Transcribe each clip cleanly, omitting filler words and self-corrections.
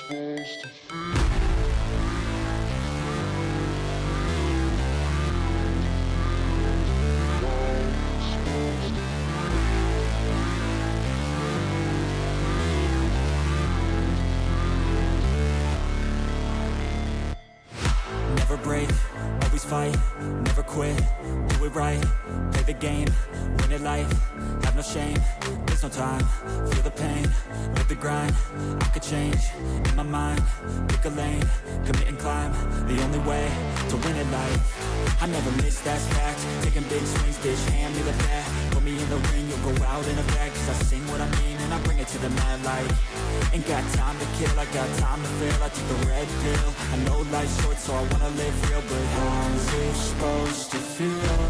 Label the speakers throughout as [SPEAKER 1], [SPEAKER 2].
[SPEAKER 1] Never break, always fight, never quit, do it right, play the game, win it life, have no shame, there's no time, feel the pain, live the grind, I could change, in my mind, pick a lane, commit and climb, the only way to win it life, I never miss, that's fact, taking big swings, bitch, hand me the bat, put me in the ring, you'll go out in a bag, cause I sing what I mean, and I bring it to the mad light, ain't got time to kill, I got time to feel, I take the red pill, I know life's short, so I wanna live real, but how's it supposed to feel?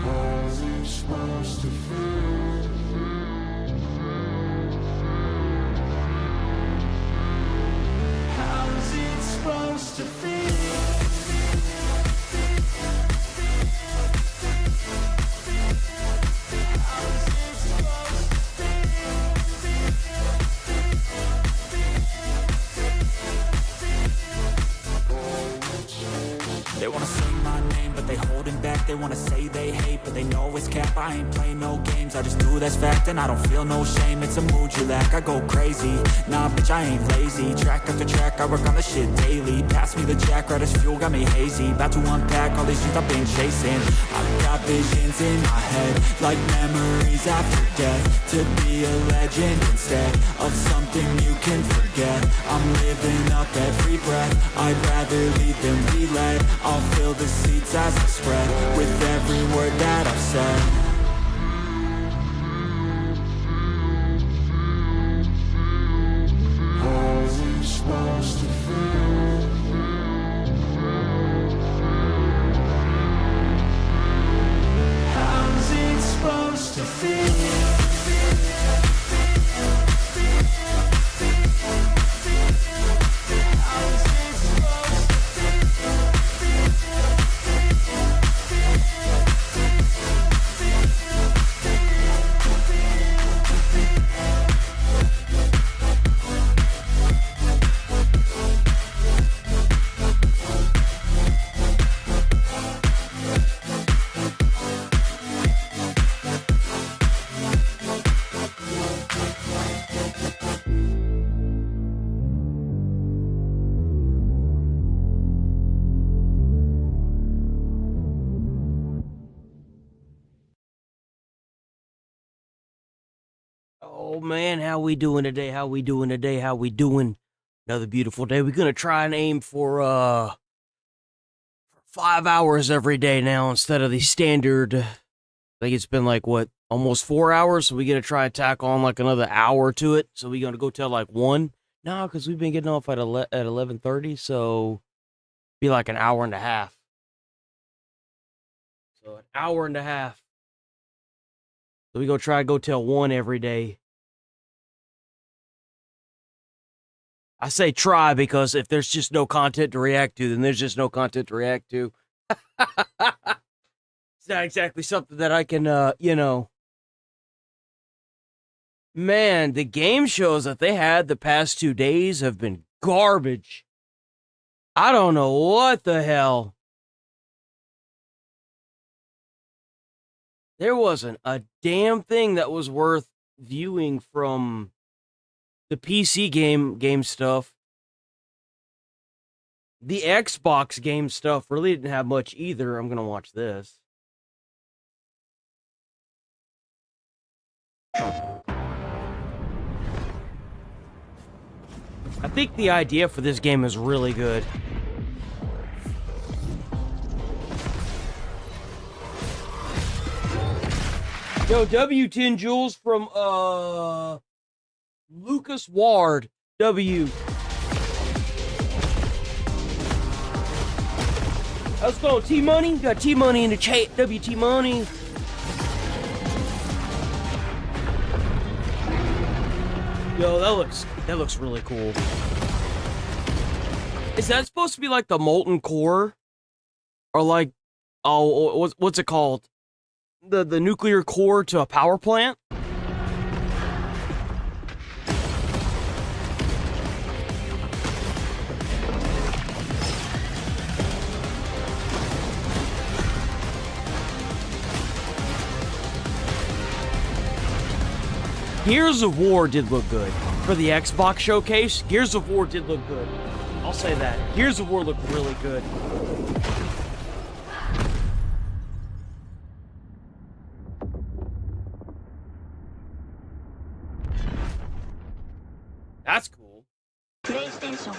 [SPEAKER 1] How's it supposed to feel? How's it supposed to feel? They wanna say my name, but they holding back. They wanna say they hate, but they know it's cap. I ain't play no games, I just do that's fact. And I don't feel no shame, it's a mood you lack. I go crazy, nah bitch I ain't lazy. Track after track, I work on the shit daily. Pass me the jack, right as fuel, got me hazy. About to unpack all these things I've been chasing. I've got visions in my head, like memories after death. To be a legend instead of something you can forget. I'm living up every breath, I'd rather lead than be led. I'll fill the seats as I spread with every word that I've said. How's it supposed to feel? How's it supposed to feel?
[SPEAKER 2] Oh man, how we doing today? How we doing today? How we doing? Another beautiful day. We're gonna try and aim for 5 hours every day now instead of the standard. I think it's been like what, almost 4 hours. So we're gonna try and tack on like another hour to it. So we're gonna go till like 1. No, because we've been getting off at 11:30, so be like an hour and a half. So an hour and a half. So we gonna try to go till 1 every day. I say try because if there's just no content to react to, then there's just no content to react to. It's not exactly something that I can, Man, the game shows that they had the past 2 days have been garbage. I don't know what the hell. There wasn't a damn thing that was worth viewing from the PC game stuff. The Xbox game stuff really didn't have much either. I'm going to watch this. I think the idea for this game is really good. Yo, W10 Jules from, Lucas Ward. W. How's it going, T-Money? Got T-Money in the chat. WT Money. Yo, that looks really cool. Is that supposed to be like the molten core? Or like, oh, what's it called? the nuclear core to a power plant. Gears of War did look good. For the Xbox showcase, Gears of War did look good. I'll say that. Gears of War looked really good. That's cool. PlayStation.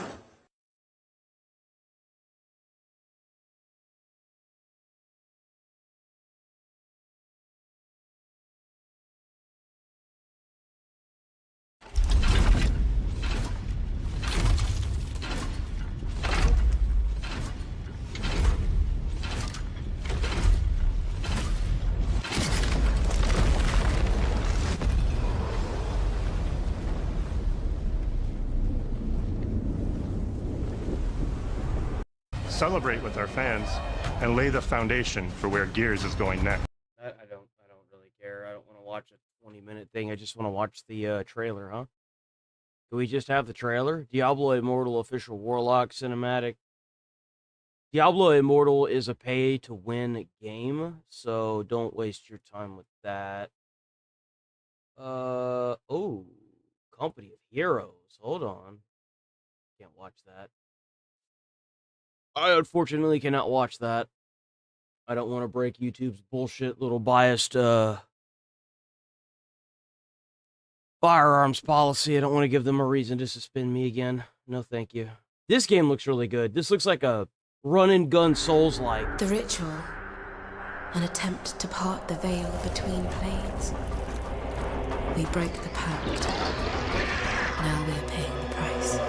[SPEAKER 3] Celebrate with our fans and lay the foundation for where Gears is going next.
[SPEAKER 2] I don't really care. I don't want to watch a 20-minute thing. I just want to watch the trailer, huh? Can we just have the trailer? Diablo Immortal official Warlock cinematic. Diablo Immortal is a pay-to-win game, so don't waste your time with that. Oh, Company of Heroes. Hold on. Can't watch that. I unfortunately cannot watch that. I don't want to break YouTube's bullshit little biased firearms policy. I don't want to give them a reason to suspend me again. No, thank you. This game looks really good. This looks like a run-and-gun Souls-like.
[SPEAKER 4] The ritual. An attempt to part the veil between planes. We break the pact. Now we are paying the price.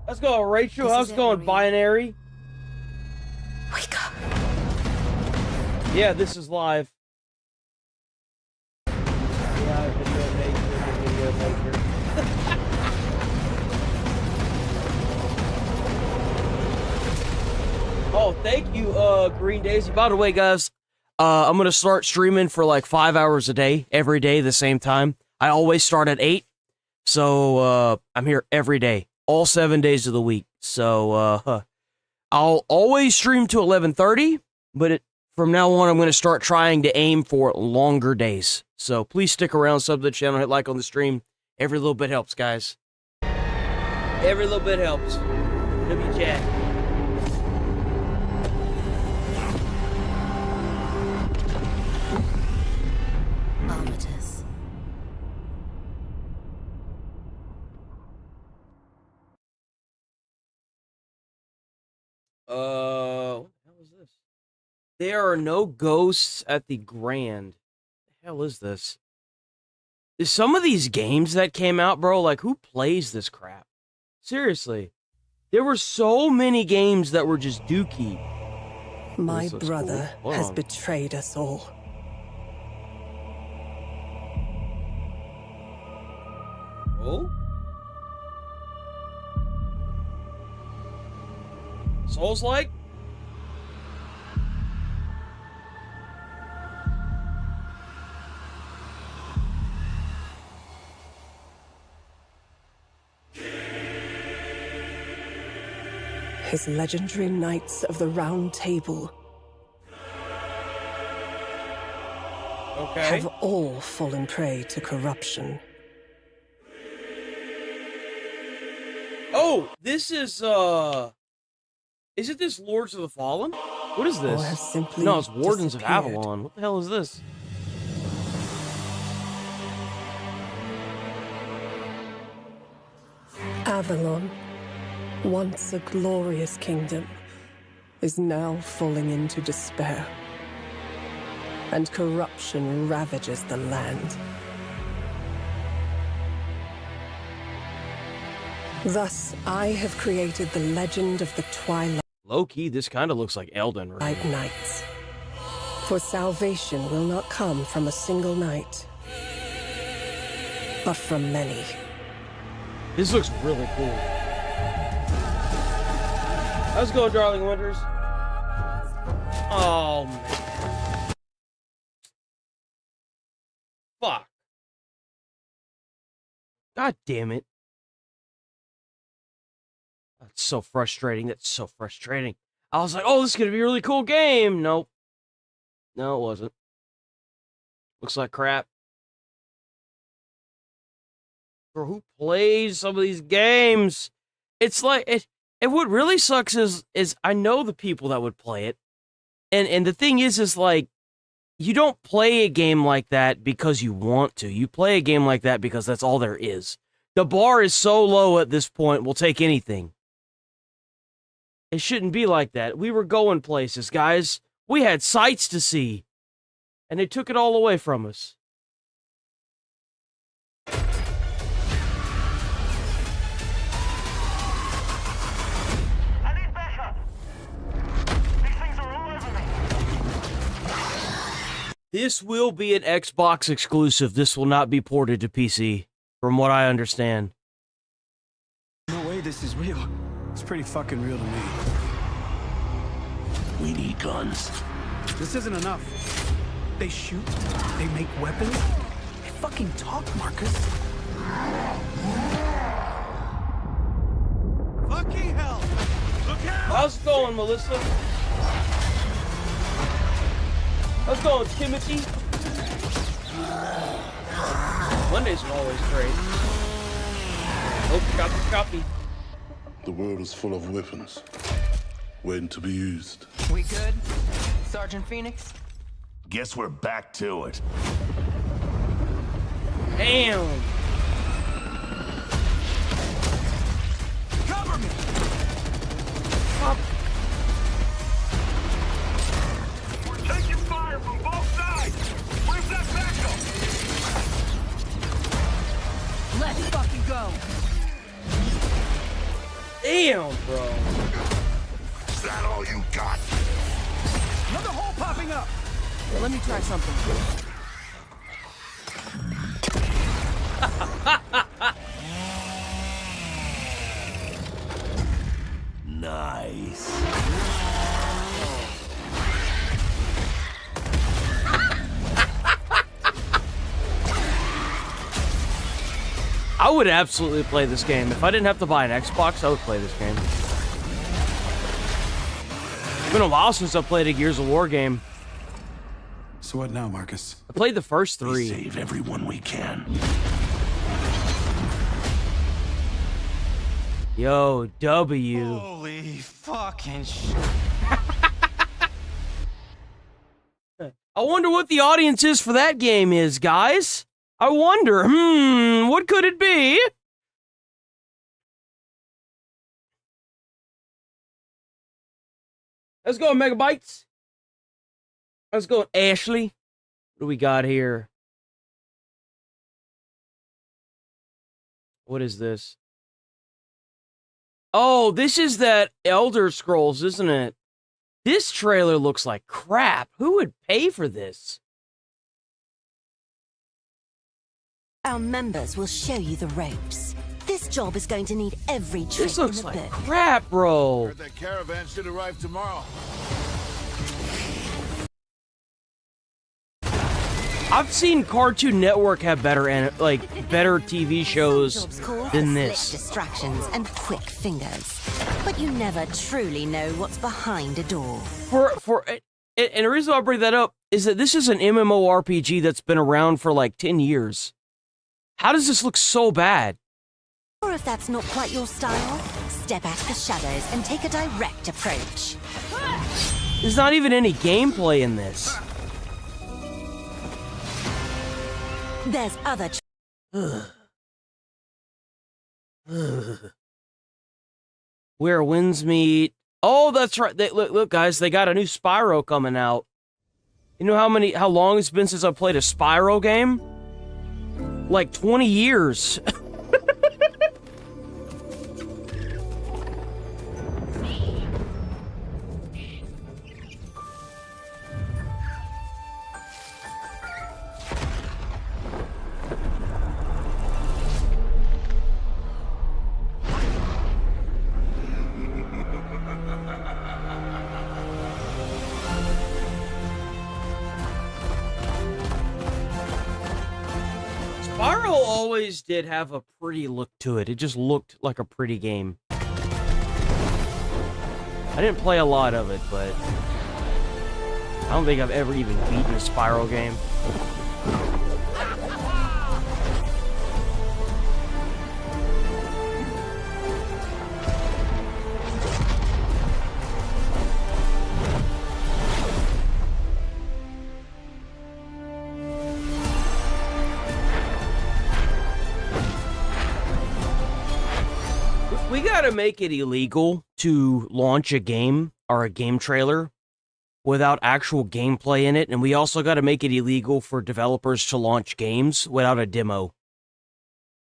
[SPEAKER 2] How's it going, Rachel? How's it going, Binary?
[SPEAKER 4] Wake up.
[SPEAKER 2] Yeah, this is live. Yeah, video maker. Oh, thank you, Green Daisy. By the way, guys, I'm gonna start streaming for like 5 hours a day, every day, the same time. I always start at 8, so I'm here every day. All 7 days of the week. So, I'll always stream to 11:30, but from now on, I'm going to start trying to aim for longer days. So please stick around, sub to the channel, hit like on the stream. Every little bit helps, guys. Every little bit helps. WChat.
[SPEAKER 4] Armitage.
[SPEAKER 2] What the hell is this? There are no ghosts at the Grand. What the hell is this? Is some of these games that came out, bro, like, who plays this crap? Seriously. There were so many games that were just dookie.
[SPEAKER 5] My brother
[SPEAKER 2] cool.
[SPEAKER 5] has betrayed us all.
[SPEAKER 2] Oh? Souls-like?
[SPEAKER 5] His legendary Knights of the Round Table
[SPEAKER 2] Okay.
[SPEAKER 5] have all fallen prey to corruption.
[SPEAKER 2] Oh, this is it this Lords of the Fallen? What is this?
[SPEAKER 5] Or have simply
[SPEAKER 2] No, it's Wardens of
[SPEAKER 5] disappeared.
[SPEAKER 2] Avalon. What the hell is this?
[SPEAKER 5] Avalon, once a glorious kingdom, is now falling into despair. And corruption ravages the land. Thus, I have created the legend of the Twilight
[SPEAKER 2] Low-key, this kind of looks like Elden Ring.
[SPEAKER 5] Knights. For salvation will not come from a single night, but from many.
[SPEAKER 2] This looks really cool. How's it going, Darling Winters? Oh, man. Fuck. God damn it. That's so frustrating. That's so frustrating. I was like, oh, this is going to be a really cool game. Nope. No, it wasn't. Looks like crap. For who plays some of these games? It's like, and what really sucks is I know the people that would play it. And the thing is like, you don't play a game like that because you want to. You play a game like that because that's all there is. The bar is so low at this point, we'll take anything. It shouldn't be like that. We were going places, guys. We had sights to see. And they took it all away from us.
[SPEAKER 6] I need backup. These things are all over me.
[SPEAKER 2] This will be an Xbox exclusive. This will not be ported to PC, from what I understand.
[SPEAKER 7] No way this is real. It's pretty fucking real to me.
[SPEAKER 8] We need guns.
[SPEAKER 7] This isn't enough. They shoot, they make weapons, they fucking talk, Marcus. Fucking hell! Look out!
[SPEAKER 2] How's it going, Melissa? How's it going, Timothy? Mondays are always great. Oh, copy.
[SPEAKER 8] The world is full of weapons, waiting to be used.
[SPEAKER 9] We good, Sergeant Phoenix?
[SPEAKER 8] Guess we're back to it.
[SPEAKER 2] Damn.
[SPEAKER 7] Cover me!
[SPEAKER 2] Fuck.
[SPEAKER 6] We're taking fire from both sides. Where's that backup?
[SPEAKER 9] Let's fucking go!
[SPEAKER 2] Damn, bro.
[SPEAKER 8] Is that all you got?
[SPEAKER 7] Another hole popping up!
[SPEAKER 9] Well, let me try something.
[SPEAKER 8] Nice.
[SPEAKER 2] I would absolutely play this game. If I didn't have to buy an Xbox, I would play this game. It's been a while since I played a Gears of War game.
[SPEAKER 7] So what now, Marcus?
[SPEAKER 2] I played the first
[SPEAKER 8] We
[SPEAKER 2] 3.
[SPEAKER 8] save everyone we can.
[SPEAKER 2] Yo, W.
[SPEAKER 7] Holy fucking shit.
[SPEAKER 2] I wonder what the audience is for that game is, guys. I wonder. What could it be? Let's go, Megabytes. Let's go, Ashley. What do we got here? What is this? Oh, this is that Elder Scrolls, isn't it? This trailer looks like crap. Who would pay for this?
[SPEAKER 10] Our members will show you the ropes. This job is going to need every trick
[SPEAKER 2] This looks
[SPEAKER 10] in the
[SPEAKER 2] like
[SPEAKER 10] book.
[SPEAKER 2] crap, bro.
[SPEAKER 8] Heard that caravan should arrive tomorrow.
[SPEAKER 2] I've seen Cartoon Network have better TV shows
[SPEAKER 10] Jobs call
[SPEAKER 2] than
[SPEAKER 10] for
[SPEAKER 2] this.
[SPEAKER 10] slick distractions and quick fingers. But you never truly know what's behind a door.
[SPEAKER 2] And the reason I bring that up is that this is an MMORPG that's been around for like 10 years. How does this look so bad?
[SPEAKER 10] Or if that's not quite your style, step out of the shadows and take a direct approach.
[SPEAKER 2] There's not even any gameplay in this.
[SPEAKER 10] There's other
[SPEAKER 2] Where winds meet. Oh, that's right. Look, guys, they got a new Spyro coming out. You know how long it's been since I played a Spyro game? Like 20 years. Spyro always did have a pretty look to it. It just looked like a pretty game. I didn't play a lot of it, but I don't think I've ever even beaten a Spyro game. We gotta make it illegal to launch a game or a game trailer without actual gameplay in it, and we also gotta make it illegal for developers to launch games without a demo.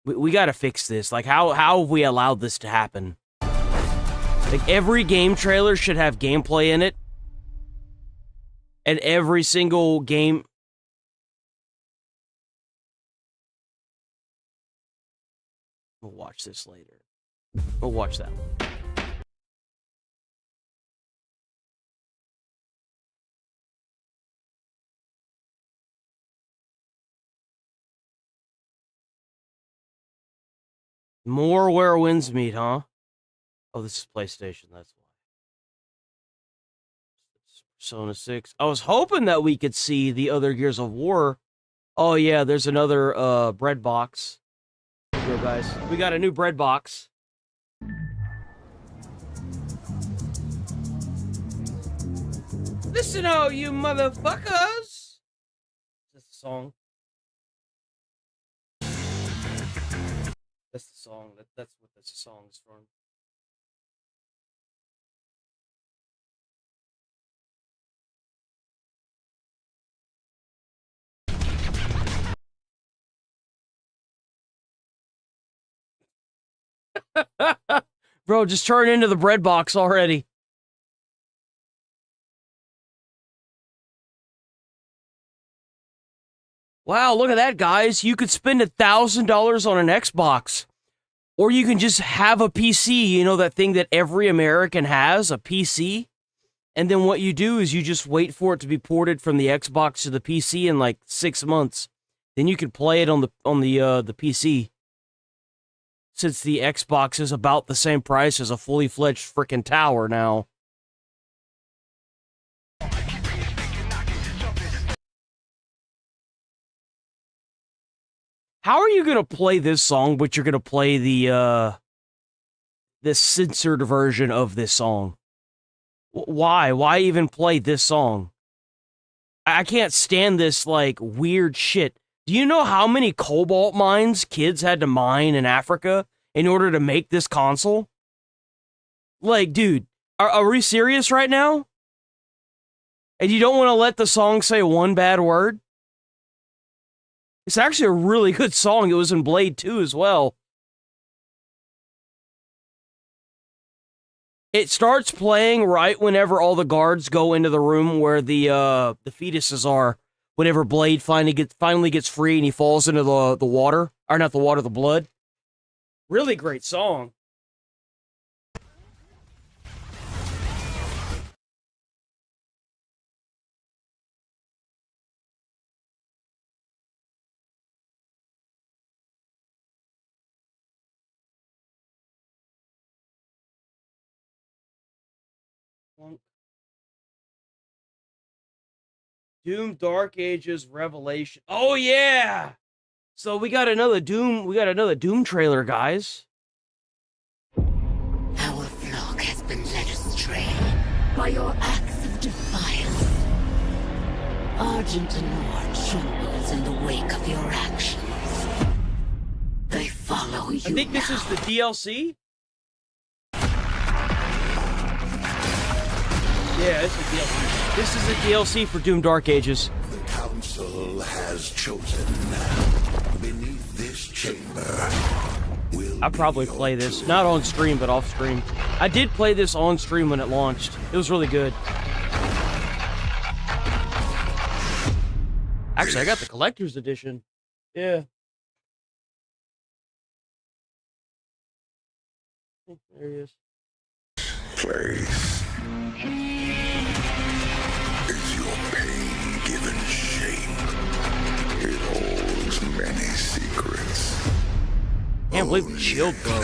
[SPEAKER 2] We gotta fix this. Like, how have we allowed this to happen? Like, every game trailer should have gameplay in it, and every single game... We'll watch this later. We'll watch that one. More where winds meet, huh? Oh, this is PlayStation, that's why. Persona 6. I was hoping that we could see the other Gears of War. Oh yeah, there's another bread box. Here, guys. We got a new bread box. Listen, oh, you motherfuckers! That's the song. That's the song. That's what this song is from. Bro, just turn into the bread box already. Wow, look at that, guys. You could spend $1,000 on an Xbox. Or you can just have a PC, you know, that thing that every American has, a PC. And then what you do is you just wait for it to be ported from the Xbox to the PC in like 6 months. Then you can play it on the PC. Since the Xbox is about the same price as a fully fledged frickin' tower now. How are you gonna play this song, but you're gonna play the censored version of this song? Why? Why even play this song? I can't stand this, like, weird shit. Do you know how many cobalt mines kids had to mine in Africa in order to make this console? Like, dude, are we serious right now? And you don't want to let the song say one bad word? It's actually a really good song. It was in Blade 2 as well. It starts playing right whenever all the guards go into the room where the fetuses are. Whenever Blade finally gets free and he falls into the water. Or not the water, the blood. Really great song. Doom Dark Ages Revelation. Oh yeah! So we got another Doom trailer, guys.
[SPEAKER 10] Our flock has been led astray by your acts of defiance. Argent and Noir trembles in the wake of your actions. They follow you.
[SPEAKER 2] I think this is the DLC. Yeah, this is DLC. This is a DLC for Doom Dark Ages.
[SPEAKER 8] The council has chosen. Beneath this chamber
[SPEAKER 2] I'll probably play this. Not on stream, but off stream. I did play this on stream when it launched. It was really good. Actually, I got the collector's edition. Yeah. Oh, there he is.
[SPEAKER 8] place is your pain given shape. It holds many secrets.
[SPEAKER 2] Can't believe the shield broke.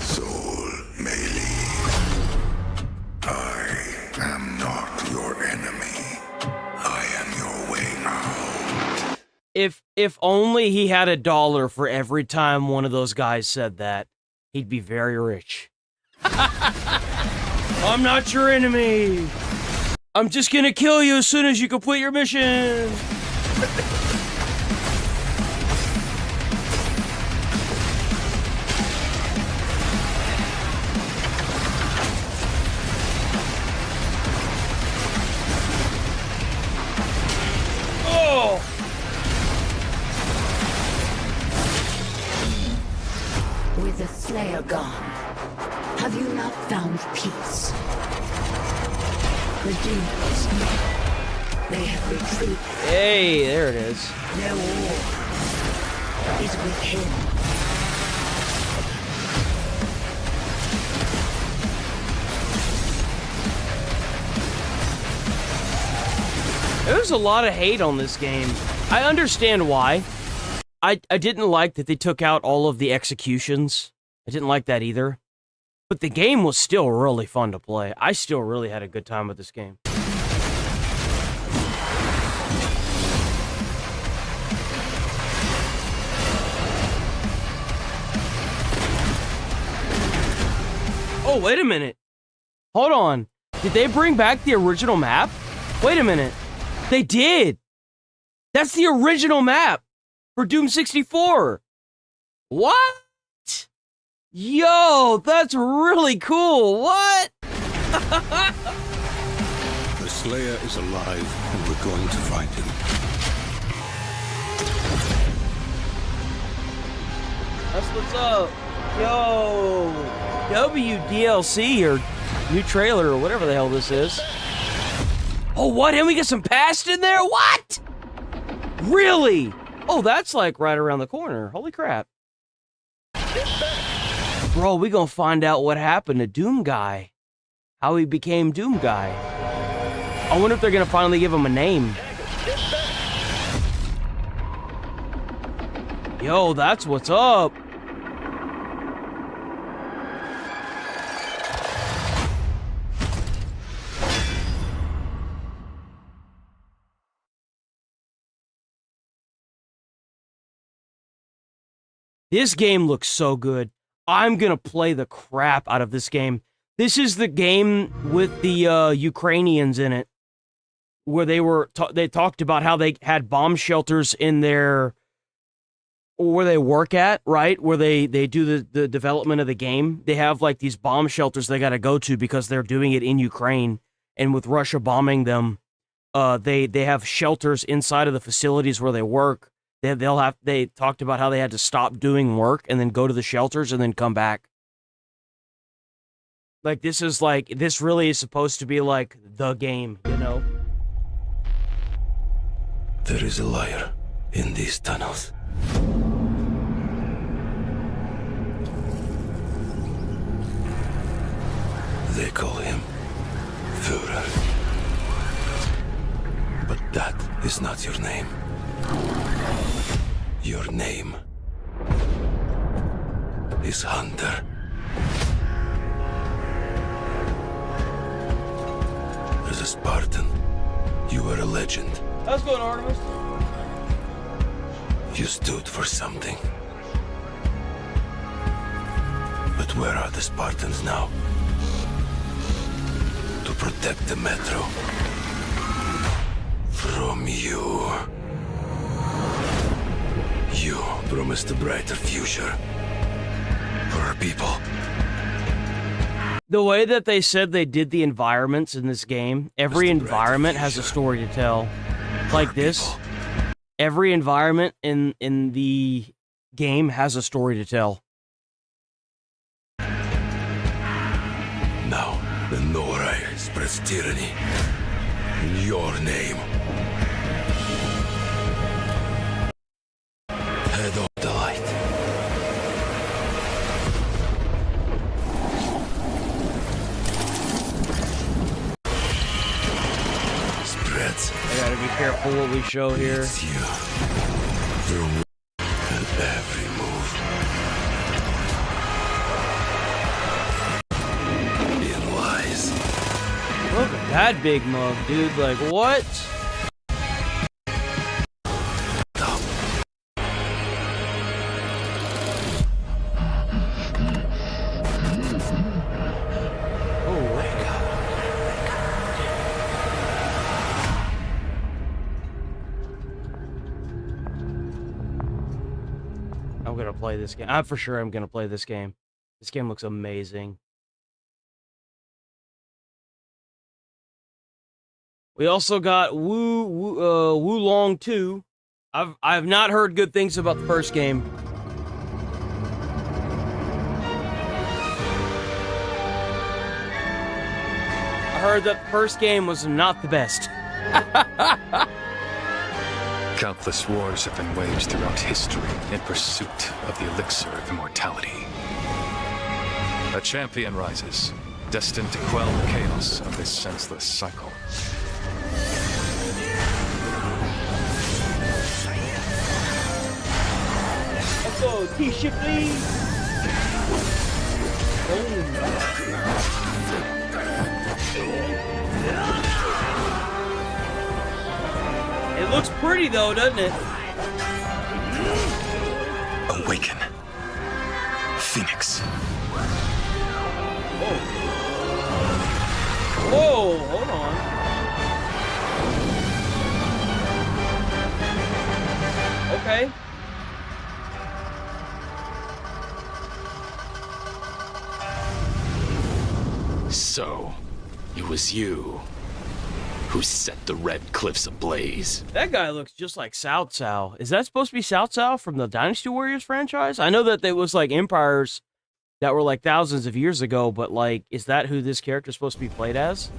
[SPEAKER 8] Soul may leave. I am not your enemy. I am your way out.
[SPEAKER 2] If only he had $1 for every time one of those guys said that, he'd be very rich. I'm not your enemy. I'm just gonna kill you as soon as you complete your mission. Oh!
[SPEAKER 10] With the Slayer gone, have you not found peace? The demons, they have retreated.
[SPEAKER 2] Hey, there it is.
[SPEAKER 10] Their war is with him.
[SPEAKER 2] There's a lot of hate on this game. I understand why. I didn't like that they took out all of the executions. I didn't like that either. But the game was still really fun to play. I still really had a good time with this game. Oh, wait a minute. Hold on. Did they bring back the original map? Wait a minute. They did. That's the original map for Doom 64. What? Yo, that's really cool. What?
[SPEAKER 8] The Slayer is alive, and we're going to find him.
[SPEAKER 2] That's what's up. Yo, WDLC or new trailer or whatever the hell this is. Oh, what? And we get some past in there? What? Really? Oh, that's like right around the corner. Holy crap. Bro, we gonna find out what happened to Doom Guy. How he became Doom Guy. I wonder if they're gonna finally give him a name. Yo, that's what's up. This game looks so good. I'm gonna play the crap out of this game. This is the game with the Ukrainians in it, where they talked about how they had bomb shelters in their, where they work at, right? Where they do the development of the game. They have like these bomb shelters they gotta go to because they're doing it in Ukraine, and with Russia bombing them, they have shelters inside of the facilities where they work. They talked about how they had to stop doing work and then go to the shelters and then come back. Like, this really is supposed to be like the game, you know?
[SPEAKER 8] There is a liar in these tunnels. They call him Führer. But that is not your name. Your name is Hunter. As a Spartan, you were a legend.
[SPEAKER 2] How's it going, Artemis?
[SPEAKER 8] You stood for something. But where are the Spartans now? To protect the metro from you. You promised a brighter future for our people.
[SPEAKER 2] The way that they said they did the environments in this game, every environment has a story to tell. Like this, every environment in the game has a story to tell.
[SPEAKER 8] Now, the Norai spreads tyranny in your name. Head of the light. Spreads.
[SPEAKER 2] I gotta be careful what we show here.
[SPEAKER 8] It's you. Through and every move.
[SPEAKER 2] that big mug, dude. Like, what? I'm gonna play this game. I'm for sure I'm gonna play this game. This game looks amazing. We also got Wulong 2. I've not heard good things about the first game. I heard that the first game was not the best.
[SPEAKER 11] Countless wars have been waged throughout history in pursuit of the elixir of immortality. A champion rises, destined to quell the chaos of this senseless cycle.
[SPEAKER 2] Let's go, T-Ship, please. It looks pretty though, doesn't it?
[SPEAKER 11] Awaken. Phoenix.
[SPEAKER 2] Whoa, hold on. Okay.
[SPEAKER 12] So, it was you who set the Red Cliffs ablaze.
[SPEAKER 2] That guy looks just like Cao Cao. Is that supposed to be Cao Cao from the Dynasty Warriors franchise? I know that there was like empires that were like thousands of years ago, but like, is that who this character is supposed to be played as?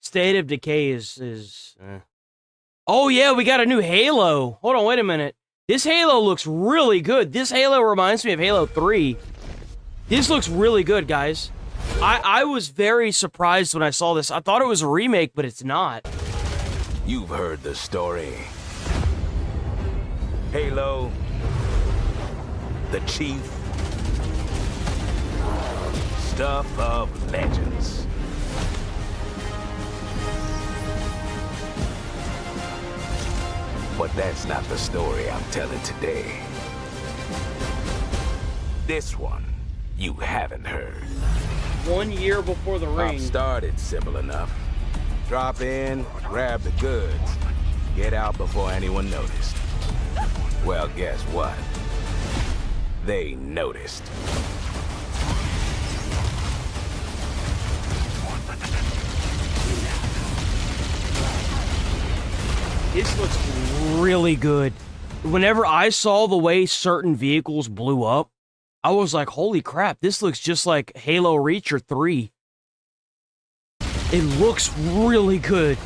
[SPEAKER 2] State of Decay is Oh yeah, we got a new Halo. Hold on, wait a minute. This Halo looks really good. This Halo reminds me of Halo 3. This looks really good, guys. I was very surprised when I saw this. I thought it was a remake, but it's not.
[SPEAKER 13] You've heard the story. Halo, the Chief, stuff of legends. But that's not the story I'm telling today. This one, you haven't heard.
[SPEAKER 2] 1 year before the ring.
[SPEAKER 13] I've started simple enough. Drop in, grab the goods, get out before anyone noticed. Well, guess what? They noticed.
[SPEAKER 2] This looks really good. Whenever I saw the way certain vehicles blew up, I was like, holy crap, this looks just like Halo Reach or 3. It looks really good.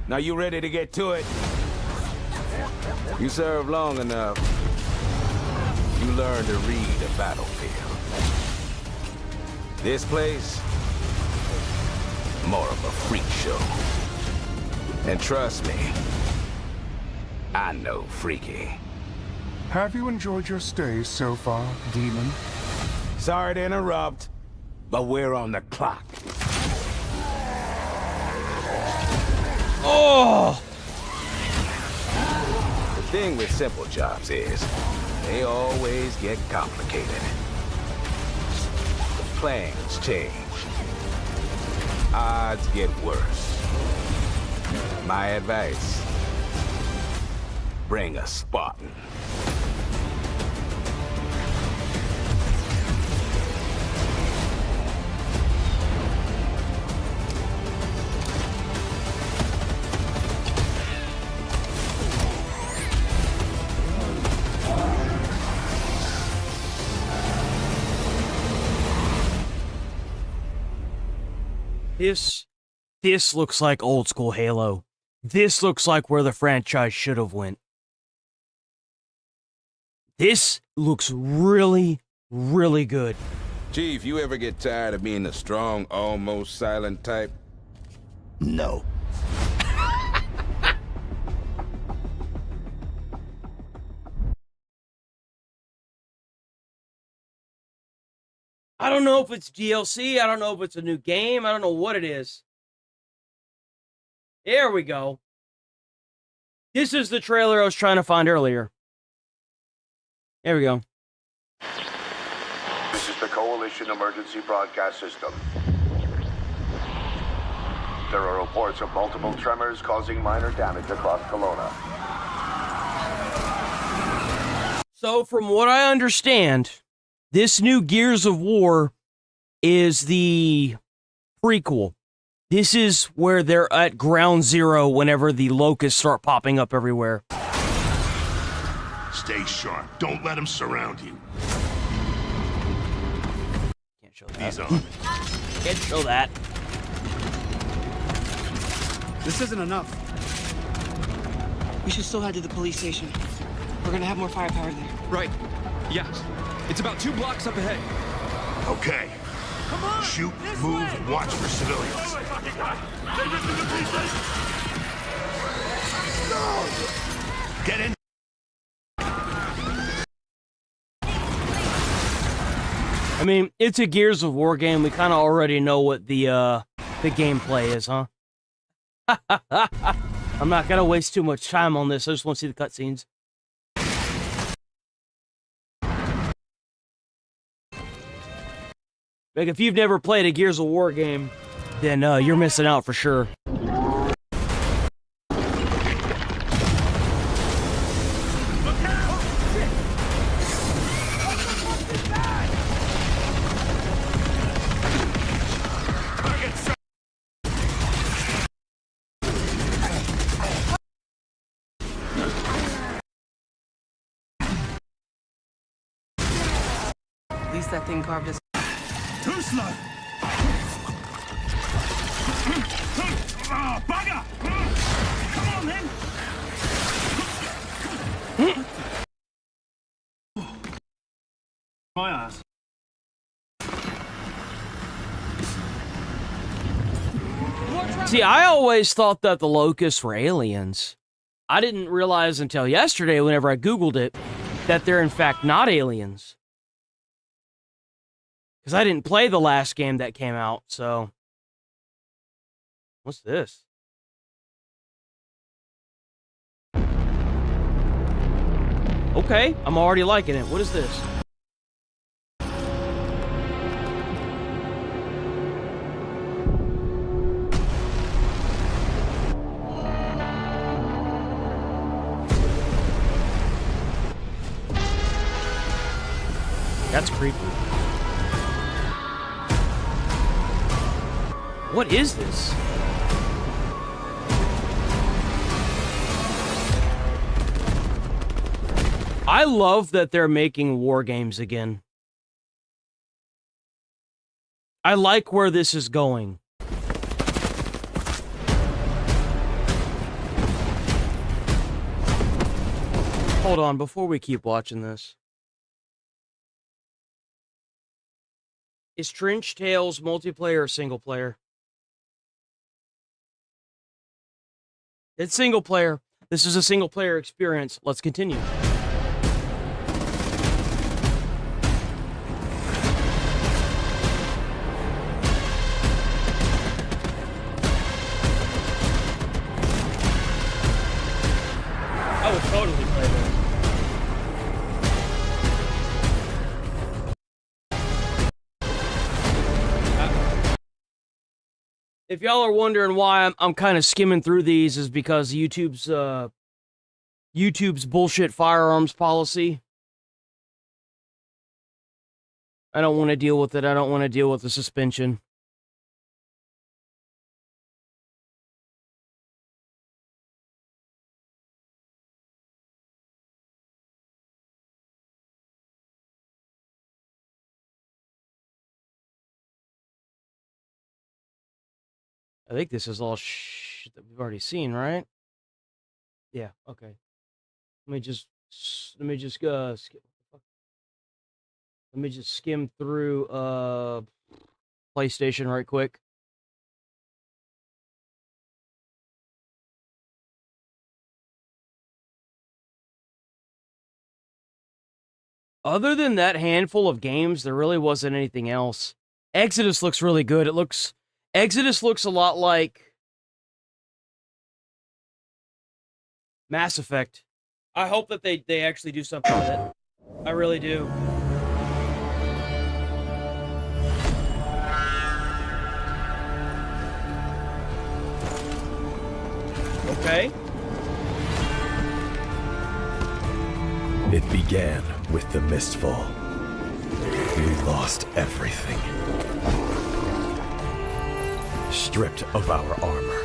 [SPEAKER 13] Now you ready to get to it? You serve long enough, you learn to read a battlefield. This place, more of a freak show. And trust me, I know freaky.
[SPEAKER 14] Have you enjoyed your stay so far, Demon?
[SPEAKER 13] Sorry to interrupt, but we're on the clock.
[SPEAKER 2] Oh!
[SPEAKER 13] The thing with simple jobs is, they always get complicated. The plans change. Odds get worse. My advice, bring a Spartan.
[SPEAKER 2] This looks like old school Halo. This looks like where the franchise should have went. This looks really, really good.
[SPEAKER 13] Chief, you ever get tired of being the strong, almost silent type?
[SPEAKER 15] No.
[SPEAKER 2] I don't know if it's DLC. I don't know if it's a new game. I don't know what it is. There we go. This is the trailer I was trying to find earlier. There we go.
[SPEAKER 15] This is the Coalition Emergency Broadcast System. There are reports of multiple tremors causing minor damage across Kelowna.
[SPEAKER 2] So, from what I understand, this new Gears of War is the prequel. This is where they're at ground zero whenever the locusts start popping up everywhere.
[SPEAKER 8] Stay sharp. Don't let them surround you.
[SPEAKER 2] Can't show that.
[SPEAKER 8] He's on.
[SPEAKER 2] Can't show that.
[SPEAKER 7] This isn't enough.
[SPEAKER 9] We should still head to the police station. We're gonna have more firepower there.
[SPEAKER 16] Right. Yeah. It's about 2 blocks up ahead.
[SPEAKER 8] Okay.
[SPEAKER 6] Come on!
[SPEAKER 8] Shoot,
[SPEAKER 6] This
[SPEAKER 8] move,
[SPEAKER 6] way!
[SPEAKER 8] watch for civilians. Get in.
[SPEAKER 2] I mean, it's a Gears of War game. We kind of already know what the gameplay is, huh? I'm not gonna waste too much time on this. I just want to see the cutscenes. Like, if you've never played a Gears of War game, then you're missing out for sure.
[SPEAKER 9] At least that thing carved us.
[SPEAKER 6] Too slow! Oh, bugger! Come on, then! My ass.
[SPEAKER 2] See, I always thought that the locusts were aliens. I didn't realize until yesterday, whenever I Googled it, that they're in fact not aliens. Because I didn't play the last game that came out, so... What's this? Okay, I'm already liking it. What is this? That's creepy. What is this? I love that they're making war games again. I like where this is going. Hold on, before we keep watching this. Is Trench Tales multiplayer or single player? It's single player. This is a single player experience. Let's continue. I would totally play this. If y'all are wondering why I'm kind of skimming through these, is because YouTube's bullshit firearms policy. I don't want to deal with it. I don't want to deal with the suspension. I think this is all shit that we've already seen, right? Yeah, okay. Let me just skim through PlayStation right quick. Other than that handful of games, there really wasn't anything else. Exodus looks really good. Exodus looks a lot like Mass Effect. I hope that they actually do something with it. I really do. Okay.
[SPEAKER 17] It began with the Mistfall. We lost everything. Stripped of our armor.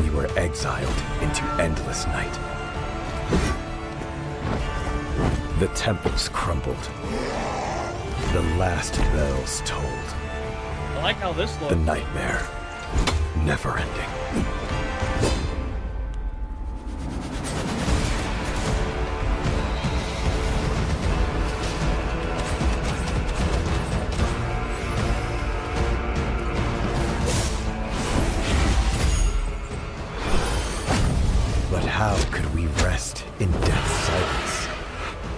[SPEAKER 17] We were exiled into endless night. The temples crumbled. The last bells tolled.
[SPEAKER 2] I like how this looks.
[SPEAKER 17] The nightmare, never ending. But how could we rest in death's silence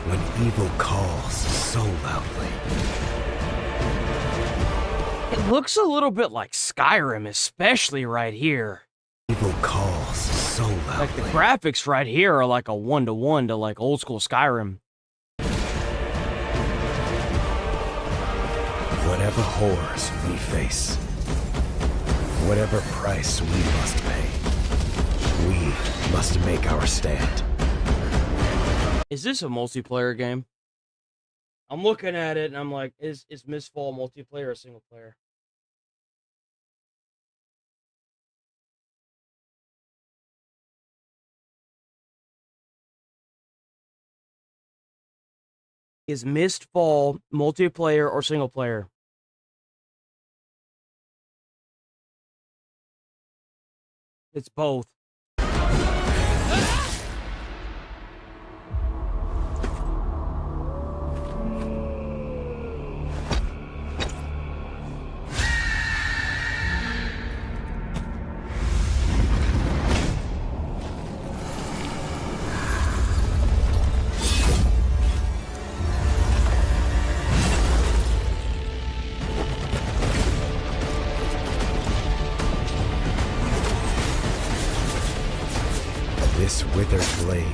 [SPEAKER 17] when evil calls so loudly?
[SPEAKER 2] It looks a little bit like Skyrim, especially right here.
[SPEAKER 17] Evil calls so loudly.
[SPEAKER 2] Like the graphics right here are like a 1-to-1 to like old school Skyrim.
[SPEAKER 17] Whatever horrors we face, whatever price we must pay, we must make our stand.
[SPEAKER 2] Is this a multiplayer game? I'm looking at it and I'm like, is Mistfall multiplayer or single player? Is Mistfall multiplayer or single player? It's both.
[SPEAKER 17] This withered blade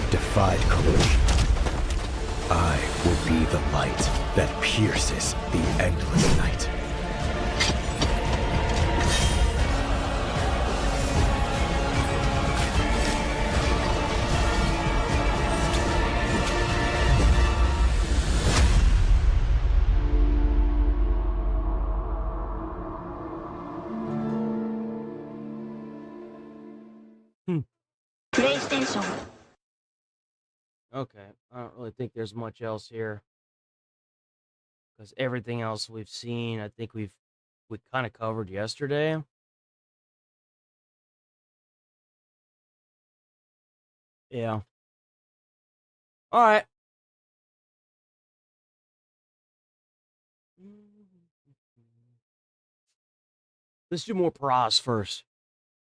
[SPEAKER 17] defied corrosion. I will be the light that pierces the endless night.
[SPEAKER 2] Okay, I don't really think there's much else here. Because everything else we've seen, I think we kind of covered yesterday. Yeah. Alright. Let's do more Paras first.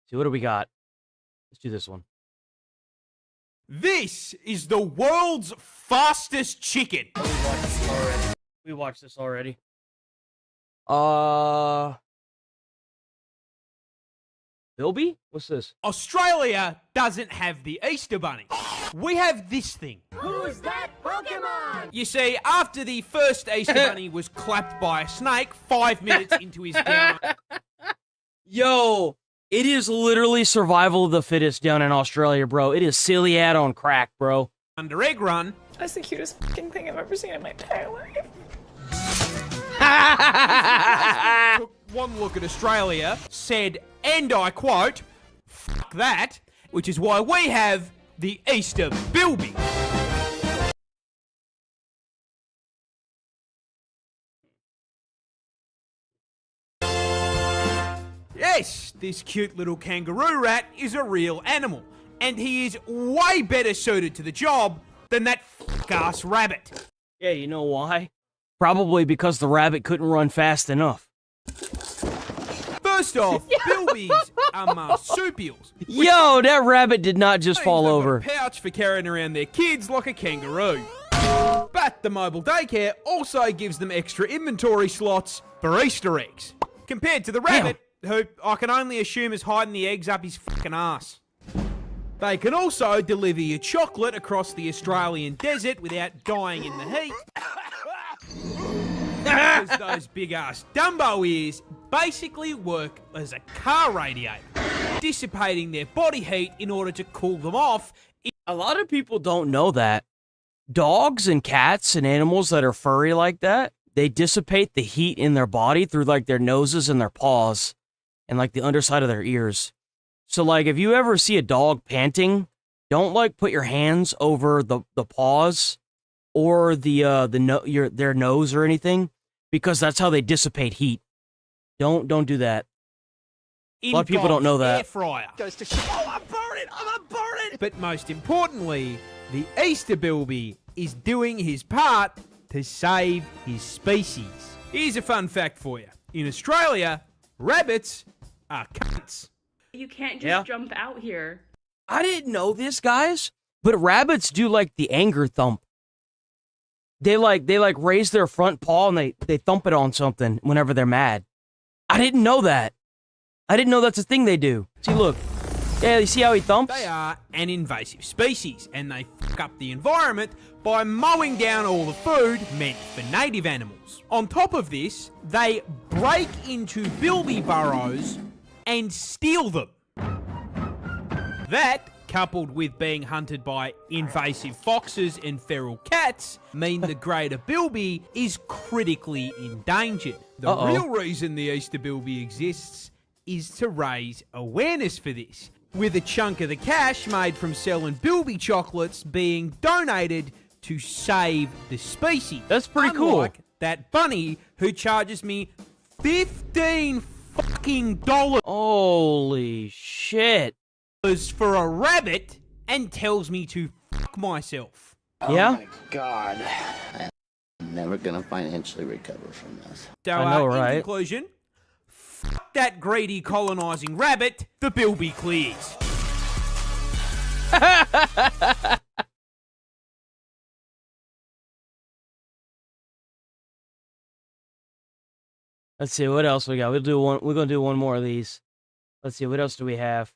[SPEAKER 2] See, what do we got? Let's do this one.
[SPEAKER 7] This is the world's fastest chicken.
[SPEAKER 2] We watched this already. Bilby? What's this?
[SPEAKER 7] Australia doesn't have the Easter Bunny. We have this thing.
[SPEAKER 6] Who's that Pokemon?
[SPEAKER 7] You see, after the first Easter Bunny was clapped by a snake 5 minutes into his down...
[SPEAKER 2] Yo, it is literally survival of the fittest down in Australia, bro. It is silly ad on crack, bro.
[SPEAKER 7] Under egg run.
[SPEAKER 18] That's the cutest fucking thing I've ever seen in my entire life.
[SPEAKER 7] Took one look at Australia, said, and I quote, "Fuck that," which is why we have the Easter Bilby. Yes, this cute little kangaroo rat is a real animal, and he is way better suited to the job than that fuck-ass rabbit.
[SPEAKER 2] Yeah, you know why? Probably because the rabbit couldn't run fast enough.
[SPEAKER 7] First off, Bilbies are marsupials.
[SPEAKER 2] Yo, that rabbit did not just fall over.
[SPEAKER 7] A pouch for carrying around their kids like a kangaroo. But the mobile daycare also gives them extra inventory slots for Easter eggs. Compared to the rabbit, who I can only assume is hiding the eggs up his fucking ass. They can also deliver you chocolate across the Australian desert without dying in the heat. Because those big-ass Dumbo ears basically work as a car radiator, dissipating their body heat in order to cool them off.
[SPEAKER 2] A lot of people don't know that. Dogs and cats and animals that are furry like that, they dissipate the heat in their body through like their noses and their paws and like the underside of their ears. So like if you ever see a dog panting, don't like put your hands over the paws or their nose or anything, because that's how they dissipate heat. Don't do that. A lot of people don't know that.
[SPEAKER 7] Air fryer. Goes to oh, I'm burning. But most importantly, the Easter Bilby is doing his part to save his species. Here's a fun fact for you. In Australia, rabbits are cunts.
[SPEAKER 18] You can't just jump out here.
[SPEAKER 2] I didn't know this, guys, but rabbits do like the anger thump. They raise their front paw and they thump it on something whenever they're mad. I didn't know that. I didn't know that's a thing they do. See, look. Yeah, you see how he thumps?
[SPEAKER 7] They are an invasive species, and they fuck up the environment by mowing down all the food meant for native animals. On top of this, they break into bilby burrows and steal them. That, coupled with being hunted by invasive foxes and feral cats, mean the greater bilby is critically endangered. The real reason the Easter bilby exists is to raise awareness for this, with a chunk of the cash made from selling bilby chocolates being donated to save the species.
[SPEAKER 2] That's pretty cool.
[SPEAKER 7] Unlike that bunny who charges me $15 fucking dollars.
[SPEAKER 2] Holy shit.
[SPEAKER 7] For a rabbit and tells me to fuck myself.
[SPEAKER 2] Yeah?
[SPEAKER 19] Oh my god. I'm never gonna financially recover from this.
[SPEAKER 7] So,
[SPEAKER 2] I know, right?
[SPEAKER 7] In conclusion, fuck that greedy colonising rabbit, the bilby clears.
[SPEAKER 2] Let's see, what else we got? We're gonna do one more of these. Let's see, what else do we have?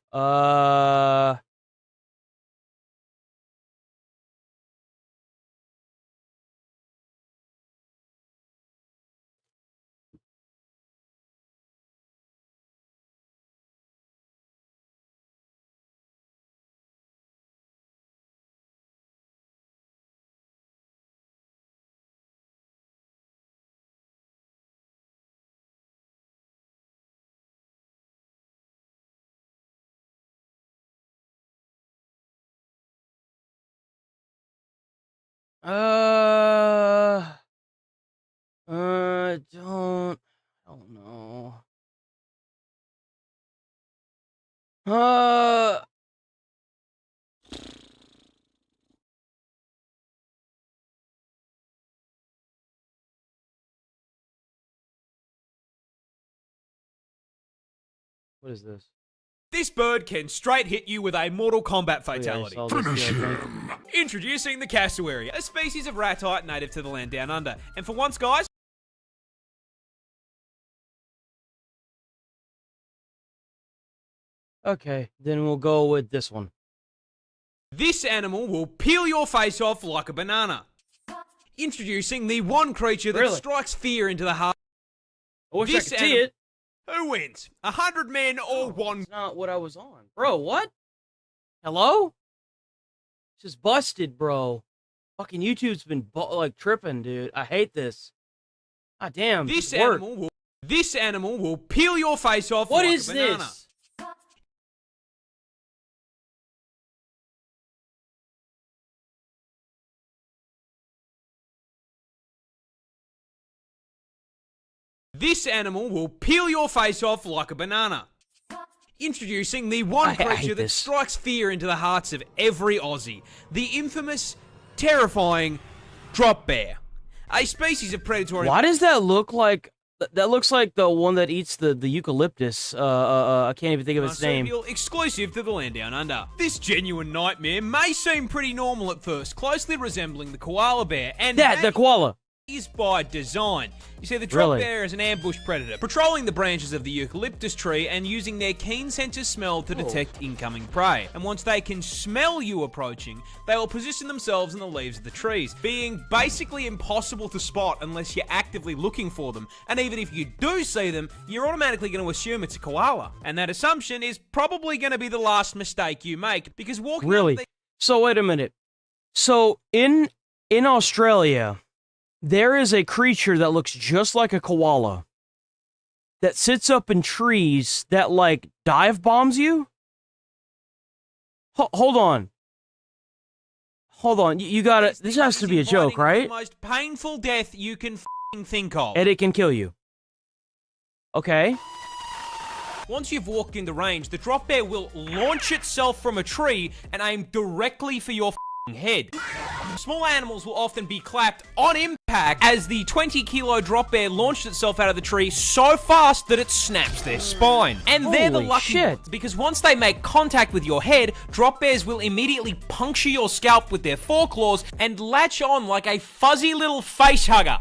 [SPEAKER 2] Don't know. What is this?
[SPEAKER 7] This bird can straight hit you with a Mortal Kombat fatality.
[SPEAKER 2] Finish him.
[SPEAKER 7] Introducing the cassowary, a species of ratite native to the land down under. And for once, guys,
[SPEAKER 2] Okay, then we'll go with this one.
[SPEAKER 7] this animal will peel your face off like a banana. Introducing the one creature that strikes fear into the heart.
[SPEAKER 2] I wish I could see it.
[SPEAKER 7] Who wins? 100 men or one?
[SPEAKER 2] That's not what I was on. Bro, what? Hello? Just busted, bro. Fucking YouTube's been tripping, dude. I hate this. Ah, damn.
[SPEAKER 7] This animal will peel your face off
[SPEAKER 2] What
[SPEAKER 7] like
[SPEAKER 2] is
[SPEAKER 7] a banana.
[SPEAKER 2] this?
[SPEAKER 7] This animal will peel your face off like a banana. Introducing the one creature that strikes fear into the hearts of every Aussie. The infamous, terrifying drop bear. A species of predatory...
[SPEAKER 2] Why does that look like That looks like the one that eats the eucalyptus. I can't even think of its name.
[SPEAKER 7] Exclusive to the land down under. This genuine nightmare may seem pretty normal at first, closely resembling the koala bear, and
[SPEAKER 2] the koala
[SPEAKER 7] is by design. You see, the drop bear is an ambush predator, patrolling the branches of the eucalyptus tree and using their keen sense of smell to detect incoming prey. And once they can smell you approaching, they will position themselves in the leaves of the trees, being basically impossible to spot unless you're actively looking for them. And even if you do see them, you're automatically going to assume it's a koala. And that assumption is probably going to be the last mistake you make, because walking up
[SPEAKER 2] So wait a minute. So in Australia, there is a creature that looks just like a koala that sits up in trees that, like, dive bombs you? Hold on. Hold on. You gotta... This has to be a joke, right?
[SPEAKER 7] The most painful death you can f***ing think of.
[SPEAKER 2] And it can kill you. Okay.
[SPEAKER 7] Once you've walked into range, the drop bear will launch itself from a tree and aim directly for your f***ing head. Small animals will often be clapped on impact as the 20-kilo drop bear launched itself out of the tree so fast that it snaps their spine. And they're the lucky ones, because once they make contact with your head, drop bears will immediately puncture your scalp with their foreclaws and latch on like a fuzzy little face hugger.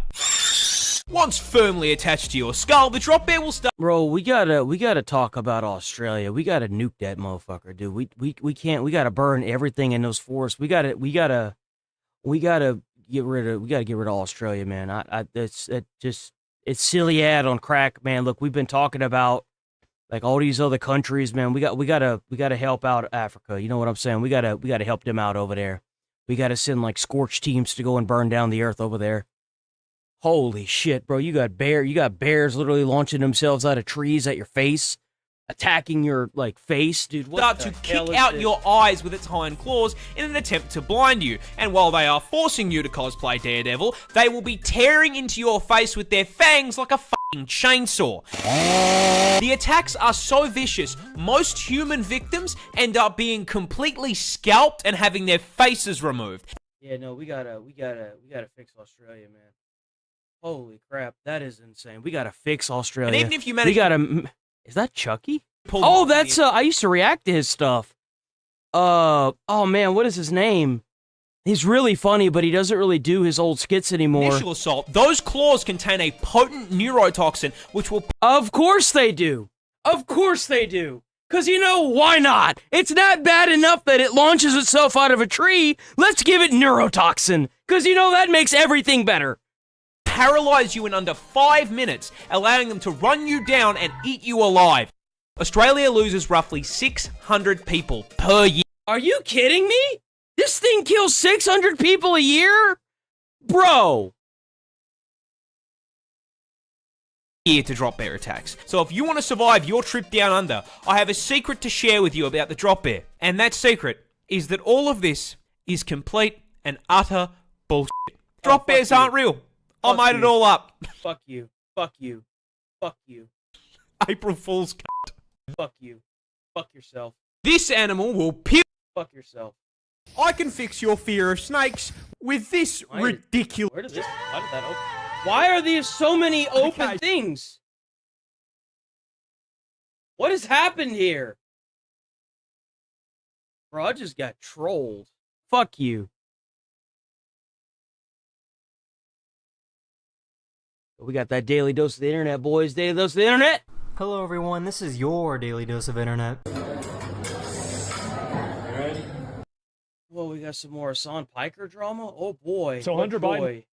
[SPEAKER 7] Once firmly attached to your skull, the drop bear will start.
[SPEAKER 2] Bro, we gotta talk about Australia. We gotta nuke that motherfucker, dude. We can't. We gotta burn everything in those forests. We gotta get rid of Australia, man. It's silly ad on crack, man. Look, we've been talking about like all these other countries, man. We gotta help out Africa. You know what I'm saying? We gotta help them out over there. We gotta send like scorch teams to go and burn down the earth over there. Holy shit, bro. You got bears literally launching themselves out of trees at your face, attacking your, like, face. Dude, what
[SPEAKER 7] start to kick out your eyes with its hind claws in an attempt to blind you. And while they are forcing you to cosplay Daredevil, they will be tearing into your face with their fangs like a fucking chainsaw. The attacks are so vicious, most human victims end up being completely scalped and having their faces removed.
[SPEAKER 2] Yeah, no, we gotta fix Australia, man. Holy crap, that is insane. We gotta fix Australia.
[SPEAKER 7] And even if you manage,
[SPEAKER 2] is that Chucky? Oh, that's I used to react to his stuff. Oh man, what is his name? He's really funny, but he doesn't really do his old skits anymore.
[SPEAKER 7] Initial assault. Those claws contain a potent neurotoxin, which will.
[SPEAKER 2] Of course they do. Of course they do. Cause you know why not? It's not bad enough that it launches itself out of a tree. Let's give it neurotoxin. Cause you know that makes everything better.
[SPEAKER 7] Paralyze you in under 5 minutes, allowing them to run you down and eat you alive. Australia loses roughly 600 people per year.
[SPEAKER 2] Are you kidding me? This thing kills 600 people a year? Bro.
[SPEAKER 7] Here to drop bear attacks. So if you want to survive your trip down under, I have a secret to share with you about the drop bear. And that secret is that all of this is complete and utter bullshit. Drop bears aren't real. I made it all up.
[SPEAKER 2] Fuck you. Fuck you. Fuck you.
[SPEAKER 7] April Fool's cunt.
[SPEAKER 2] Fuck you. Fuck yourself.
[SPEAKER 7] This animal will peel.
[SPEAKER 2] Fuck yourself.
[SPEAKER 7] I can fix your fear of snakes with this ridiculous.
[SPEAKER 2] Why did that open? Why are there so many open things? What has happened here? Bro, I just got trolled. Fuck you. We got that daily dose of the internet, boys. Daily dose of the internet.
[SPEAKER 20] Hello, everyone. This is your daily dose of internet.
[SPEAKER 2] Ready? Whoa, we got some more Hassan Piker drama. Oh boy.
[SPEAKER 3] So Hunter Biden.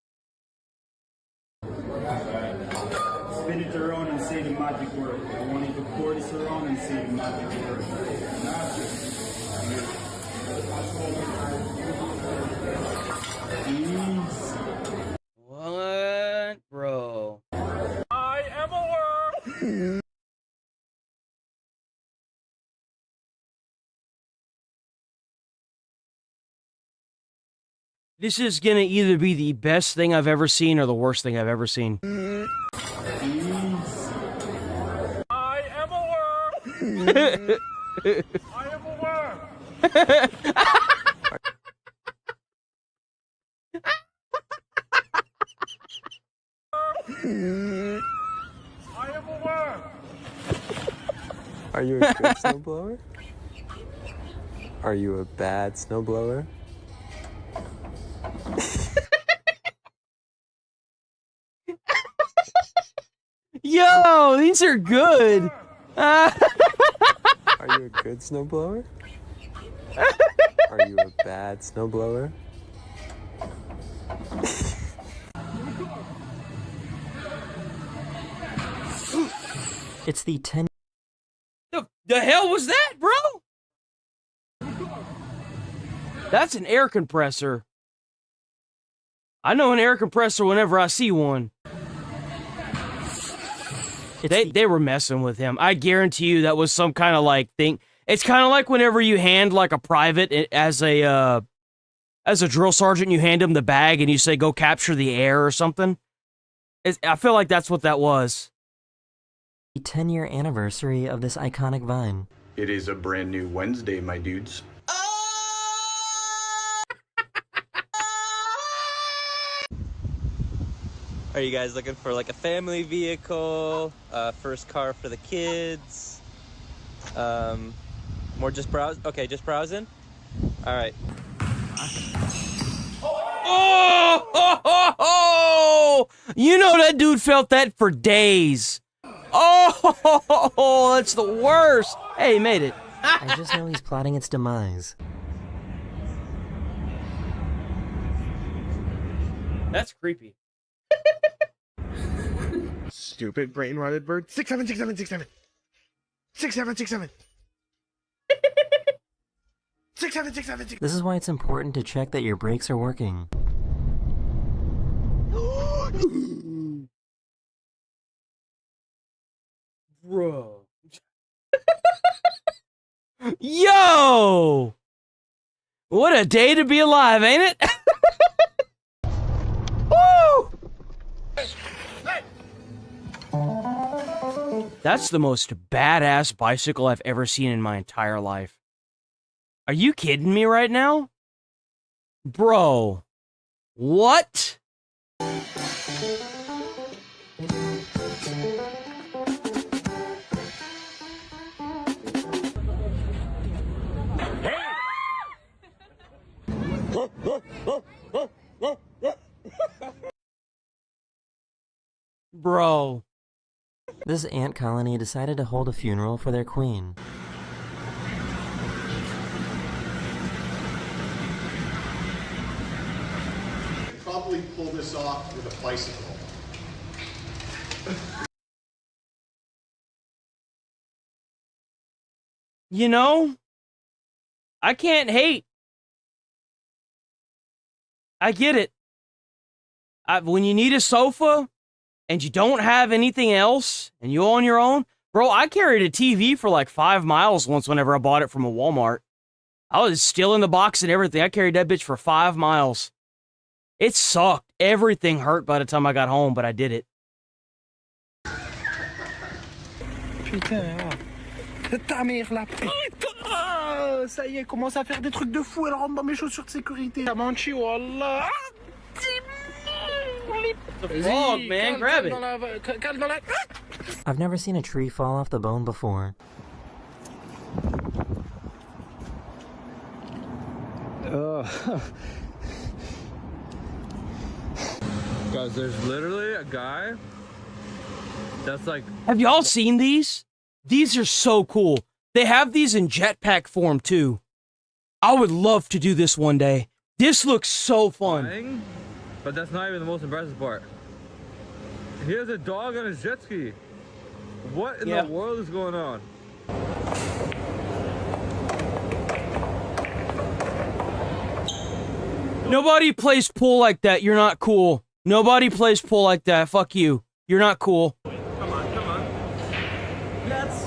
[SPEAKER 21] Spin it around and say the magic word. I want you to pour this around and say the magic word.
[SPEAKER 2] What, bro?
[SPEAKER 21] I am a worm.
[SPEAKER 2] This is gonna either be the best thing I've ever seen or the worst thing I've ever seen.
[SPEAKER 21] I am a worm. I am a worm.
[SPEAKER 1] Are you a good snowblower? Are you a bad snowblower?
[SPEAKER 2] Yo, these are good.
[SPEAKER 1] Are you a good snowblower? Are you a bad snowblower?
[SPEAKER 20] It's the 10.
[SPEAKER 2] The hell was that, bro? That's an air compressor. I know an air compressor whenever I see one. They were messing with him. I guarantee you that was some kind of like thing. It's kind of like whenever you hand like a private as a drill sergeant, you hand him the bag and you say, go capture the air or something. I feel like that's what that was.
[SPEAKER 20] The 10-year anniversary of this iconic vine.
[SPEAKER 22] It is a brand new Wednesday, my dudes.
[SPEAKER 23] Are you guys looking for like a family vehicle, first car for the kids? More just browse? Okay, just browsing? All right.
[SPEAKER 2] Oh! You know that dude felt that for days. Oh, that's the worst. Hey, he made it.
[SPEAKER 20] I just know he's plotting its demise.
[SPEAKER 2] That's creepy.
[SPEAKER 24] Stupid brain rotted bird. 676767. 6767. 6767.
[SPEAKER 20] This is why it's important to check that your brakes are working.
[SPEAKER 2] Bro. Yo! What a day to be alive, ain't it? Woo! That's the most badass bicycle I've ever seen in my entire life. Are you kidding me right now? Bro. What? Bro.
[SPEAKER 20] This ant colony decided to hold a funeral for their queen.
[SPEAKER 25] Probably pull this off with a bicycle.
[SPEAKER 2] You know, I can't hate. I get it. When you need a sofa and you don't have anything else and you're on your own, bro, I carried a TV for like 5 miles once whenever I bought it from a Walmart. I was still in the box and everything. I carried that bitch for 5 miles. It sucked. Everything hurt by the time I got home, but I did it.
[SPEAKER 21] Putain, ta mère la putain! Ça y est, commence à faire des trucs de fou, elle rentre dans mes chaussures de sécurité. Ça manchi, wallah!
[SPEAKER 2] The frog, man, grab it.
[SPEAKER 20] I've never seen a tree fall off the bone before.
[SPEAKER 16] Guys, there's literally a guy that's like...
[SPEAKER 2] Have y'all seen these? These are so cool. They have these in jetpack form too. I would love to do this one day. This looks so fun.
[SPEAKER 16] But that's not even the most impressive part. He has a dog on his jet ski. What in the world is going on?
[SPEAKER 2] Nobody plays pool like that. You're not cool. Nobody plays pool like that. Fuck you. You're not cool.
[SPEAKER 16] Come on.
[SPEAKER 21] Let's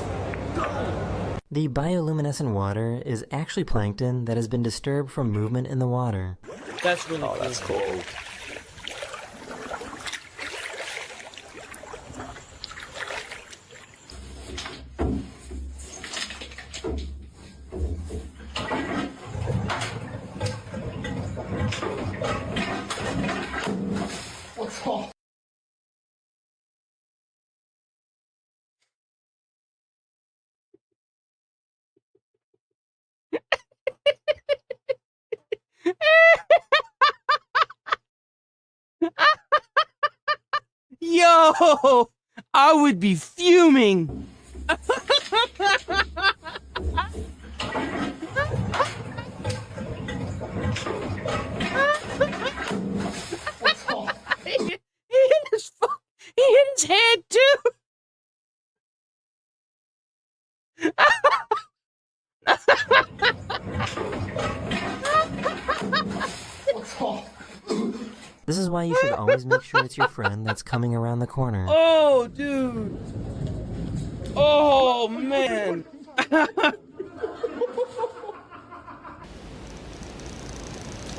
[SPEAKER 21] go!
[SPEAKER 20] The bioluminescent water is actually plankton that has been disturbed from movement in the water.
[SPEAKER 2] That's really cool.
[SPEAKER 1] That's cool.
[SPEAKER 21] What's all?
[SPEAKER 2] Oh, I would be fuming. He hit his head too.
[SPEAKER 20] This is why you should always make sure it's your friend that's coming around the corner.
[SPEAKER 2] Oh, dude. Oh, man.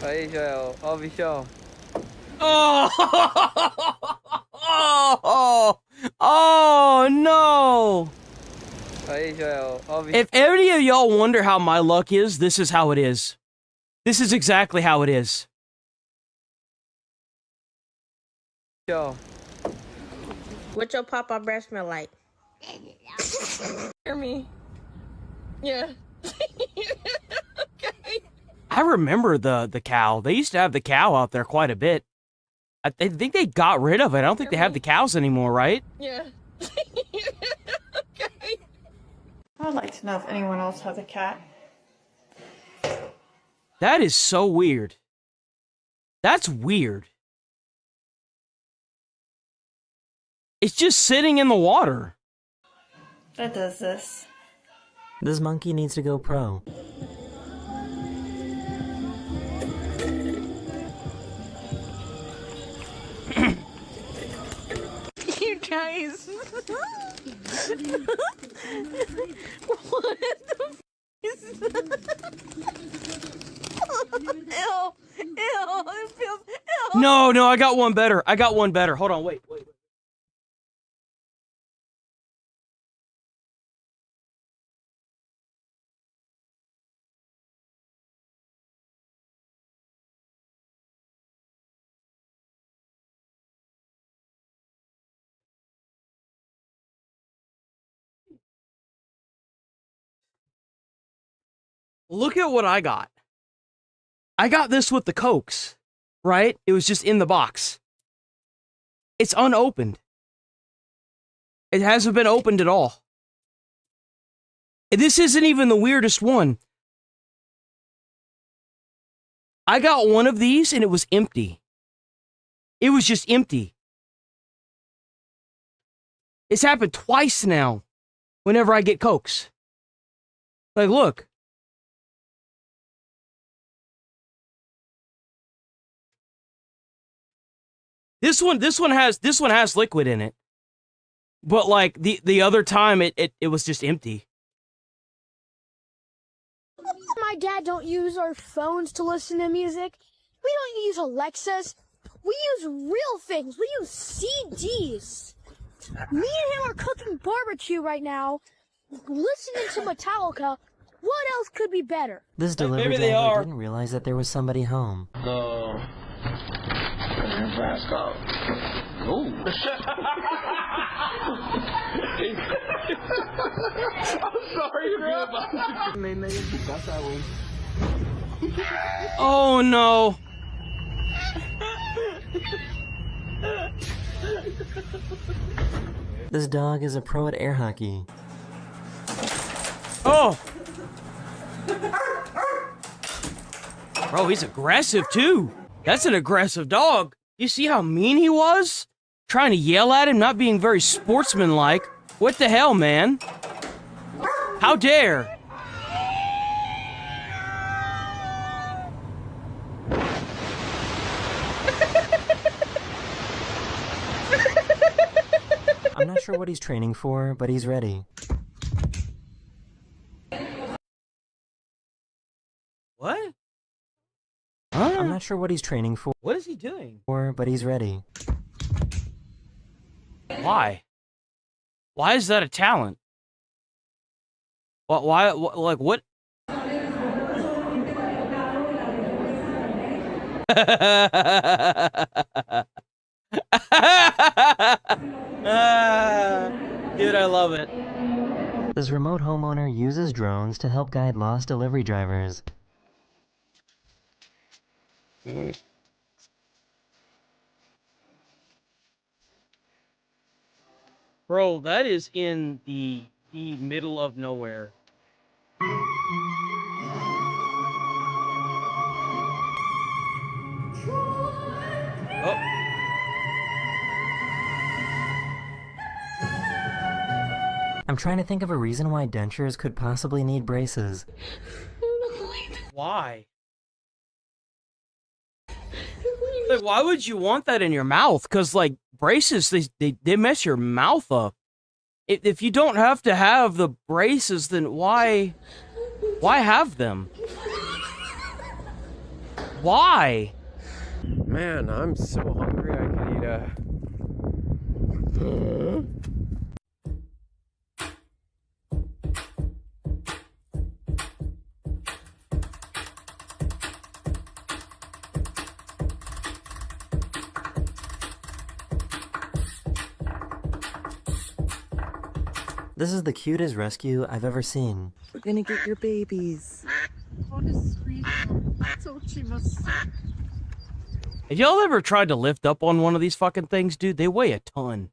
[SPEAKER 4] Aí, Joel. Ó o bichão.
[SPEAKER 2] Oh! Oh! Oh, no!
[SPEAKER 4] Aí, Joel. Ó o bichão.
[SPEAKER 2] If any of y'all wonder how my luck is, this is how it is. This is exactly how it is.
[SPEAKER 5] What your papa breath smell like? Hear me? Yeah. Okay.
[SPEAKER 2] I remember the cow. They used to have the cow out there quite a bit. I think they got rid of it. I don't think they have the cows anymore, right?
[SPEAKER 5] Yeah. Okay.
[SPEAKER 10] I would like to know if anyone else has a cat.
[SPEAKER 2] That is so weird. That's weird. It's just sitting in the water.
[SPEAKER 10] That does this.
[SPEAKER 20] This monkey needs to go pro.
[SPEAKER 5] You guys. What the f is that? Ew. Ew. It feels. Ew.
[SPEAKER 2] No, I got one better. I got one better. Hold on, wait. Look at what I got. I got this with the Cokes, right? It was just in the box. It's unopened. It hasn't been opened at all. And this isn't even the weirdest one. I got one of these and it was empty. It was just empty. It's happened twice now whenever I get Cokes. Like, look. This one has liquid in it. But like the other time it was just empty.
[SPEAKER 11] My dad don't use our phones to listen to music. We don't use Alexas. We use real things. We use CDs. Me and him are cooking barbecue right now, listening to Metallica. What else could be better?
[SPEAKER 20] This delivery driver didn't realize that there was somebody home.
[SPEAKER 6] Go. Fast go. Ooh. I'm sorry, bro.
[SPEAKER 2] Oh no.
[SPEAKER 20] This dog is a pro at air hockey.
[SPEAKER 2] Oh! Bro, he's aggressive too. That's an aggressive dog. You see how mean he was? Trying to yell at him, not being very sportsmanlike. What the hell, man? How dare?
[SPEAKER 20] I'm not sure what he's training for, but he's ready.
[SPEAKER 2] What?
[SPEAKER 20] I'm not sure what he's training for.
[SPEAKER 2] What is he doing?
[SPEAKER 20] But he's ready.
[SPEAKER 2] Why? Why is that a talent? Why like, what? Dude, I love it.
[SPEAKER 20] This remote homeowner uses drones to help guide lost delivery drivers.
[SPEAKER 2] Bro, that is in the middle of nowhere. Oh.
[SPEAKER 20] I'm trying to think of a reason why dentures could possibly need braces.
[SPEAKER 2] Why? Like, why would you want that in your mouth? Because, like, braces, they mess your mouth up. If you don't have to have the braces, then why have them? Why?
[SPEAKER 1] Man, I'm so hungry I could eat a...
[SPEAKER 20] This is the cutest rescue I've ever seen.
[SPEAKER 8] We're gonna get your babies.
[SPEAKER 2] Have y'all ever tried to lift up on one of these fucking things, dude? They weigh a ton.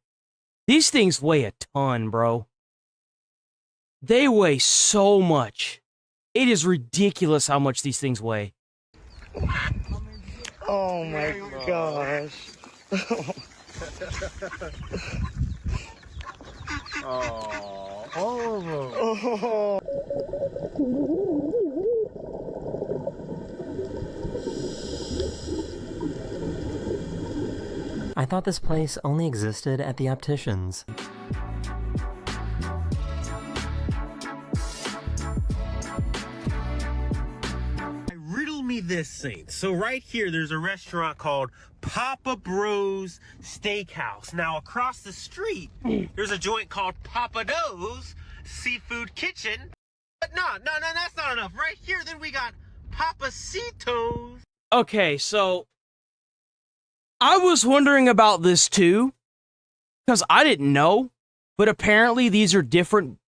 [SPEAKER 2] These things weigh a ton, bro. They weigh so much. It is ridiculous how much these things weigh.
[SPEAKER 21] Oh my gosh. Oh.
[SPEAKER 20] I thought this place only existed at the opticians.
[SPEAKER 21] Riddle me this, Saint. So right here, there's a restaurant called Papa Bro's Steakhouse. Now across the street, there's a joint called Papa Do's Seafood Kitchen. But no, that's not enough. Right here, then we got Papacitos.
[SPEAKER 2] Okay, so I was wondering about this too, because I didn't know, but apparently these are different.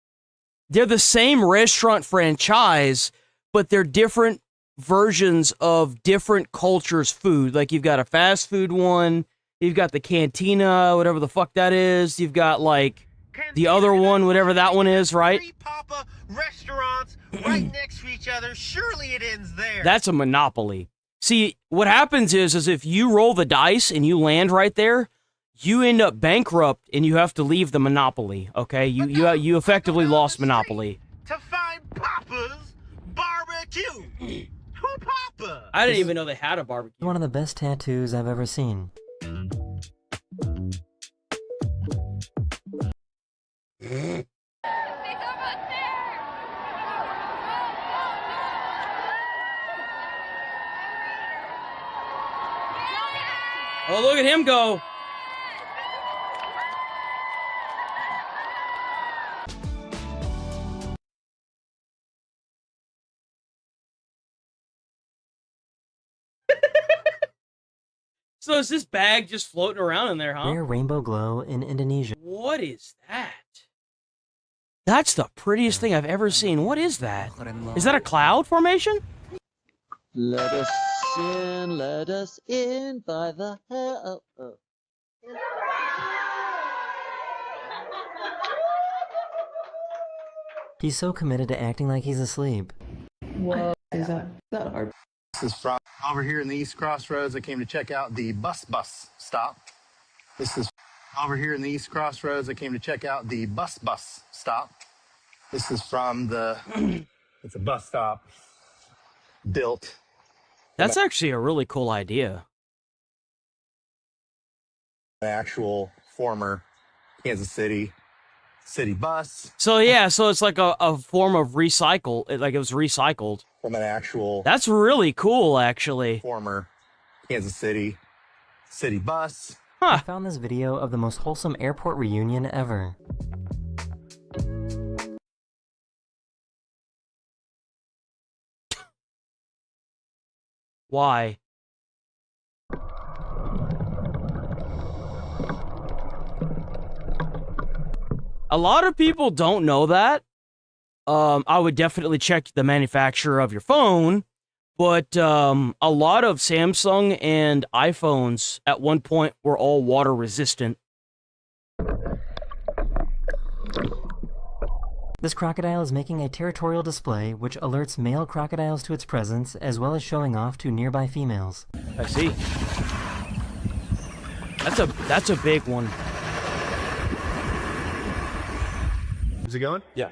[SPEAKER 2] They're the same restaurant franchise, but they're different versions of different cultures' food. Like, you've got a fast food one, you've got the cantina, whatever the fuck that is, you've got, like, the other one, whatever that one is, right?
[SPEAKER 21] Three Papa restaurants right next to each other. Surely it ends there.
[SPEAKER 2] That's a monopoly. See, what happens is if you roll the dice and you land right there, you end up bankrupt and you have to leave the monopoly, okay? You effectively lost monopoly.
[SPEAKER 21] To find Papa's barbecue. Who Papa?
[SPEAKER 2] I didn't even know they had a barbecue.
[SPEAKER 20] One of the best tattoos I've ever seen.
[SPEAKER 2] Oh, look at him go. So is this bag just floating around in there, huh?
[SPEAKER 20] Rare rainbow glow in Indonesia.
[SPEAKER 2] What is that? That's the prettiest thing I've ever seen. What is that? Is that a cloud formation?
[SPEAKER 19] Let us in by the hell.
[SPEAKER 20] He's so committed to acting like he's asleep.
[SPEAKER 8] What is that? That our
[SPEAKER 25] This is from over here in the East Crossroads. I came to check out the bus stop. This is over here in the East Crossroads. I came to check out the bus stop. This is from the, it's a bus stop built.
[SPEAKER 2] That's actually a really cool idea.
[SPEAKER 25] An actual former Kansas City bus.
[SPEAKER 2] So yeah, so it's like a form of recycle, like it was recycled.
[SPEAKER 25] From an actual...
[SPEAKER 2] That's really cool, actually.
[SPEAKER 25] Former Kansas City bus.
[SPEAKER 2] Huh.
[SPEAKER 20] I found this video of the most wholesome airport reunion ever.
[SPEAKER 2] Why? A lot of people don't know that. I would definitely check the manufacturer of your phone, but a lot of Samsung and iPhones at one point were all water resistant.
[SPEAKER 20] This crocodile is making a territorial display which alerts male crocodiles to its presence as well as showing off to nearby females.
[SPEAKER 2] I see. That's a big one.
[SPEAKER 24] Is it going?
[SPEAKER 9] Yeah.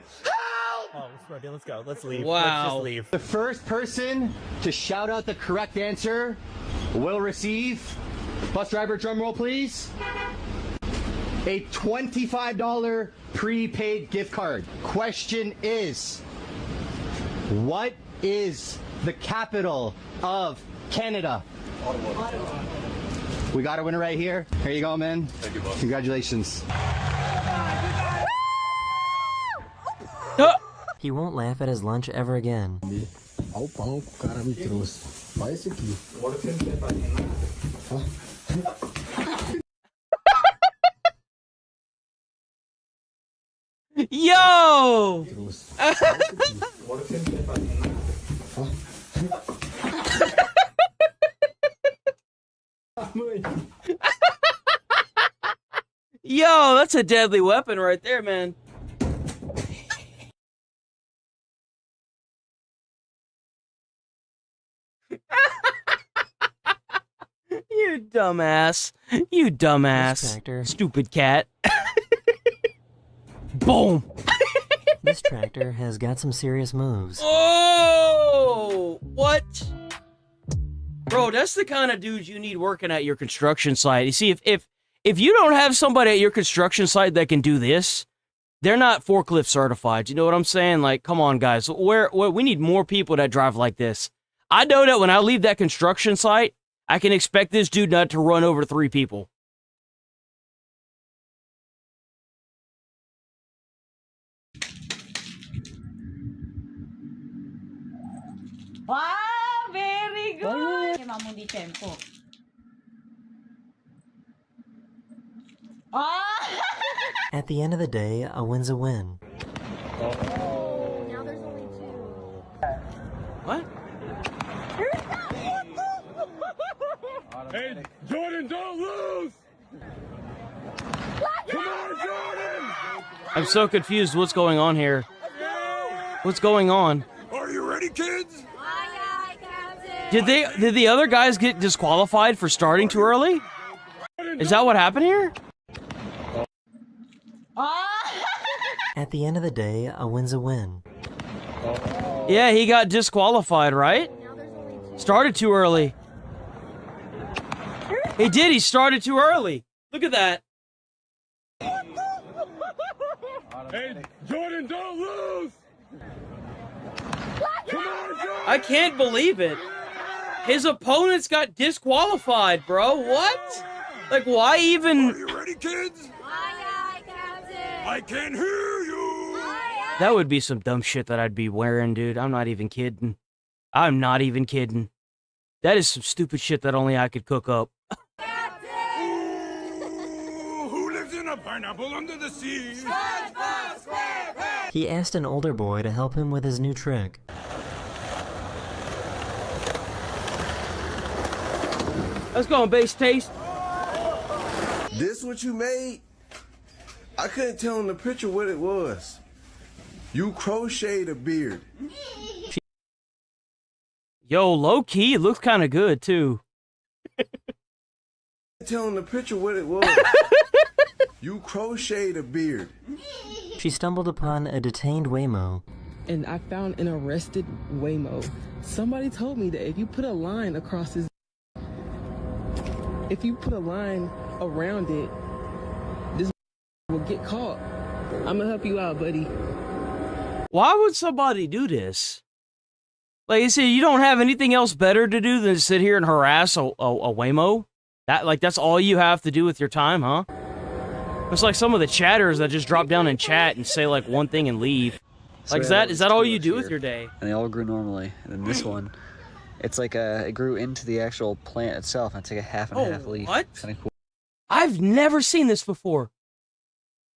[SPEAKER 9] Oh, let's go. Let's leave.
[SPEAKER 2] Wow.
[SPEAKER 9] Let's just leave.
[SPEAKER 12] The first person to shout out the correct answer will receive, bus driver drum roll please, a $25 prepaid gift card. Question is, what is the capital of Canada? Ottawa. We got a winner right here. Here you go, man. Thank you, boss. Congratulations.
[SPEAKER 20] He won't laugh at his lunch ever again.
[SPEAKER 25] Ao pão que o cara me trouxe. Olha esse aqui.
[SPEAKER 2] Yo! Yo, that's a deadly weapon right there, man. You dumbass. You dumbass. Stupid cat. Boom.
[SPEAKER 20] This tractor has got some serious moves.
[SPEAKER 2] Oh! What? Bro, that's the kind of dude you need working at your construction site. You see, if you don't have somebody at your construction site that can do this, they're not forklift certified. You know what I'm saying? Like, come on, guys. We need more people that drive like this. I know that when I leave that construction site, I can expect this dude not to run over 3 people.
[SPEAKER 5] Wow, very good. Mamundi tempo.
[SPEAKER 20] At the end of the day, a win's a win.
[SPEAKER 11] Now there's only 2.
[SPEAKER 2] What?
[SPEAKER 16] Hey, Jordan, don't lose! Come on, Jordan!
[SPEAKER 2] I'm so confused. What's going on here? What's going on?
[SPEAKER 16] Are you ready, kids?
[SPEAKER 2] Did the other guys get disqualified for starting too early? Is that what happened here?
[SPEAKER 20] At the end of the day, a win's a win.
[SPEAKER 2] Yeah, he got disqualified, right? Started too early. He did, he started too early. Look at that.
[SPEAKER 16] Hey, Jordan, don't lose! Come on, Jordan!
[SPEAKER 2] I can't believe it. His opponents got disqualified, bro. What? Like, why even...
[SPEAKER 16] Are you ready, kids? I can hear you!
[SPEAKER 2] That would be some dumb shit that I'd be wearing, dude. I'm not even kidding. I'm not even kidding. That is some stupid shit that only I could cook up.
[SPEAKER 16] Who lives in a pineapple under the sea?
[SPEAKER 20] He asked an older boy to help him with his new trick.
[SPEAKER 2] Let's go on, base taste.
[SPEAKER 13] This what you made? I couldn't tell in the picture what it was. You crocheted a beard.
[SPEAKER 2] Yo, low key, it looks kind of good too.
[SPEAKER 13] Tell in the picture what it was. You crocheted a beard.
[SPEAKER 20] She stumbled upon a detained Waymo.
[SPEAKER 8] And I found an arrested Waymo. Somebody told me that if you put a line across his... If you put a line around it, this will get caught. I'm gonna help you out, buddy.
[SPEAKER 2] Why would somebody do this? Like you see, you don't have anything else better to do than sit here and harass a Waymo? That's all you have to do with your time, huh? It's like some of the chatters that just drop down and chat and say like one thing and leave. Like, is that all you do with your day?
[SPEAKER 14] And they all grew normally. And then this one, it's like it grew into the actual plant itself. And it's like a half and half leaf.
[SPEAKER 2] What?
[SPEAKER 14] Kind of cool.
[SPEAKER 2] I've never seen this before.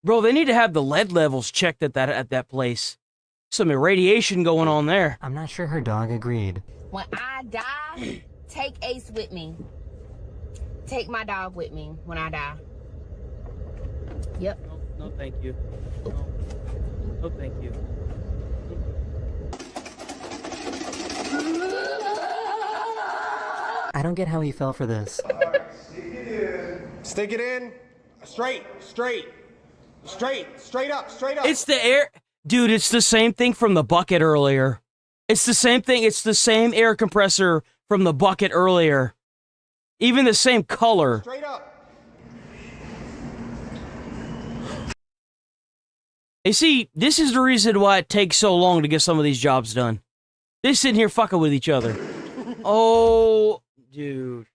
[SPEAKER 2] Bro, they need to have the lead levels checked at that place. Some irradiation going on there.
[SPEAKER 20] I'm not sure her dog agreed.
[SPEAKER 15] When I die, take Ace with me. Take my dog with me when I die. Yep.
[SPEAKER 2] No, thank you. Oh, thank you.
[SPEAKER 20] I don't get how he fell for this.
[SPEAKER 12] Stick it in. Straight up.
[SPEAKER 2] It's the air. Dude, it's the same thing from the bucket earlier. It's the same thing. It's the same air compressor from the bucket earlier. Even the same color.
[SPEAKER 12] Straight up.
[SPEAKER 2] You see, this is the reason why it takes so long to get some of these jobs done. They're sitting here fucking with each other. Oh, dude.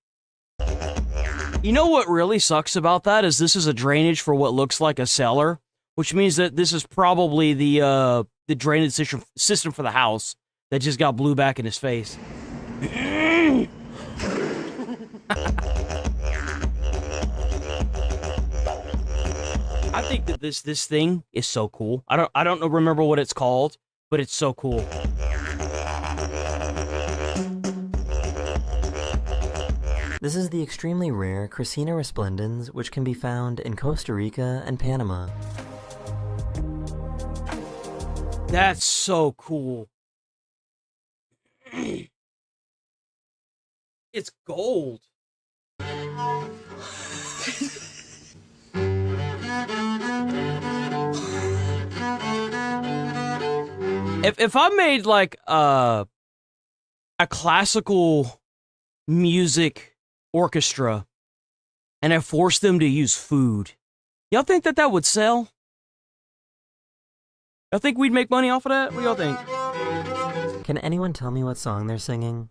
[SPEAKER 2] You know what really sucks about that is this is a drainage for what looks like a cellar, which means that this is probably the drainage system for the house that just got blew back in his face. I think that this thing is so cool. I don't remember what it's called, but it's so cool.
[SPEAKER 20] This is the extremely rare Crisina resplendens, which can be found in Costa Rica and Panama.
[SPEAKER 2] That's so cool. It's gold. If I made like a classical music orchestra and I forced them to use food, y'all think that would sell? Y'all think we'd make money off of that? What do y'all think?
[SPEAKER 20] Can anyone tell me what song they're singing?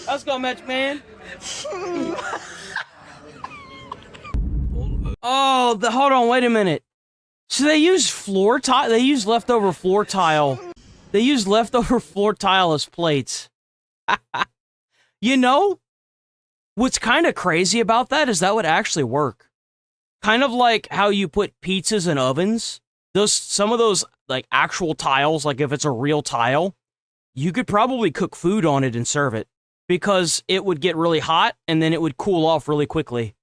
[SPEAKER 2] Let's go, Match Man. Oh, hold on, wait a minute. So they use floor tile. They use leftover floor tile. They use leftover floor tile as plates. You know, what's kind of crazy about that is that would actually work. Kind of like how you put pizzas in ovens. Some of those like actual tiles, like if it's a real tile, you could probably cook food on it and serve it because it would get really hot and then it would cool off really quickly.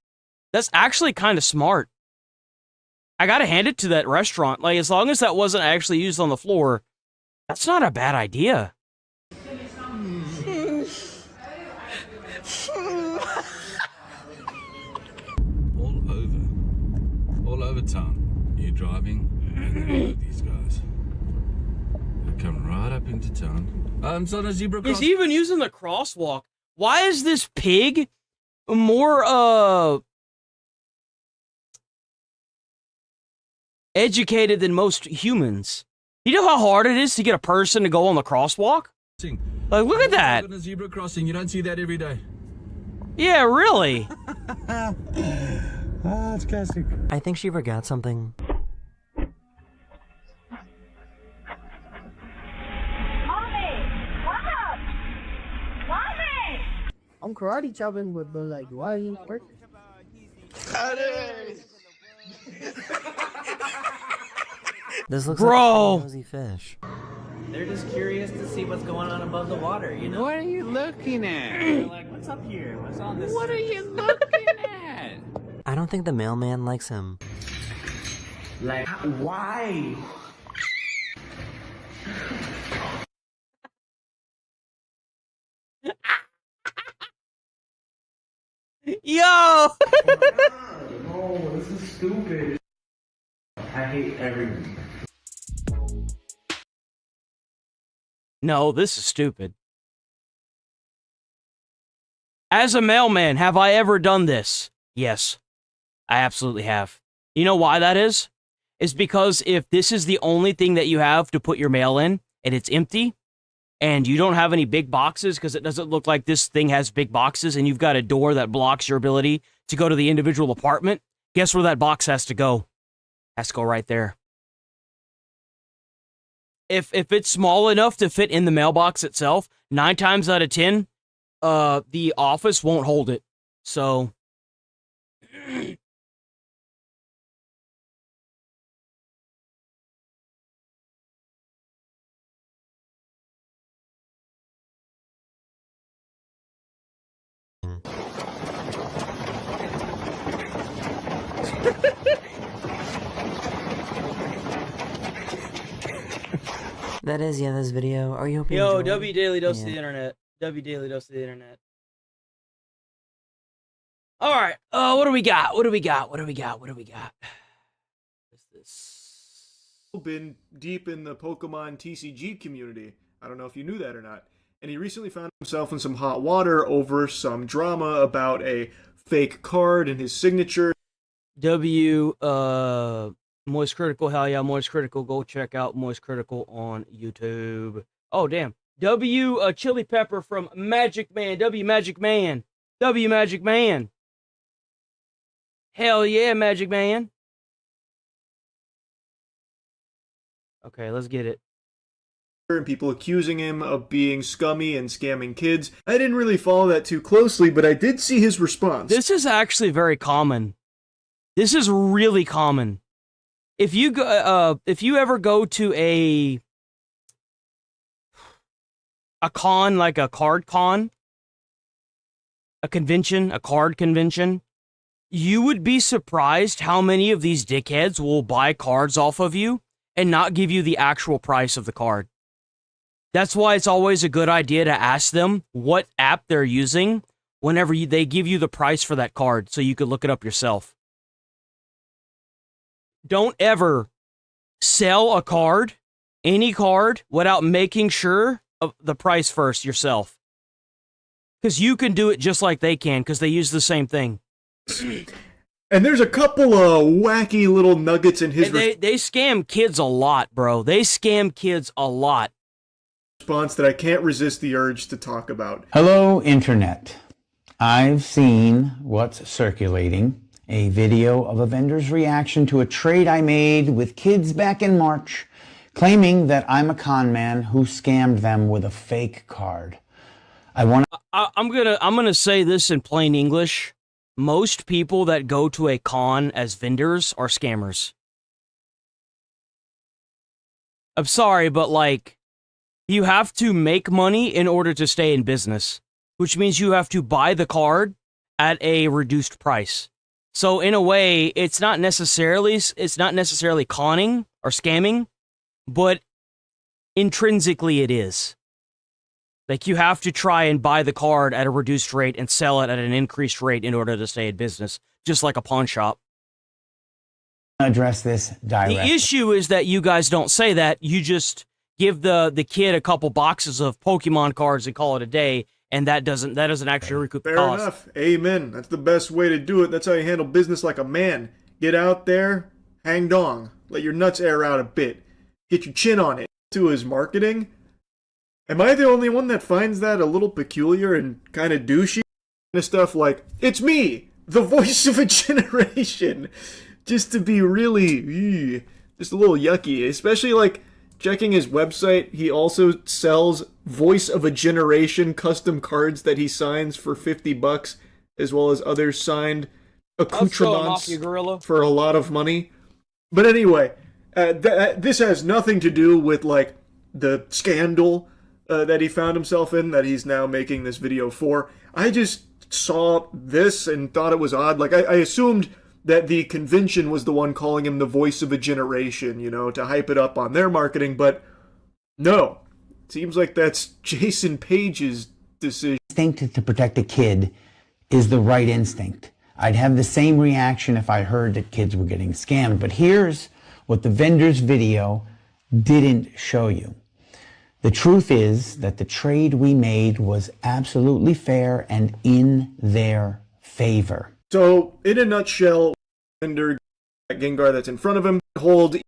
[SPEAKER 2] That's actually kind of smart. I gotta hand it to that restaurant. Like, as long as that wasn't actually used on the floor, that's not a bad idea.
[SPEAKER 3] All over town. You're driving, and then you have these guys. They come right up into town. It's on a zebra crossing.
[SPEAKER 2] He's even using the crosswalk. Why is this pig more, educated than most humans? You know how hard it is to get a person to go on the crosswalk? Like, look at that.
[SPEAKER 3] On a zebra crossing, you don't see that every day.
[SPEAKER 2] Yeah, really.
[SPEAKER 20] That's classic. I think she forgot something.
[SPEAKER 8] I'm karate chopping, but like, why are you working?
[SPEAKER 20] This looks
[SPEAKER 2] Bro.
[SPEAKER 20] like a nosy fish.
[SPEAKER 9] They're just curious to see what's going on above the water, you know?
[SPEAKER 7] What are you looking at?
[SPEAKER 9] They're like, what's up here? What's on this?
[SPEAKER 7] What are you looking at?
[SPEAKER 20] I don't think the mailman likes him.
[SPEAKER 9] Like, why?
[SPEAKER 2] Yo!
[SPEAKER 9] Oh, this is stupid. I hate everyone.
[SPEAKER 2] No, this is stupid. As a mailman, have I ever done this? Yes, I absolutely have. You know why that is? It's because if this is the only thing that you have to put your mail in, and it's empty, and you don't have any big boxes because it doesn't look like this thing has big boxes, and you've got a door that blocks your ability to go to the individual apartment, guess where that box has to go? Has to go right there. If it's small enough to fit in the mailbox itself, 9 times out of 10, the office won't hold it. So
[SPEAKER 20] That is the end of this video. Are you hoping you
[SPEAKER 2] Yo,
[SPEAKER 20] enjoyed?
[SPEAKER 2] W Daily Dose of
[SPEAKER 20] Yeah.
[SPEAKER 2] the Internet. W Daily Dose of the Internet. All right. What do we got? What do we got? What do we got? What do we got? What's this?
[SPEAKER 4] Been deep in the Pokemon TCG community. I don't know if you knew that or not. And he recently found himself in some hot water over some drama about a fake card and his signature.
[SPEAKER 2] W, Moist Critical, hell yeah, Moist Critical. Go check out Moist Critical on YouTube. Oh, damn. W, Chili Pepper from Magic Man. W, Magic Man. W, Magic Man. Hell yeah, Magic Man. Okay, let's get it.
[SPEAKER 4] And people accusing him of being scummy and scamming kids. I didn't really follow that too closely, but I did see his response.
[SPEAKER 2] This is actually very common. This is really common. If you go, if you ever go to a con, like a card con, a convention, a card convention, you would be surprised how many of these dickheads will buy cards off of you and not give you the actual price of the card. That's why it's always a good idea to ask them what app they're using whenever they give you the price for that card so you could look it up yourself. Don't ever sell a card, any card, without making sure of the price first yourself. Because you can do it just like they can, because they use the same thing.
[SPEAKER 4] And there's a couple of wacky little nuggets in his
[SPEAKER 2] they scam kids a lot, bro. They scam kids a lot.
[SPEAKER 4] Response that I can't resist the urge to talk about.
[SPEAKER 17] Hello, Internet. I've seen what's circulating. A video of a vendor's reaction to a trade I made with kids back in March, claiming that I'm a con man who scammed them with a fake card. I'm
[SPEAKER 2] gonna say this in plain English. Most people that go to a con as vendors are scammers. I'm sorry, but like, you have to make money in order to stay in business, which means you have to buy the card at a reduced price. So in a way, it's not necessarily conning or scamming, but intrinsically it is. Like, you have to try and buy the card at a reduced rate and sell it at an increased rate in order to stay in business, just like a pawn shop.
[SPEAKER 17] Address this directly.
[SPEAKER 2] The issue is that you guys don't say that. You just give the kid a couple boxes of Pokemon cards and call it a day, and that doesn't actually recoup the
[SPEAKER 4] Fair
[SPEAKER 2] cost.
[SPEAKER 4] enough. Amen. That's the best way to do it. That's how you handle business like a man. Get out there, hang dong. Let your nuts air out a bit. Get your chin on it. To his marketing. Am I the only one that finds that a little peculiar and kind of douchey? Kind of stuff like, it's me, the voice of a generation. Just to be really, just a little yucky. Especially like, checking his website, he also sells Voice of a Generation custom cards that he signs for $50, as well as other signed accoutrements for a lot of money. But anyway, this has nothing to do with like the scandal that he found himself in, that he's now making this video for. I just saw this and thought it was odd. Like, I assumed that the convention was the one calling him the voice of a generation, you know, to hype it up on their marketing, but no. Seems like that's Jason Page's decision.
[SPEAKER 17] Instinct to protect a kid is the right instinct. I'd have the same reaction if I heard that kids were getting scammed, but here's what the vendor's video didn't show you. The truth is that the trade we made was absolutely fair and in their favor.
[SPEAKER 4] So, in a nutshell, vendor Gengar that's in front of him,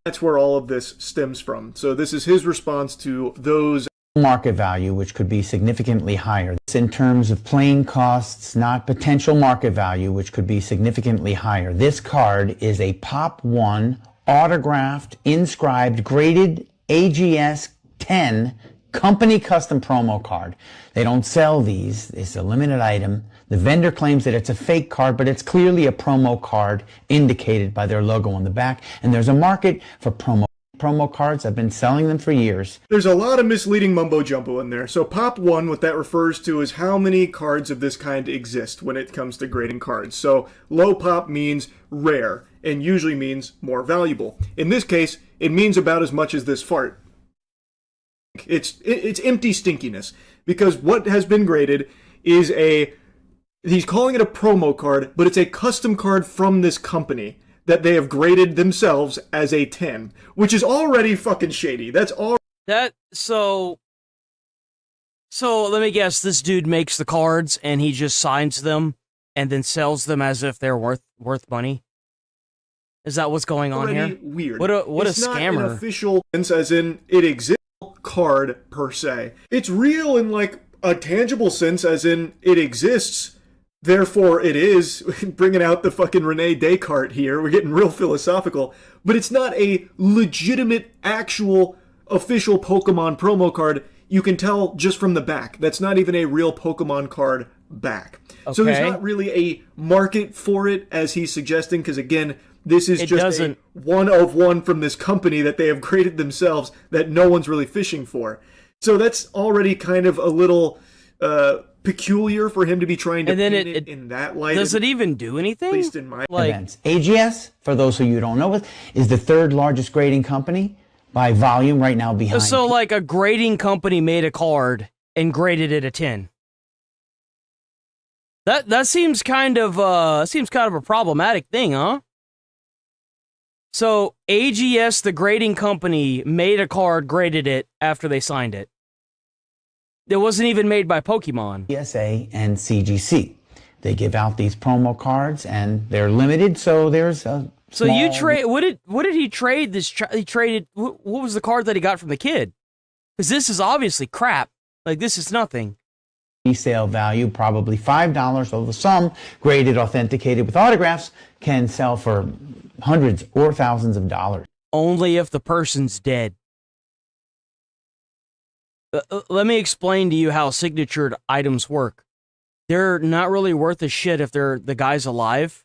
[SPEAKER 4] that's where all of this stems from. So this is his response to those
[SPEAKER 17] market value, which could be significantly higher. This in terms of playing costs, not potential market value, which could be significantly higher. This card is a Pop 1 autographed, inscribed, graded AGS 10 company custom promo card. They don't sell these. It's a limited item. The vendor claims that it's a fake card, but it's clearly a promo card indicated by their logo on the back. And there's a market for promo cards. I've been selling them for years.
[SPEAKER 4] There's a lot of misleading mumbo jumbo in there. So Pop 1, what that refers to is how many cards of this kind exist when it comes to grading cards. So low pop means rare and usually means more valuable. In this case, it means about as much as this fart. It's empty stinkiness, because what has been graded is he's calling it a promo card, but it's a custom card from this company that they have graded themselves as a 10, which is already fucking shady. That's all.
[SPEAKER 2] So let me guess, this dude makes the cards and he just signs them and then sells them as if they're worth money? Is that what's going on here?
[SPEAKER 4] Weird.
[SPEAKER 2] What a
[SPEAKER 4] it's
[SPEAKER 2] scammer.
[SPEAKER 4] Not an official sense, as in it exists card per se. It's real in like a tangible sense, as in it exists. Therefore, it is. Bringing out the fucking Rene Descartes here. We're getting real philosophical. But it's not a legitimate, actual, official Pokemon promo card. You can tell just from the back. That's not even a real Pokemon card back. Okay. So there's not really a market for it, as he's suggesting, because again, this is just a one of one from this company that they have graded themselves that no one's really fishing for. So that's already kind of a little peculiar for him to be trying to paint it in that light.
[SPEAKER 2] Does it even do anything?
[SPEAKER 4] At least in my
[SPEAKER 17] events. AGS, for those who you don't know it, is the third largest grading company by volume right now behind.
[SPEAKER 2] So like a grading company made a card and graded it a 10. That seems kind of a problematic thing, huh? So AGS, the grading company, made a card, graded it after they signed it. It wasn't even made by Pokemon.
[SPEAKER 17] PSA and CGC. They give out these promo cards and they're limited, so there's a
[SPEAKER 2] So you trade, what did he trade this, he traded, what was the card that he got from the kid? Because this is obviously crap. Like, this is nothing.
[SPEAKER 17] Resale value, probably $5, so the sum, graded, authenticated with autographs, can sell for hundreds or thousands of dollars.
[SPEAKER 2] Only if the person's dead. Let me explain to you how signatured items work. They're not really worth a shit if the guy's alive.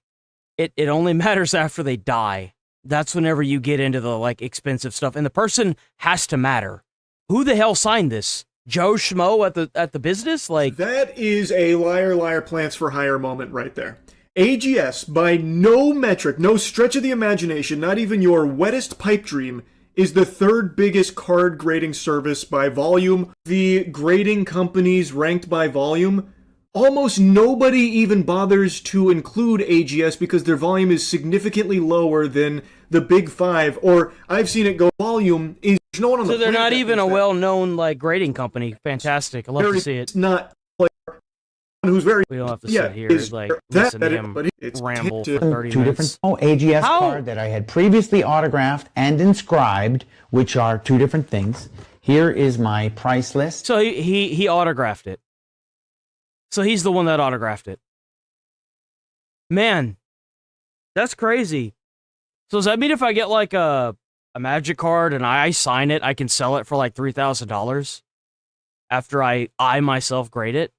[SPEAKER 2] It only matters after they die. That's whenever you get into the like expensive stuff, and the person has to matter. Who the hell signed this? Joe Schmo at the business? Like,
[SPEAKER 4] that is a liar plants for hire moment right there. AGS, by no metric, no stretch of the imagination, not even your wettest pipe dream, is the third biggest card grading service by volume. The grading companies ranked by volume, almost nobody even bothers to include AGS because their volume is significantly lower than the big five, or I've seen it go volume is no one on the
[SPEAKER 2] so they're
[SPEAKER 4] planet
[SPEAKER 2] not
[SPEAKER 4] that
[SPEAKER 2] even a
[SPEAKER 4] thinks that.
[SPEAKER 2] well-known like grading company. Fantastic. I love to see it.
[SPEAKER 4] It's not like who's very.
[SPEAKER 2] We don't have to
[SPEAKER 4] yeah,
[SPEAKER 2] sit here
[SPEAKER 4] is
[SPEAKER 2] like
[SPEAKER 4] that,
[SPEAKER 2] listen to him
[SPEAKER 4] but it's
[SPEAKER 2] ramble
[SPEAKER 4] to-
[SPEAKER 2] for 30
[SPEAKER 17] Two
[SPEAKER 2] minutes.
[SPEAKER 17] different AGS card that I had previously autographed and inscribed, which are two different things. Here is my price list.
[SPEAKER 2] So he autographed it. So he's the one that autographed it. Man, that's crazy. So does that mean if I get like a Magic card and I sign it, I can sell it for like $3,000 after I myself grade it?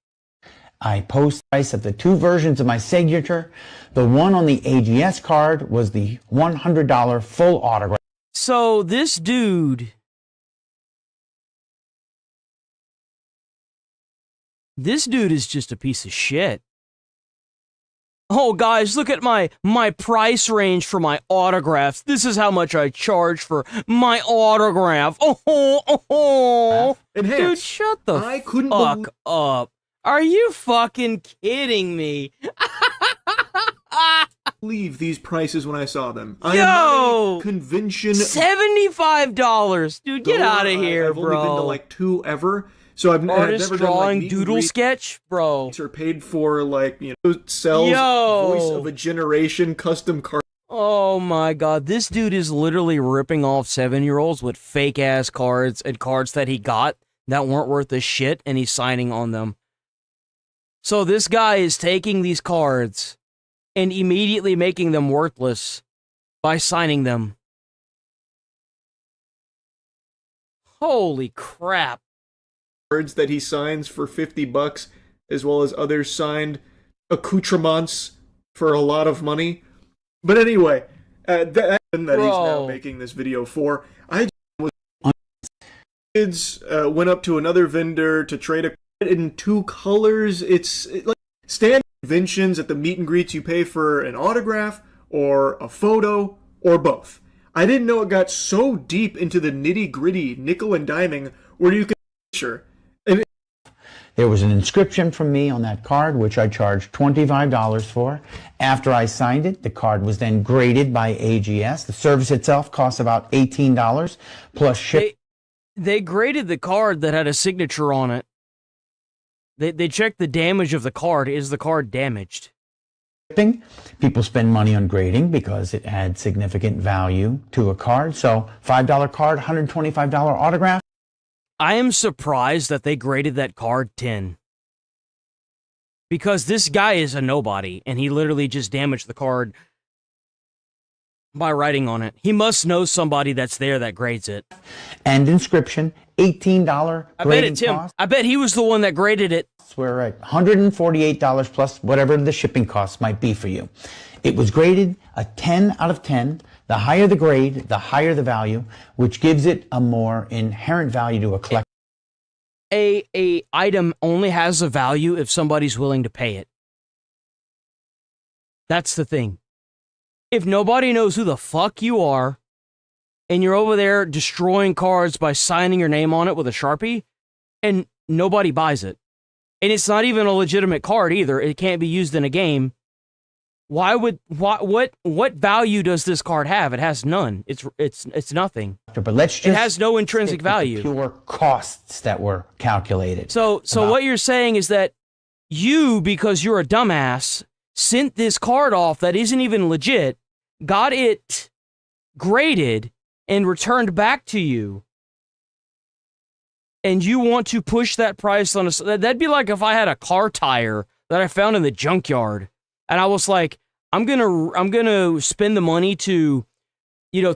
[SPEAKER 17] I post price of the two versions of my signature. The one on the AGS card was the $100 full autograph.
[SPEAKER 2] So this dude is just a piece of shit. Oh, guys, look at my price range for my autographs. This is how much I charge for my autograph. Dude, shut the fuck up. Are you fucking kidding me?
[SPEAKER 4] Believe these prices when I saw them.
[SPEAKER 2] Yo!
[SPEAKER 4] I am not a convention.
[SPEAKER 2] $75, dude. Get out of here,
[SPEAKER 4] I've
[SPEAKER 2] bro.
[SPEAKER 4] only been to like two ever. So I've
[SPEAKER 2] Artist
[SPEAKER 4] never
[SPEAKER 2] drawing
[SPEAKER 4] done, like, meet and
[SPEAKER 2] doodle
[SPEAKER 4] greet.
[SPEAKER 2] sketch, bro.
[SPEAKER 4] Are paid for like sells voice of a generation custom card.
[SPEAKER 2] Oh my god, this dude is literally ripping off 7-year-olds with fake ass cards and cards that he got that weren't worth a shit, and he's signing on them. So this guy is taking these cards and immediately making them worthless by signing them. Holy crap.
[SPEAKER 4] Cards that he signs for $50, as well as others signed accoutrements for a lot of money. But anyway, that he's now making this video for. I was kids went up to another vendor to trade a card in two colors. It's like standard conventions at the meet and greets. You pay for an autograph or a photo or both. I didn't know it got so deep into the nitty gritty nickel and diming where you can picture. And
[SPEAKER 17] there was an inscription from me on that card, which I charged $25 for. After I signed it, the card was then graded by AGS. The service itself cost about $18 plus shipping.
[SPEAKER 2] They graded the card that had a signature on it. They checked the damage of the card. Is the card damaged?
[SPEAKER 17] People spend money on grading because it adds significant value to a card. So $5 card, $125 autograph.
[SPEAKER 2] I am surprised that they graded that card 10. Because this guy is a nobody, and he literally just damaged the card by writing on it. He must know somebody that's there that grades it.
[SPEAKER 17] And inscription, $18
[SPEAKER 2] I bet it's him. I bet he was the one that graded it.
[SPEAKER 17] We're at $148 plus whatever the shipping costs might be for you. It was graded a 10 out of 10. The higher the grade, the higher the value, which gives it a more inherent value to a collector.
[SPEAKER 2] A item only has a value if somebody's willing to pay it. That's the thing. If nobody knows who the fuck you are, and you're over there destroying cards by signing your name on it with a Sharpie, and nobody buys it, and it's not even a legitimate card either, it can't be used in a game, what value does this card have? It has none. It's nothing.
[SPEAKER 17] But let's just
[SPEAKER 2] it has no intrinsic value.
[SPEAKER 17] Pure costs that were calculated.
[SPEAKER 2] So what you're saying is that you, because you're a dumbass, sent this card off that isn't even legit, got it graded, and returned back to you. And you want to push that price on us. That'd be like if I had a car tire that I found in the junkyard. And I was like, I'm gonna spend the money to,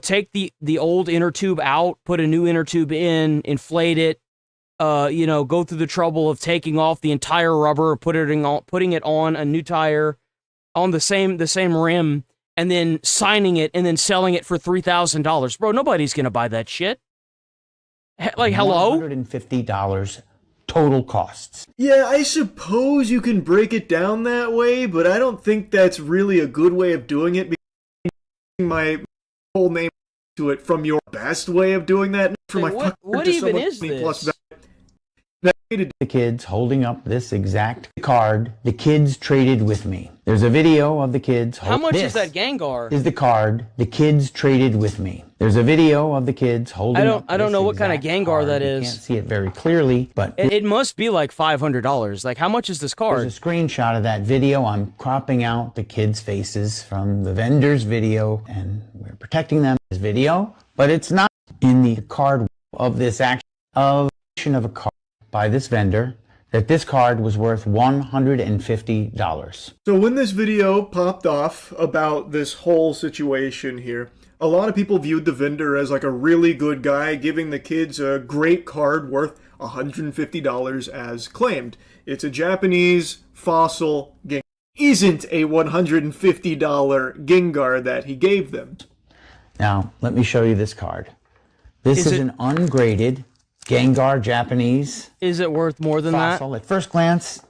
[SPEAKER 2] take the old inner tube out, put a new inner tube in, inflate it, go through the trouble of taking off the entire rubber, putting it on a new tire, on the same rim, and then signing it and then selling it for $3,000. Bro, nobody's gonna buy that shit. Like, hello?
[SPEAKER 17] $150 total costs.
[SPEAKER 4] Yeah, I suppose you can break it down that way, but I don't think that's really a good way of doing it, because my whole name to it from your best way of doing that. From
[SPEAKER 2] what even is this?
[SPEAKER 17] The kids holding up this exact card the kids traded with me. There's a video of the kids.
[SPEAKER 2] How much is that Gengar?
[SPEAKER 17] Is the card the kids traded with me. There's a video of the kids holding up
[SPEAKER 2] I don't know what kind of Gengar that is.
[SPEAKER 17] You can't see it very clearly, but
[SPEAKER 2] it must be like $500. Like, how much is this card?
[SPEAKER 17] There's a screenshot of that video. I'm cropping out the kids' faces from the vendor's video, and we're protecting them in this video, but it's not in the card of this action of a card by this vendor that this card was worth $150.
[SPEAKER 4] So when this video popped off about this whole situation here, a lot of people viewed the vendor as like a really good guy, giving the kids a great card worth $150 as claimed. It's a Japanese fossil Gengar. Isn't a $150 Gengar that he gave them.
[SPEAKER 17] Now, let me show you this card. This is an ungraded Gengar Japanese.
[SPEAKER 2] Is it worth more than
[SPEAKER 17] fossil. That? At first glance,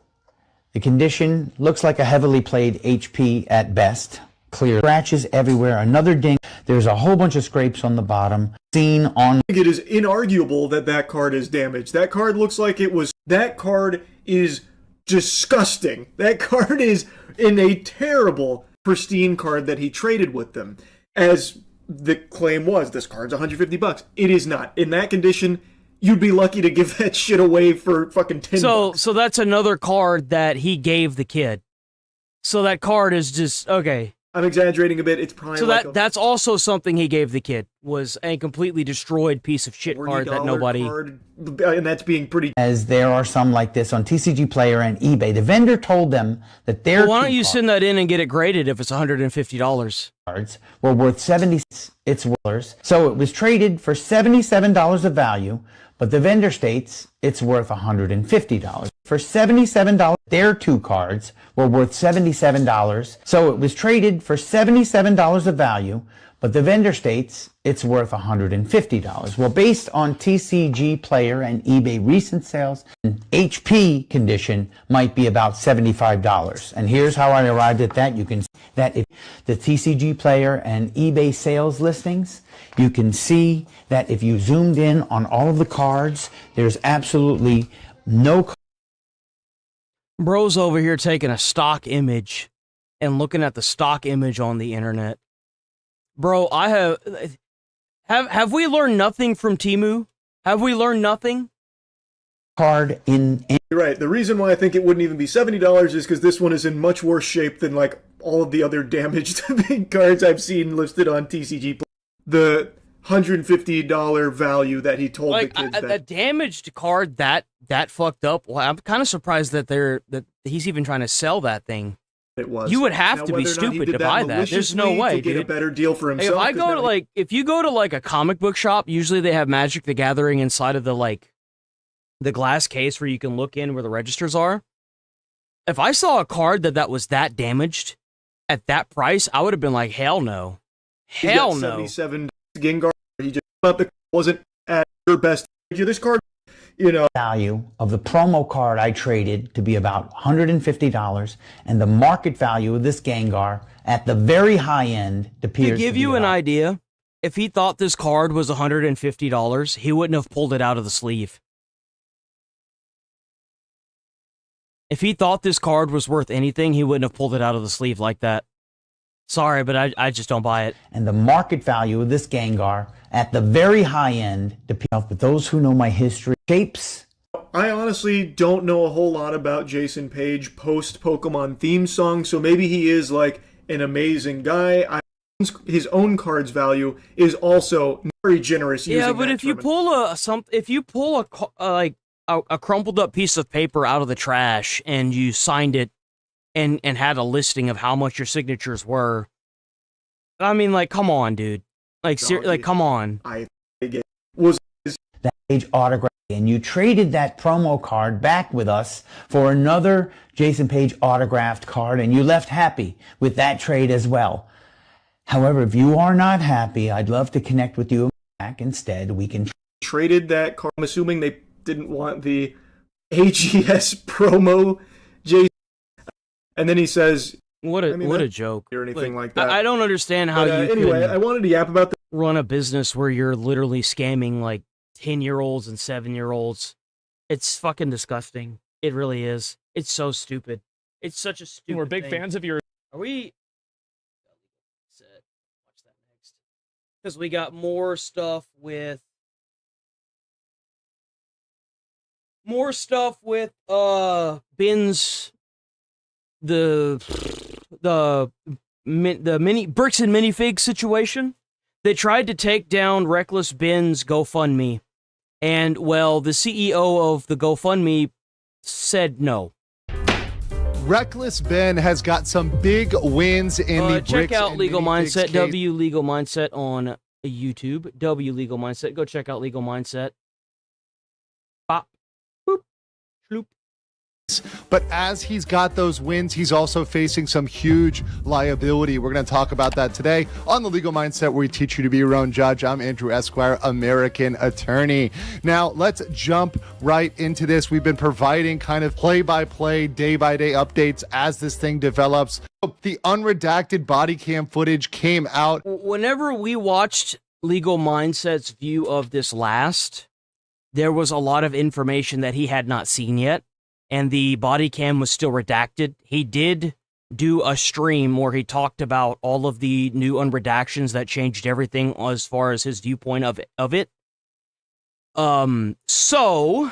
[SPEAKER 17] the condition looks like a heavily played HP at best. Clear scratches everywhere. Another ding. There's a whole bunch of scrapes on the bottom. Seen on.
[SPEAKER 4] I think it is inarguable that that card is damaged. That card looks like it was. That card is disgusting. That card is in a terrible, pristine card that he traded with them. As the claim was, this card's $150. It is not. In that condition, you'd be lucky to give that shit away for fucking $10.
[SPEAKER 2] So that's another card that he gave the kid. So that card is just okay.
[SPEAKER 4] I'm exaggerating a bit. It's probably
[SPEAKER 2] so that's also something he gave the kid, was a completely destroyed piece of shit card that nobody.
[SPEAKER 4] And that's being pretty.
[SPEAKER 17] As there are some like this on TCG Player and eBay. The vendor told them that their.
[SPEAKER 2] Well, why don't you send that in and get it graded if it's $150?
[SPEAKER 17] Cards were worth 70. It's worth. So it was traded for $77 of value, but the vendor states it's worth $150. For $77, their two cards were worth $77. So it was traded for $77 of value, but the vendor states it's worth $150. Well, based on TCG Player and eBay recent sales, an HP condition might be about $75. And here's how I arrived at that. You can see that if the TCG Player and eBay sales listings, you can see that if you zoomed in on all of the cards, there's absolutely no.
[SPEAKER 2] Bro's over here taking a stock image and looking at the stock image on the internet. Bro, have we learned nothing from Temu? Have we learned nothing?
[SPEAKER 17] Card in.
[SPEAKER 4] You're right. The reason why I think it wouldn't even be $70 is because this one is in much worse shape than like all of the other damaged big cards I've seen listed on TCG. The $150 value that he told the kids that.
[SPEAKER 2] A damaged card that fucked up. Well, I'm kind of surprised that he's even trying to sell that thing.
[SPEAKER 4] It was.
[SPEAKER 2] You would have
[SPEAKER 4] now,
[SPEAKER 2] to be stupid to buy that. There's no way,
[SPEAKER 4] to get
[SPEAKER 2] dude.
[SPEAKER 4] a better deal for himself.
[SPEAKER 2] If you go to like a comic book shop, usually they have Magic the Gathering inside of the glass case where you can look in where the registers are. If I saw a card that was that damaged at that price, I would have been like, hell no, hell no.
[SPEAKER 4] 77 Gengar. He just thought the wasn't at your best. This card,
[SPEAKER 17] value of the promo card I traded to be about $150, and the market value of this Gengar at the very high end appears
[SPEAKER 2] to give you an idea. If he thought this card was $150, he wouldn't have pulled it out of the sleeve. If he thought this card was worth anything, he wouldn't have pulled it out of the sleeve like that. Sorry, but I just don't buy it.
[SPEAKER 17] And the market value of this Gengar at the very high end, but those who know my history, shapes.
[SPEAKER 4] I honestly don't know a whole lot about Jason Page post Pokemon theme song, so maybe he is like an amazing guy. His own card's value is also very generous.
[SPEAKER 2] Yeah, but if you pull a crumpled up piece of paper out of the trash and you signed it and had a listing of how much your signatures were, I mean, like, come on, dude. Like, come on.
[SPEAKER 4] I think it was
[SPEAKER 17] that Page autograph, and you traded that promo card back with us for another Jason Page autographed card, and you left happy with that trade as well. However, if you are not happy, I'd love to connect with you back. Instead, we can
[SPEAKER 4] traded that card. I'm assuming they didn't want the AGS promo, Jason. And then he says,
[SPEAKER 2] "What a joke!"
[SPEAKER 4] Or anything like that.
[SPEAKER 2] I don't understand how you.
[SPEAKER 4] Anyway, I wanted to yap about the
[SPEAKER 2] run a business where you're literally scamming like 10-year-olds and 7-year-olds. It's fucking disgusting. It really is. It's so stupid. It's such a stupid.
[SPEAKER 6] We're big fans of your.
[SPEAKER 2] Are we? Watch that next, because we got more stuff with. Bins. The mini bricks and minifig situation. They tried to take down Reckless Ben's GoFundMe, and well, the CEO of the GoFundMe said no.
[SPEAKER 25] Reckless Ben has got some big wins in the
[SPEAKER 2] check
[SPEAKER 25] bricks
[SPEAKER 2] out
[SPEAKER 25] and
[SPEAKER 2] Legal
[SPEAKER 25] minifigs
[SPEAKER 2] Mindset,
[SPEAKER 25] case.
[SPEAKER 2] W Legal Mindset on YouTube. W Legal Mindset. Go check out Legal Mindset. Bop, boop, shloop.
[SPEAKER 25] But as he's got those wins, he's also facing some huge liability. We're going to talk about that today on The Legal Mindset, where we teach you to be your own judge. I'm Andrew Esquire, American attorney. Now, let's jump right into this. We've been providing kind of play-by-play, day-by-day updates as this thing develops. The unredacted body cam footage came out.
[SPEAKER 2] Whenever we watched Legal Mindset's view of this last, there was a lot of information that he had not seen yet. And the body cam was still redacted. He did do a stream where he talked about all of the new unredactions that changed everything as far as his viewpoint of it. So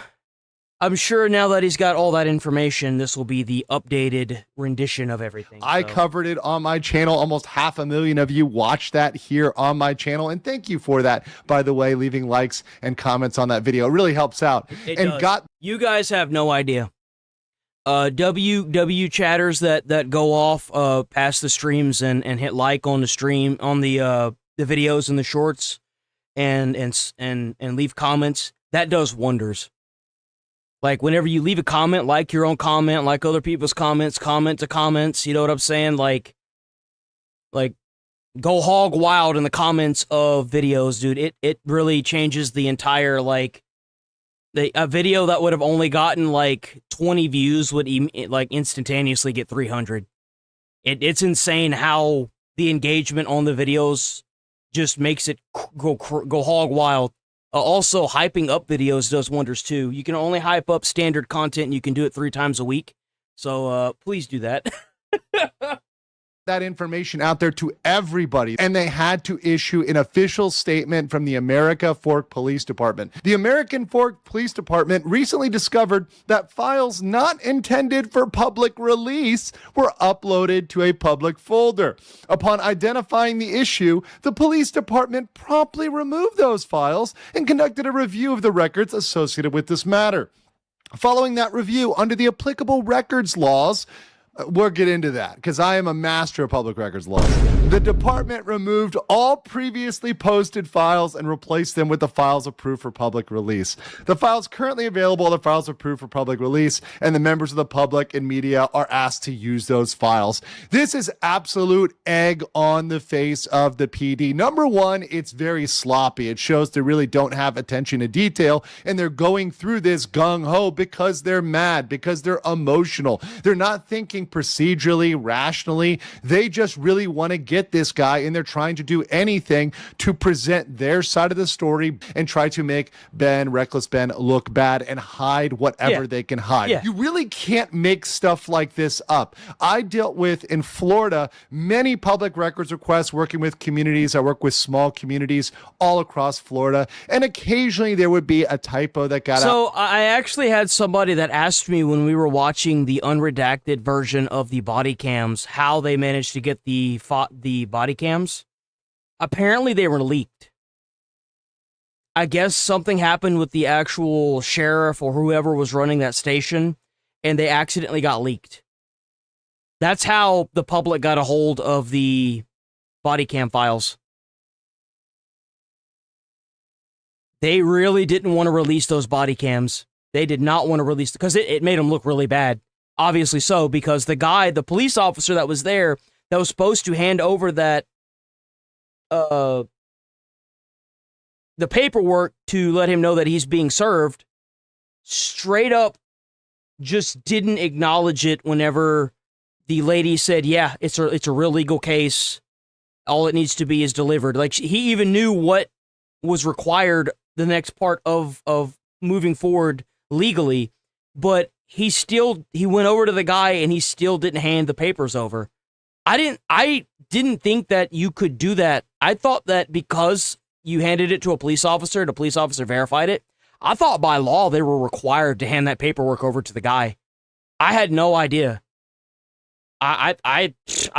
[SPEAKER 2] I'm sure now that he's got all that information, this will be the updated rendition of everything.
[SPEAKER 25] I covered it on my channel. Almost 500,000 of you watched that here on my channel. And thank you for that, by the way, leaving likes and comments on that video. It really helps out.
[SPEAKER 2] You guys have no idea. W chatters that go off past the streams and hit like on the stream on the videos and the shorts and leave comments. That does wonders. Like whenever you leave a comment, like your own comment, like other people's comments, comment to comments, you know what I'm saying? Like Go hog wild in the comments of videos, dude. It really changes the entire, like, a video that would have only gotten like 20 views would like instantaneously get 300. It's insane how the engagement on the videos just makes it go hog wild. Also, hyping up videos does wonders too. You can only hype up standard content, and you can do it 3 times a week. So please do that.
[SPEAKER 6] That information out there to everybody, and they had to issue an official statement from the America Fork Police Department. The American Fork Police Department recently discovered that files not intended for public release were uploaded to a public folder. Upon identifying the issue, the police department promptly removed those files and conducted a review of the records associated with this matter. Following that review, under the applicable records laws, we'll get into that because I am a master of public records laws. The department removed all previously posted files and replaced them with the files approved for public release. The files currently available are the files approved for public release, and the members of the public and media are asked to use those files. This is absolute egg on the face of the PD. Number one, it's very sloppy. It shows they really don't have attention to detail, and they're going through this gung-ho because they're mad, because they're emotional. They're not thinking procedurally, rationally. They just really want to get this guy, and they're trying to do anything to present their side of the story and try to make Reckless Ben, look bad and hide whatever they can hide. You really can't make stuff like this up. I dealt with, in Florida, many public records requests working with communities. I work with small communities all across Florida, and occasionally there would be a typo that got out.
[SPEAKER 2] So I actually had somebody that asked me when we were watching the unredacted version of the body cams how they managed to get the body cams. Apparently they were leaked. I guess something happened with the actual sheriff or whoever was running that station, and they accidentally got leaked. That's how the public got a hold of the body cam files. They really didn't want to release those body cams. They did not want to release, because it made them look really bad. Obviously so, because the police officer that was there, that was supposed to hand over that, the paperwork to let him know that he's being served, straight up just didn't acknowledge it whenever the lady said, yeah, it's a real legal case. All it needs to be is delivered. Like, he even knew what was required, the next part of moving forward legally, but he went over to the guy and he still didn't hand the papers over. I didn't think that you could do that. I thought that because you handed it to a police officer and a police officer verified it, I thought by law they were required to hand that paperwork over to the guy. I had no idea. I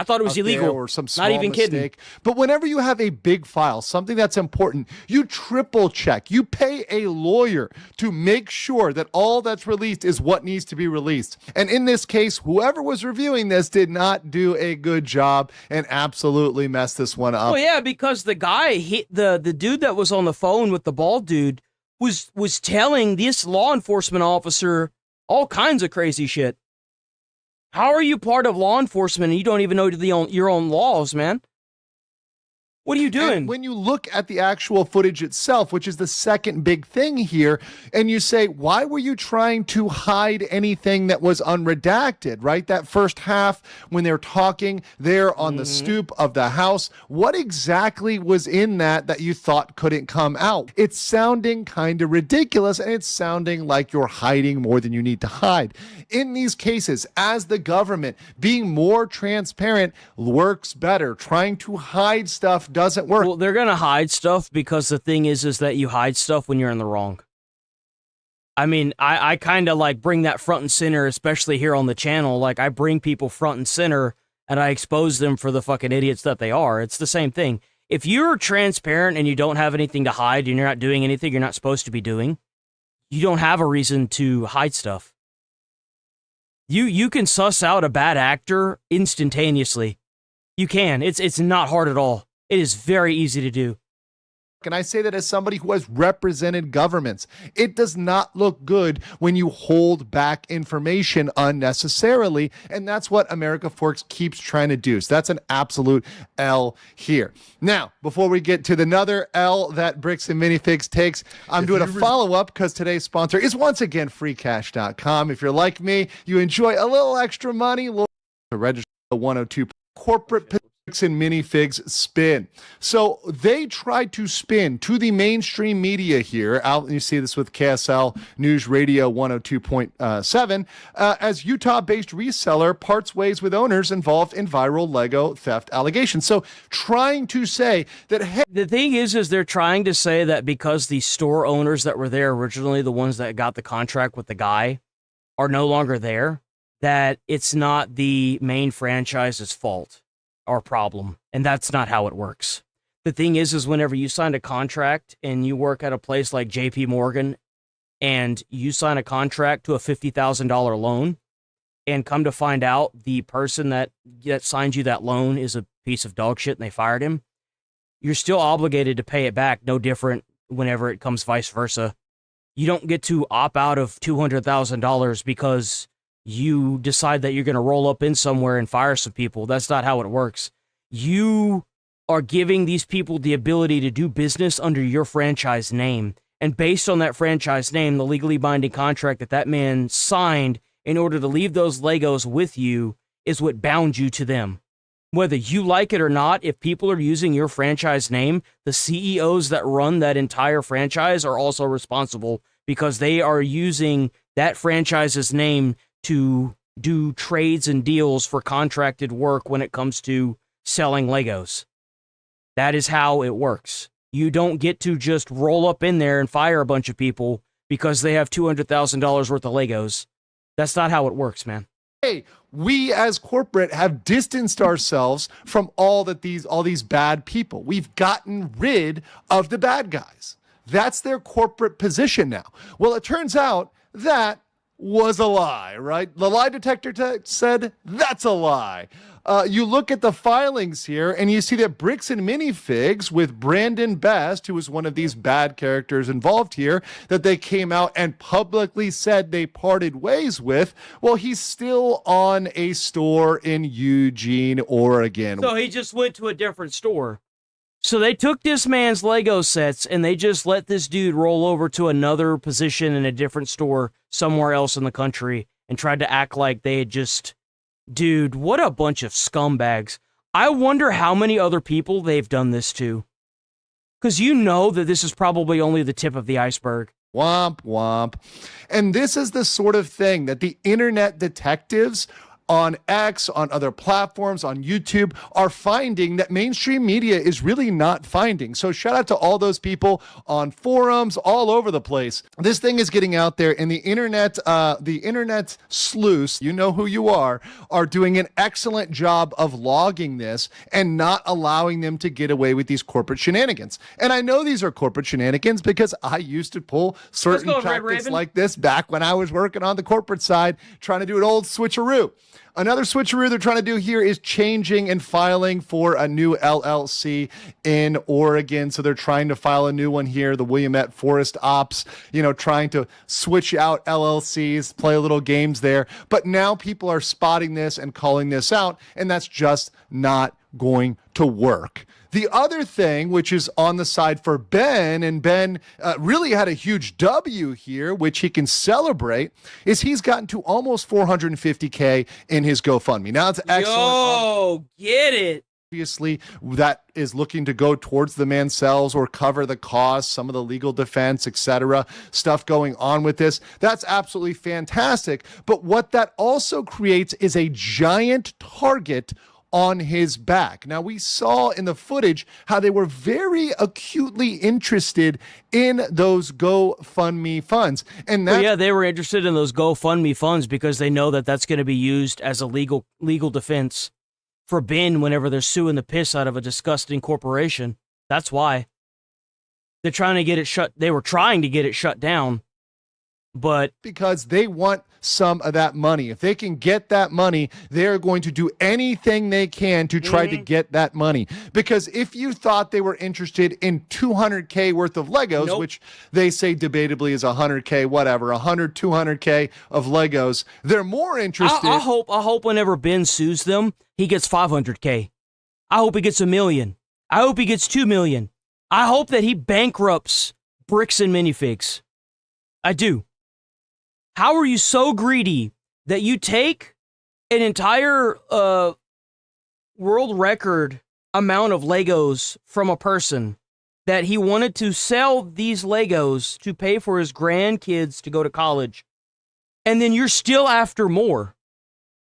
[SPEAKER 2] thought it was illegal.
[SPEAKER 6] Or some small
[SPEAKER 2] not even
[SPEAKER 6] mistake.
[SPEAKER 2] kidding.
[SPEAKER 6] But whenever you have a big file, something that's important, you triple check. You pay a lawyer to make sure that all that's released is what needs to be released. And in this case, whoever was reviewing this did not do a good job and absolutely messed this one up.
[SPEAKER 2] Well, yeah, because the guy, the dude that was on the phone with the bald dude was telling this law enforcement officer all kinds of crazy shit. How are you part of law enforcement and you don't even know your own laws, man? What are you doing?
[SPEAKER 6] And when you look at the actual footage itself, which is the second big thing here, and you say, why were you trying to hide anything that was unredacted, right? That first half when they're talking there on the stoop of the house, what exactly was in that you thought couldn't come out? It's sounding kind of ridiculous, and it's sounding like you're hiding more than you need to hide. In these cases, as the government, being more transparent works better. Trying to hide stuff doesn't work.
[SPEAKER 2] Well, they're going to hide stuff because the thing is that you hide stuff when you're in the wrong. I mean, I kind of like bring that front and center, especially here on the channel. Like, I bring people front and center and I expose them for the fucking idiots that they are. It's the same thing. If you're transparent and you don't have anything to hide and you're not doing anything you're not supposed to be doing, you don't have a reason to hide stuff. You can suss out a bad actor instantaneously. You can. It's not hard at all. It is very easy to do.
[SPEAKER 6] And I say that as somebody who has represented governments. It does not look good when you hold back information unnecessarily. And that's what America Forks keeps trying to do. So that's an absolute L here. Now, before we get to another L that Bricks and Minifigs takes, I'm doing a follow-up because today's sponsor is once again freecash.com. If you're like me, you enjoy a little extra money, to register the 102 corporate Bricks and Minifigs spin. So they tried to spin to the mainstream media here. Out, you see this with KSL News Radio 102.7 as Utah-based reseller parts ways with owners involved in viral Lego theft allegations. So trying to say that, hey,
[SPEAKER 2] the thing is they're trying to say that because the store owners that were there originally, the ones that got the contract with the guy, are no longer there, that it's not the main franchise's fault or problem, and that's not how it works. The thing is whenever you sign a contract and you work at a place like JP Morgan and you sign a contract to a $50,000 loan and come to find out the person that signed you that loan is a piece of dog shit and they fired him, you're still obligated to pay it back, no different whenever it comes vice versa. You don't get to opt out of $200,000 because you decide that you're going to roll up in somewhere and fire some people. That's not how it works. You are giving these people the ability to do business under your franchise name. And based on that franchise name, the legally binding contract that man signed in order to leave those Legos with you is what bound you to them. Whether you like it or not, if people are using your franchise name, the CEOs that run that entire franchise are also responsible because they are using that franchise's name to do trades and deals for contracted work when it comes to selling Legos. That is how it works. You don't get to just roll up in there and fire a bunch of people because they have $200,000 worth of Legos. That's not how it works, man.
[SPEAKER 6] Hey, we as corporate have distanced ourselves from all these bad people. We've gotten rid of the bad guys. That's their corporate position now. Well, it turns out that was a lie, right? The lie detector said that's a lie. You look at the filings here and you see that Bricks and Minifigs with Brandon Best, who was one of these bad characters involved here, that they came out and publicly said they parted ways with. Well, he's still on a store in Eugene, Oregon.
[SPEAKER 2] So he just went to a different store. So they took this man's Lego sets and they just let this dude roll over to another position in a different store somewhere else in the country and tried to act like they had just... Dude, what a bunch of scumbags. I wonder how many other people they've done this to. Because you know that this is probably only the tip of the iceberg.
[SPEAKER 6] Womp, womp. And this is the sort of thing that the internet detectives on X, on other platforms, on YouTube, are finding that mainstream media is really not finding. So shout out to all those people on forums all over the place. This thing is getting out there, and the internet sleuths, you know who you are doing an excellent job of logging this and not allowing them to get away with these corporate shenanigans. And I know these are corporate shenanigans because I used to pull certain tactics like this back when I was working on the corporate side, trying to do an old switcheroo. Another switcheroo they're trying to do here is changing and filing for a new LLC in Oregon. So they're trying to file a new one here, the Willamette Forest Ops, trying to switch out LLCs, play a little games there. But now people are spotting this and calling this out, and that's just not going to work. The other thing, which is on the side for Ben, and Ben really had a huge W here, which he can celebrate, is he's gotten to almost $450K in his GoFundMe. Now, it's excellent.
[SPEAKER 2] Yo, get it.
[SPEAKER 6] Obviously, that is looking to go towards the Mancells or cover the costs, some of the legal defense, etc. Stuff going on with this. That's absolutely fantastic. But what that also creates is a giant target on his back. Now, we saw in the footage how they were very acutely interested in those GoFundMe funds. And
[SPEAKER 2] yeah, they were interested in those GoFundMe funds because they know that that's going to be used as a legal defense for Ben whenever they're suing the piss out of a disgusting corporation. That's why. They're trying to get it shut. They were trying to get it shut down. But
[SPEAKER 6] because they want some of that money. If they can get that money, they're going to do anything they can to try to get that money. Because if you thought they were interested in $200K worth of Legos, which they say debatably is $100K, whatever, $200K of Legos, they're more interested.
[SPEAKER 2] I hope whenever Ben sues them, he gets $500K. I hope he gets $1 million. I hope he gets $2 million. I hope that he bankrupts Bricks and Minifigs. I do. How are you so greedy that you take an entire world record amount of Legos from a person that he wanted to sell these Legos to pay for his grandkids to go to college, and then you're still after more?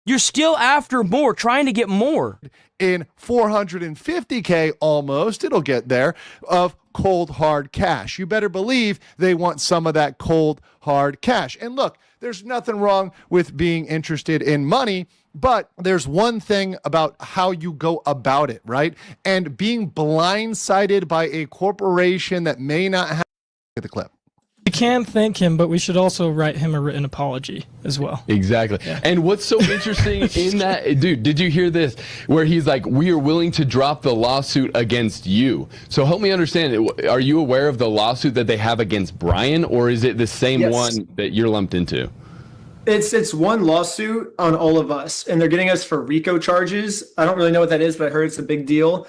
[SPEAKER 2] You're still after more, trying to get more.
[SPEAKER 6] In $450K almost, it'll get there, of cold hard cash. You better believe they want some of that cold hard cash. And look, there's nothing wrong with being interested in money, but there's one thing about how you go about it, right? And being blindsided by a corporation that may not have... Look at the clip.
[SPEAKER 1] We can thank him, but we should also write him a written apology as well.
[SPEAKER 10] Exactly. Yeah. And what's so interesting in that, dude, did you hear this? Where he's like, we are willing to drop the lawsuit against you. So help me understand, are you aware of the lawsuit that they have against Brian, or is it the same one that you're lumped into?
[SPEAKER 18] It's one lawsuit on all of us, and they're getting us for RICO charges. I don't really know what that is, but I heard it's a big deal.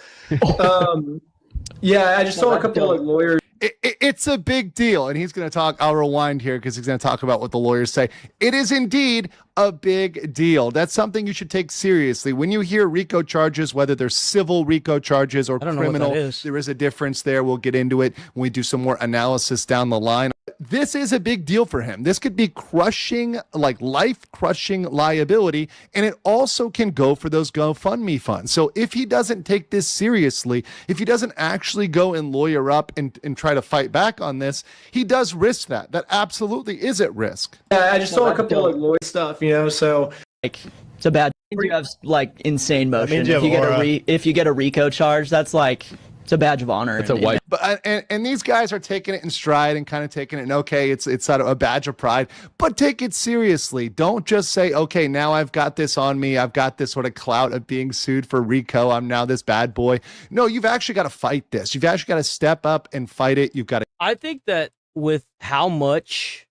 [SPEAKER 18] Yeah, I just saw a couple of lawyers.
[SPEAKER 6] It's a big deal, and he's going to talk. I'll rewind here because he's going to talk about what the lawyers say. It is indeed a big deal. That's something you should take seriously. When you hear RICO charges, whether they're civil RICO charges or criminal, there is a difference there. We'll get into it when we do some more analysis down the line. This is a big deal for him. This could be crushing, like life-crushing liability, and it also can go for those GoFundMe funds. So if he doesn't take this seriously, if he doesn't actually go and lawyer up and try to fight back on this, he does risk that. That absolutely is at risk.
[SPEAKER 18] Yeah, I just saw a couple of lawyer stuff, so...
[SPEAKER 22] Like, it's a bad... You have, like, insane motion. If you get a RICO charge, that's like... It's a badge of honor.
[SPEAKER 10] It's a white.
[SPEAKER 6] But and these guys are taking it in stride and kind of taking it. And okay, it's sort of a badge of pride, but take it seriously. Don't just say, okay, now I've got this on me. I've got this sort of clout of being sued for RICO. I'm now this bad boy. No, you've actually got to fight this. You've actually got to step up and fight it. You've got to.
[SPEAKER 2] I think that with how much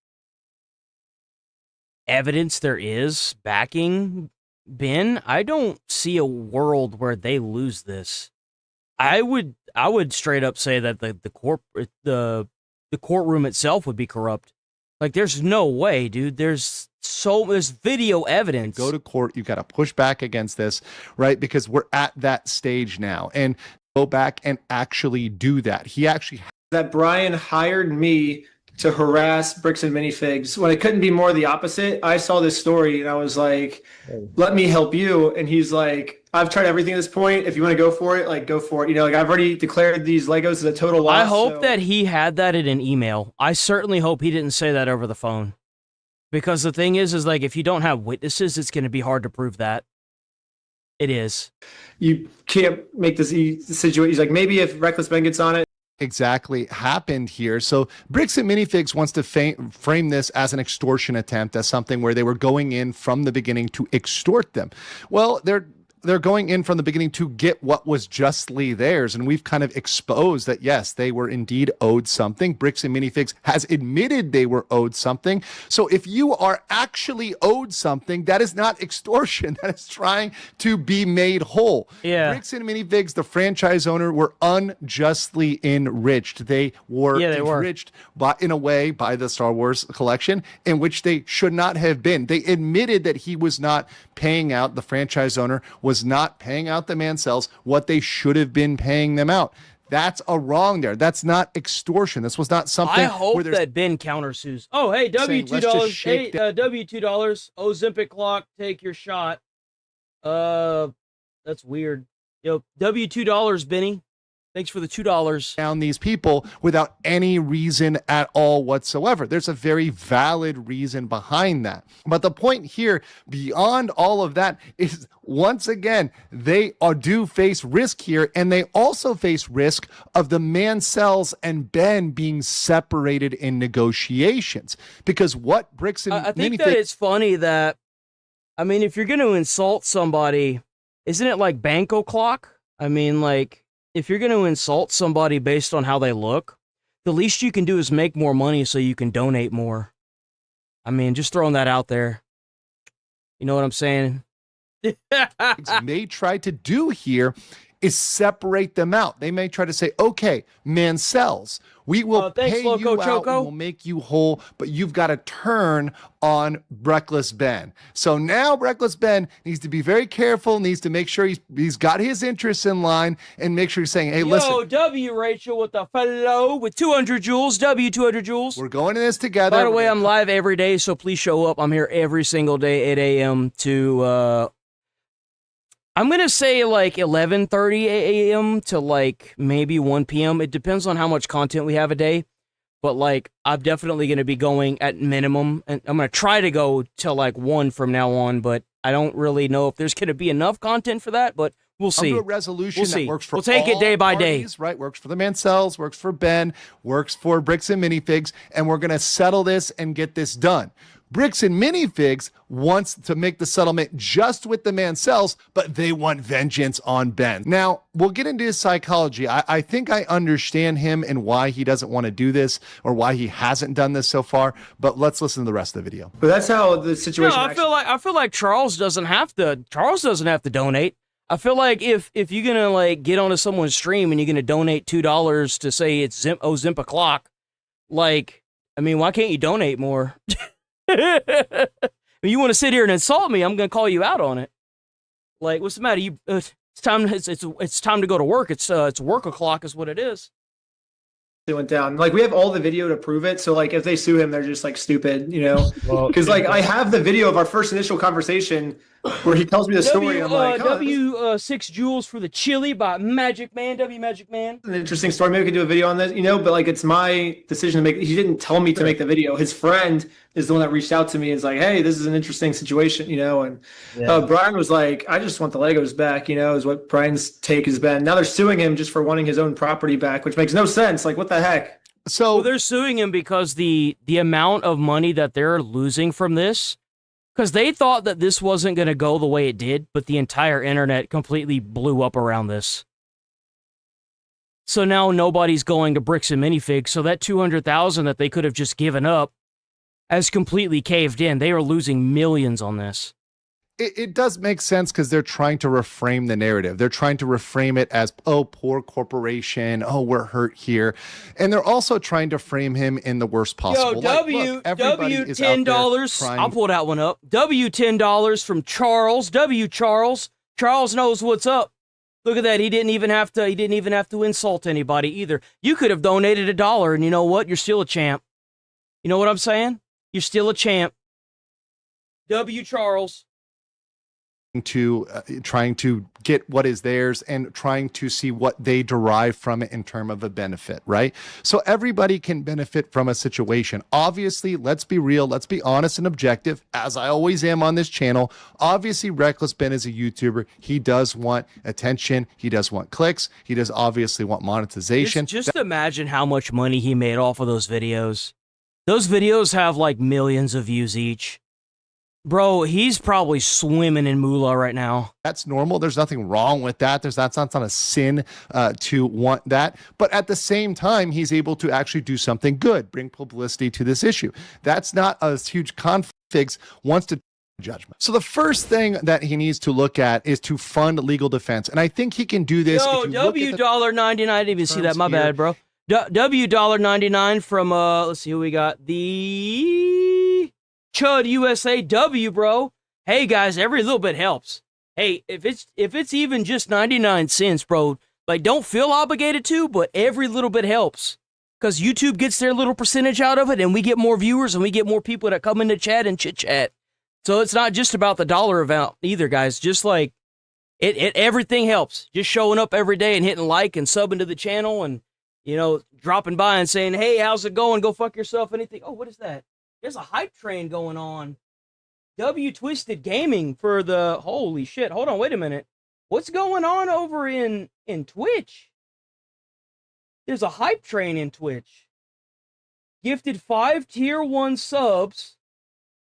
[SPEAKER 2] evidence there is backing Ben, I don't see a world where they lose this. I would straight up say that the courtroom itself would be corrupt. Like, there's no way, dude. There's video evidence.
[SPEAKER 6] Go to court. You got to push back against this, right? Because we're at that stage now, and go back and actually do that. He actually
[SPEAKER 18] that Brian hired me to harass Bricks and Minifigs when it couldn't be more the opposite. I saw this story and I was like, let me help you. And he's like, I've tried everything at this point. If you want to go for it, like, go for it. Like, I've already declared these Legos as a total loss.
[SPEAKER 2] I hope that he had that in an email. I certainly hope he didn't say that over the phone. Because the thing is like, if you don't have witnesses, it's going to be hard to prove that. It is.
[SPEAKER 18] You can't make this situation. He's like, maybe if Reckless Ben gets on it.
[SPEAKER 6] Exactly happened here. So Bricks and Minifigs wants to frame this as an extortion attempt, as something where they were going in from the beginning to extort them. Well, they're going in from the beginning to get what was justly theirs. And we've kind of exposed that, yes, they were indeed owed something. Bricks and Minifigs has admitted they were owed something. So if you are actually owed something, that is not extortion. That is trying to be made whole.
[SPEAKER 2] Yeah.
[SPEAKER 6] Bricks and Minifigs, the franchise owner, were unjustly enriched. They were enriched in a way by the Star Wars collection in which they should not have been. They admitted that he was not paying out, the franchise owner was not paying out the Mancells what they should have been paying them out. That's a wrong there. That's not extortion. This was not something.
[SPEAKER 2] I hope that Ben countersues. Oh, hey, W2. Hey, W2. Ozempic clock. Take your shot. That's weird. Yo, W2, Benny. Thanks for the $2.
[SPEAKER 6] Down these people without any reason at all whatsoever. There's a very valid reason behind that. But the point here, beyond all of that, is once again, they do face risk here, and they also face risk of the Mancells and Ben being separated in negotiations. Because what Bricks and
[SPEAKER 2] I think that it's funny that, I mean, if you're going to insult somebody, isn't it like bank o'clock? I mean, like, if you're going to insult somebody based on how they look, the least you can do is make more money so you can donate more. I mean, just throwing that out there. You know what I'm saying?
[SPEAKER 6] may try to do here is separate them out. They may try to say, okay, Mancells, we will pay you out, we will make you whole, but you've got to turn on Reckless Ben. So now Reckless Ben needs to be very careful, needs to make sure he's got his interests in line, and make sure he's saying, hey, listen.
[SPEAKER 2] Yo, W, Rachel, with the fellow with 200 joules. W, 200 joules.
[SPEAKER 6] We're going in this together.
[SPEAKER 2] By the way, I'm live every day, so please show up. I'm here every single day, 8 a.m. to, I'm going to say like 11:30 a.m. to like maybe 1 p.m. It depends on how much content we have a day. But like, I'm definitely going to be going at minimum. And I'm going to try to go till like 1 from now on. But I don't really know if there's going to be enough content for that. But we'll see.
[SPEAKER 6] A resolution that works for
[SPEAKER 2] we'll take it day by day.
[SPEAKER 6] Right? Works for the Mancells, works for Ben, works for Bricks and Minifigs. And we're going to settle this and get this done. Bricks and Minifigs wants to make the settlement just with the Mancells, but they want vengeance on Ben. Now, we'll get into his psychology. I think I understand him and why he doesn't want to do this or why he hasn't done this so far, but let's listen to the rest of the video.
[SPEAKER 18] But that's how the situation
[SPEAKER 2] I feel like Charles doesn't have to donate. I feel like if you're going to like get onto someone's stream and you're going to donate $2 to say it's Zimp o'clock, like, I mean, why can't you donate more? When you want to sit here and insult me, I'm going to call you out on it. Like, what's the matter? It's time to go to work. It's work o'clock is what it is.
[SPEAKER 18] It went down. Like, we have all the video to prove it. So like, if they sue him, they're just like stupid, you know? Because like, I have the video of our first initial conversation where he tells me the story. I'm like,
[SPEAKER 2] six joules for the chili by Magic Man. W Magic Man.
[SPEAKER 18] An interesting story. Maybe we could do a video on this, you know. But like, it's my decision to make. He didn't tell me to make the video. His friend is the one that reached out to me and is like, hey, this is an interesting situation, you know. And Brian was like, I just want the Legos back, you know, is what Brian's take has been. Now they're suing him just for wanting his own property back, which makes no sense. Like, what the heck?
[SPEAKER 6] So
[SPEAKER 2] they're suing him because the amount of money that they're losing from this, because they thought that this wasn't going to go the way it did, but the entire internet completely blew up around this. So now nobody's going to Bricks and Minifigs, so that $200,000 that they could have just given up has completely caved in. They are losing millions on this.
[SPEAKER 6] It does make sense because they're trying to reframe the narrative. They're trying to reframe it as, oh, poor corporation. Oh, we're hurt here. And they're also trying to frame him in the worst possible light.
[SPEAKER 2] Look, $10. I'll pull that one up. $10 from Charles. Charles. Charles knows what's up. Look at that. He didn't even have to insult anybody either. You could have donated $1, and you know what? You're still a champ. You know what I'm saying? You're still a champ. Charles.
[SPEAKER 6] Trying to get what is theirs and trying to see what they derive from it in terms of a benefit, right? So everybody can benefit from a situation. Obviously, let's be real, let's be honest and objective, as I always am on this channel. Obviously, Reckless Ben is a YouTuber. He does want attention. He does want clicks. He does obviously want monetization.
[SPEAKER 2] Just imagine how much money he made off of those videos. Those videos have like millions of views each. Bro, he's probably swimming in moolah right now.
[SPEAKER 6] That's normal. There's nothing wrong with that. That's not a sin to want that. But at the same time, he's able to actually do something good, bring publicity to this issue. That's not a huge conflict. Wants to judgment. So the first thing that he needs to look at is to fund legal defense. And I think he can do this.
[SPEAKER 2] Yo, $99. I didn't even see that. My bad, bro. $99 from, let's see who we got. The Chud USA W, bro. Hey guys, every little bit helps. Hey, if it's even just 99 cents, bro, like don't feel obligated to, but every little bit helps. Because YouTube gets their little percentage out of it, and we get more viewers, and we get more people that come into chat and chit chat. So it's not just about the dollar amount either, guys. Just like Everything helps. Just showing up every day and hitting like and subbing to the channel and, you know, dropping by and saying, hey, how's it going? Go fuck yourself. Anything. Oh, what is that? There's a hype train going on. W Twisted Gaming for the, holy shit. Hold on, wait a minute. What's going on over in Twitch? There's a hype train in Twitch. Gifted 5 tier 1 subs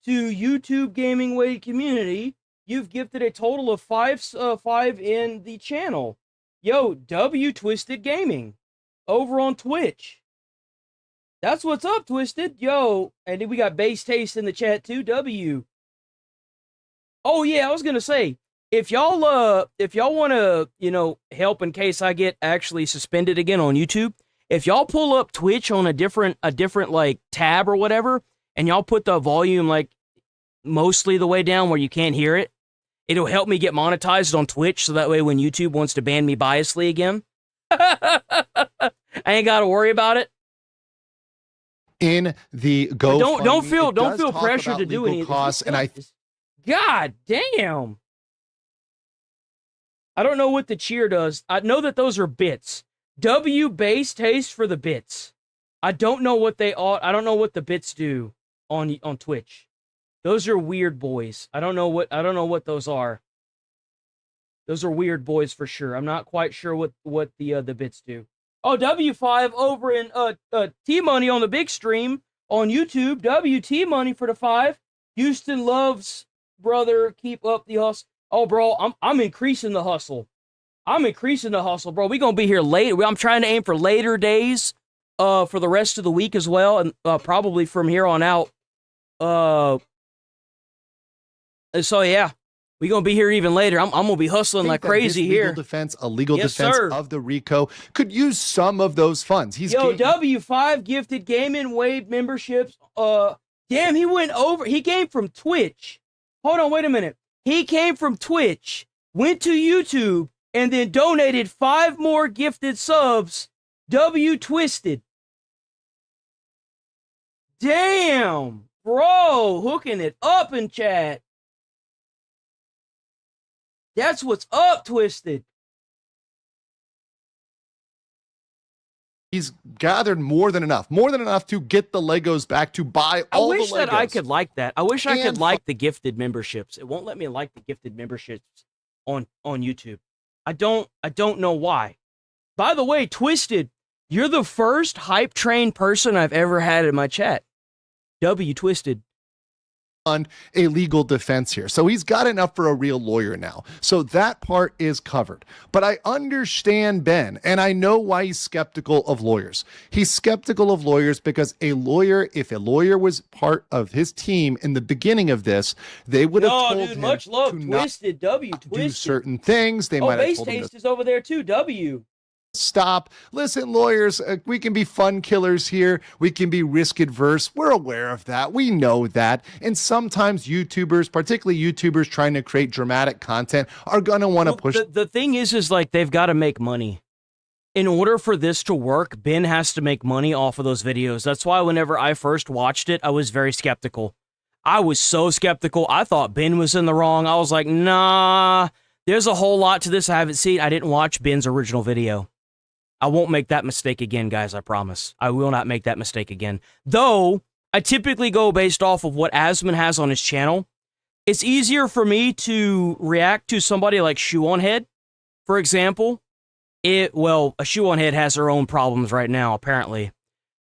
[SPEAKER 2] to YouTube Gaming Wade community. You've gifted a total of 5 in the channel. Yo, W Twisted Gaming over on Twitch. That's what's up, Twisted. Yo, and then we got Base Taste in the chat too. W. Oh yeah, I was gonna say, if y'all want to, you know, help in case I get actually suspended again on YouTube, if y'all pull up Twitch on a different like tab or whatever, and y'all put the volume like mostly the way down where you can't hear it, it'll help me get monetized on Twitch, so that way when YouTube wants to ban me biasly again, I ain't got to worry about it.
[SPEAKER 6] In the GoFundMe,
[SPEAKER 2] don't feel pressured to do any
[SPEAKER 6] costs, and
[SPEAKER 2] God damn. I don't know what the cheer does. I know that those are bits. W Base Taste for the bits. I don't know what they are. I don't know what the bits do on Twitch. Those are weird boys. I don't know what those are. Those are weird boys for sure. I'm not quite sure what the bits do. Oh, W5 over in T Money on the big stream on YouTube. WT Money for the 5. Houston loves brother. Keep up the hustle. Oh, bro, I'm increasing the hustle. I'm increasing the hustle, bro. We're gonna be here late. I'm trying to aim for later days for the rest of the week as well, and probably from here on out. So yeah, we're gonna be here even later. I'm gonna be hustling like crazy here.
[SPEAKER 6] A legal defense of the RICO could use some of those funds.
[SPEAKER 2] W5 gifted Gaming Wave memberships. Damn, he came from Twitch. Hold on, wait a minute. He came from Twitch, went to YouTube, and then donated 5 more gifted subs. W Twisted. Damn, bro, hooking it up in chat. That's what's up, Twisted.
[SPEAKER 6] He's gathered more than enough to get the Legos back, to buy all the Legos.
[SPEAKER 2] I wish that I could like that. I wish I could like the gifted memberships. It won't let me like the gifted memberships on YouTube. I don't know why. By the way, Twisted, you're the first hype train person I've ever had in my chat. W Twisted.
[SPEAKER 6] A legal defense here. So he's got enough for a real lawyer now. So that part is covered. But I understand Ben, and I know why he's skeptical of lawyers. He's skeptical of lawyers because if a lawyer was part of his team in the beginning of this, they would have told him
[SPEAKER 2] much love,
[SPEAKER 6] to
[SPEAKER 2] Twisted, W Twisted.
[SPEAKER 6] do certain things. They might have
[SPEAKER 2] Base
[SPEAKER 6] told him
[SPEAKER 2] Taste is over there too, W.
[SPEAKER 6] Stop. Listen, lawyers, we can be fun killers here. We can be risk adverse. We're aware of that. We know that. And sometimes YouTubers, particularly YouTubers trying to create dramatic content, are going to want to push.
[SPEAKER 2] The thing is like they've got to make money. In order for this to work, Ben has to make money off of those videos. That's why whenever I first watched it, I was very skeptical. I was so skeptical. I thought Ben was in the wrong. I was like, nah, there's a whole lot to this I haven't seen. I didn't watch Ben's original video. I won't make that mistake again, guys, I promise. I will not make that mistake again. Though, I typically go based off of what Asman has on his channel. It's easier for me to react to somebody like Shoe on Head, for example. A Shoe on Head has her own problems right now, apparently.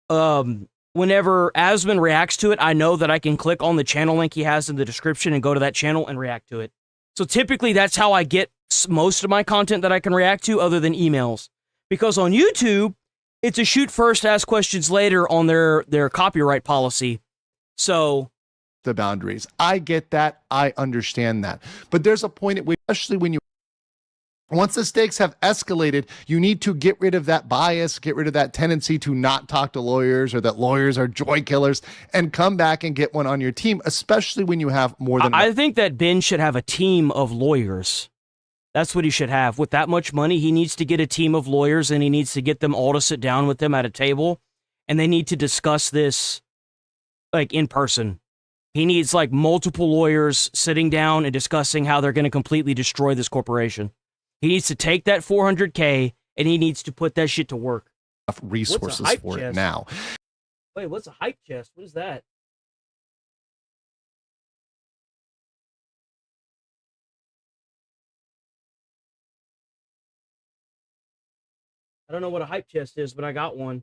[SPEAKER 2] Whenever Asman reacts to it, I know that I can click on the channel link he has in the description and go to that channel and react to it. So typically, that's how I get most of my content that I can react to, other than emails. Because on YouTube, it's a shoot first, ask questions later on their copyright policy. So
[SPEAKER 6] the boundaries. I get that. I understand that. But there's a point at which, especially once the stakes have escalated, you need to get rid of that bias, get rid of that tendency to not talk to lawyers or that lawyers are joy killers, and come back and get one on your team, especially when you have more than
[SPEAKER 2] I think that Ben should have a team of lawyers. That's what he should have. With that much money, he needs to get a team of lawyers, and he needs to get them all to sit down with him at a table, and they need to discuss this, like, in person. He needs like multiple lawyers sitting down and discussing how they're going to completely destroy this corporation. He needs to take that $400K and he needs to put that shit to work.
[SPEAKER 6] Resources for it now.
[SPEAKER 2] Wait, what's a hype chest? What is that? I don't know what a hype chest is, but I got one.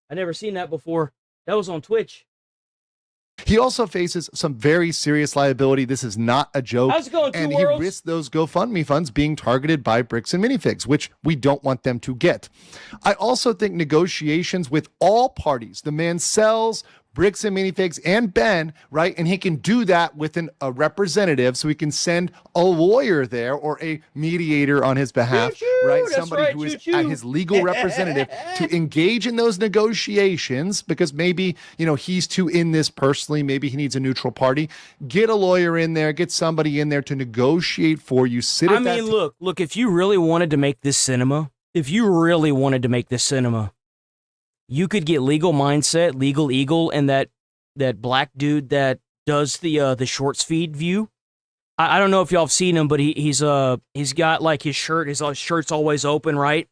[SPEAKER 2] I never seen that before. That was on Twitch.
[SPEAKER 6] He also faces some very serious liability. This is not a joke.
[SPEAKER 2] How's it going, Two
[SPEAKER 6] and
[SPEAKER 2] Worlds?
[SPEAKER 6] he risks those GoFundMe funds being targeted by Bricks and Minifigs, which we don't want them to get. I also think negotiations with all parties, the Mancells, Bricks and Minifigs, and Ben, right? And he can do that with a representative, so he can send a lawyer there or a mediator on his behalf, right? Somebody who is at his legal representative to engage in those negotiations, because maybe, you know, he's too in this personally. Maybe he needs a neutral party. Get a lawyer in there, get somebody in there to negotiate for you.
[SPEAKER 2] I mean, look, if you really wanted to make this cinema, you could get Legal Mindset, Legal Eagle, and that black dude that does the shorts feed view. I don't know if y'all have seen him, but he's got like his shirt's always open, right?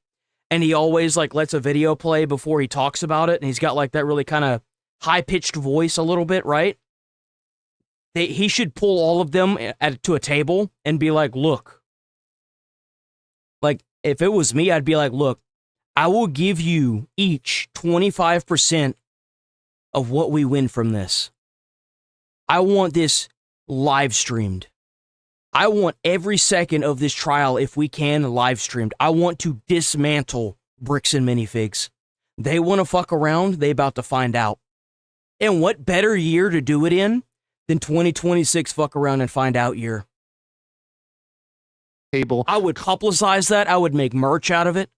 [SPEAKER 2] And he always like lets a video play before he talks about it, and he's got like that really kind of high-pitched voice a little bit, right? He should pull all of them to a table and be like, look. Like, if it was me, I'd be like, look, I will give you each 25% of what we win from this. I want this live streamed. I want every second of this trial, if we can, live streamed. I want to dismantle Bricks and Minifigs. They want to fuck around, they about to find out. And what better year to do it in than 2026 fuck around and find out year? I would publicize that. I would make merch out of it.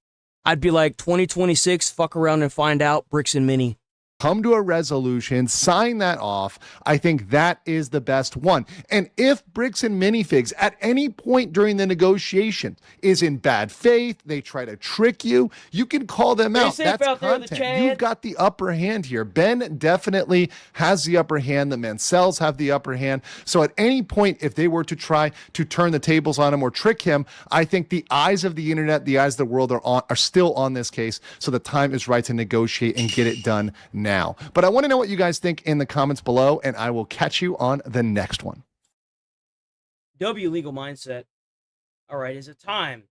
[SPEAKER 2] I'd be like, 2026, fuck around and find out, Bricks and Mini.
[SPEAKER 6] Come to a resolution, sign that off. I think that is the best one. And if Bricks and Minifigs at any point during the negotiation is in bad faith, they try to trick you, you can call them out. That's content. You've got the upper hand here. Ben definitely has the upper hand. The Mancells have the upper hand. So at any point, if they were to try to turn the tables on him or trick him, I think the eyes of the internet, the eyes of the world are still on this case. So the time is right to negotiate and get it done now. But I want to know what you guys think in the comments below, and I will catch you on the next one.
[SPEAKER 2] W Legal Mindset. All right, is it time?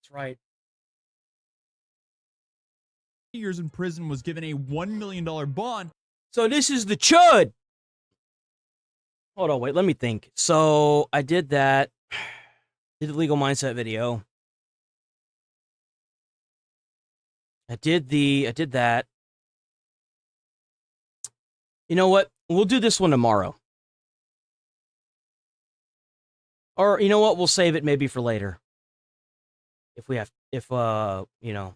[SPEAKER 2] That's right.
[SPEAKER 5] Years in prison, was given a $1 million bond.
[SPEAKER 2] So this is the chud. Hold on, wait, let me think. So I did that. Did the Legal Mindset video. I did that. You know what? We'll do this one tomorrow. Or, you know what? We'll save it maybe for later. You know.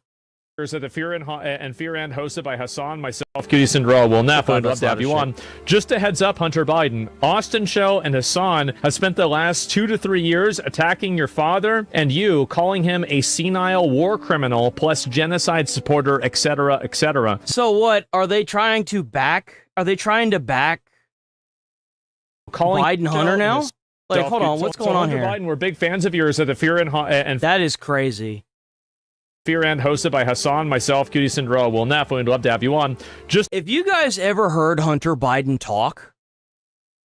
[SPEAKER 19] At the Fear and hosted by Hassan, myself, Cutie Cinderella, will nap. I'd love to have you on. Just a heads up, Hunter Biden. Austin Show and Hassan have spent the last 2 to 3 years attacking your father and you, calling him a senile war criminal plus genocide supporter, etc., etc.
[SPEAKER 2] So what? Are they trying to back Biden Hunter now? Like, hold on, what's going on here?
[SPEAKER 19] Biden, we're big fans of yours at the Fear and
[SPEAKER 2] that is crazy.
[SPEAKER 19] Fear and hosted by Hassan, myself, Cutie Cinderella, will nap. We'd love to have you on.
[SPEAKER 2] If you guys ever heard Hunter Biden talk,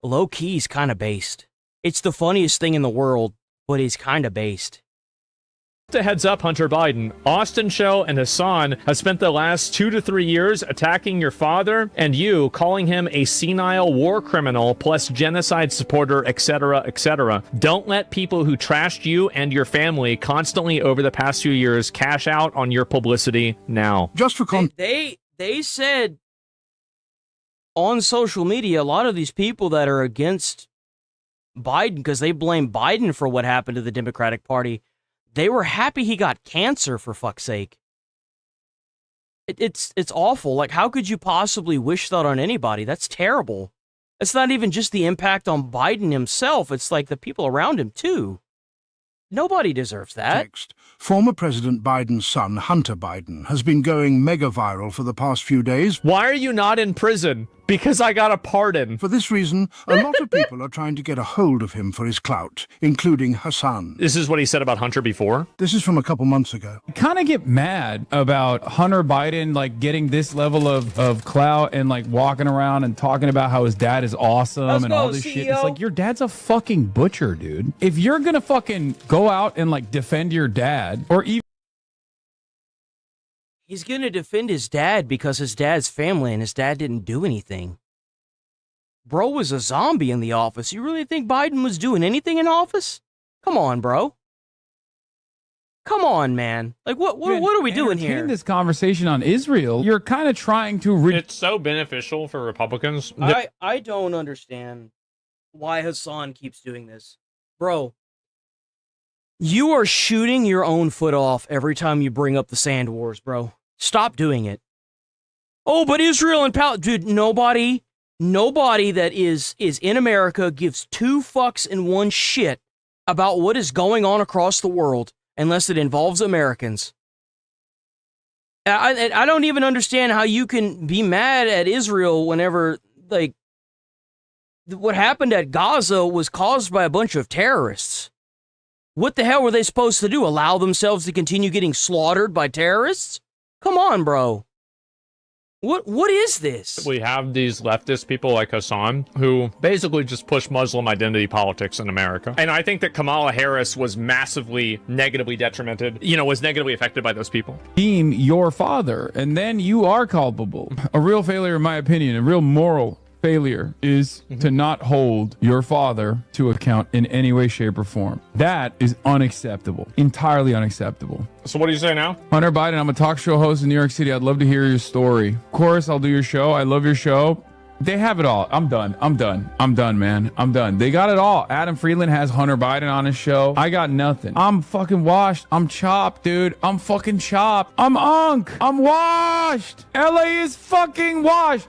[SPEAKER 2] low key, he's kind of based. It's the funniest thing in the world, but he's kind of based.
[SPEAKER 19] Just a heads up, Hunter Biden. Austin Show and Hassan have spent the last 2 to 3 years attacking your father and you, calling him a senile war criminal plus genocide supporter, etc., etc. Don't let people who trashed you and your family constantly over the past few years cash out on your publicity now.
[SPEAKER 21] Just for
[SPEAKER 2] they said on social media, a lot of these people that are against Biden, because they blame Biden for what happened to the Democratic Party, they were happy he got cancer, for fuck's sake. It's awful. Like, how could you possibly wish that on anybody? That's terrible. It's not even just the impact on Biden himself. It's like the people around him, too. Nobody deserves that.
[SPEAKER 21] Text. Former President Biden's son, Hunter Biden, has been going mega viral for the past few days.
[SPEAKER 19] Why are you not in prison? Because I got a pardon.
[SPEAKER 21] For this reason, a lot of people are trying to get a hold of him for his clout, including Hassan.
[SPEAKER 19] This is what he said about Hunter before?
[SPEAKER 21] This is from a couple months ago.
[SPEAKER 5] Kind of get mad about Hunter Biden like getting this level of clout and like walking around and talking about how his dad is awesome and all this shit. It's like, your dad's a fucking butcher, dude. If you're gonna fucking go out and like defend your dad, or even
[SPEAKER 2] He's going to defend his dad because his dad's family and his dad didn't do anything. Bro was a zombie in the office. You really think Biden was doing anything in office? Come on, bro. Come on, man. Like, what are we doing here?
[SPEAKER 5] this conversation on Israel, you're kind of trying to...
[SPEAKER 19] It's so beneficial for Republicans.
[SPEAKER 2] I don't understand why Hassan keeps doing this. Bro, you are shooting your own foot off every time you bring up the sand wars, bro. Stop doing it. Oh, but Israel and Palestine... Dude, nobody that is in America gives two fucks and one shit about what is going on across the world unless it involves Americans. I don't even understand how you can be mad at Israel whenever, like, what happened at Gaza was caused by a bunch of terrorists. What the hell were they supposed to do? Allow themselves to continue getting slaughtered by terrorists? Come on, bro. What is this?
[SPEAKER 19] We have these leftist people like Hassan who basically just push Muslim identity politics in America. And I think that Kamala Harris was massively negatively detrimented, was negatively affected by those people.
[SPEAKER 5] deem your father, and then you are culpable. A real failure, in my opinion, a real moral failure is to not hold your father to account in any way, shape, or form. That is unacceptable. Entirely unacceptable.
[SPEAKER 19] So what do you say now?
[SPEAKER 5] Hunter Biden, I'm a talk show host in New York City. I'd love to hear your story. Of course, I'll do your show. I love your show. They have it all. I'm done, man. I'm done. They got it all. Adam Friedland has Hunter Biden on his show. I got nothing. I'm fucking washed. I'm chopped, dude. I'm fucking chopped. I'm unk. I'm washed. LA is fucking washed.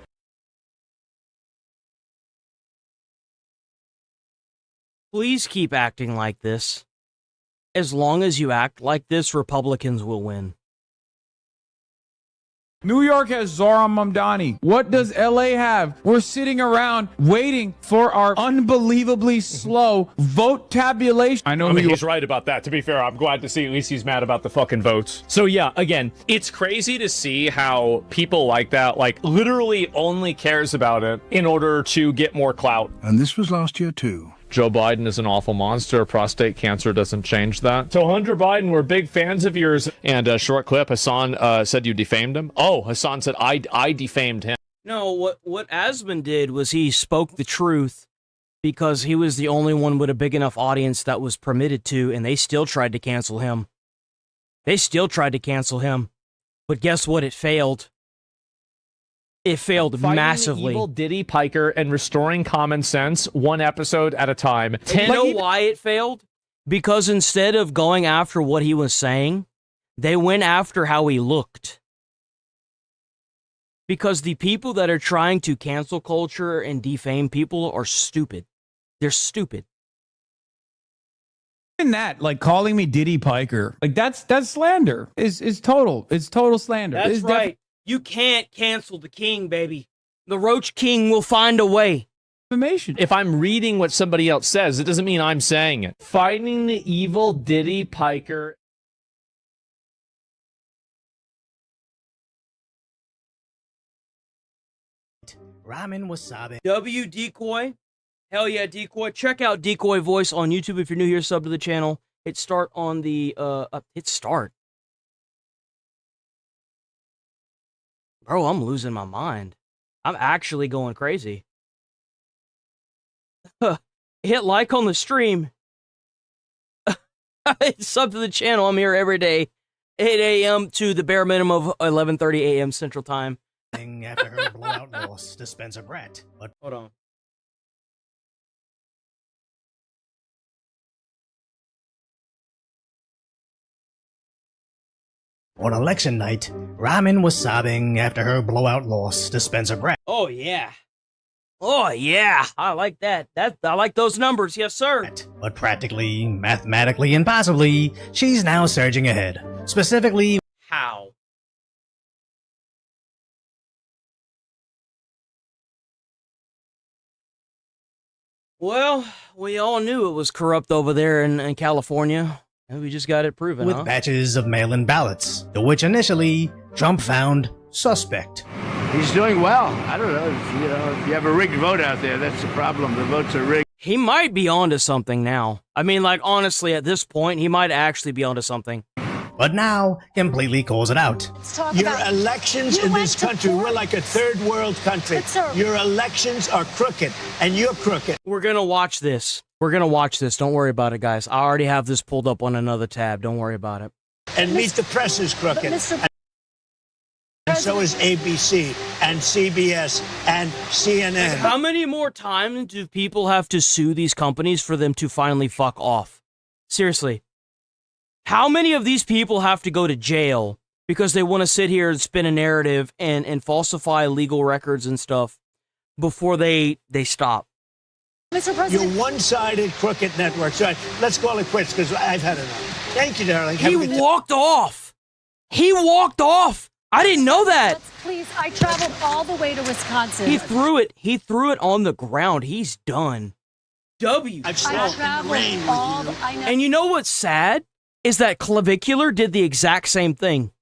[SPEAKER 2] Please keep acting like this. As long as you act like this, Republicans will win.
[SPEAKER 5] New York has Zohran Mamdani. What does LA have? We're sitting around waiting for our unbelievably slow vote tabulation. I know
[SPEAKER 19] he's right about that. To be fair, I'm glad to see at least he's mad about the fucking votes. So yeah, again, it's crazy to see how people like that, like, literally only cares about it in order to get more clout.
[SPEAKER 21] And this was last year too.
[SPEAKER 19] Joe Biden is an awful monster. Prostate cancer doesn't change that. So Hunter Biden, we're big fans of yours. And a short clip, Hassan said you defamed him. Oh, Hassan said I defamed him.
[SPEAKER 2] No, what Asman did was he spoke the truth because he was the only one with a big enough audience that was permitted to, and they still tried to cancel him. But guess what? It failed. It failed massively.
[SPEAKER 19] The evil Diddy Piker and restoring common sense one episode at a time.
[SPEAKER 2] You know why it failed? Because instead of going after what he was saying, they went after how he looked. Because the people that are trying to cancel culture and defame people are stupid. They're stupid.
[SPEAKER 5] In that, like, calling me Diddy Piker, like, that's slander. It's total slander.
[SPEAKER 2] That's right. You can't cancel the king, baby. The Roach King will find a way.
[SPEAKER 19] If I'm reading what somebody else says, it doesn't mean I'm saying it. Fighting the evil Diddy Piker.
[SPEAKER 12] Ramen wasabi.
[SPEAKER 2] W Decoy. Hell yeah, Decoy. Check out Decoy Voice on YouTube if you're new here. Sub to the channel. Hit start on the hit start. Bro, I'm losing my mind. I'm actually going crazy. Hit like on the stream. Sub to the channel. I'm here every day, 8 a.m. to the bare minimum of 11:30 a.m. Central Time.
[SPEAKER 12] After her blowout loss to Spencer Brett. But
[SPEAKER 2] hold on.
[SPEAKER 12] On election night, Ramen was sobbing after her blowout loss to Spencer Brett.
[SPEAKER 2] Oh yeah. Oh yeah. I like that. I like those numbers. Yes, sir.
[SPEAKER 12] But practically, mathematically, and possibly, she's now surging ahead. Specifically,
[SPEAKER 2] how? Well, we all knew it was corrupt over there in California, and we just got it proven,
[SPEAKER 11] with batches of mail-in ballots, to which initially Trump found suspect.
[SPEAKER 13] He's doing well. I don't know. If you have a rigged vote out there, that's the problem. The votes are rigged.
[SPEAKER 2] He might be onto something now. I mean, like, honestly, at this point, he might actually be onto something.
[SPEAKER 11] But now, completely calls it out.
[SPEAKER 16] Your elections in this country, we're like a third world country. Your elections are crooked, and you're crooked.
[SPEAKER 2] We're gonna watch this. We're gonna watch this. Don't worry about it, guys. I already have this pulled up on another tab. Don't worry about it.
[SPEAKER 16] And Meet the Press is crooked. And so is ABC and CBS and CNN.
[SPEAKER 2] How many more times do people have to sue these companies for them to finally fuck off? Seriously. How many of these people have to go to jail because they want to sit here and spin a narrative and falsify legal records and stuff before they stop?
[SPEAKER 16] Mr. President. You're one-sided crooked networks. All right, let's call it quits because I've had enough. Thank you, darling.
[SPEAKER 2] He walked off. He walked off. I didn't know that.
[SPEAKER 23] Please, I traveled all the way to Wisconsin.
[SPEAKER 2] He threw it. He threw it on the ground. He's done. W.
[SPEAKER 23] I traveled all the, I know.
[SPEAKER 2] And you know what's sad? Is that Clavicular did the exact same thing.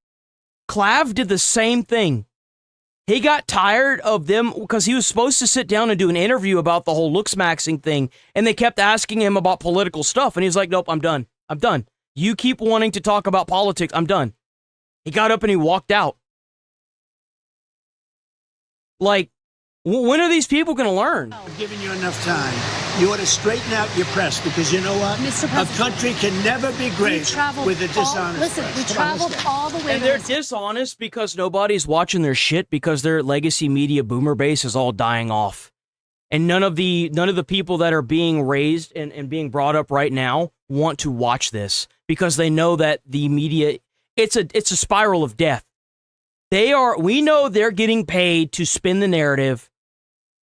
[SPEAKER 2] Clav did the same thing. He got tired of them because he was supposed to sit down and do an interview about the whole looks maxing thing, and they kept asking him about political stuff, and he's like, nope, I'm done. I'm done. You keep wanting to talk about politics, I'm done. He got up and he walked out. Like, when are these people going to learn?
[SPEAKER 16] I'm giving you enough time. You ought to straighten out your press because you know what? A country can never be great with a dishonest press.
[SPEAKER 23] We traveled all the way.
[SPEAKER 2] And they're dishonest because nobody's watching their shit because their legacy media boomer base is all dying off. And none of the people that are being raised and being brought up right now want to watch this because they know that the media, it's a spiral of death. We know they're getting paid to spin the narrative.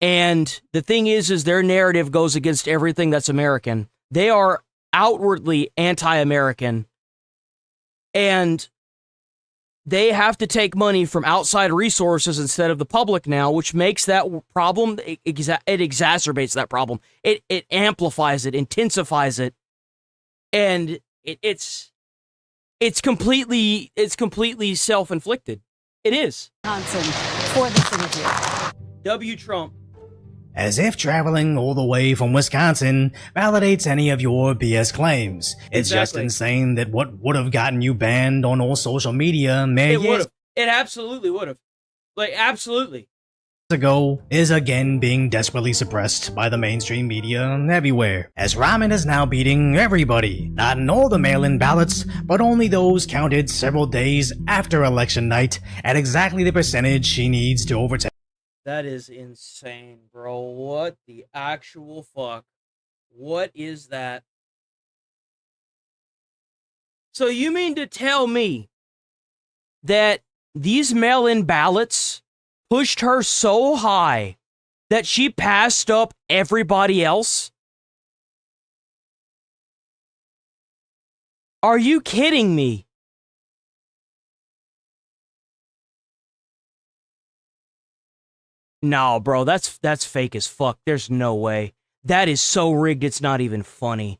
[SPEAKER 2] And the thing is their narrative goes against everything that's American. They are outwardly anti-American. And they have to take money from outside resources instead of the public now, which makes that problem, it exacerbates that problem. It amplifies it, intensifies it. And it's completely self-inflicted. It is.
[SPEAKER 23] For this interview.
[SPEAKER 2] W. Trump.
[SPEAKER 11] As if traveling all the way from Wisconsin validates any of your BS claims. It's just insane that what would have gotten you banned on all social media
[SPEAKER 2] It would have. It absolutely would have. Like, absolutely.
[SPEAKER 11] Ago is again being desperately suppressed by the mainstream media everywhere, as Ramen is now beating everybody, not in all the mail-in ballots, but only those counted several days after election night at exactly the percentage she needs to overtake.
[SPEAKER 2] That is insane, bro. What the actual fuck? What is that? So you mean to tell me that these mail-in ballots pushed her so high that she passed up everybody else? Are you kidding me? No, bro, that's fake as fuck. There's no way. That is so rigged, it's not even funny.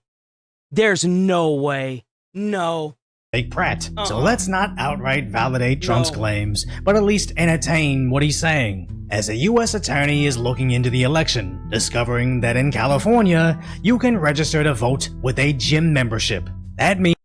[SPEAKER 2] There's no way. No.
[SPEAKER 11] Fake Pratt. So let's not outright validate Trump's claims, but at least entertain what he's saying. As a U.S. attorney is looking into the election, discovering that in California, you can register to vote with a gym membership. That means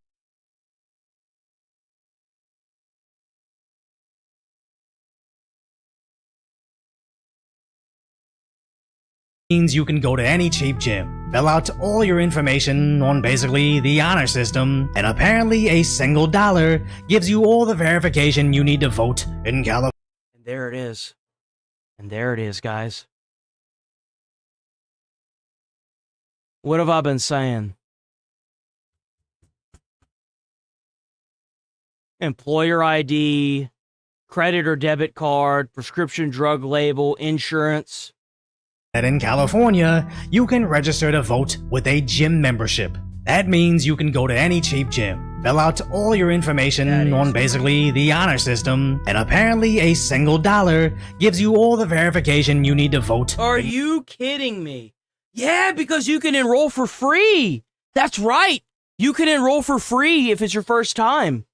[SPEAKER 11] you can go to any cheap gym, fill out all your information on basically the honor system, and apparently a single dollar gives you all the verification you need to vote in California.
[SPEAKER 2] And there it is. And there it is, guys. What have I been saying? Employer ID, credit or debit card, prescription drug label, insurance.
[SPEAKER 11] That in California, you can register to vote with a gym membership. That means you can go to any cheap gym, fill out all your information on basically the honor system, and apparently a single dollar gives you all the verification you need to vote.
[SPEAKER 2] Are you kidding me? Yeah, because you can enroll for free. That's right. You can enroll for free if it's your first time.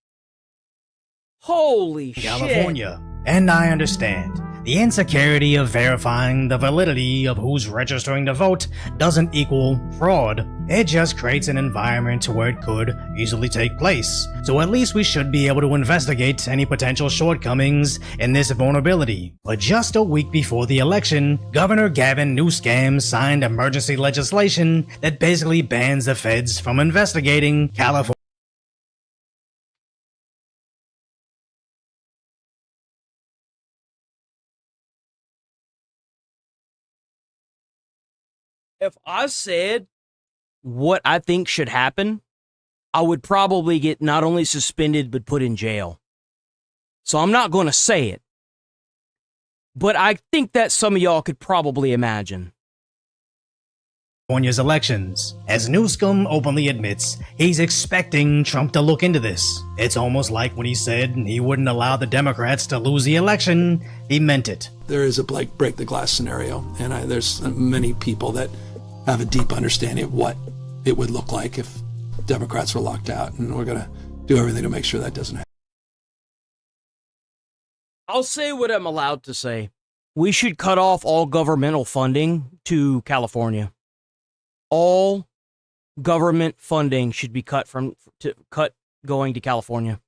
[SPEAKER 2] Holy shit.
[SPEAKER 11] California. And I understand. The insecurity of verifying the validity of who's registering to vote doesn't equal fraud. It just creates an environment where it could easily take place. So at least we should be able to investigate any potential shortcomings in this vulnerability. But just a week before the election, Governor Gavin Newsom signed emergency legislation that basically bans the feds from investigating California.
[SPEAKER 2] If I said what I think should happen, I would probably get not only suspended, but put in jail. So I'm not going to say it. But I think that some of y'all could probably imagine.
[SPEAKER 11] California's elections. As Newsom openly admits, he's expecting Trump to look into this. It's almost like when he said he wouldn't allow the Democrats to lose the election, he meant it.
[SPEAKER 3] There is a break the glass scenario, and there's many people that have a deep understanding of what it would look like if Democrats were locked out, and we're going to do everything to make sure that doesn't happen.
[SPEAKER 2] I'll say what I'm allowed to say. We should cut off all governmental funding to California. All government funding should be cut going to California.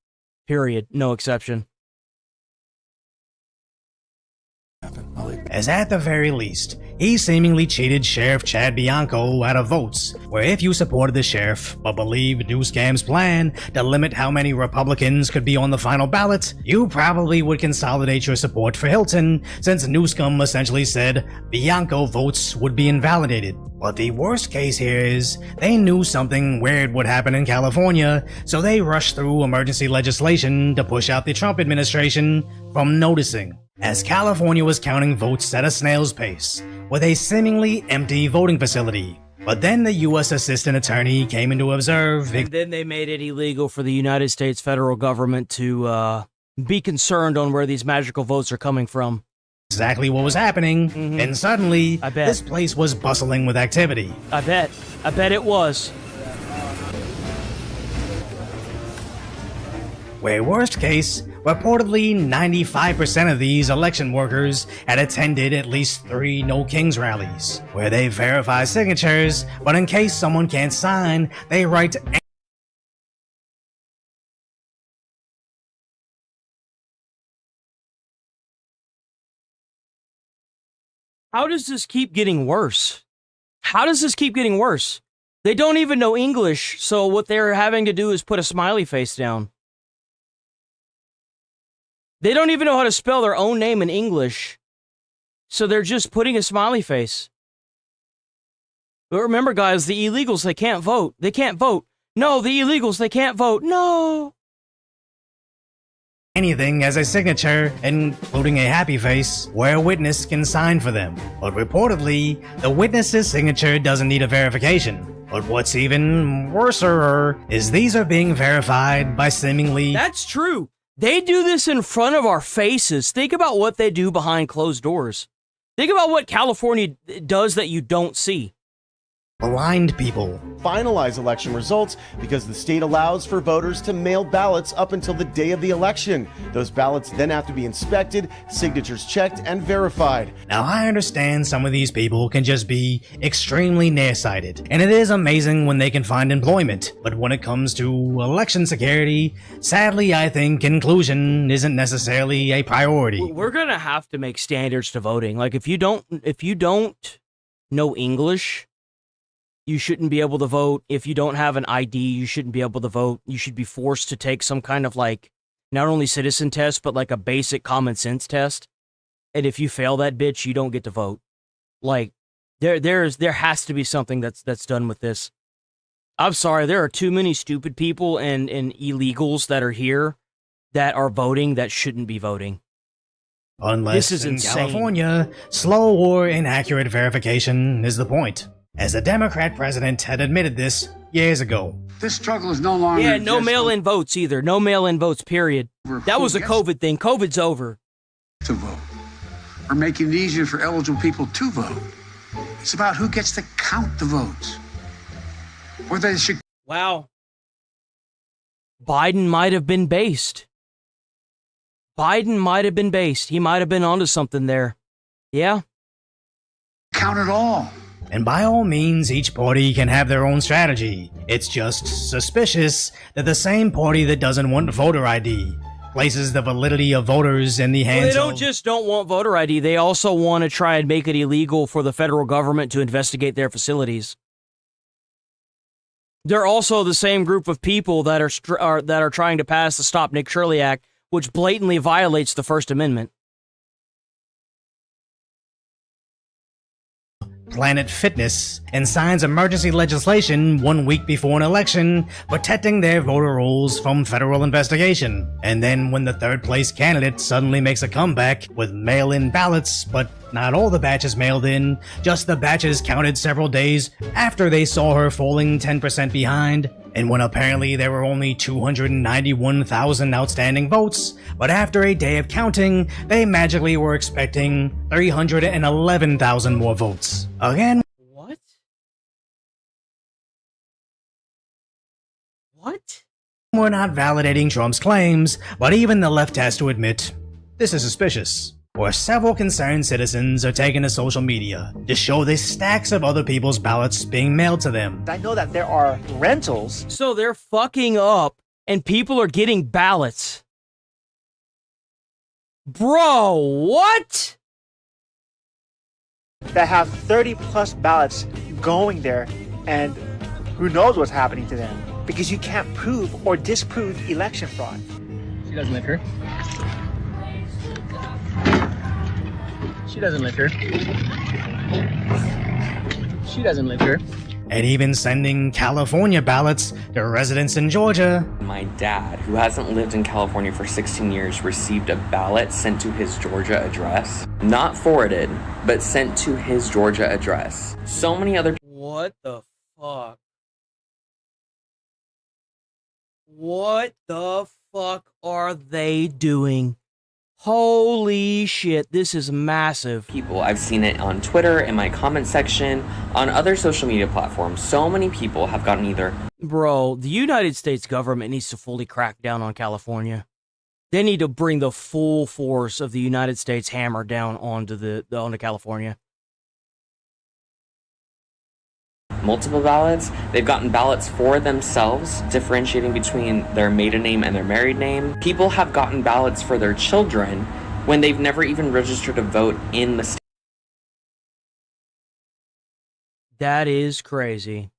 [SPEAKER 2] Period. No exception.
[SPEAKER 11] As at the very least, he seemingly cheated Sheriff Chad Bianco out of votes, where if you supported the sheriff but believed Newsom's plan to limit how many Republicans could be on the final ballot, you probably would consolidate your support for Hilton, since Newsom essentially said Bianco votes would be invalidated. But the worst case here is, they knew something weird would happen in California, so they rushed through emergency legislation to push out the Trump administration from noticing. As California was counting votes at a snail's pace, with a seemingly empty voting facility. But then the U.S. Assistant Attorney came in to observe.
[SPEAKER 2] And then they made it illegal for the United States federal government to be concerned on where these magical votes are coming from.
[SPEAKER 11] Exactly what was happening, and suddenly, this place was bustling with activity.
[SPEAKER 2] I bet it was.
[SPEAKER 11] Where worst case, reportedly 95% of these election workers had attended at least 3 No Kings rallies, where they verify signatures, but in case someone can't sign, they write.
[SPEAKER 2] How does this keep getting worse? How does this keep getting worse? They don't even know English, so what they're having to do is put a smiley face down. They don't even know how to spell their own name in English, so they're just putting a smiley face. But remember, guys, the illegals, they can't vote. They can't vote. No, the illegals, they can't vote. No!
[SPEAKER 11] Anything as a signature, including a happy face, where a witness can sign for them. But reportedly, the witness's signature doesn't need a verification. But what's even worser is these are being verified by seemingly...
[SPEAKER 2] That's true. They do this in front of our faces. Think about what they do behind closed doors. Think about what California does that you don't see.
[SPEAKER 11] Blind people.
[SPEAKER 8] Finalize election results because the state allows for voters to mail ballots up until the day of the election. Those ballots then have to be inspected, signatures checked, and verified.
[SPEAKER 11] Now, I understand some of these people can just be extremely nearsighted, and it is amazing when they can find employment. But when it comes to election security, sadly, I think inclusion isn't necessarily a priority.
[SPEAKER 2] We're gonna have to make standards to voting. Like, if you don't know English, you shouldn't be able to vote. If you don't have an ID, you shouldn't be able to vote. You should be forced to take some kind of, like, not only citizen test, but like a basic common sense test. And if you fail that bitch, you don't get to vote. Like, there has to be something that's done with this. I'm sorry, there are too many stupid people and illegals that are here that are voting that shouldn't be voting.
[SPEAKER 11] Unless
[SPEAKER 2] this is
[SPEAKER 11] in
[SPEAKER 2] insane.
[SPEAKER 11] California, slow or inaccurate verification is the point. As the Democrat president had admitted this years ago.
[SPEAKER 14] This struggle is no longer...
[SPEAKER 2] Yeah, no mail-in votes either. No mail-in votes, period. That was a COVID thing. COVID's over.
[SPEAKER 14] To vote. We're making it easier for eligible people to vote.
[SPEAKER 7] It's about who gets to count the votes. Whether they should.
[SPEAKER 2] Wow. Biden might have been based. Biden might have been based. He might have been onto something there. Yeah.
[SPEAKER 7] Count it all.
[SPEAKER 11] And by all means, each party can have their own strategy. It's just suspicious that the same party that doesn't want voter ID places the validity of voters in the hands
[SPEAKER 2] Well, they don't want voter ID. They also want to try and make it illegal for the federal government to investigate their facilities. They're also the same group of people that are trying to pass the Stop Nick Shirley Act, which blatantly violates the First Amendment.
[SPEAKER 11] Planet Fitness and signs emergency legislation 1 week before an election, protecting their voter rolls from federal investigation. And then when the third place candidate suddenly makes a comeback with mail-in ballots, but not all the batches mailed in, just the batches counted several days after they saw her falling 10% behind, and when apparently there were only 291,000 outstanding votes, but after a day of counting, they magically were expecting 311,000 more votes. Again,
[SPEAKER 2] What? What?
[SPEAKER 11] we're not validating Trump's claims, but even the left has to admit, this is suspicious. Where several concerned citizens are taking to social media to show the stacks of other people's ballots being mailed to them.
[SPEAKER 9] I know that there are rentals.
[SPEAKER 2] So they're fucking up and people are getting ballots. Bro, what?
[SPEAKER 9] That have 30 plus ballots going there, and who knows what's happening to them, because you can't prove or disprove election fraud.
[SPEAKER 14] She doesn't liquor. She doesn't liquor. She doesn't liquor.
[SPEAKER 11] And even sending California ballots to residents in Georgia.
[SPEAKER 15] My dad, who hasn't lived in California for 16 years, received a ballot sent to his Georgia address. Not forwarded, but sent to his Georgia address. So many other
[SPEAKER 2] What the fuck? What the fuck are they doing? Holy shit, this is massive.
[SPEAKER 15] people. I've seen it on Twitter, in my comment section, on other social media platforms. So many people have gotten either.
[SPEAKER 2] Bro, the United States government needs to fully crack down on California. They need to bring the full force of the United States hammer down onto California.
[SPEAKER 15] Multiple ballots. They've gotten ballots for themselves, differentiating between their maiden name and their married name. People have gotten ballots for their children when they've never even registered to vote in the state.
[SPEAKER 2] That is crazy.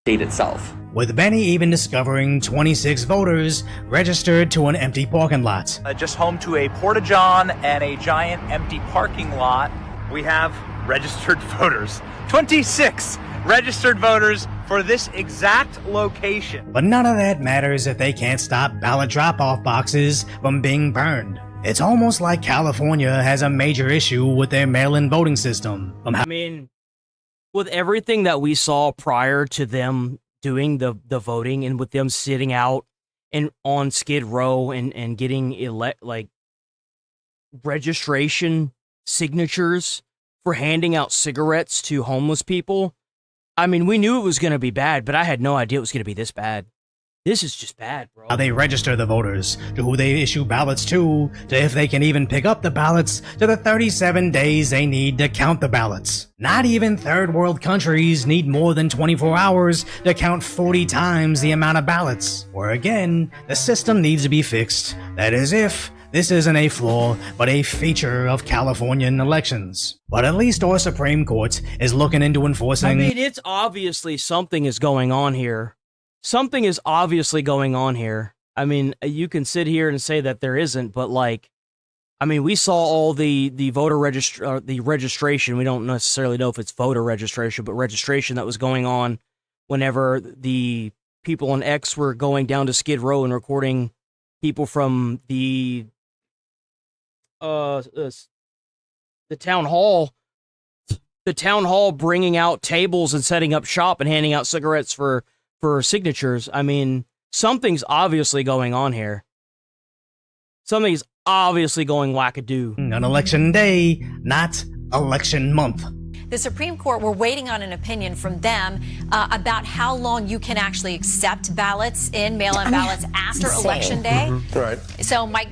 [SPEAKER 15] State itself.
[SPEAKER 11] With Benny even discovering 26 voters registered to an empty parking lot.
[SPEAKER 24] Just home to a porta-john and a giant empty parking lot, we have registered voters. 26 registered voters for this exact location.
[SPEAKER 11] But none of that matters if they can't stop ballot drop-off boxes from being burned. It's almost like California has a major issue with their mail-in voting system.
[SPEAKER 2] I mean, with everything that we saw prior to them doing the voting, and with them sitting out and on Skid Row and getting registration signatures for handing out cigarettes to homeless people. I mean, we knew it was going to be bad, but I had no idea it was going to be this bad. This is just bad, bro.
[SPEAKER 11] How they register the voters, to who they issue ballots to if they can even pick up the ballots, to the 37 days they need to count the ballots. Not even third world countries need more than 24 hours to count 40 times the amount of ballots. Where again, the system needs to be fixed. That is if this isn't a flaw, but a feature of Californian elections. But at least our Supreme Court is looking into enforcing...
[SPEAKER 2] I mean, it's obviously something is going on here. Something is obviously going on here. I mean, you can sit here and say that there isn't, but like, I mean, we saw all the voter registration. We don't necessarily know if it's voter registration, but registration that was going on whenever the people on X were going down to Skid Row and recording people from the town hall, bringing out tables and setting up shop and handing out cigarettes for signatures. I mean, something's obviously going on here. Something's obviously going wackadoo.
[SPEAKER 11] On election day, not election month.
[SPEAKER 1] The Supreme Court, we're waiting on an opinion from them about how long you can actually accept ballots in mail-in ballots after
[SPEAKER 11] insane.
[SPEAKER 1] Election Day.
[SPEAKER 11] Right.
[SPEAKER 1] So might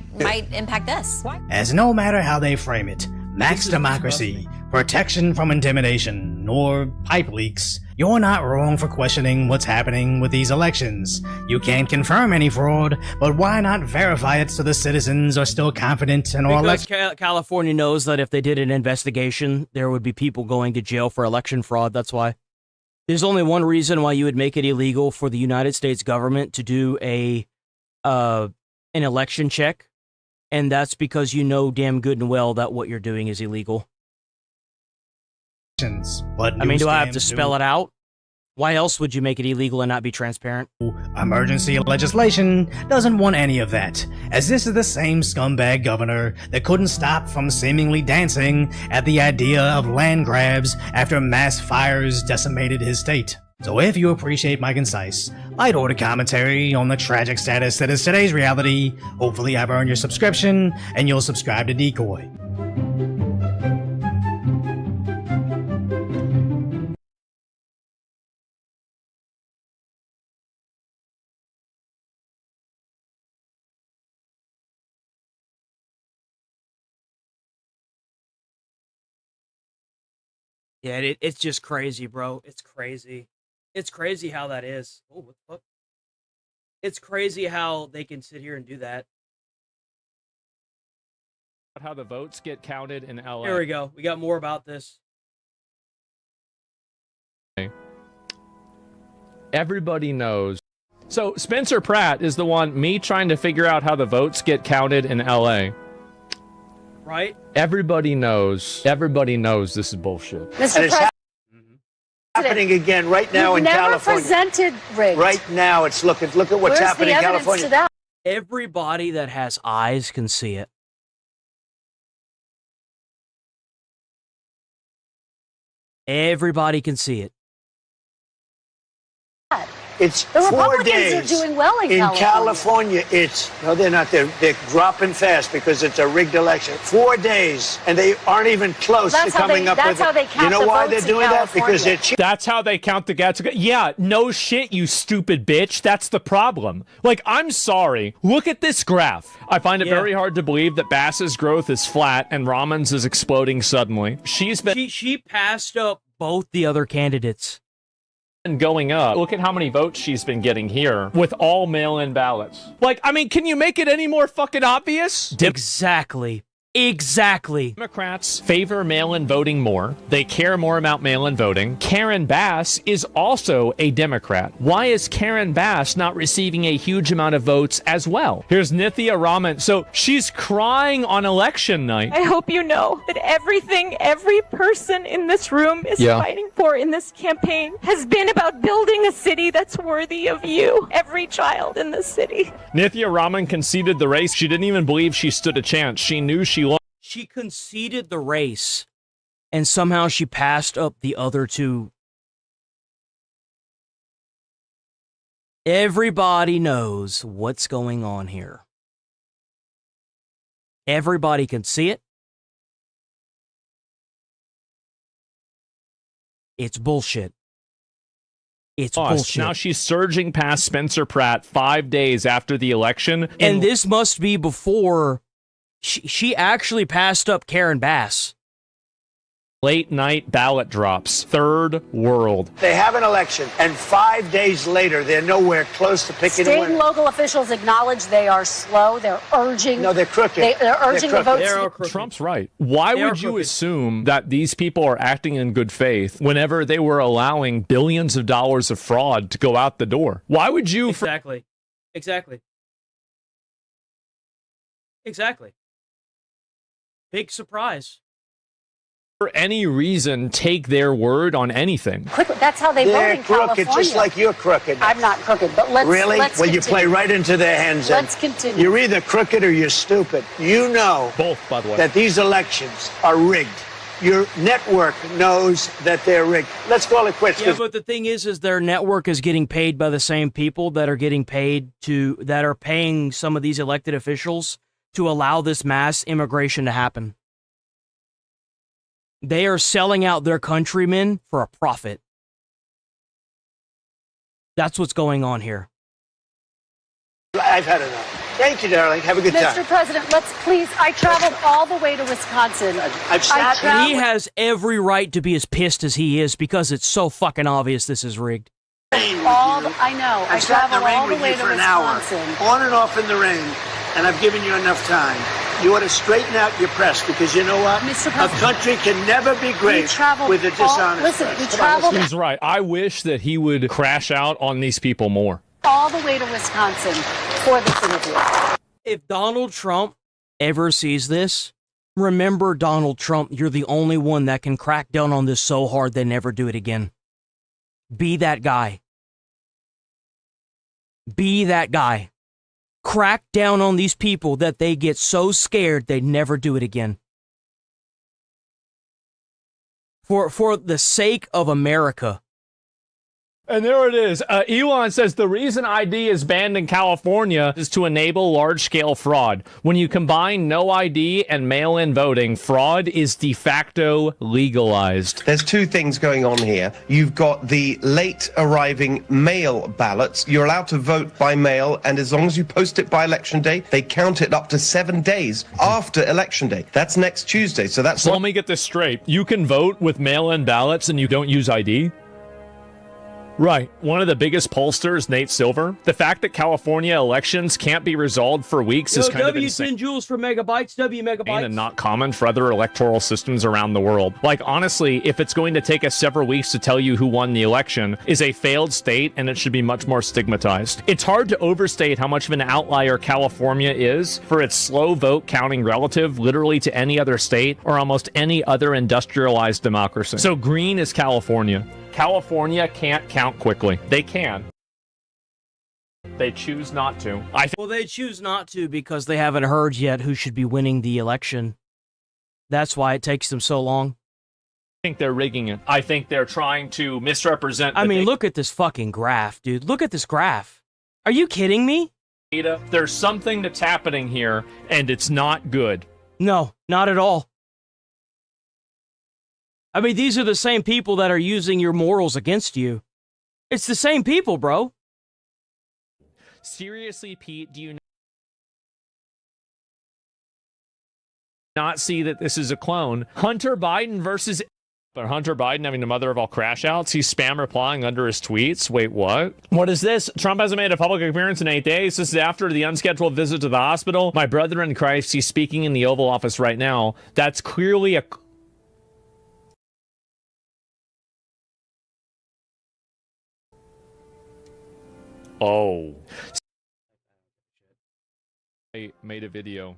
[SPEAKER 1] impact this.
[SPEAKER 11] As no matter how they frame it, max democracy, protection from intimidation, or pipe leaks, you're not wrong for questioning what's happening with these elections. You can't confirm any fraud, but why not verify it so the citizens are still confident in our
[SPEAKER 2] Because
[SPEAKER 11] election?
[SPEAKER 2] California knows that if they did an investigation, there would be people going to jail for election fraud. That's why. There's only one reason why you would make it illegal for the United States government to do an election check, and that's because you know damn good and well that what you're doing is illegal.
[SPEAKER 11] But
[SPEAKER 2] I mean, do I have to
[SPEAKER 11] scams
[SPEAKER 2] spell it out? Why else would you make it illegal and not be transparent?
[SPEAKER 11] Emergency legislation doesn't want any of that, as this is the same scumbag governor that couldn't stop from seemingly dancing at the idea of land grabs after mass fires decimated his state. So if you appreciate my concise, light-order commentary on the tragic status that is today's reality, hopefully I've earned your subscription and you'll subscribe to Decoy.
[SPEAKER 2] Yeah, it's just crazy, bro. It's crazy. It's crazy how that is. Oh, what the fuck? It's crazy how they can sit here and do that.
[SPEAKER 19] How the votes get counted in LA.
[SPEAKER 2] Here we go. We got more about this.
[SPEAKER 19] Everybody knows. So Spencer Pratt is the one, me trying to figure out how the votes get counted in LA.
[SPEAKER 2] Right?
[SPEAKER 19] Everybody knows this is bullshit.
[SPEAKER 16] And it's happening again right now
[SPEAKER 23] You've
[SPEAKER 16] in
[SPEAKER 23] never
[SPEAKER 16] California.
[SPEAKER 23] presented rigged.
[SPEAKER 16] Right now, it's look at what's
[SPEAKER 23] Where's
[SPEAKER 16] happening
[SPEAKER 23] the
[SPEAKER 16] in
[SPEAKER 23] evidence
[SPEAKER 16] California.
[SPEAKER 23] to that?
[SPEAKER 2] Everybody that has eyes can see it. Everybody can see it.
[SPEAKER 16] It's
[SPEAKER 23] The
[SPEAKER 16] 4
[SPEAKER 23] Republicans
[SPEAKER 16] days
[SPEAKER 23] are doing well in
[SPEAKER 16] California. It's no, they're not. They're dropping fast because it's a rigged election. 4 days, and they aren't even close to coming up with. You know why they're doing that? Because they're cheap.
[SPEAKER 19] That's how they count the votes. Yeah, no shit, you stupid bitch. That's the problem. Like, I'm sorry. Look at this graph. I find it very hard to believe that Bass's growth is flat and Ramon's is exploding suddenly.
[SPEAKER 2] She passed up both the other candidates.
[SPEAKER 19] Going up. Look at how many votes she's been getting here with all mail-in ballots. Like, I mean, can you make it any more fucking obvious?
[SPEAKER 2] Exactly. Exactly.
[SPEAKER 19] Democrats favor mail-in voting more. They care more about mail-in voting. Karen Bass is also a Democrat. Why is Karen Bass not receiving a huge amount of votes as well? Here's Nithya Raman. So she's crying on election night.
[SPEAKER 4] I hope you know that everything every person in this room is fighting for in this campaign has been about building a city that's worthy of you, every child in this city.
[SPEAKER 19] Nithya Raman conceded the race. She didn't even believe she stood a chance. She knew she lost.
[SPEAKER 2] She conceded the race, and somehow she passed up the other two. Everybody knows what's going on here. Everybody can see it. It's bullshit. It's bullshit.
[SPEAKER 19] Now she's surging past Spencer Pratt 5 days after the election.
[SPEAKER 2] And this must be before she actually passed up Karen Bass.
[SPEAKER 19] Late night ballot drops. Third world.
[SPEAKER 16] They have an election, and 5 days later, they're nowhere close to picking a
[SPEAKER 23] State
[SPEAKER 16] winner.
[SPEAKER 23] and local officials acknowledge they are slow. They're urging.
[SPEAKER 16] No, they're crooked.
[SPEAKER 23] They're urging the votes.
[SPEAKER 19] Trump's right. Why would you assume that these people are acting in good faith whenever they were allowing billions of dollars of fraud to go out the door? Why would you?
[SPEAKER 2] Exactly. Big surprise.
[SPEAKER 19] For any reason, take their word on anything.
[SPEAKER 23] That's how they vote
[SPEAKER 16] They're
[SPEAKER 23] in
[SPEAKER 16] crooked,
[SPEAKER 23] California.
[SPEAKER 16] just like you're crooked.
[SPEAKER 23] I'm not crooked, but let's
[SPEAKER 16] Really?
[SPEAKER 23] Let's
[SPEAKER 16] Well, you
[SPEAKER 23] continue.
[SPEAKER 16] play right into their hands. then.
[SPEAKER 23] Let's continue.
[SPEAKER 16] You're either crooked or you're stupid. You know
[SPEAKER 19] both, by the way,
[SPEAKER 16] that these elections are rigged. Your network knows that they're rigged. Let's call it quits.
[SPEAKER 2] Yeah, but the thing is their network is getting paid by the same people that are that are paying some of these elected officials to allow this mass immigration to happen. They are selling out their countrymen for a profit. That's what's going on here.
[SPEAKER 16] I've had enough. Thank you, darling. Have a good time.
[SPEAKER 23] Mr. President, let's please. I traveled all the way to Wisconsin.
[SPEAKER 2] He has every right to be as pissed as he is because it's so fucking obvious this is rigged.
[SPEAKER 23] I know. I
[SPEAKER 16] I've sat in
[SPEAKER 23] traveled
[SPEAKER 16] the rain
[SPEAKER 23] all the
[SPEAKER 16] with
[SPEAKER 23] way
[SPEAKER 16] you
[SPEAKER 23] to
[SPEAKER 16] for an hour,
[SPEAKER 23] Wisconsin.
[SPEAKER 16] on and off in the rain, and I've given you enough time. You ought to straighten out your press because you know what?
[SPEAKER 23] Mr.
[SPEAKER 16] A
[SPEAKER 23] President,
[SPEAKER 16] country can never be great with a dishonest
[SPEAKER 23] listen,
[SPEAKER 16] press.
[SPEAKER 23] we
[SPEAKER 16] Come on,
[SPEAKER 23] traveled
[SPEAKER 19] He's right. I wish that he would crash out on these people more.
[SPEAKER 23] all the way to Wisconsin for this interview.
[SPEAKER 2] If Donald Trump ever sees this, remember, Donald Trump, you're the only one that can crack down on this so hard they never do it again. Be that guy. Be that guy. Crack down on these people that they get so scared they never do it again. For the sake of America.
[SPEAKER 19] And there it is. Elon says the reason ID is banned in California is to enable large-scale fraud. When you combine no ID and mail-in voting, fraud is de facto legalized.
[SPEAKER 10] There's two things going on here. You've got the late arriving mail ballots. You're allowed to vote by mail, and as long as you post it by election day, they count it up to 7 days after election day. That's next Tuesday. So
[SPEAKER 19] let me get this straight. You can vote with mail-in ballots and you don't use ID? Right. One of the biggest pollsters, Nate Silver. The fact that California elections can't be resolved for weeks is kind of insane.
[SPEAKER 2] W10 joules for megabytes, W megabytes.
[SPEAKER 19] And not common for other electoral systems around the world. Like, honestly, if it's going to take us several weeks to tell you who won the election, is a failed state, and it should be much more stigmatized. It's hard to overstate how much of an outlier California is for its slow vote counting relative literally to any other state or almost any other industrialized democracy. So green is California. California can't count quickly. They can. They choose not to.
[SPEAKER 2] Well, they choose not to because they haven't heard yet who should be winning the election. That's why it takes them so long.
[SPEAKER 19] I think they're rigging it. I think they're trying to misrepresent.
[SPEAKER 2] I mean, look at this fucking graph, dude. Look at this graph. Are you kidding me?
[SPEAKER 19] There's something that's happening here, and it's not good.
[SPEAKER 2] No, not at all. I mean, these are the same people that are using your morals against you. It's the same people, bro.
[SPEAKER 19] Seriously, Pete, do you not see that this is a clone? Hunter Biden versus... But Hunter Biden having the mother of all crash outs? He's spam replying under his tweets? Wait, what? What is this? Trump hasn't made a public appearance in 8 days. This is after the unscheduled visit to the hospital. My brother in Christ, he's speaking in the Oval Office right now. That's clearly a... Oh. I made a video.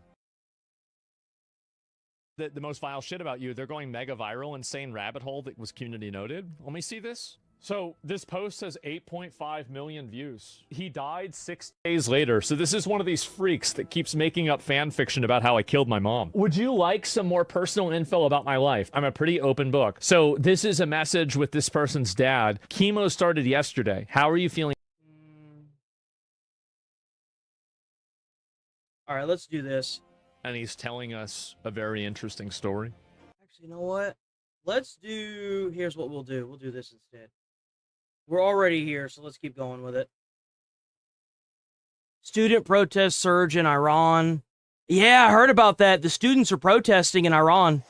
[SPEAKER 19] The most vile shit about you, they're going mega viral, insane rabbit hole that was community noted. Let me see this. So this post has 8.5 million views. He died 6 days later. So this is one of these freaks that keeps making up fan fiction about how I killed my mom. Would you like some more personal info about my life? I'm a pretty open book. So this is a message with this person's dad. Chemo started yesterday. How are you feeling?
[SPEAKER 2] All right, let's do this.
[SPEAKER 19] And he's telling us a very interesting story.
[SPEAKER 2] Actually, you know what? Let's do... Here's what we'll do. We'll do this instead. We're already here, so let's keep going with it. Student protest surge in Iran. Yeah, I heard about that. The students are protesting in Iran.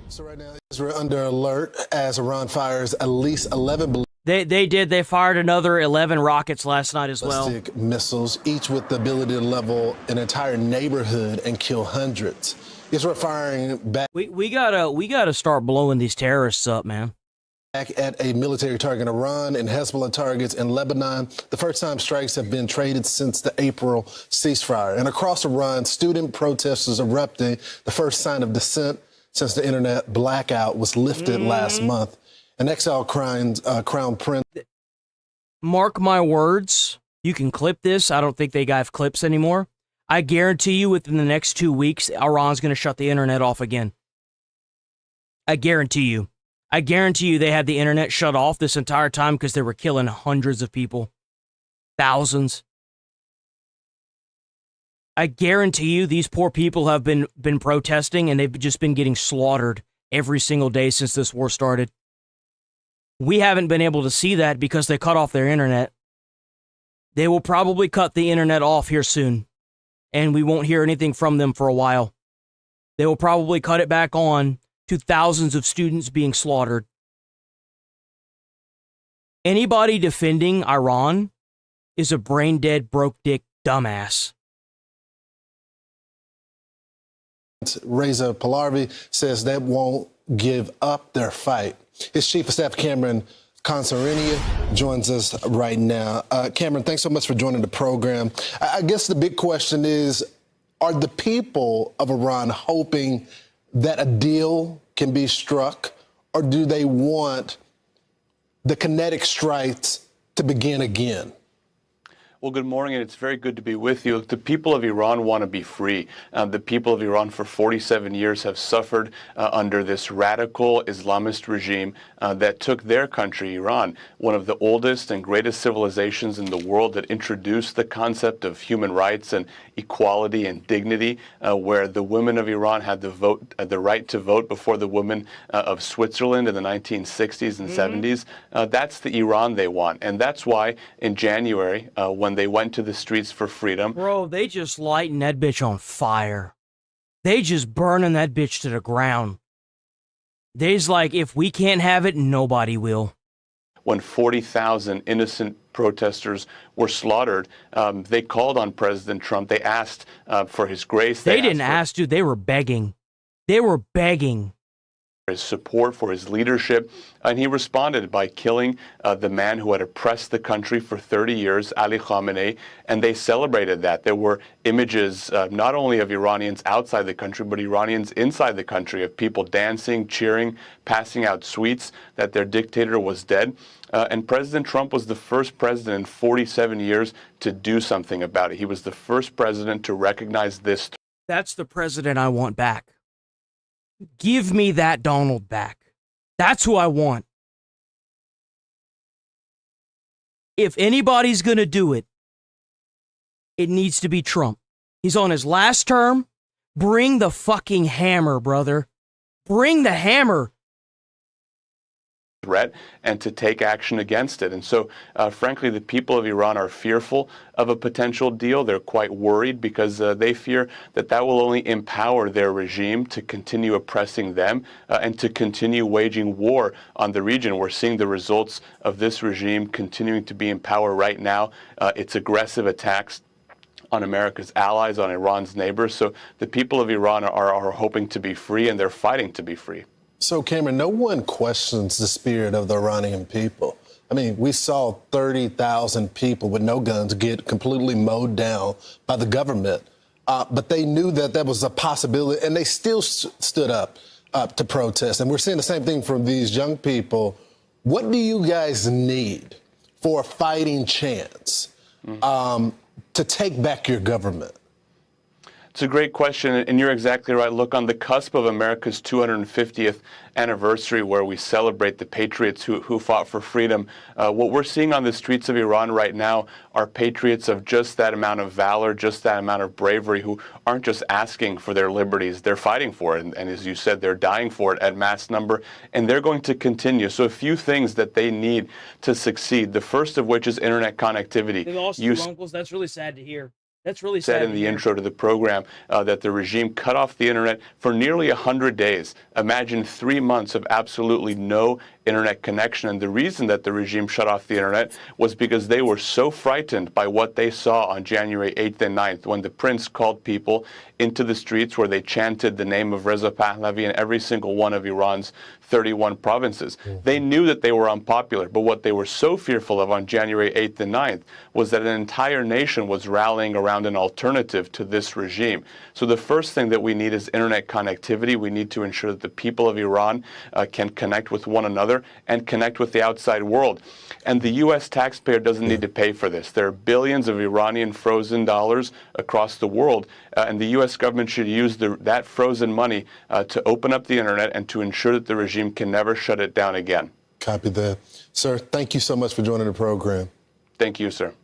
[SPEAKER 17] So right now, Israel under alert as Iran fires at least 11
[SPEAKER 2] They fired another 11 rockets last night as well.
[SPEAKER 17] ballistic missiles, each with the ability to level an entire neighborhood and kill hundreds. Israel firing back.
[SPEAKER 2] We gotta start blowing these terrorists up, man.
[SPEAKER 17] Back at a military target in Iran and Hezbollah targets in Lebanon. The first time strikes have been traded since the April ceasefire. And across Iran, student protesters erupting, the first sign of dissent since the internet blackout was lifted last month. An exiled crown prince.
[SPEAKER 2] Mark my words. You can clip this. I don't think they have clips anymore. I guarantee you within the next 2 weeks, Iran's going to shut the internet off again. I guarantee you. I guarantee you they had the internet shut off this entire time because they were killing hundreds of people. Thousands. I guarantee you these poor people have been protesting, and they've just been getting slaughtered every single day since this war started. We haven't been able to see that because they cut off their internet. They will probably cut the internet off here soon, and we won't hear anything from them for a while. They will probably cut it back on to thousands of students being slaughtered. Anybody defending Iran is a brain-dead, broke-dick dumbass.
[SPEAKER 17] Reza Pahlavi says they won't give up their fight. His Chief of Staff, Cameron Consarenia, joins us right now. Cameron, thanks so much for joining the program. I guess the big question is, are the people of Iran hoping that a deal can be struck, or do they want the kinetic strikes to begin again?
[SPEAKER 6] Well, good morning, and it's very good to be with you. The people of Iran want to be free. The people of Iran for 47 years have suffered under this radical Islamist regime that took their country, Iran, one of the oldest and greatest civilizations in the world, that introduced the concept of human rights and equality and dignity, where the women of Iran had the right to vote before the women of Switzerland in the 1960s and 70s. That's the Iran they want, and that's why in January, when they went to the streets for freedom.
[SPEAKER 2] Bro, they just lighting that bitch on fire. They just burning that bitch to the ground. They's like, if we can't have it, nobody will.
[SPEAKER 6] When 40,000 innocent protesters were slaughtered, they called on President Trump. They asked for his grace.
[SPEAKER 2] They didn't ask, dude. They were begging. They were begging.
[SPEAKER 6] His support, for his leadership, and he responded by killing the man who had oppressed the country for 30 years, Ali Khamenei, and they celebrated that. There were images not only of Iranians outside the country, but Iranians inside the country, of people dancing, cheering, passing out sweets that their dictator was dead. And President Trump was the first president in 47 years to do something about it. He was the first president to recognize this.
[SPEAKER 2] That's the president I want back. Give me that Donald back. That's who I want. If anybody's going to do it, it needs to be Trump. He's on his last term. Bring the fucking hammer, brother. Bring the hammer.
[SPEAKER 6] Threat and to take action against it. And so, frankly, the people of Iran are fearful of a potential deal. They're quite worried because they fear that that will only empower their regime to continue oppressing them and to continue waging war on the region. We're seeing the results of this regime continuing to be in power right now. Its aggressive attacks on America's allies, on Iran's neighbors. So the people of Iran are hoping to be free, and they're fighting to be free.
[SPEAKER 17] So, Cameron, no one questions the spirit of the Iranian people. I mean, we saw 30,000 people with no guns get completely mowed down by the government. But they knew that that was a possibility, and they still stood up to protest. And we're seeing the same thing from these young people. What do you guys need for a fighting chance to take back your government?
[SPEAKER 6] It's a great question, and you're exactly right. Look, on the cusp of America's 250th anniversary, where we celebrate the patriots who fought for freedom, what we're seeing on the streets of Iran right now are patriots of just that amount of valor, just that amount of bravery, who aren't just asking for their liberties, they're fighting for it. And as you said, they're dying for it at mass number, and they're going to continue. So a few things that they need to succeed, the first of which is internet connectivity.
[SPEAKER 2] They lost two uncles. That's really sad to hear. That's really sad.
[SPEAKER 6] Said in the intro to the program that the regime cut off the internet for nearly 100 days. Imagine 3 months of absolutely no internet connection. And the reason that the regime shut off the internet was because they were so frightened by what they saw on January 8th and 9th, when the prince called people into the streets where they chanted the name of Reza Pahlavi in every single one of Iran's 31 provinces. They knew that they were unpopular, but what they were so fearful of on January 8th and 9th was that an entire nation was rallying around an alternative to this regime. So the first thing that we need is internet connectivity. We need to ensure that the people of Iran can connect with one another and connect with the outside world. And the U.S. taxpayer doesn't need to pay for this. There are billions of Iranian frozen dollars across the world, and the U.S. government should use that frozen money to open up the internet and to ensure that the regime can never shut it down again.
[SPEAKER 17] Copy that. Sir, thank you so much for joining the program.
[SPEAKER 6] Thank you, sir.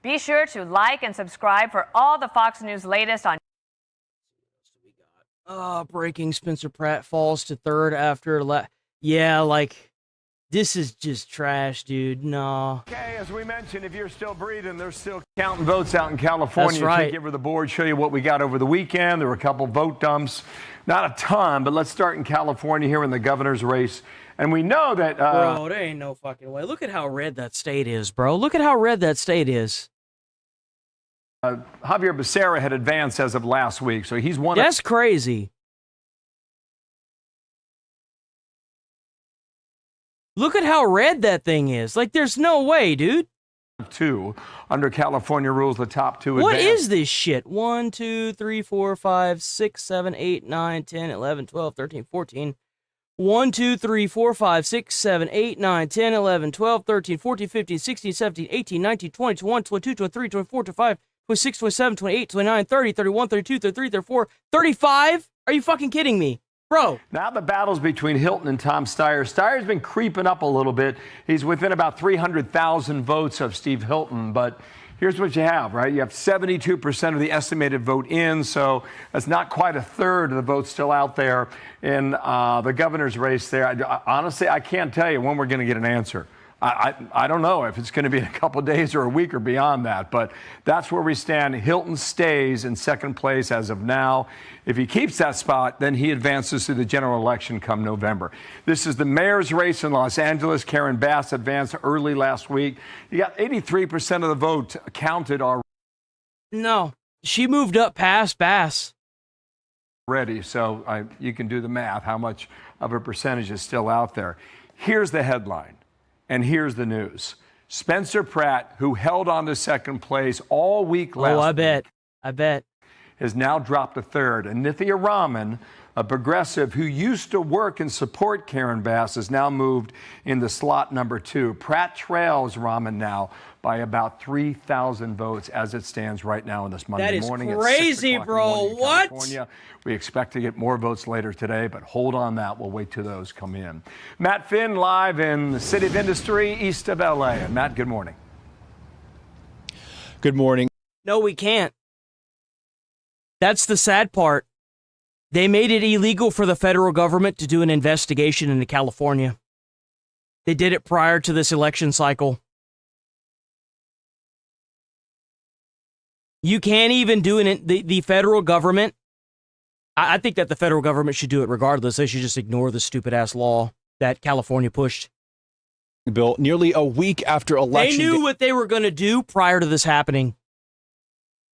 [SPEAKER 18] Be sure to like and subscribe for all the Fox News latest on.
[SPEAKER 2] Breaking. Spencer Pratt falls to third after yeah, like, this is just trash, dude. No.
[SPEAKER 20] Okay, as we mentioned, if you're still breathing, they're still counting votes out in California.
[SPEAKER 2] That's right.
[SPEAKER 20] Take over the board, show you what we got over the weekend. There were a couple vote dumps. Not a ton, but let's start in California here in the governor's race. And we know that...
[SPEAKER 2] bro, there ain't no fucking way. Look at how red that state is, bro. Look at how red that state is.
[SPEAKER 20] Javier Becerra had advanced as of last week, so he's one.
[SPEAKER 2] That's crazy. Look at how red that thing is. Like, there's no way, dude.
[SPEAKER 20] Two under California rules, the top two.
[SPEAKER 2] What
[SPEAKER 20] advance.
[SPEAKER 2] is this shit? 1, 2, 3, 4, 5, 6, 7, 8, 9, 10, 11, 12, 13, 14. 1, 2, 3, 4, 5, 6, 7, 8, 9, 10, 11, 12, 13, 14, 15, 16, 17, 18, 19, 20, 21, 22, 23, 24, 25. 26, 27, 28, 29, 30, 31, 32, 33, 34, 35? Are you fucking kidding me? Bro.
[SPEAKER 20] Now the battle's between Hilton and Tom Steyer. Steyer's been creeping up a little bit. He's within about 300,000 votes of Steve Hilton, but here's what you have, right? You have 72% of the estimated vote in, so that's not quite a third of the votes still out there in the governor's race there. Honestly, I can't tell you when we're going to get an answer. I don't know if it's going to be in a couple of days or a week or beyond that, but that's where we stand. Hilton stays in second place as of now. If he keeps that spot, then he advances to the general election come November. This is the mayor's race in Los Angeles. Karen Bass advanced early last week. You got 83% of the vote counted already.
[SPEAKER 2] No, she moved up past Bass.
[SPEAKER 20] So you can do the math, how much of a percentage is still out there. Here's the headline. And here's the news. Spencer Pratt, who held on to second place all week last week,
[SPEAKER 2] I bet.
[SPEAKER 20] has now dropped to third. And Nithya Raman, a progressive who used to work and support Karen Bass, has now moved into slot number 2. Pratt trails Raman now by about 3,000 votes as it stands right now on this Monday morning.
[SPEAKER 2] That is crazy, bro. What?
[SPEAKER 20] California. We expect to get more votes later today, but hold on that. We'll wait till those come in. Matt Finn live in the City of Industry, east of LA. And Matt, good morning.
[SPEAKER 21] Good morning.
[SPEAKER 2] No, we can't. That's the sad part. They made it illegal for the federal government to do an investigation into California. They did it prior to this election cycle. You can't even do the federal government. I think that the federal government should do it regardless. They should just ignore the stupid-ass law that California pushed.
[SPEAKER 21] Bill, nearly a week after election
[SPEAKER 2] They knew what they were going to do prior to this happening.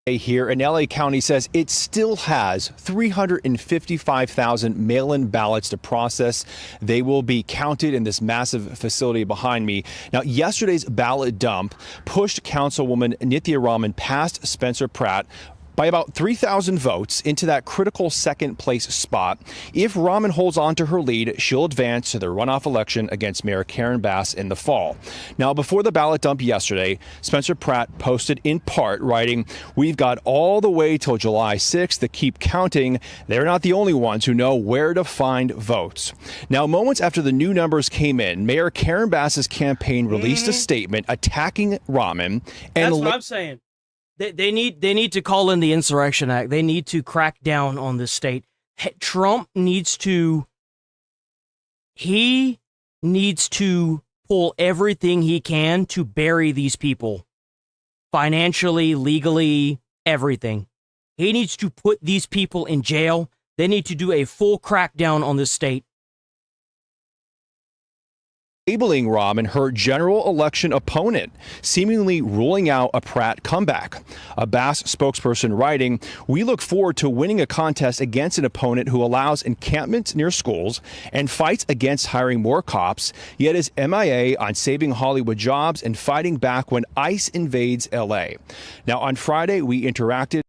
[SPEAKER 21] Here in LA County says it still has 355,000 mail-in ballots to process. They will be counted in this massive facility behind me. Now, yesterday's ballot dump pushed Councilwoman Nithya Raman past Spencer Pratt by about 3,000 votes into that critical second place spot. If Raman holds on to her lead, she'll advance to the runoff election against Mayor Karen Bass in the fall. Now, before the ballot dump yesterday, Spencer Pratt posted in part, writing, "We've got all the way till July 6th to keep counting. They're not the only ones who know where to find votes." Now, moments after the new numbers came in, Mayor Karen Bass's campaign released a statement attacking Raman. And
[SPEAKER 2] That's what I'm saying. They need to call in the Insurrection Act. They need to crack down on this state. Trump needs to pull everything he can to bury these people. Financially, legally, everything. He needs to put these people in jail. They need to do a full crackdown on this state.
[SPEAKER 21] Labeling Raman her general election opponent, seemingly ruling out a Pratt comeback. A Bass spokesperson writing, "We look forward to winning a contest against an opponent who allows encampments near schools and fights against hiring more cops, yet is MIA on saving Hollywood jobs and fighting back when ICE invades LA." Now, on Friday, we interacted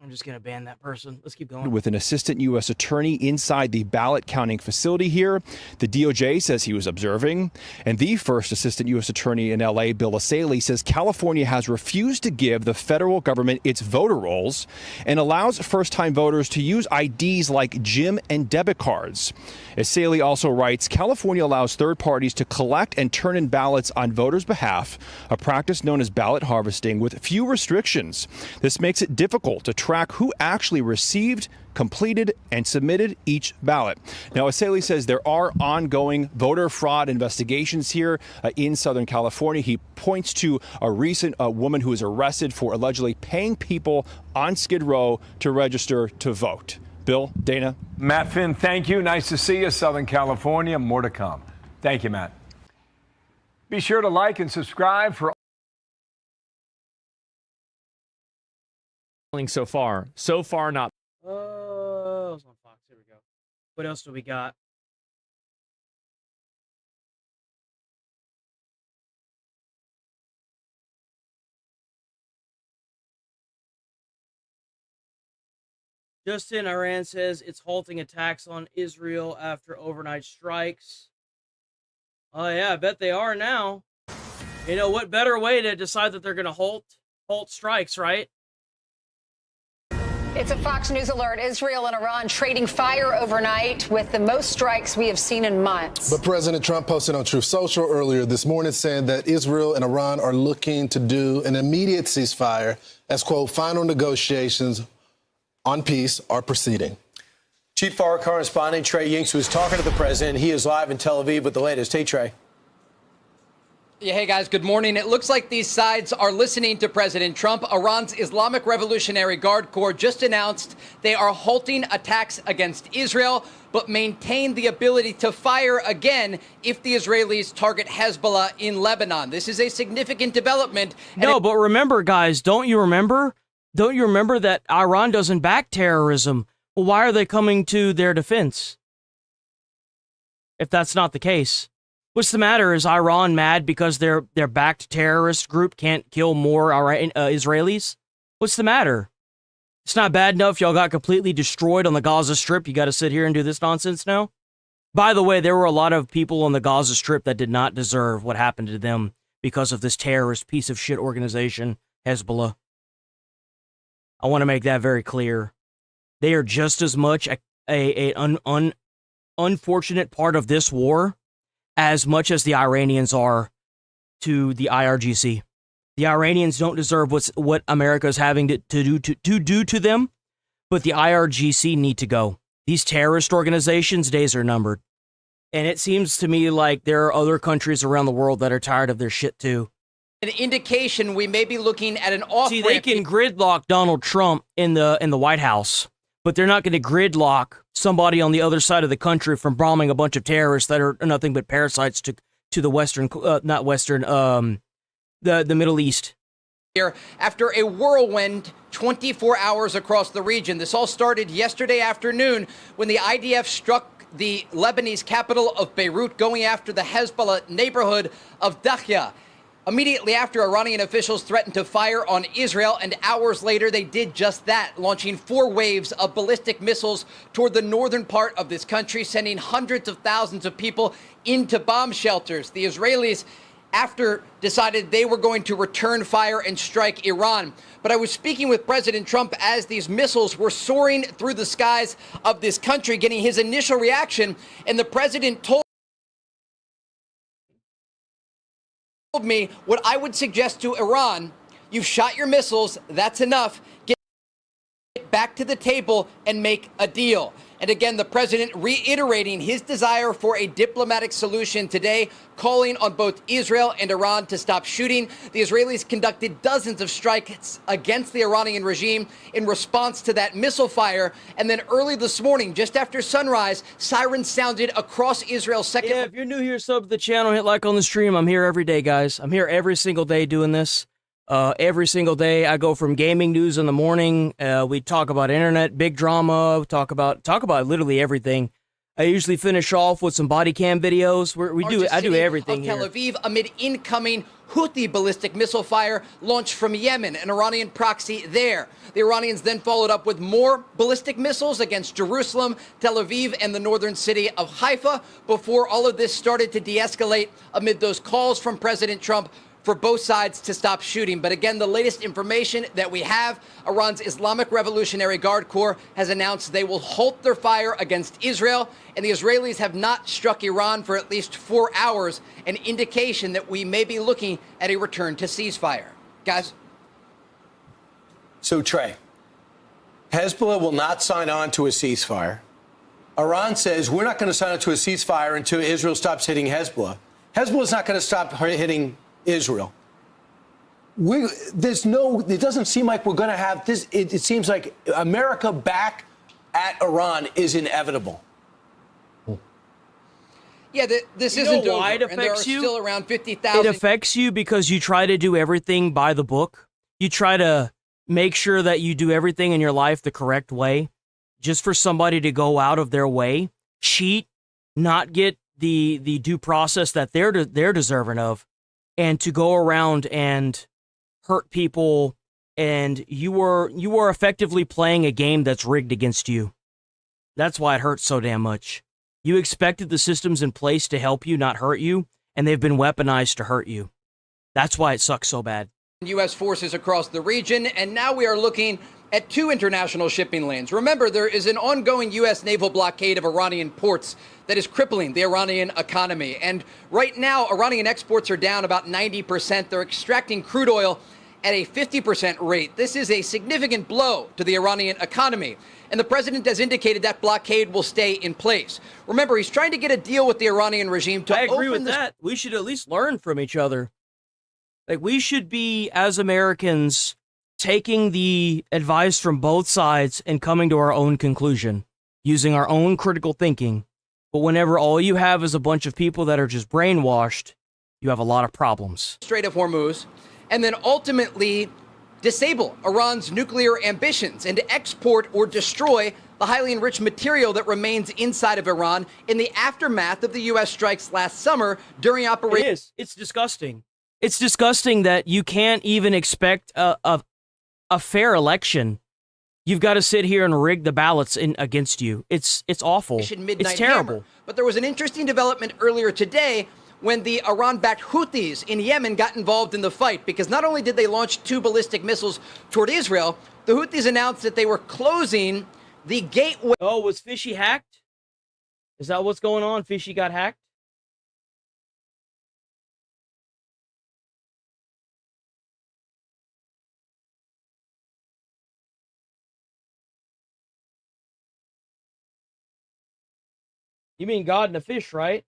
[SPEAKER 2] I'm just going to ban that person. Let's keep going.
[SPEAKER 21] With an assistant U.S. attorney inside the ballot counting facility here. The DOJ says he was observing. And the first assistant U.S. attorney in L.A., Bill Asaley, says California has refused to give the federal government its voter rolls and allows first-time voters to use IDs like gym and debit cards. Asaley also writes, California allows third parties to collect and turn in ballots on voters' behalf, a practice known as ballot harvesting with few restrictions. This makes it difficult to track who actually received, completed, and submitted each ballot. Now, Asaley says there are ongoing voter fraud investigations here in Southern California. He points to a recent woman who was arrested for allegedly paying people on Skid Row to register to vote. Bill, Dana.
[SPEAKER 20] Matt Finn, thank you. Nice to see you, Southern California. More to come. Thank you, Matt. Be sure to like and subscribe for
[SPEAKER 19] So far not.
[SPEAKER 2] Oh, it was on Fox. Here we go. What else do we got? Justin, Iran says it's halting attacks on Israel after overnight strikes. Oh yeah, I bet they are now. You know, what better way to decide that they're going to halt strikes, right?
[SPEAKER 23] It's a Fox News alert. Israel and Iran trading fire overnight with the most strikes we have seen in months.
[SPEAKER 17] But President Trump posted on Truth Social earlier this morning saying that Israel and Iran are looking to do an immediate ceasefire as, quote, final negotiations on peace are proceeding.
[SPEAKER 5] Chief Foreign Correspondent Trey Yingst was talking to the president. He is live in Tel Aviv with the latest. Hey, Trey.
[SPEAKER 12] Yeah, hey guys, good morning. It looks like these sides are listening to President Trump. Iran's Islamic Revolutionary Guard Corps just announced they are halting attacks against Israel, but maintain the ability to fire again if the Israelis target Hezbollah in Lebanon. This is a significant development.
[SPEAKER 2] No, but remember, guys, don't you remember that Iran doesn't back terrorism? Well, why are they coming to their defense? If that's not the case. What's the matter? Is Iran mad because their backed terrorist group can't kill more Israelis? What's the matter? It's not bad enough y'all got completely destroyed on the Gaza Strip. You got to sit here and do this nonsense now? By the way, there were a lot of people on the Gaza Strip that did not deserve what happened to them because of this terrorist piece of shit organization, Hezbollah. I want to make that very clear. They are just as much an unfortunate part of this war as much as the Iranians are to the IRGC. The Iranians don't deserve what America is having to do to them, but the IRGC need to go. These terrorist organizations' days are numbered. And it seems to me like there are other countries around the world that are tired of their shit too.
[SPEAKER 12] An indication we may be looking at an off-ramp.
[SPEAKER 2] See, they can gridlock Donald Trump in the White House, but they're not going to gridlock somebody on the other side of the country from bombing a bunch of terrorists that are nothing but parasites to the the Middle East.
[SPEAKER 12] Here after a whirlwind 24 hours across the region. This all started yesterday afternoon when the IDF struck the Lebanese capital of Beirut, going after the Hezbollah neighborhood of Dakhya. Immediately after, Iranian officials threatened to fire on Israel, and hours later they did just that, launching 4 waves of ballistic missiles toward the northern part of this country, sending hundreds of thousands of people into bomb shelters. The Israelis, after, decided they were going to return fire and strike Iran. But I was speaking with President Trump as these missiles were soaring through the skies of this country, getting his initial reaction, and the president told me what I would suggest to Iran: you've shot your missiles, that's enough. Get back to the table and make a deal. And again, the president reiterating his desire for a diplomatic solution today, calling on both Israel and Iran to stop shooting. The Israelis conducted dozens of strikes against the Iranian regime in response to that missile fire. And then early this morning, just after sunrise, sirens sounded across Israel's second.
[SPEAKER 2] Yeah, if you're new here, sub to the channel, hit like on the stream. I'm here every day, guys. I'm here every single day doing this. Every single day, I go from gaming news in the morning. We talk about internet, big drama. We talk about literally everything. I usually finish off with some body cam videos. I do everything
[SPEAKER 12] here. Tel Aviv amid incoming Houthi ballistic missile fire launched from Yemen, an Iranian proxy there. The Iranians then followed up with more ballistic missiles against Jerusalem, Tel Aviv, and the northern city of Haifa before all of this started to de-escalate amid those calls from President Trump for both sides to stop shooting. But again, the latest information that we have, Iran's Islamic Revolutionary Guard Corps has announced they will halt their fire against Israel, and the Israelis have not struck Iran for at least 4 hours, an indication that we may be looking at a return to ceasefire. Guys?
[SPEAKER 5] So, Trey, Hezbollah will not sign on to a ceasefire. Iran says we're not going to sign on to a ceasefire until Israel stops hitting Hezbollah. Hezbollah's not going to stop hitting Israel. It doesn't seem like we're going to have this. It seems like America back at Iran is inevitable.
[SPEAKER 12] Yeah, this isn't over,
[SPEAKER 2] why it affects
[SPEAKER 12] and there are
[SPEAKER 2] you?
[SPEAKER 12] still around 50,000.
[SPEAKER 2] It affects you because you try to do everything by the book. You try to make sure that you do everything in your life the correct way, just for somebody to go out of their way, cheat, not get the due process that they're deserving of, and to go around and hurt people, and you were effectively playing a game that's rigged against you. That's why it hurts so damn much. You expected the systems in place to help you, not hurt you, and they've been weaponized to hurt you. That's why it sucks so bad.
[SPEAKER 12] U.S. forces across the region, and now we are looking at 2 international shipping lanes. Remember, there is an ongoing U.S. naval blockade of Iranian ports that is crippling the Iranian economy. And right now, Iranian exports are down about 90%. They're extracting crude oil at a 50% rate. This is a significant blow to the Iranian economy. And the president has indicated that blockade will stay in place. Remember, he's trying to get a deal with the Iranian regime to
[SPEAKER 2] I agree with that. We should at least learn from each other. Like, we should be, as Americans, taking the advice from both sides and coming to our own conclusion, using our own critical thinking. But whenever all you have is a bunch of people that are just brainwashed, you have a lot of problems.
[SPEAKER 12] Strait of Hormuz, and then ultimately disable Iran's nuclear ambitions and export or destroy the highly enriched material that remains inside of Iran in the aftermath of the U.S. strikes last summer during Operation...
[SPEAKER 2] It is. It's disgusting. It's disgusting that you can't even expect a fair election. You've got to sit here and rig the ballots against you. It's awful. It's terrible.
[SPEAKER 12] Hammer. But there was an interesting development earlier today when the Iran-backed Houthis in Yemen got involved in the fight, because not only did they launch 2 ballistic missiles toward Israel, the Houthis announced that they were closing the gateway.
[SPEAKER 2] Oh, was Fishy hacked? Is that what's going on? Fishy got hacked? You mean God and a fish, right?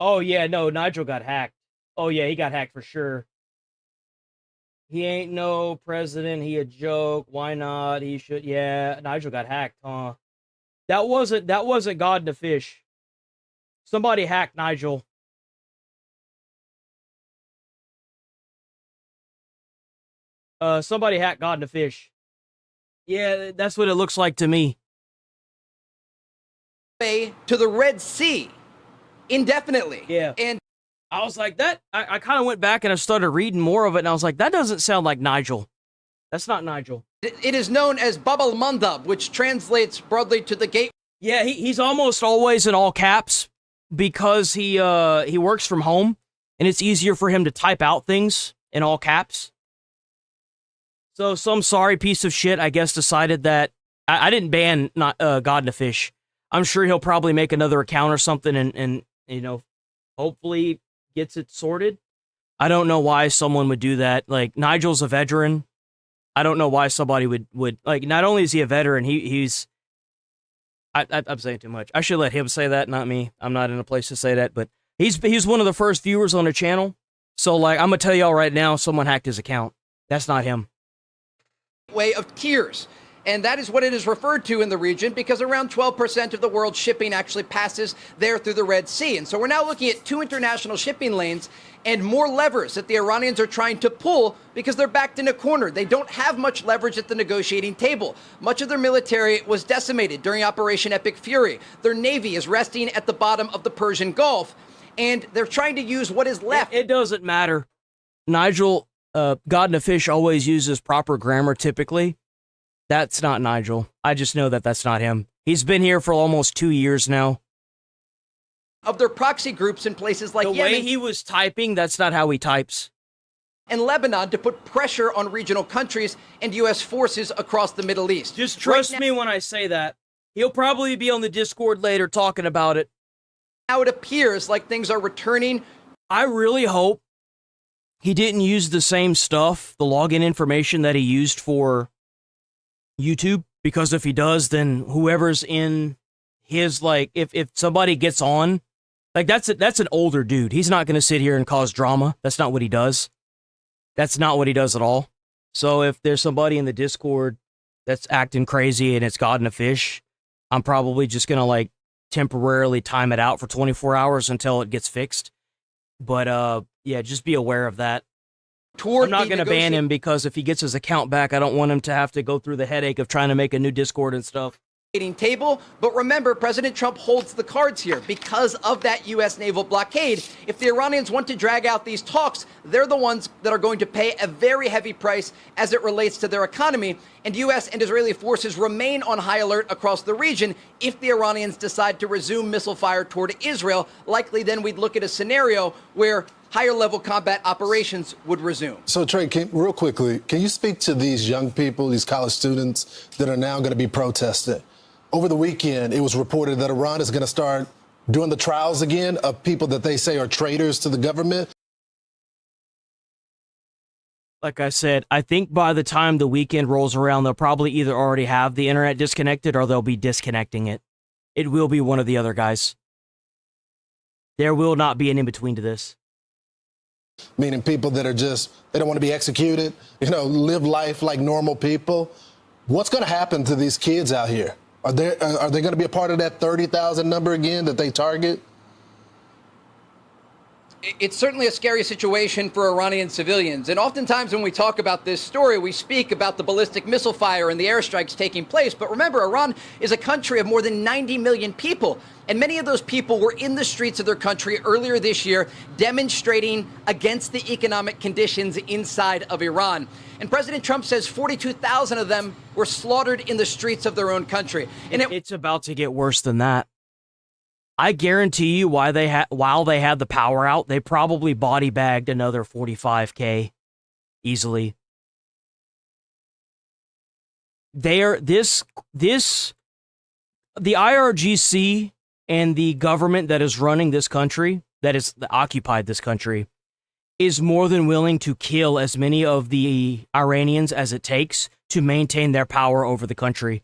[SPEAKER 2] Oh, yeah, no, Nigel got hacked. Oh, yeah, he got hacked for sure. He ain't no president. He a joke. Why not? He should. Yeah, Nigel got hacked, huh? That wasn't God and a fish. Somebody hacked Nigel. Somebody hacked God and a fish. Yeah, that's what it looks like to me.
[SPEAKER 12] To the Red Sea indefinitely.
[SPEAKER 2] Yeah.
[SPEAKER 12] And
[SPEAKER 2] I was like, that. I kind of went back and I started reading more of it, and I was like, that doesn't sound like Nigel. That's not Nigel.
[SPEAKER 12] It is known as Bab al-Mandab, which translates broadly to the gate.
[SPEAKER 2] Yeah, he's almost always in all caps because he works from home, and it's easier for him to type out things in all caps. So some sorry piece of shit, I guess, decided that I didn't ban God and a Fish. I'm sure he'll probably make another account or something and you know, hopefully gets it sorted. I don't know why someone would do that. Like, Nigel's a veteran. I don't know why somebody would like, not only is he a veteran, he's I'm saying too much. I should let him say that, not me. I'm not in a place to say that, but he's one of the first viewers on the channel. So, like, I'm gonna tell y'all right now, someone hacked his account. That's not him.
[SPEAKER 12] Way of tears. And that is what it is referred to in the region because around 12% of the world's shipping actually passes there through the Red Sea. And so we're now looking at 2 international shipping lanes and more levers that the Iranians are trying to pull because they're backed in a corner. They don't have much leverage at the negotiating table. Much of their military was decimated during Operation Epic Fury. Their navy is resting at the bottom of the Persian Gulf, and they're trying to use what is left.
[SPEAKER 2] It doesn't matter. Nigel, God in a Fish always uses proper grammar typically. That's not Nigel. I just know that that's not him. He's been here for almost 2 years now.
[SPEAKER 12] Of their proxy groups in places like
[SPEAKER 2] Yemen. The way he was typing, that's not how he types.
[SPEAKER 12] And Lebanon to put pressure on regional countries and U.S. forces across the Middle East.
[SPEAKER 2] Just trust me when I say that. He'll probably be on the Discord later talking about it.
[SPEAKER 12] Now it appears like things are returning.
[SPEAKER 2] I really hope he didn't use the same stuff, the login information that he used for YouTube, because if he does, then whoever's in his, like, if somebody gets on, like, that's an older dude. He's not going to sit here and cause drama. That's not what he does. That's not what he does at all. So if there's somebody in the Discord that's acting crazy and it's God in a Fish, I'm probably just going to, like, temporarily time it out for 24 hours until it gets fixed. But, yeah, just be aware of that. I'm not going to ban him because if he gets his account back, I don't want him to have to go through the headache of trying to make a new Discord and stuff.
[SPEAKER 12] Table, but remember, President Trump holds the cards here because of that U.S. naval blockade. If the Iranians want to drag out these talks, they're the ones that are going to pay a very heavy price as it relates to their economy. And U.S. and Israeli forces remain on high alert across the region if the Iranians decide to resume missile fire toward Israel. Likely then we'd look at a scenario where higher level combat operations would resume.
[SPEAKER 17] So Trey, real quickly, can you speak to these young people, these college students that are now going to be protesting? Over the weekend, it was reported that Iran is going to start doing the trials again of people that they say are traitors to the government.
[SPEAKER 2] Like I said, I think by the time the weekend rolls around, they'll probably either already have the internet disconnected or they'll be disconnecting it. It will be one of the other guys. There will not be an in-between to this.
[SPEAKER 17] Meaning people that are just, they don't want to be executed, live life like normal people. What's going to happen to these kids out here? Are they going to be a part of that 30,000 number again that they target?
[SPEAKER 12] It's certainly a scary situation for Iranian civilians. And oftentimes when we talk about this story, we speak about the ballistic missile fire and the airstrikes taking place. But remember, Iran is a country of more than 90 million people. And many of those people were in the streets of their country earlier this year demonstrating against the economic conditions inside of Iran. And President Trump says 42,000 of them were slaughtered in the streets of their own country. And
[SPEAKER 2] it's about to get worse than that. I guarantee you while they had the power out, they probably body bagged another 45K easily. The IRGC and the government that is running this country, that is occupied this country, is more than willing to kill as many of the Iranians as it takes to maintain their power over the country.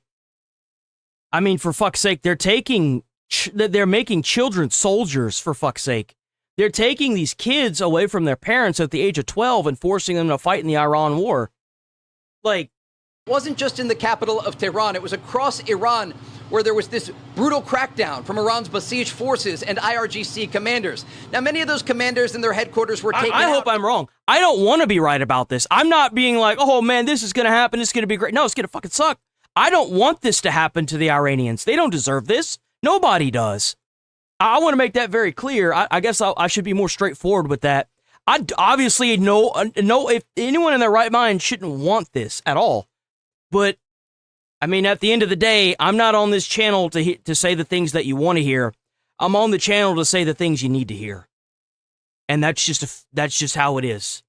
[SPEAKER 2] I mean, for fuck's sake, they're making children soldiers, for fuck's sake. They're taking these kids away from their parents at the age of 12 and forcing them to fight in the Iran war. Like,
[SPEAKER 12] it wasn't just in the capital of Tehran, it was across Iran where there was this brutal crackdown from Iran's besieged forces and IRGC commanders. Now, many of those commanders and their headquarters were taken out.
[SPEAKER 2] I hope I'm wrong. I don't want to be right about this. I'm not being like, oh man, this is going to happen, it's going to be great. No, it's going to fucking suck. I don't want this to happen to the Iranians. They don't deserve this. Nobody does. I want to make that very clear. I guess I should be more straightforward with that. I obviously know if anyone in their right mind shouldn't want this at all. But, I mean, at the end of the day, I'm not on this channel to say the things that you want to hear. I'm on the channel to say the things you need to hear. And that's just how it is.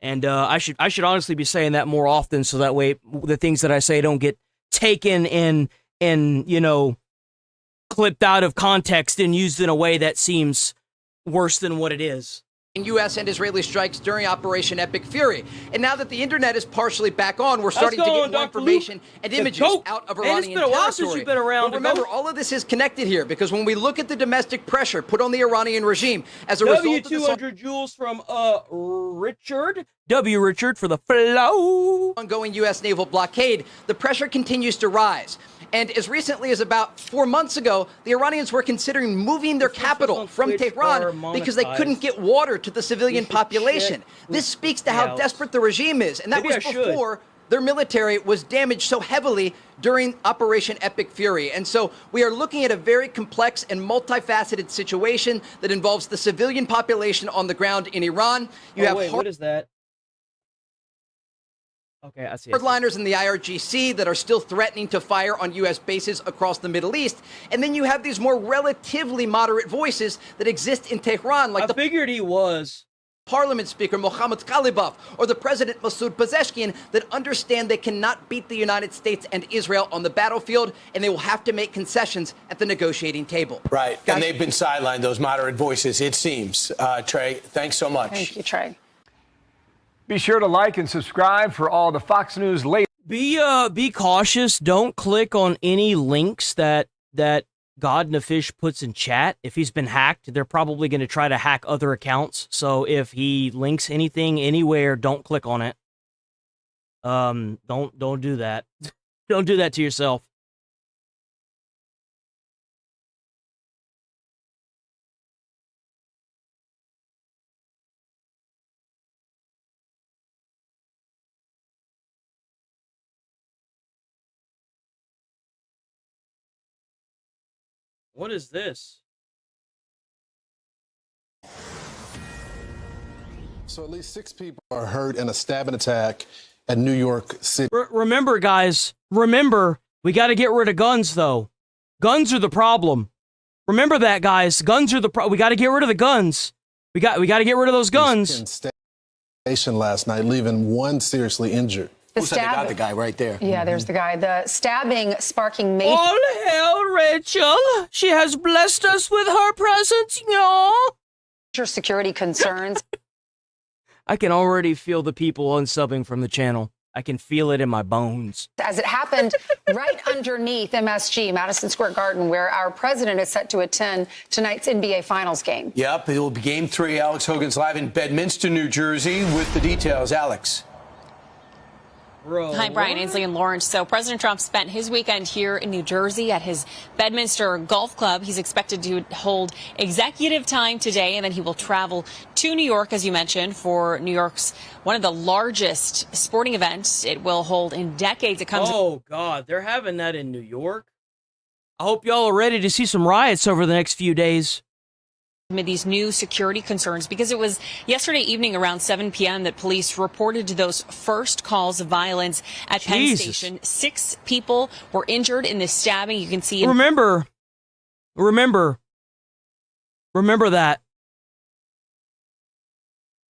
[SPEAKER 2] And I should honestly be saying that more often so that way the things that I say don't get taken and clipped out of context and used in a way that seems worse than what it is.
[SPEAKER 12] U.S. and Israeli strikes during Operation Epic Fury. And now that the internet is partially back on, we're starting to get more information and images out of Iranian territory. But remember, all of this is connected here, because when we look at the domestic pressure put on the Iranian regime as a result of the
[SPEAKER 2] W200 joules from Richard. W. Richard for the flow.
[SPEAKER 12] Ongoing U.S. naval blockade, the pressure continues to rise. And as recently as about 4 months ago, the Iranians were considering moving their capital from Tehran because they couldn't get water to the civilian population. This speaks to how desperate the regime is. And that was before their military was damaged so heavily during Operation Epic Fury. And so we are looking at a very complex and multifaceted situation that involves the civilian population on the ground in Iran. You have
[SPEAKER 2] what is that? Okay, I see.
[SPEAKER 12] Hardliners in the IRGC that are still threatening to fire on U.S. bases across the Middle East. And then you have these more relatively moderate voices that exist in Tehran, like
[SPEAKER 2] I figured he was.
[SPEAKER 12] Parliament Speaker Mohammad Ghalibaf or the President Masoud Pezeshkian, that understand they cannot beat the United States and Israel on the battlefield, and they will have to make concessions at the negotiating table.
[SPEAKER 5] Right, and they've been sidelined, those moderate voices, it seems. Trey, thanks so much.
[SPEAKER 23] Thank you, Trey.
[SPEAKER 20] Be sure to like and subscribe for all the Fox News latest.
[SPEAKER 2] Be cautious. Don't click on any links that God and the Fish puts in chat. If he's been hacked, they're probably going to try to hack other accounts. So if he links anything anywhere, don't click on it. Don't do that. Don't do that to yourself. What is this?
[SPEAKER 17] So at least 6 people are hurt in a stabbing attack at New York City.
[SPEAKER 2] Remember, guys, remember, we got to get rid of guns, though. Guns are the problem. Remember that, guys. Guns are the problem. We got to get rid of the guns. We got to get rid of those guns.
[SPEAKER 17] Station last night, leaving one seriously injured.
[SPEAKER 5] Who said they got the guy right there?
[SPEAKER 23] Yeah, there's the guy. The stabbing sparking major...
[SPEAKER 2] All hail Rachel. She has blessed us with her presence,
[SPEAKER 23] Major security concerns.
[SPEAKER 2] I can already feel the people unsubbing from the channel. I can feel it in my bones.
[SPEAKER 23] As it happened right underneath MSG, Madison Square Garden, where our president is set to attend tonight's NBA Finals game.
[SPEAKER 5] Yep, it will be Game 3. Alex Hogan's live in Bedminster, New Jersey with the details. Alex.
[SPEAKER 3] Hi, Brian, Ainsley, and Lawrence. So President Trump spent his weekend here in New Jersey at his Bedminster Golf Club. He's expected to hold executive time today, and then he will travel to New York, as you mentioned, for New York's one of the largest sporting events it will hold in decades. It comes.
[SPEAKER 2] Oh, God, they're having that in New York? I hope y'all are ready to see some riots over the next few days.
[SPEAKER 3] Amid these new security concerns, because it was yesterday evening around 7 p.m. that police reported those first calls of violence at Penn Station. 6 people were injured in this stabbing. You can see.
[SPEAKER 2] Remember that.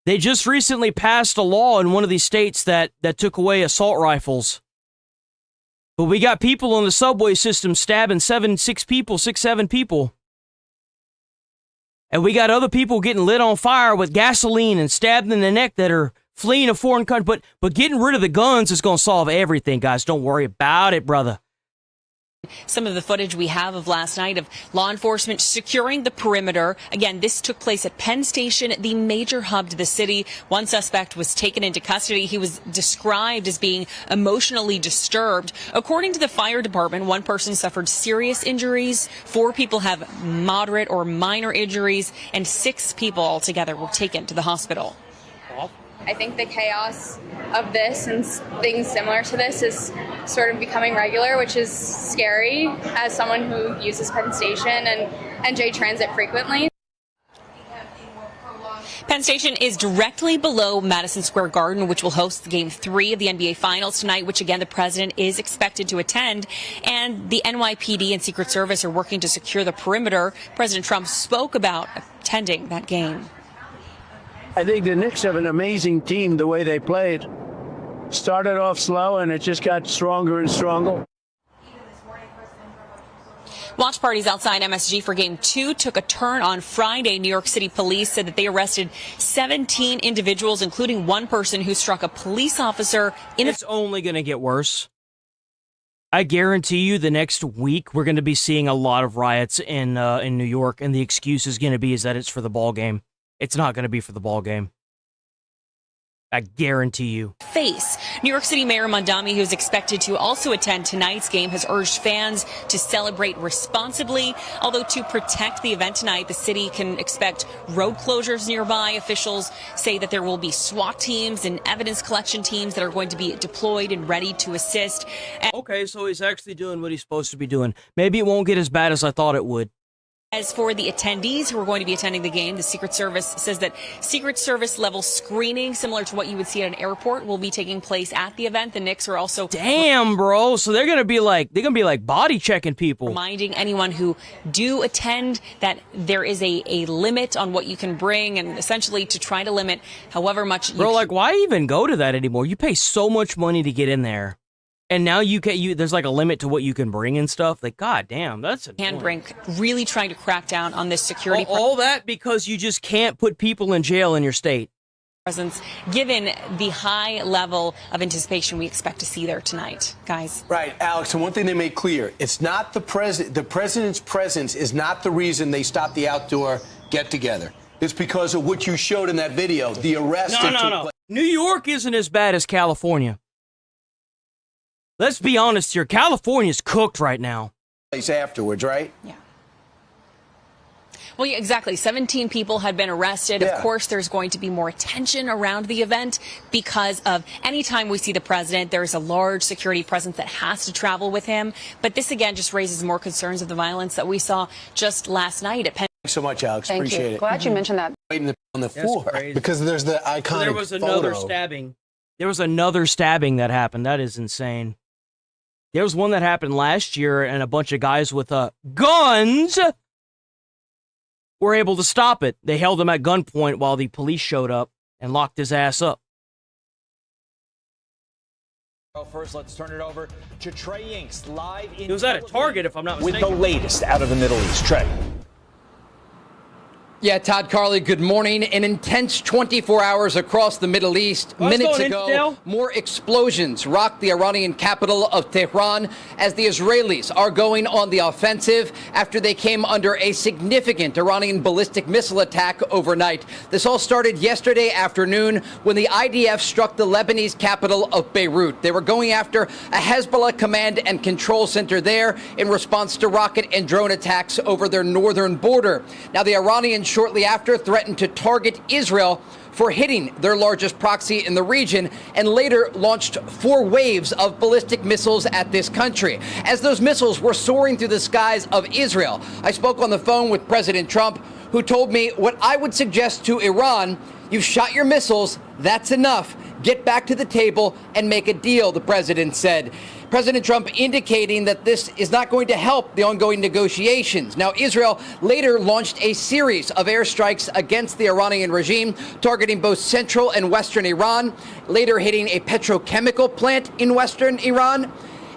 [SPEAKER 2] They just recently passed a law in one of these states that took away assault rifles. But we got people on the subway system stabbing 7 people. And we got other people getting lit on fire with gasoline and stabbed in the neck that are fleeing a foreign country. But getting rid of the guns is going to solve everything, guys. Don't worry about it, brother.
[SPEAKER 3] Some of the footage we have of last night of law enforcement securing the perimeter. Again, this took place at Penn Station, the major hub to the city. One suspect was taken into custody. He was described as being emotionally disturbed. According to the fire department, one person suffered serious injuries. 4 people have moderate or minor injuries, and 6 people altogether were taken to the hospital.
[SPEAKER 8] I think the chaos of this and things similar to this is sort of becoming regular, which is scary as someone who uses Penn Station and J Transit frequently.
[SPEAKER 3] Penn Station is directly below Madison Square Garden, which will host Game 3 of the NBA Finals tonight, which, again, the president is expected to attend. And the NYPD and Secret Service are working to secure the perimeter. President Trump spoke about attending that game.
[SPEAKER 13] I think the Knicks have an amazing team, the way they played. Started off slow, and it just got stronger and stronger.
[SPEAKER 3] Watch parties outside MSG for Game 2 took a turn on Friday. New York City police said that they arrested 17 individuals, including one person who struck a police officer in
[SPEAKER 2] It's only going to get worse. I guarantee you the next week we're going to be seeing a lot of riots in New York, and the excuse is going to be is that it's for the ball game. It's not going to be for the ball game. I guarantee you.
[SPEAKER 3] Face. New York City Mayor Mondami, who's expected to also attend tonight's game, has urged fans to celebrate responsibly. Although to protect the event tonight, the city can expect road closures nearby. Officials say that there will be SWAT teams and evidence collection teams that are going to be deployed and ready to assist.
[SPEAKER 2] Okay, so he's actually doing what he's supposed to be doing. Maybe it won't get as bad as I thought it would.
[SPEAKER 3] As for the attendees who are going to be attending the game, the Secret Service says that Secret Service level screening, similar to what you would see at an airport, will be taking place at the event. The Knicks are also
[SPEAKER 2] damn, bro. So they're gonna be like body checking people,
[SPEAKER 3] reminding anyone who do attend that there is a limit on what you can bring, and essentially to try to limit however much. You
[SPEAKER 2] bro, like why even go to that anymore? You pay so much money to get in there. And now there's like a limit to what you can bring and stuff. Like, god damn, that's annoying.
[SPEAKER 3] Handbrake really trying to crack down on this security.
[SPEAKER 2] All that because you just can't put people in jail in your state.
[SPEAKER 3] Presence, given the high level of anticipation we expect to see there tonight, guys.
[SPEAKER 5] Right, Alex. And one thing they made clear: it's not the president. The president's presence is not the reason they stopped the outdoor get-together. It's because of what you showed in that video. The arrest.
[SPEAKER 2] No. New York isn't as bad as California. Let's be honest here. California's cooked right now.
[SPEAKER 5] Afterwards, right?
[SPEAKER 3] Yeah. Well, yeah, exactly. 17 people had been arrested. Of course, there's going to be more attention around the event because of anytime we see the president, there's a large security presence that has to travel with him. But this, again, just raises more concerns of the violence that we saw just last night at Penn.
[SPEAKER 5] Thanks so much, Alex.
[SPEAKER 23] Thank
[SPEAKER 5] Appreciate
[SPEAKER 23] you.
[SPEAKER 5] it.
[SPEAKER 23] Glad you mentioned that.
[SPEAKER 5] Waiting on the floor.
[SPEAKER 17] Because there's the iconic
[SPEAKER 2] There was another
[SPEAKER 17] photo.
[SPEAKER 2] stabbing. There was another stabbing that happened. That is insane. There was one that happened last year, and a bunch of guys with guns were able to stop it. They held him at gunpoint while the police showed up and locked his ass up.
[SPEAKER 7] First, let's turn it over to Trey Inks live in.
[SPEAKER 2] It was at a Target, if I'm not mistaken.
[SPEAKER 7] With the latest out of the Middle East. Trey.
[SPEAKER 12] Yeah, Todd Carley, good morning. An intense 24 hours across the Middle East. Minutes ago, more explosions rocked the Iranian capital of Tehran as the Israelis are going on the offensive after they came under a significant Iranian ballistic missile attack overnight. This all started yesterday afternoon when the IDF struck the Lebanese capital of Beirut. They were going after a Hezbollah command and control center there in response to rocket and drone attacks over their northern border. Now, the Iranians shortly after threatened to target Israel for hitting their largest proxy in the region and later launched 4 waves of ballistic missiles at this country. As those missiles were soaring through the skies of Israel, I spoke on the phone with President Trump, who told me what I would suggest to Iran: you've shot your missiles, that's enough. Get back to the table and make a deal, the president said. President Trump indicating that this is not going to help the ongoing negotiations. Now, Israel later launched a series of airstrikes against the Iranian regime, targeting both central and western Iran, later hitting a petrochemical plant in western Iran.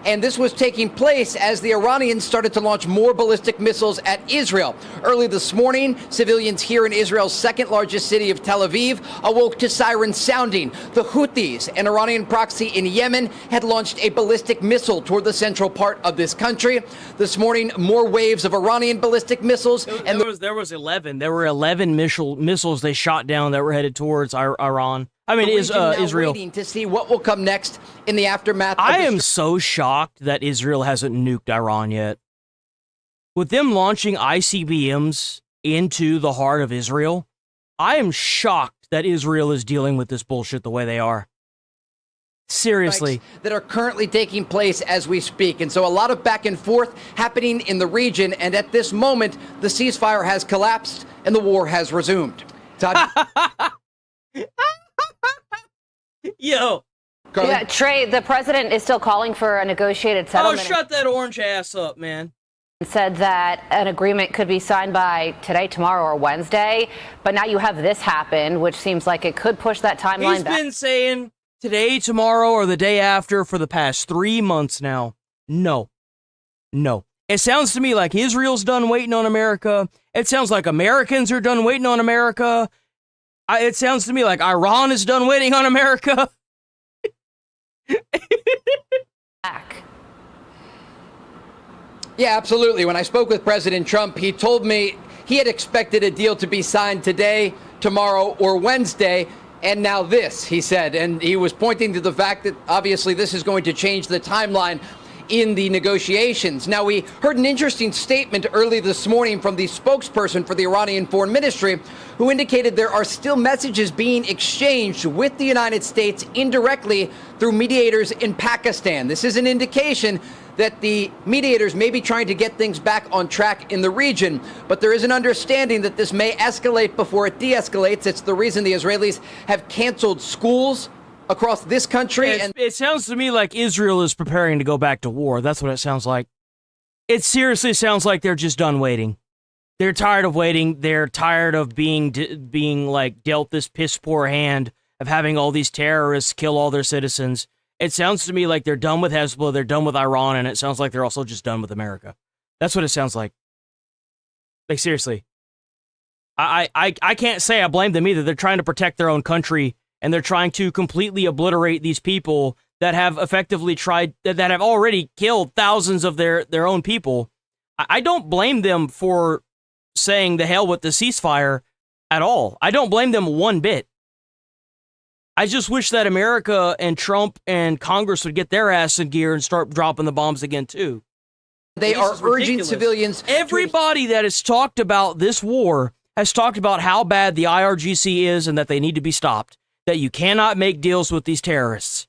[SPEAKER 12] And this was taking place as the Iranians started to launch more ballistic missiles at Israel. Early this morning, civilians here in Israel's second largest city of Tel Aviv awoke to sirens sounding. The Houthis, an Iranian proxy in Yemen, had launched a ballistic missile toward the central part of this country. This morning, more waves of Iranian ballistic missiles.
[SPEAKER 2] And there was 11. There were 11 missiles they shot down that were headed towards Iran. I mean, Israel.
[SPEAKER 12] Waiting to see what will come next in the aftermath.
[SPEAKER 2] I am so shocked that Israel hasn't nuked Iran yet. With them launching ICBMs into the heart of Israel, I am shocked that Israel is dealing with this bullshit the way they are. Seriously.
[SPEAKER 12] That are currently taking place as we speak. And so a lot of back and forth happening in the region. And at this moment, the ceasefire has collapsed and the war has resumed. Todd?
[SPEAKER 2] Yo.
[SPEAKER 18] Yeah, Trey, the president is still calling for a negotiated settlement.
[SPEAKER 2] Oh, shut that orange ass up, man.
[SPEAKER 18] Said that an agreement could be signed by today, tomorrow, or Wednesday. But now you have this happen, which seems like it could push that timeline back.
[SPEAKER 2] He's been saying today, tomorrow, or the day after for the past 3 months now. No. It sounds to me like Israel's done waiting on America. It sounds like Americans are done waiting on America. It sounds to me like Iran is done waiting on America.
[SPEAKER 12] Yeah, absolutely. When I spoke with President Trump, he told me he had expected a deal to be signed today, tomorrow, or Wednesday. And now this, he said. And he was pointing to the fact that obviously this is going to change the timeline in the negotiations. Now, we heard an interesting statement early this morning from the spokesperson for the Iranian Foreign Ministry, who indicated there are still messages being exchanged with the United States indirectly through mediators in Pakistan. This is an indication that the mediators may be trying to get things back on track in the region, but there is an understanding that this may escalate before it de-escalates. It's the reason the Israelis have canceled schools across this country.
[SPEAKER 2] It sounds to me like Israel is preparing to go back to war. That's what it sounds like. It seriously sounds like they're just done waiting. They're tired of waiting. They're tired of being like dealt this piss poor hand of having all these terrorists kill all their citizens. It sounds to me like they're done with Hezbollah, they're done with Iran, and it sounds like they're also just done with America. That's what it sounds like. Like, seriously. I can't say I blame them either. They're trying to protect their own country, and they're trying to completely obliterate these people that have effectively that have already killed thousands of their own people. I don't blame them for saying the hell with the ceasefire at all. I don't blame them one bit. I just wish that America and Trump and Congress would get their ass in gear and start dropping the bombs again, too.
[SPEAKER 12] They are urging civilians.
[SPEAKER 2] Everybody that has talked about this war has talked about how bad the IRGC is and that they need to be stopped, that you cannot make deals with these terrorists.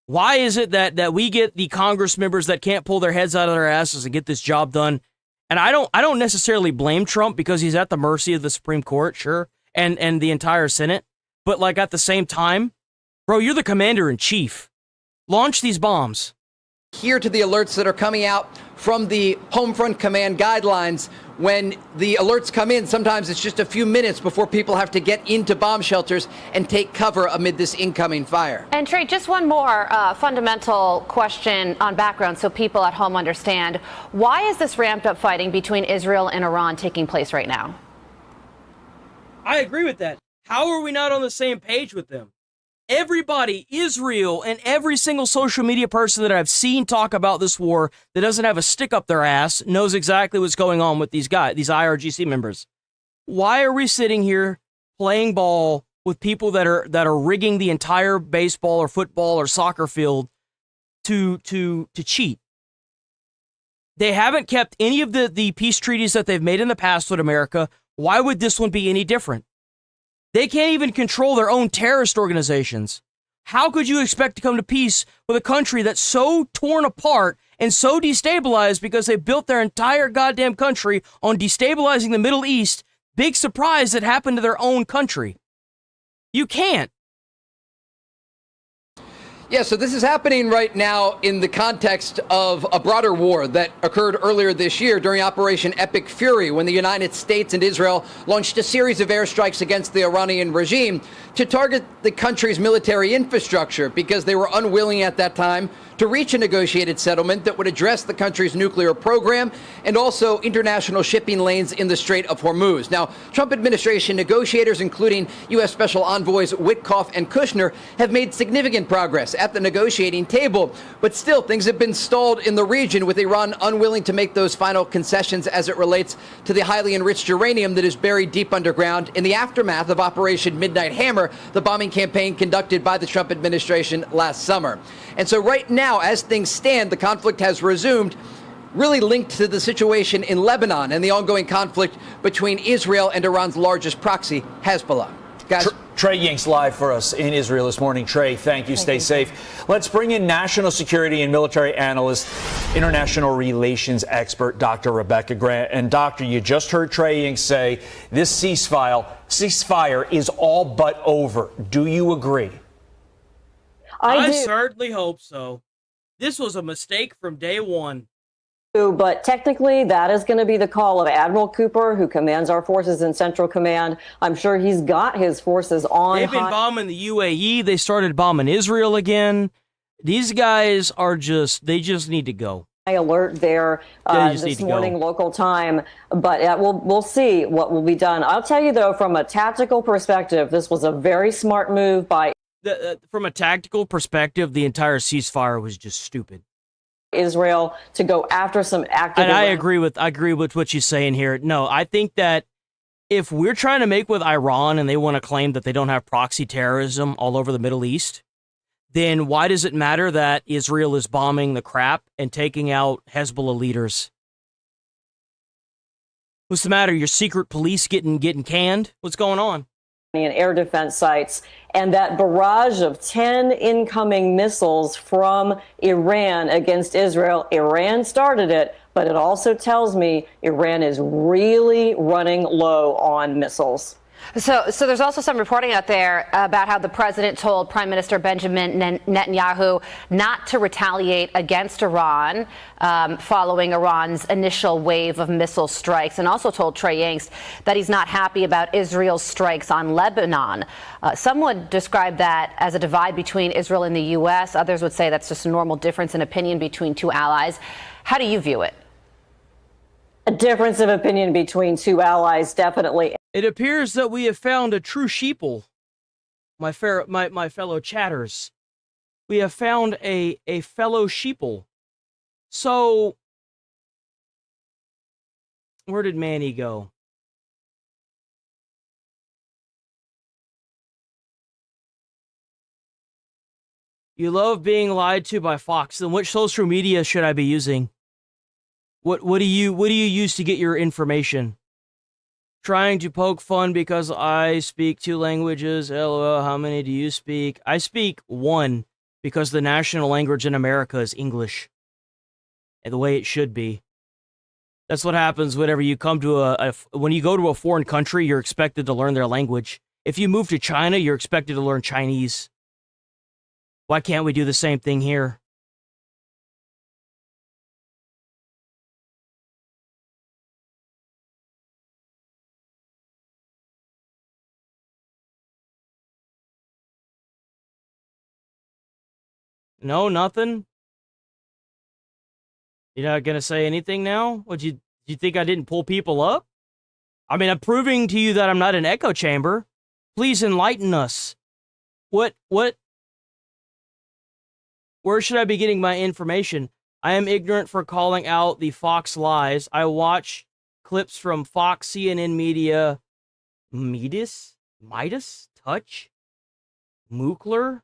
[SPEAKER 2] Why is it that we get the Congress members that can't pull their heads out of their asses and get this job done? And I don't necessarily blame Trump because he's at the mercy of the Supreme Court, sure, and the entire Senate. But, like, at the same time, bro, you're the commander-in-chief. Launch these bombs.
[SPEAKER 12] Here to the alerts that are coming out from the Homefront Command guidelines. When the alerts come in, sometimes it's just a few minutes before people have to get into bomb shelters and take cover amid this incoming fire.
[SPEAKER 18] And Trey, just one more fundamental question on background so people at home understand. Why is this ramped up fighting between Israel and Iran taking place right now?
[SPEAKER 2] I agree with that. How are we not on the same page with them? Everybody, Israel, and every single social media person that I've seen talk about this war that doesn't have a stick up their ass knows exactly what's going on with these guys, these IRGC members. Why are we sitting here playing ball with people that are rigging the entire baseball or football or soccer field to cheat? They haven't kept any of the peace treaties that they've made in the past with America. Why would this one be any different? They can't even control their own terrorist organizations. How could you expect to come to peace with a country that's so torn apart and so destabilized because they built their entire goddamn country on destabilizing the Middle East? Big surprise that happened to their own country. You can't.
[SPEAKER 12] Yeah, so this is happening right now in the context of a broader war that occurred earlier this year during Operation Epic Fury, when the United States and Israel launched a series of airstrikes against the Iranian regime to target the country's military infrastructure because they were unwilling at that time to reach a negotiated settlement that would address the country's nuclear program and also international shipping lanes in the Strait of Hormuz. Now, Trump administration negotiators, including U.S. Special Envoys Witkoff and Kushner, have made significant progress at the negotiating table, but still things have been stalled in the region, with Iran unwilling to make those final concessions as it relates to the highly enriched uranium that is buried deep underground in the aftermath of Operation Midnight Hammer, the bombing campaign conducted by the Trump administration last summer. And so right now, as things stand, the conflict has resumed, really linked to the situation in Lebanon and the ongoing conflict between Israel and Iran's largest proxy, Hezbollah. Guys.
[SPEAKER 7] Trey Ying's live for us in Israel this morning. Trey, thank you. Stay safe. Let's bring in national security and military analyst, international relations expert, Dr. Rebecca Grant. And Doctor, you just heard Trey Ying say this ceasefire is all but over. Do you agree?
[SPEAKER 2] I certainly hope so. This was a mistake from day one.
[SPEAKER 9] But technically, that is going to be the call of Admiral Cooper, who commands our forces in Central Command. I'm sure he's got his forces on.
[SPEAKER 2] They've been bombing the UAE. They started bombing Israel again. These guys they just need to go.
[SPEAKER 9] alert there this morning local time, but we'll see what will be done. I'll tell you though, from a tactical perspective, this was a very smart move by
[SPEAKER 2] from a tactical perspective, the entire ceasefire was just stupid.
[SPEAKER 9] Israel to go after some active.
[SPEAKER 2] And I agree with what you're saying here. No, I think that if we're trying to make with Iran and they want to claim that they don't have proxy terrorism all over the Middle East, then why does it matter that Israel is bombing the crap and taking out Hezbollah leaders? What's the matter? Your secret police getting canned? What's going on?
[SPEAKER 9] And air defense sites, and that barrage of 10 incoming missiles from Iran against Israel. Iran started it, but it also tells me Iran is really running low on missiles.
[SPEAKER 18] So there's also some reporting out there about how the president told Prime Minister Benjamin Netanyahu not to retaliate against Iran following Iran's initial wave of missile strikes, and also told Trey Yingst that he's not happy about Israel's strikes on Lebanon. Some would describe that as a divide between Israel and the U.S. Others would say that's just a normal difference in opinion between two allies. How do you view it?
[SPEAKER 9] A difference of opinion between two allies, definitely.
[SPEAKER 2] It appears that we have found a true sheeple, my fellow chatters. We have found a fellow sheeple. So, where did Manny go? You love being lied to by Fox. Then which social media should I be using? What do you use to get your information? Trying to poke fun because I speak 2 languages. LOL, how many do you speak? I speak 1 because the national language in America is English. And the way it should be. That's what happens whenever you come to when you go to a foreign country, you're expected to learn their language. If you move to China, you're expected to learn Chinese. Why can't we do the same thing here? No, nothing? You're not gonna say anything now? You think I didn't pull people up? I mean, I'm proving to you that I'm not an echo chamber. Please enlighten us. Where should I be getting my information? I am ignorant for calling out the Fox lies. I watch clips from Fox, CNN Media, Midas, Touch, Mookler,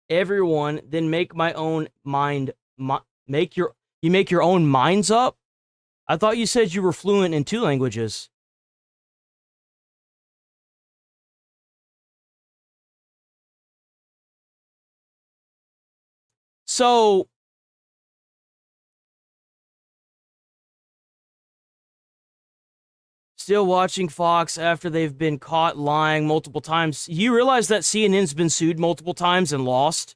[SPEAKER 2] everyone, then make my own mind. You make your own minds up? I thought you said you were fluent in 2 languages. So, still watching Fox after they've been caught lying multiple times. You realize that CNN's been sued multiple times and lost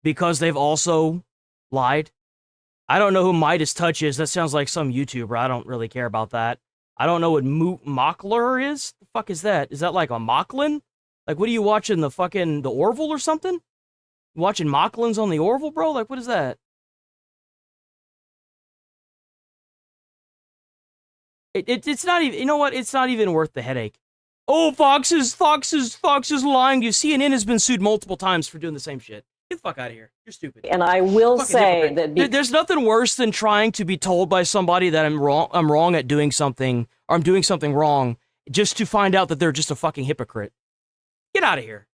[SPEAKER 2] because they've also lied? I don't know who Midas Touch is. That sounds like some YouTuber. I don't really care about that. I don't know what Mockler is. The fuck is that? Is that like a Mocklin? Like, what are you watching? The Orville or something? You watching Mocklins on the Orville, bro? Like, what is that? It's not even, you know what? It's not even worth the headache. Oh, Fox is lying to you. CNN has been sued multiple times for doing the same shit. Get the fuck out of here. You're stupid.
[SPEAKER 9] And I will say that
[SPEAKER 2] there's nothing worse than trying to be told by somebody that I'm wrong at doing something, or I'm doing something wrong, just to find out that they're just a fucking hypocrite. Get out of here.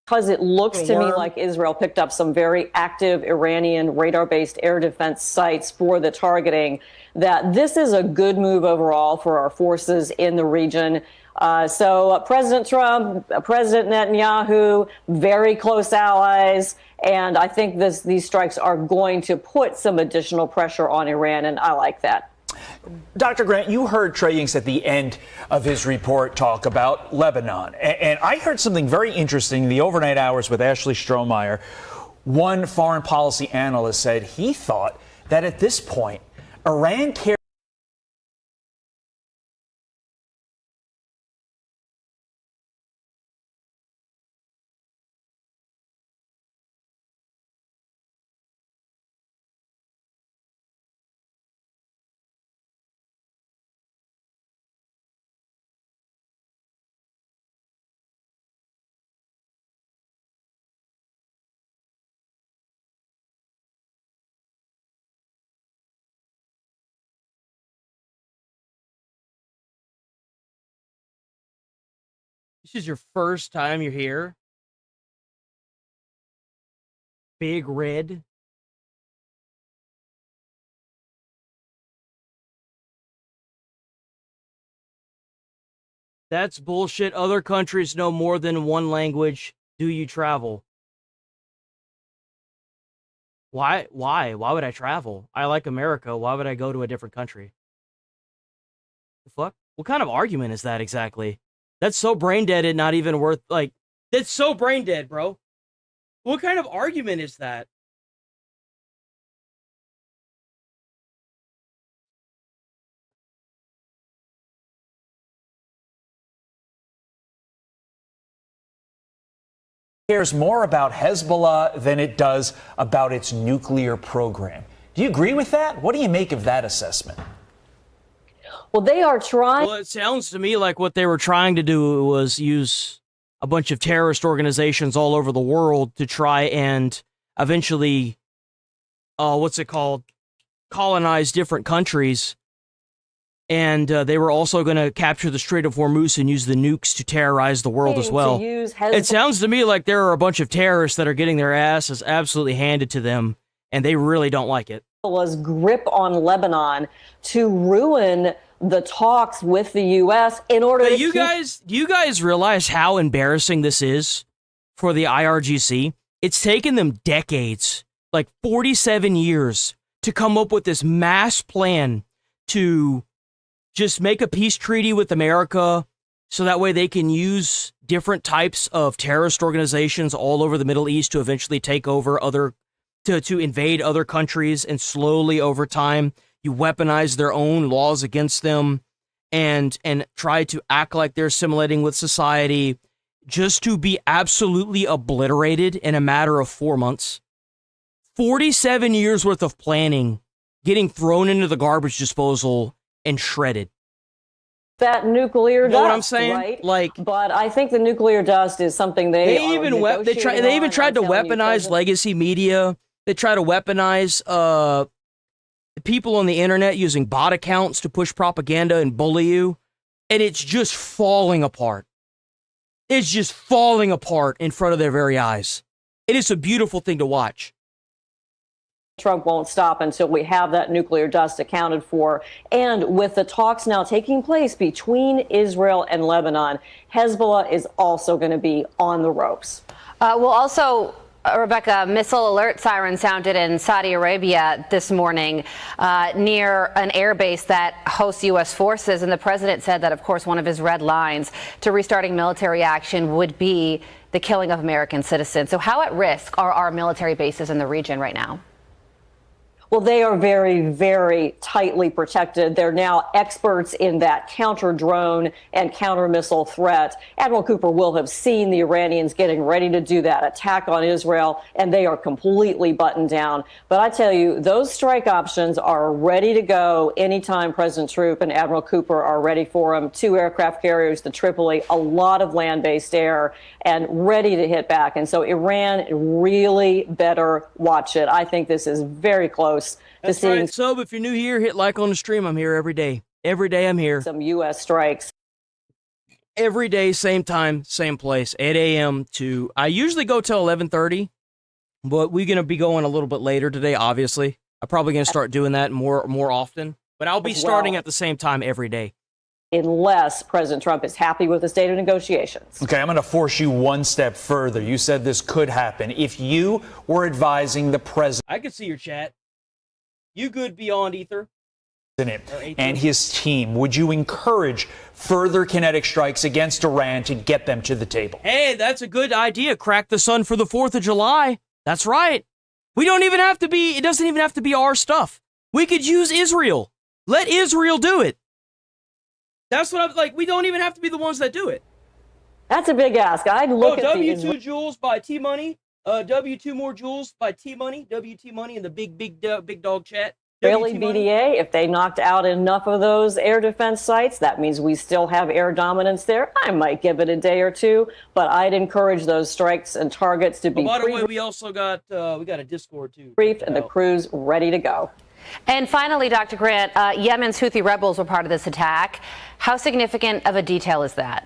[SPEAKER 9] Because it looks to me like Israel picked up some very active Iranian radar-based air defense sites for the targeting, that this is a good move overall for our forces in the region. So President Trump, President Netanyahu, very close allies, and I think these strikes are going to put some additional pressure on Iran, and I like that.
[SPEAKER 7] Dr. Grant, you heard Trey Yingst at the end of his report talk about Lebanon. And I heard something very interesting in the overnight hours with Ashley Strohmeyer. One foreign policy analyst said he thought that at this point, Iran cared
[SPEAKER 2] This is your first time you're here? Big Red? That's bullshit. Other countries know more than one language. Do you travel? Why? Why? Why would I travel? I like America. Why would I go to a different country? The fuck? What kind of argument is that exactly? That's so brain dead and not even worth, like, that's so brain dead, bro. What kind of argument is that?
[SPEAKER 7] Cares more about Hezbollah than it does about its nuclear program. Do you agree with that? What do you make of that assessment?
[SPEAKER 9] Well, they are trying.
[SPEAKER 2] Well, it sounds to me like what they were trying to do was use a bunch of terrorist organizations all over the world to try and eventually, colonize different countries. And they were also going to capture the Strait of Hormuz and use the nukes to terrorize the world as well. It sounds to me like there are a bunch of terrorists that are getting their asses absolutely handed to them, and they really don't like it.
[SPEAKER 9] Hezbollah's grip on Lebanon to ruin the talks with the U.S. in order to
[SPEAKER 2] do you guys realize how embarrassing this is for the IRGC? It's taken them decades, like 47 years, to come up with this mass plan to just make a peace treaty with America so that way they can use different types of terrorist organizations all over the Middle East to eventually take over to invade other countries, and slowly over time you weaponize their own laws against them and try to act like they're assimilating with society just to be absolutely obliterated in a matter of 4 months. 47 years worth of planning getting thrown into the garbage disposal and shredded.
[SPEAKER 9] That nuclear dust,
[SPEAKER 2] you know what I'm saying?
[SPEAKER 9] right?
[SPEAKER 2] Like,
[SPEAKER 9] but I think the nuclear dust is something they even
[SPEAKER 2] tried to weaponize legacy media. They try to weaponize people on the internet using bot accounts to push propaganda and bully you, and it's just falling apart. It's just falling apart in front of their very eyes. It is a beautiful thing to watch.
[SPEAKER 9] Trump won't stop until we have that nuclear dust accounted for. And with the talks now taking place between Israel and Lebanon, Hezbollah is also going to be on the ropes.
[SPEAKER 18] Rebecca, missile alert siren sounded in Saudi Arabia this morning near an air base that hosts U.S. forces. And the president said that, of course, one of his red lines to restarting military action would be the killing of American citizens. So how at risk are our military bases in the region right now?
[SPEAKER 9] Well, they are very, very tightly protected. They're now experts in that counter-drone and counter-missile threat. Admiral Cooper will have seen the Iranians getting ready to do that attack on Israel, and they are completely buttoned down. But I tell you, those strike options are ready to go anytime President Trump and Admiral Cooper are ready for them. 2 aircraft carriers, the Tripoli, a lot of land-based air, and ready to hit back. And so Iran really better watch it. I think this is very close.
[SPEAKER 2] That's right. So if you're new here, hit like on the stream. I'm here every day. Every day I'm here.
[SPEAKER 9] Some U.S. strikes.
[SPEAKER 2] Every day, same time, same place, 8 a.m. to... I usually go till 11:30, but we're going to be going a little bit later today, obviously. I'm probably going to start doing that more often. But I'll be starting at the same time every day.
[SPEAKER 9] Unless President Trump is happy with the state of negotiations.
[SPEAKER 7] Okay, I'm going to force you one step further. You said this could happen. If you were advising the president...
[SPEAKER 2] I can see your chat. You good beyond Ether?
[SPEAKER 7] And his team, would you encourage further kinetic strikes against Iran to get them to the table?
[SPEAKER 2] Hey, that's a good idea. Crack the sun for the 4th of July. That's right. We don't even have to be, it doesn't even have to be our stuff. We could use Israel. Let Israel do it. That's what I'm like. We don't even have to be the ones that do it.
[SPEAKER 9] That's a big ask. I'd look at
[SPEAKER 2] W2 Jewels by T-Money. W2 more jewels by T-Money. WT Money in the big dog chat.
[SPEAKER 9] Really, BDA, if they knocked out enough of those air defense sites, that means we still have air dominance there. I might give it a day or two, but I'd encourage those strikes and targets to be
[SPEAKER 2] by the way, we also got we got a Discord too.
[SPEAKER 9] Briefed and the crew's ready to go.
[SPEAKER 18] And finally, Dr. Grant, Yemen's Houthi rebels were part of this attack. How significant of a detail is that?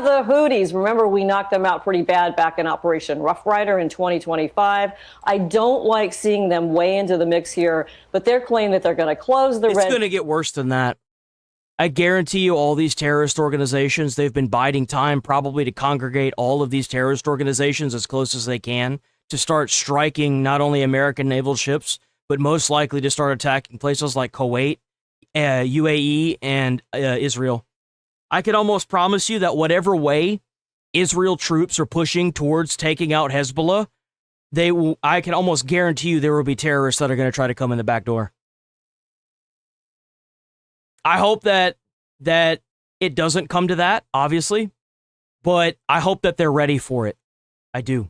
[SPEAKER 9] The Houthis. Remember, we knocked them out pretty bad back in Operation Rough Rider in 2025. I don't like seeing them way into the mix here, but they're claiming that they're going to close the
[SPEAKER 2] It's
[SPEAKER 9] red.
[SPEAKER 2] going to get worse than that. I guarantee you all these terrorist organizations, they've been biding time probably to congregate all of these terrorist organizations as close as they can to start striking not only American naval ships, but most likely to start attacking places like Kuwait, UAE, and Israel. I can almost promise you that whatever way Israel troops are pushing towards taking out Hezbollah, I can almost guarantee you there will be terrorists that are going to try to come in the back door. I hope that it doesn't come to that, obviously, but I hope that they're ready for it. I do.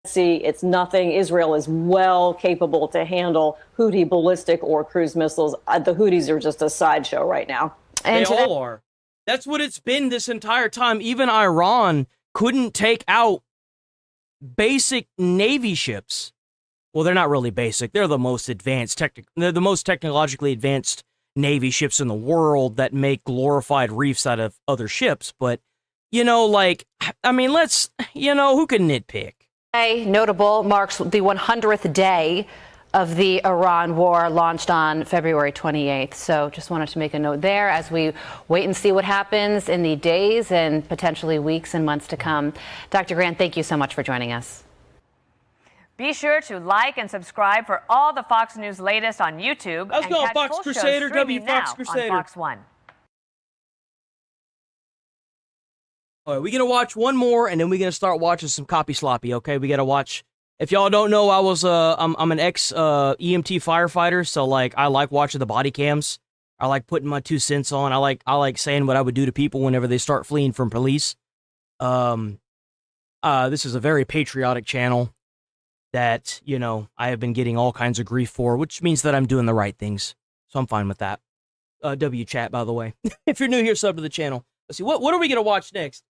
[SPEAKER 9] See, it's nothing. Israel is well capable to handle Houthi ballistic or cruise missiles. The Houthis are just a sideshow right now.
[SPEAKER 2] They all are. That's what it's been this entire time. Even Iran couldn't take out basic Navy ships. Well, they're not really basic. They're the most advanced, they're the most technologically advanced Navy ships in the world that make glorified reefs out of other ships. But, who can nitpick?
[SPEAKER 18] Notable marks the 100th day of the Iran war launched on February 28th. So just wanted to make a note there as we wait and see what happens in the days and potentially weeks and months to come. Dr. Grant, thank you so much for joining us.
[SPEAKER 14] Be sure to like and subscribe for all the Fox News latest on YouTube.
[SPEAKER 2] Let's go, Fox Crusader, Fox Crusader.
[SPEAKER 14] On Fox 1.
[SPEAKER 2] All right, we're going to watch one more, and then we're going to start watching some Copy Sloppy, okay? We got to watch. If y'all don't know, I'm an ex-EMT firefighter, so, I like watching the body cams. I like putting my 2 cents on. I like saying what I would do to people whenever they start fleeing from police. This is a very patriotic channel that, I have been getting all kinds of grief for, which means that I'm doing the right things. So I'm fine with that. W-chat, by the way. If you're new here, sub to the channel. Let's see, what are we going to watch next?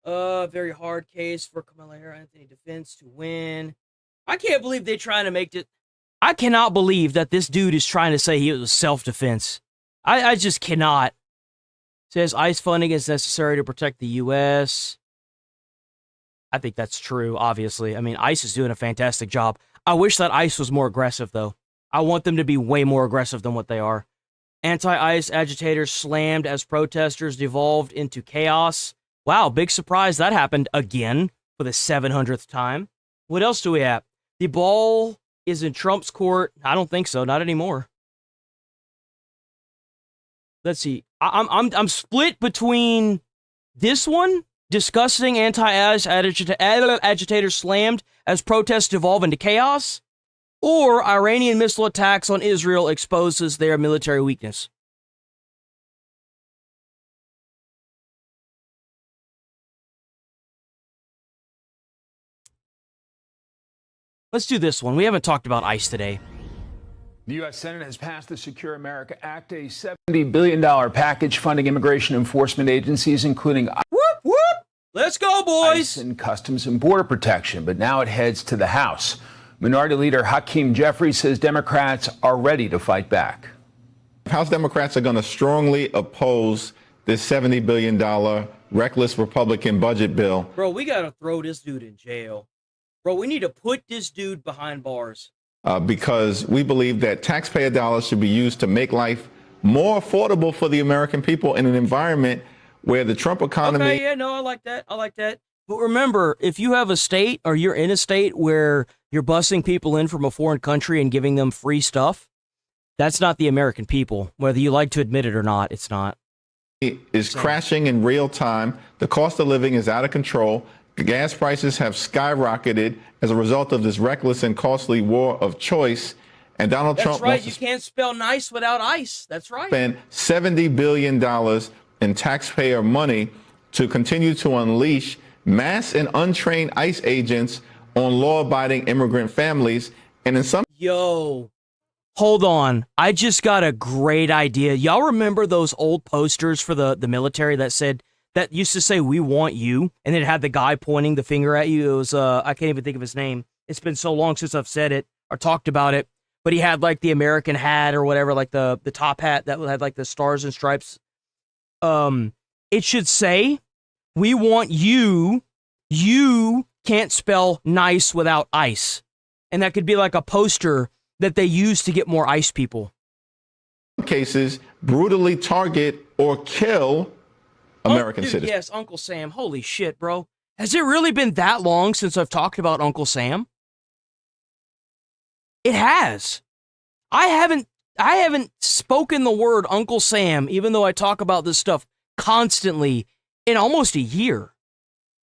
[SPEAKER 2] Very hard case for Kamala Anthony defense to win. I can't believe they're trying to make it. I cannot believe that this dude is trying to say he was self-defense. I just cannot. Says ICE funding is necessary to protect the U.S. I think that's true, obviously. I mean, ICE is doing a fantastic job. I wish that ICE was more aggressive, though. I want them to be way more aggressive than what they are. Anti-ICE agitators slammed as protesters devolved into chaos. Wow, big surprise that happened again for the 700th time. What else do we have? The ball is in Trump's court. I don't think so. Not anymore. Let's see. I'm split between this one, discussing anti-ICE agitators slammed as protests devolve into chaos, or Iranian missile attacks on Israel exposes their military weakness. Let's do this one. We haven't talked about ICE today.
[SPEAKER 15] The U.S. Senate has passed the Secure America Act, a $70 billion package funding immigration enforcement agencies, including
[SPEAKER 2] whoop, whoop. Let's go, boys.
[SPEAKER 15] ICE and Customs and Border Protection. But now it heads to the House. Minority Leader Hakeem Jeffries says Democrats are ready to fight back.
[SPEAKER 22] House Democrats are going to strongly oppose this $70 billion reckless Republican budget bill.
[SPEAKER 2] Bro, we got to throw this dude in jail. Bro, we need to put this dude behind bars.
[SPEAKER 22] Because we believe that taxpayer dollars should be used to make life more affordable for the American people in an environment where the Trump economy...
[SPEAKER 2] Okay, yeah, no, I like that. But remember, if you have a state or you're in a state where you're busing people in from a foreign country and giving them free stuff, that's not the American people. Whether you like to admit it or not, it's not.
[SPEAKER 22] Is crashing in real time. The cost of living is out of control. Gas prices have skyrocketed as a result of this reckless and costly war of choice. And Donald Trump
[SPEAKER 2] wants to can't spell nice without ICE. That's right.
[SPEAKER 22] Spend $70 billion in taxpayer money to continue to unleash mass and untrained ICE agents on law-abiding immigrant families. And in some...
[SPEAKER 2] Yo, hold on. I just got a great idea. Y'all remember those old posters for the military that used to say, "We want you," and it had the guy pointing the finger at you? It was, I can't even think of his name. It's been so long since I've said it or talked about it, but he had like the American hat or whatever, like the top hat that had like the stars and stripes. it should say, we want you can't spell nice without ICE. And that could be like a poster that they use to get more ICE people.
[SPEAKER 22] Cases brutally target or kill American
[SPEAKER 2] Dude,
[SPEAKER 22] citizens.
[SPEAKER 2] yes, Uncle Sam. Holy shit, bro. Has it really been that long since I've talked about Uncle Sam? It has. I haven't spoken the word Uncle Sam, even though I talk about this stuff constantly, in almost a year.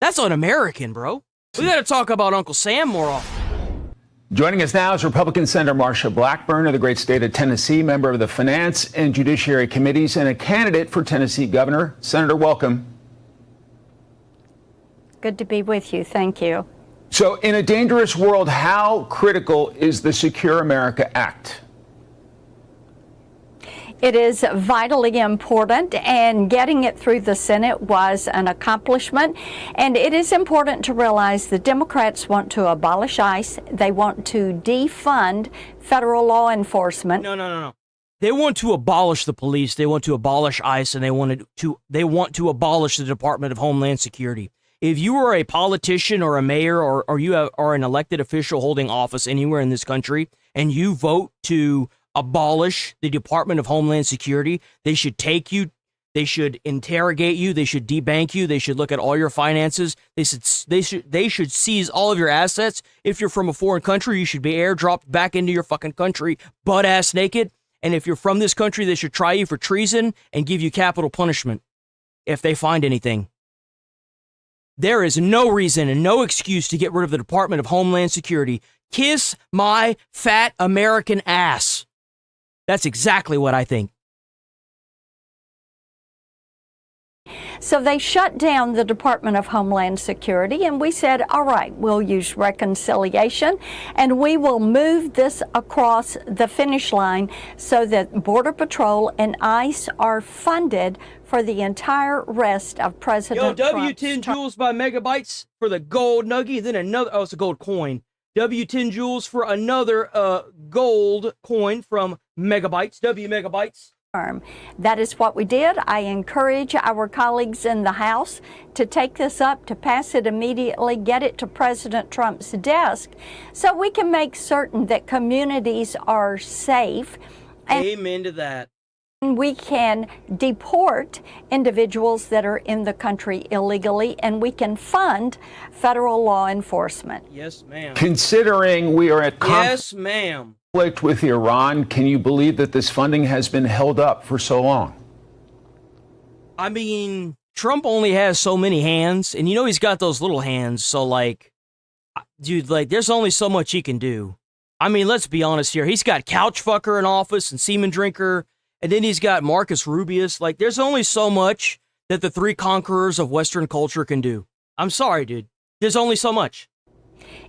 [SPEAKER 2] That's un-American, bro. We got to talk about Uncle Sam more often.
[SPEAKER 15] Joining us now is Republican Senator Marsha Blackburn of the great state of Tennessee, member of the Finance and Judiciary Committees, and a candidate for Tennessee governor. Senator, welcome.
[SPEAKER 1] Good to be with you. Thank you.
[SPEAKER 15] So, in a dangerous world, how critical is the Secure America Act?
[SPEAKER 1] It is vitally important, and getting it through the Senate was an accomplishment. And it is important to realize the Democrats want to abolish ICE. They want to defund federal law enforcement.
[SPEAKER 2] No. They want to abolish the police. They want to abolish ICE, and they want to abolish the Department of Homeland Security. If you are a politician or a mayor or you are an elected official holding office anywhere in this country, and you vote to abolish the Department of Homeland Security, they should take you, they should interrogate you, they should debank you, they should look at all your finances, they should seize all of your assets. If you're from a foreign country, you should be airdropped back into your fucking country, butt-ass naked. And if you're from this country, they should try you for treason and give you capital punishment if they find anything. There is no reason and no excuse to get rid of the Department of Homeland Security. Kiss my fat American ass. That's exactly what I think.
[SPEAKER 1] So they shut down the Department of Homeland Security, and we said, all right, we'll use reconciliation, and we will move this across the finish line so that Border Patrol and ICE are funded for the entire rest of President Trump's
[SPEAKER 2] W10 Joules by Megabytes for the gold nugget, then another, it's a gold coin. W10 Joules for another gold coin from Megabytes, W Megabytes.
[SPEAKER 1] That is what we did. I encourage our colleagues in the House to take this up, to pass it immediately, get it to President Trump's desk so we can make certain that communities are safe. And
[SPEAKER 2] amen to that.
[SPEAKER 1] We can deport individuals that are in the country illegally, and we can fund federal law enforcement.
[SPEAKER 2] Yes, ma'am.
[SPEAKER 15] Considering we are at
[SPEAKER 2] yes, ma'am.
[SPEAKER 15] conflict with Iran, can you believe that this funding has been held up for so long?
[SPEAKER 2] I mean, Trump only has so many hands, and you know he's got those little hands, so like, dude, like, there's only so much he can do. I mean, let's be honest here. He's got couch fucker in office and semen drinker, and then he's got Marcus Rubius. Like, there's only so much that the three conquerors of Western culture can do. I'm sorry, dude. There's only so much.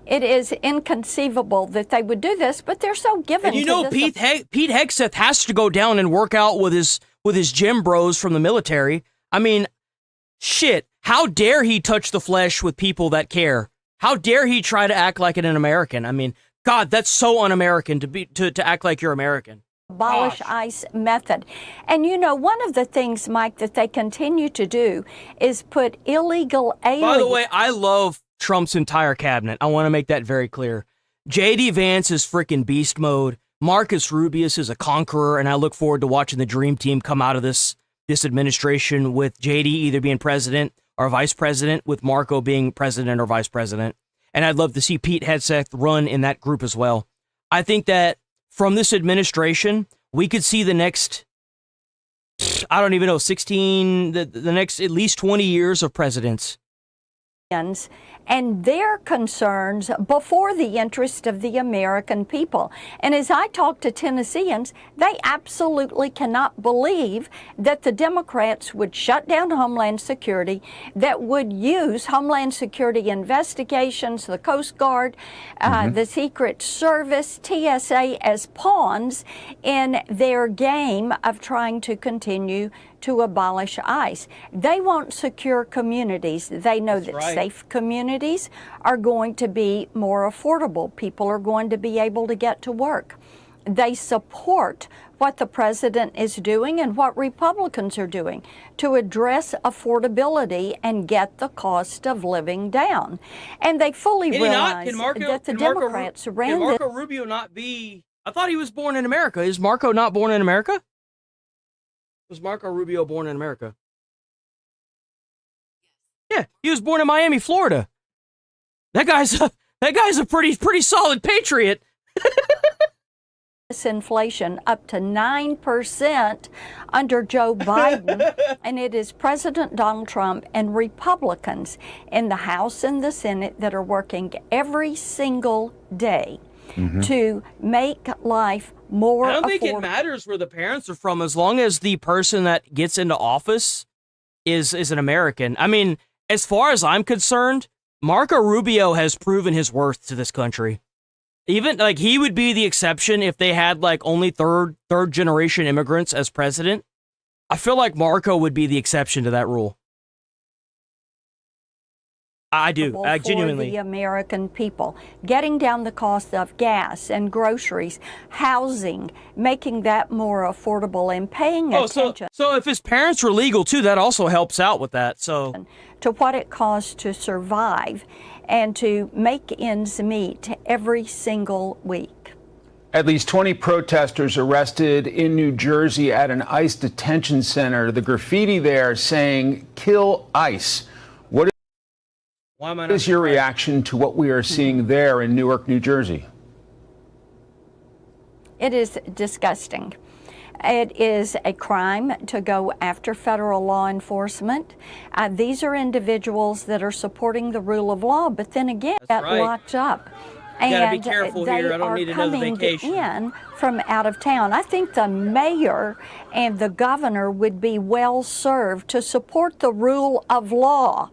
[SPEAKER 1] It is inconceivable that they would do this, but they're so given.
[SPEAKER 2] And you
[SPEAKER 1] to
[SPEAKER 2] know,
[SPEAKER 1] this
[SPEAKER 2] Pete Hegseth has to go down and work out with his gym bros from the military. I mean, shit. How dare he touch the flesh with people that care? How dare he try to act like an American? I mean, God, that's so un-American to act like you're American.
[SPEAKER 1] Abolish ICE method. And you know, one of the things, Mike, that they continue to do is put illegal aliens.
[SPEAKER 2] By the way, I love Trump's entire cabinet. I want to make that very clear. J.D. Vance is freaking beast mode. Marcus Rubius is a conqueror, and I look forward to watching the dream team come out of this administration with J.D. either being president or vice president, with Marco being president or vice president. And I'd love to see Pete Hegseth run in that group as well. I think that from this administration, we could see the next, I don't even know, the next at least 20 years of presidents.
[SPEAKER 1] And their concerns before the interest of the American people. And as I talk to Tennesseans, they absolutely cannot believe that the Democrats would shut down Homeland Security, that would use Homeland Security investigations, the Coast Guard, the Secret Service, TSA as pawns in their game of trying to continue to abolish ICE. They want secure communities. They know that safe communities are going to be more affordable. People are going to be able to get to work. they support what the president is doing and what Republicans are doing to address affordability and get the cost of living down. And they fully realize that the Democrats ran
[SPEAKER 2] Can Marco Rubio not be... I thought he was born in America. Is Marco not born in America? Was Marco Rubio born in America? Yeah, he was born in Miami, Florida. That guy's a pretty solid patriot.
[SPEAKER 1] Inflation up to 9% under Joe Biden, and it is President Donald Trump and Republicans in the House and the Senate that are working every single day to make life more affordable.
[SPEAKER 2] I don't think it matters where the parents are from as long as the person that gets into office is an American. I mean, as far as I'm concerned, Marco Rubio has proven his worth to this country. Even like he would be the exception if they had like only third generation immigrants as president. I feel like Marco would be the exception to that rule. I do. I genuinely.
[SPEAKER 1] For the American people, getting down the cost of gas and groceries, housing, making that more affordable, and paying attention.
[SPEAKER 2] So if his parents were legal too, that also helps out with that. So
[SPEAKER 1] to what it costs to survive and to make ends meet every single week.
[SPEAKER 15] At least 20 protesters arrested in New Jersey at an ICE detention center. The graffiti there saying, "Kill ICE." What is your reaction to what we are seeing there in Newark, New Jersey?
[SPEAKER 1] It is disgusting. It is a crime to go after federal law enforcement. These are individuals that are supporting the rule of law, but then again, that locked up.
[SPEAKER 2] You gotta be careful here. I don't need another vacation.
[SPEAKER 1] In from out of town. I think the mayor and the governor would be well served to support the rule of law.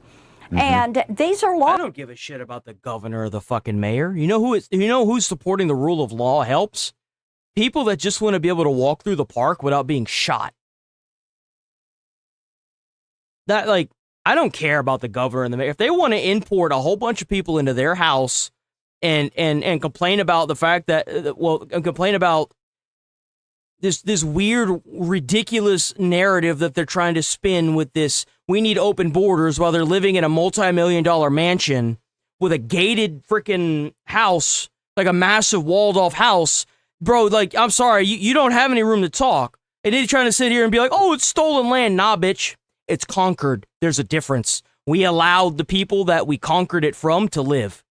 [SPEAKER 1] And these are law.
[SPEAKER 2] I don't give a shit about the governor or the fucking mayor. You know who's supporting the rule of law helps? People that just want to be able to walk through the park without being shot. That, like, I don't care about the governor and the mayor. If they want to import a whole bunch of people into their house and complain about the fact that, complain about this weird, ridiculous narrative that they're trying to spin with this, we need open borders while they're living in a multi-million-dollar mansion with a gated freaking house, like a massive walled-off house. Bro, like, I'm sorry, you don't have any room to talk. And then you're trying to sit here and be like, oh, it's stolen land. Nah, bitch. It's conquered. There's a difference. We allowed the people that we conquered it from to live.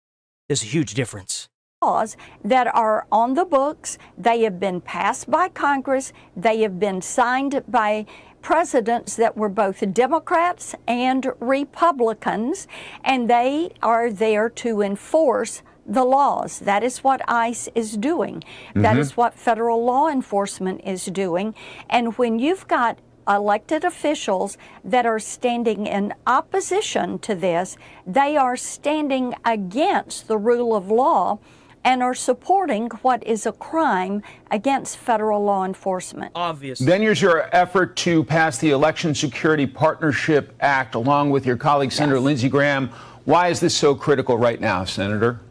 [SPEAKER 2] There's a huge difference.
[SPEAKER 1] Laws that are on the books. They have been passed by Congress. They have been signed by presidents that were both Democrats and Republicans, and they are there to enforce the laws. That is what ICE is doing. That is what federal law enforcement is doing. And when you've got elected officials that are standing in opposition to this, they are standing against the rule of law and are supporting what is a crime against federal law enforcement.
[SPEAKER 2] Obviously.
[SPEAKER 15] Then here's your effort to pass the Election Security Partnership Act along with your colleague, Senator Lindsey Graham. Why is this so critical right now, Senator?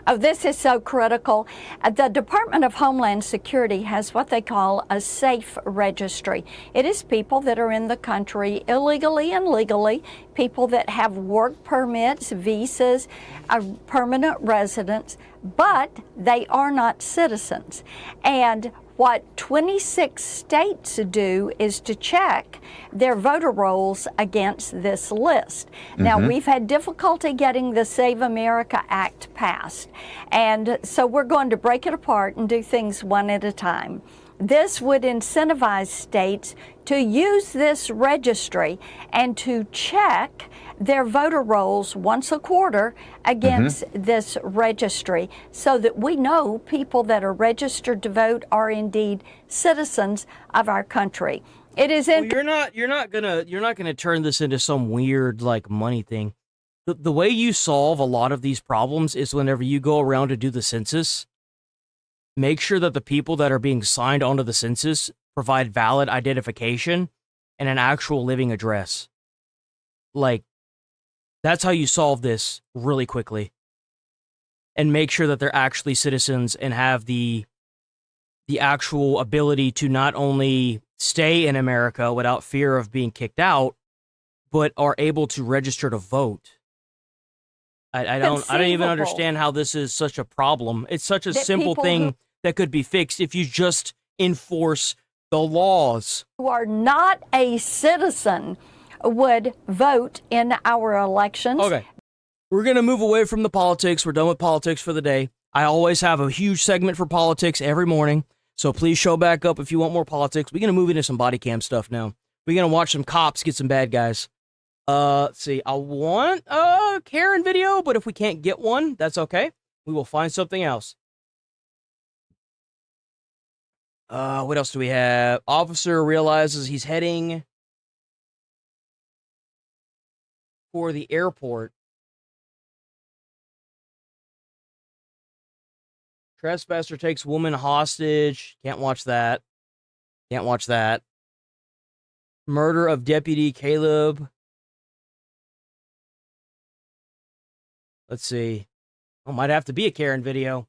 [SPEAKER 1] Oh, this is so critical. The Department of Homeland Security has what they call a safe registry. It is people that are in the country illegally and legally, people that have work permits, visas, permanent residence, but they are not citizens. And what 26 states do is to check their voter rolls against this list. Now, we've had difficulty getting the Save America Act passed, and so we're going to break it apart and do things one at a time. This would incentivize states to use this registry and to check their voter rolls once a quarter against this registry so that we know people that are registered to vote are indeed citizens of our country. It is
[SPEAKER 2] you're not gonna turn this into some weird like money thing. The way you solve a lot of these problems is whenever you go around to do the census, make sure that the people that are being signed onto the census provide valid identification and an actual living address. Like, that's how you solve this really quickly. And make sure that they're actually citizens and have the the actual ability to not only stay in America without fear of being kicked out, but are able to register to vote. I don't even understand how this is such a problem. It's such a simple thing that could be fixed if you just enforce the laws.
[SPEAKER 1] Who are not a citizen would vote in our elections.
[SPEAKER 2] Okay. We're going to move away from the politics. We're done with politics for the day. I always have a huge segment for politics every morning, so please show back up if you want more politics. We're going to move into some body cam stuff now. We're going to watch some cops get some bad guys. Let's see. I want a Karen video, but if we can't get one, that's okay. We will find something else. What else do we have? Officer realizes he's heading for the airport. Trespasser takes woman hostage. Can't watch that. Can't watch that. Murder of Deputy Caleb. Let's see. Oh, might have to be a Karen video.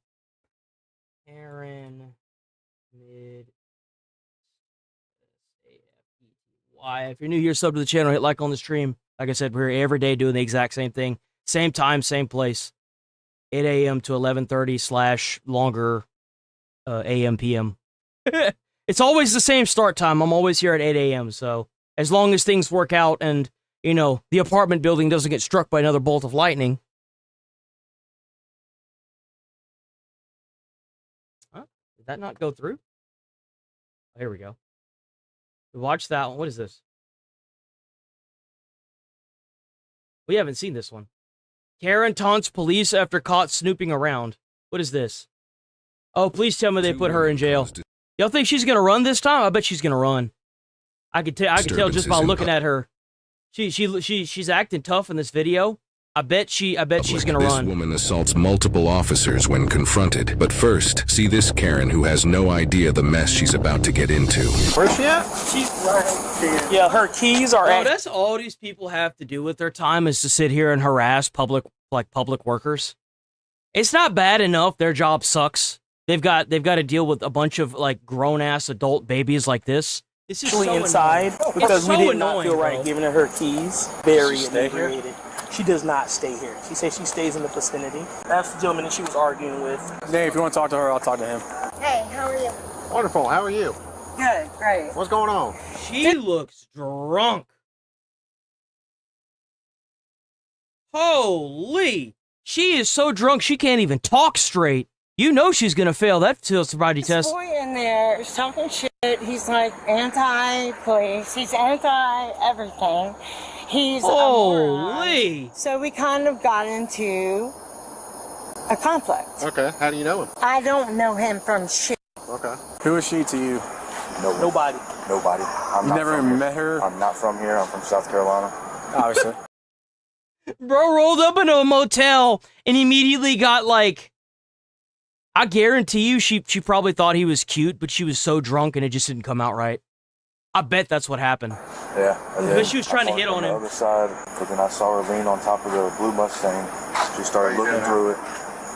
[SPEAKER 2] Karen mid AFETY. If you're new here, sub to the channel, hit like on the stream. Like I said, we're here every day doing the exact same thing. Same time, same place. 8 a.m. to 11:30 / longer a.m. p.m. It's always the same start time. I'm always here at 8 a.m. So as long as things work out and, you know, the apartment building doesn't get struck by another bolt of lightning. Did that not go through? Oh, here we go. Watch that one. What is this? We haven't seen this one. Karen taunts police after caught snooping around. What is this? Oh, please tell me they put her in jail. Y'all think she's gonna run this time? I bet she's gonna run. I could tell just by looking at her. She's acting tough in this video. I bet she's gonna run.
[SPEAKER 4] This woman assaults multiple officers when confronted. But first, see this Karen who has no idea the mess she's about to get into.
[SPEAKER 11] Where's she at? She's right there. Yeah, her keys are at...
[SPEAKER 2] That's all these people have to do with their time is to sit here and harass public workers. It's not bad enough their job sucks. They've got to deal with a bunch of like grown ass adult babies like this. This is
[SPEAKER 11] actually
[SPEAKER 2] so
[SPEAKER 11] inside
[SPEAKER 2] annoying.
[SPEAKER 11] because we did not feel right
[SPEAKER 2] bro.
[SPEAKER 11] giving her keys. Very inebriated. She does not stay here. She says she stays in the vicinity. That's the gentleman that she was arguing with.
[SPEAKER 16] Dave, if you want to talk to her, I'll talk to him.
[SPEAKER 24] Hey, how are you?
[SPEAKER 16] Wonderful. How are you?
[SPEAKER 24] Good, great.
[SPEAKER 16] What's going on?
[SPEAKER 2] She looks drunk. Holy! She is so drunk she can't even talk straight. You know she's gonna fail that sobriety test.
[SPEAKER 24] This boy in there is talking shit. He's like anti-police. He's anti-everything. He's a moron. So we kind of got into a conflict.
[SPEAKER 16] Okay. How do you know him?
[SPEAKER 24] I don't know him from shit.
[SPEAKER 16] Okay. Who is she to you?
[SPEAKER 24] Nobody.
[SPEAKER 16] Nobody.
[SPEAKER 24] I'm
[SPEAKER 16] you
[SPEAKER 24] not
[SPEAKER 16] never
[SPEAKER 24] from
[SPEAKER 16] met her?
[SPEAKER 24] I'm not from here. I'm from South Carolina.
[SPEAKER 16] Obviously.
[SPEAKER 2] Bro rolled up into a motel and immediately got like, I guarantee you she probably thought he was cute, but she was so drunk and it just didn't come out right. I bet that's what happened.
[SPEAKER 24] Yeah.
[SPEAKER 2] But she was trying to hit on
[SPEAKER 24] the
[SPEAKER 2] him.
[SPEAKER 24] other side, but then I saw her lean on top of the blue Mustang. She started looking through it,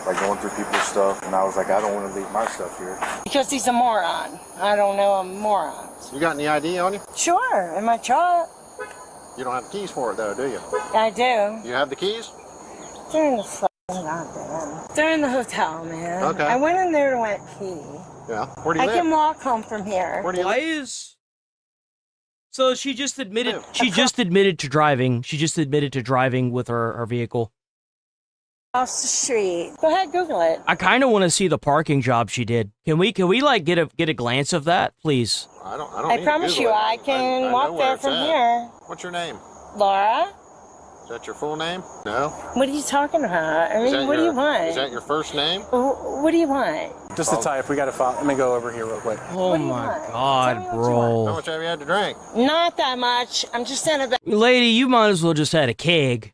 [SPEAKER 24] like going through people's stuff, and I was like, I don't want to leave my stuff here. Because he's a moron. I don't know a moron.
[SPEAKER 16] You got any ID on you?
[SPEAKER 24] Sure, in my truck.
[SPEAKER 16] You don't have the keys for it, though, do you?
[SPEAKER 24] I do.
[SPEAKER 16] You have the keys?
[SPEAKER 24] They're in the fucking goddamn. They're in the hotel, man.
[SPEAKER 16] Okay.
[SPEAKER 24] I went in there to went pee.
[SPEAKER 16] Yeah. Where do you
[SPEAKER 24] I
[SPEAKER 16] live?
[SPEAKER 24] can walk home from here.
[SPEAKER 16] Where do you live?
[SPEAKER 2] So she just admitted to driving. She just admitted to driving with her vehicle.
[SPEAKER 24] Across the street. Go ahead, Google it.
[SPEAKER 2] I kind of want to see the parking job she did. Can we like get a glance of that, please?
[SPEAKER 16] I don't
[SPEAKER 24] I
[SPEAKER 16] need to
[SPEAKER 24] promise
[SPEAKER 16] Google
[SPEAKER 24] you,
[SPEAKER 16] it.
[SPEAKER 24] I can
[SPEAKER 16] know
[SPEAKER 24] walk
[SPEAKER 16] where
[SPEAKER 24] there
[SPEAKER 16] it's
[SPEAKER 24] from
[SPEAKER 16] at.
[SPEAKER 24] here.
[SPEAKER 16] What's your name?
[SPEAKER 24] Laura?
[SPEAKER 16] Is that your full name? No.
[SPEAKER 24] What are you talking about? I mean, what do you want?
[SPEAKER 16] Is that your first name?
[SPEAKER 24] What do you want?
[SPEAKER 16] Just the type. We got to file. Let me go over here real quick.
[SPEAKER 2] Oh my God, bro.
[SPEAKER 16] How much have you had to drink?
[SPEAKER 24] Not that much. I'm just in a bad
[SPEAKER 2] Lady, you might as well just had a keg.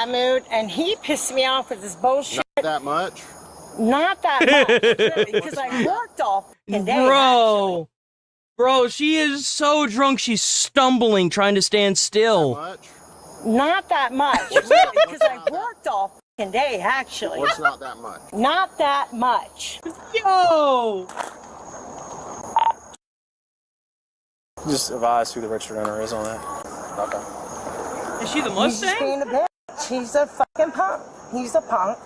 [SPEAKER 24] mood, and he pissed me off with this bullshit.
[SPEAKER 16] Not that much.
[SPEAKER 24] Not that much, because I worked all fucking day.
[SPEAKER 2] Bro, she is so drunk she's stumbling trying to stand still.
[SPEAKER 24] Not that much, really, because I worked all fucking day, actually.
[SPEAKER 16] What's not that much?
[SPEAKER 24] Not that much.
[SPEAKER 2] Yo!
[SPEAKER 16] Just advise who the registered owner is on that.
[SPEAKER 2] Is she the
[SPEAKER 24] He's just being a bitch. He's a fucking punk. He's a punk.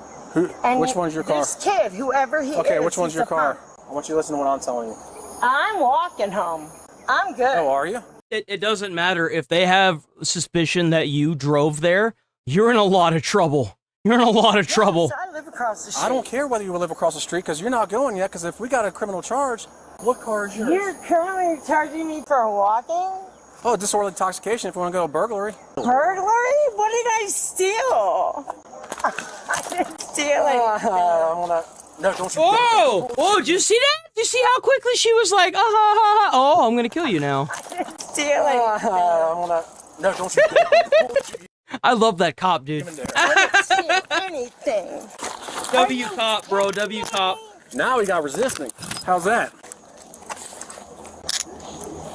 [SPEAKER 16] Which one's your car?
[SPEAKER 24] This kid, whoever he is.
[SPEAKER 16] Okay, which one's
[SPEAKER 24] he's
[SPEAKER 16] your
[SPEAKER 24] a
[SPEAKER 16] car?
[SPEAKER 24] punk.
[SPEAKER 16] I want you to listen to what I'm telling you.
[SPEAKER 24] I'm walking home. I'm good.
[SPEAKER 16] Oh, are you?
[SPEAKER 2] It doesn't matter if they have suspicion that you drove there. You're in a lot of trouble. You're in a lot of trouble.
[SPEAKER 24] I live across the street.
[SPEAKER 16] I don't care whether you live across the street because you're not going yet. Because if we got a criminal charge, what car is yours?
[SPEAKER 24] You're currently charging me for walking?
[SPEAKER 16] Oh, disorderly intoxication if you want to go to burglary.
[SPEAKER 24] Burglary? What did I steal? I didn't steal anything.
[SPEAKER 16] No, don't you.
[SPEAKER 2] Whoa! Whoa, did you see that? Did you see how quickly she was like, oh, I'm going to kill you now.
[SPEAKER 24] I didn't steal anything.
[SPEAKER 16] No, don't you.
[SPEAKER 2] I love that cop, dude.
[SPEAKER 24] I didn't steal anything.
[SPEAKER 2] W cop, bro. W cop.
[SPEAKER 16] Now we got resisting. How's that?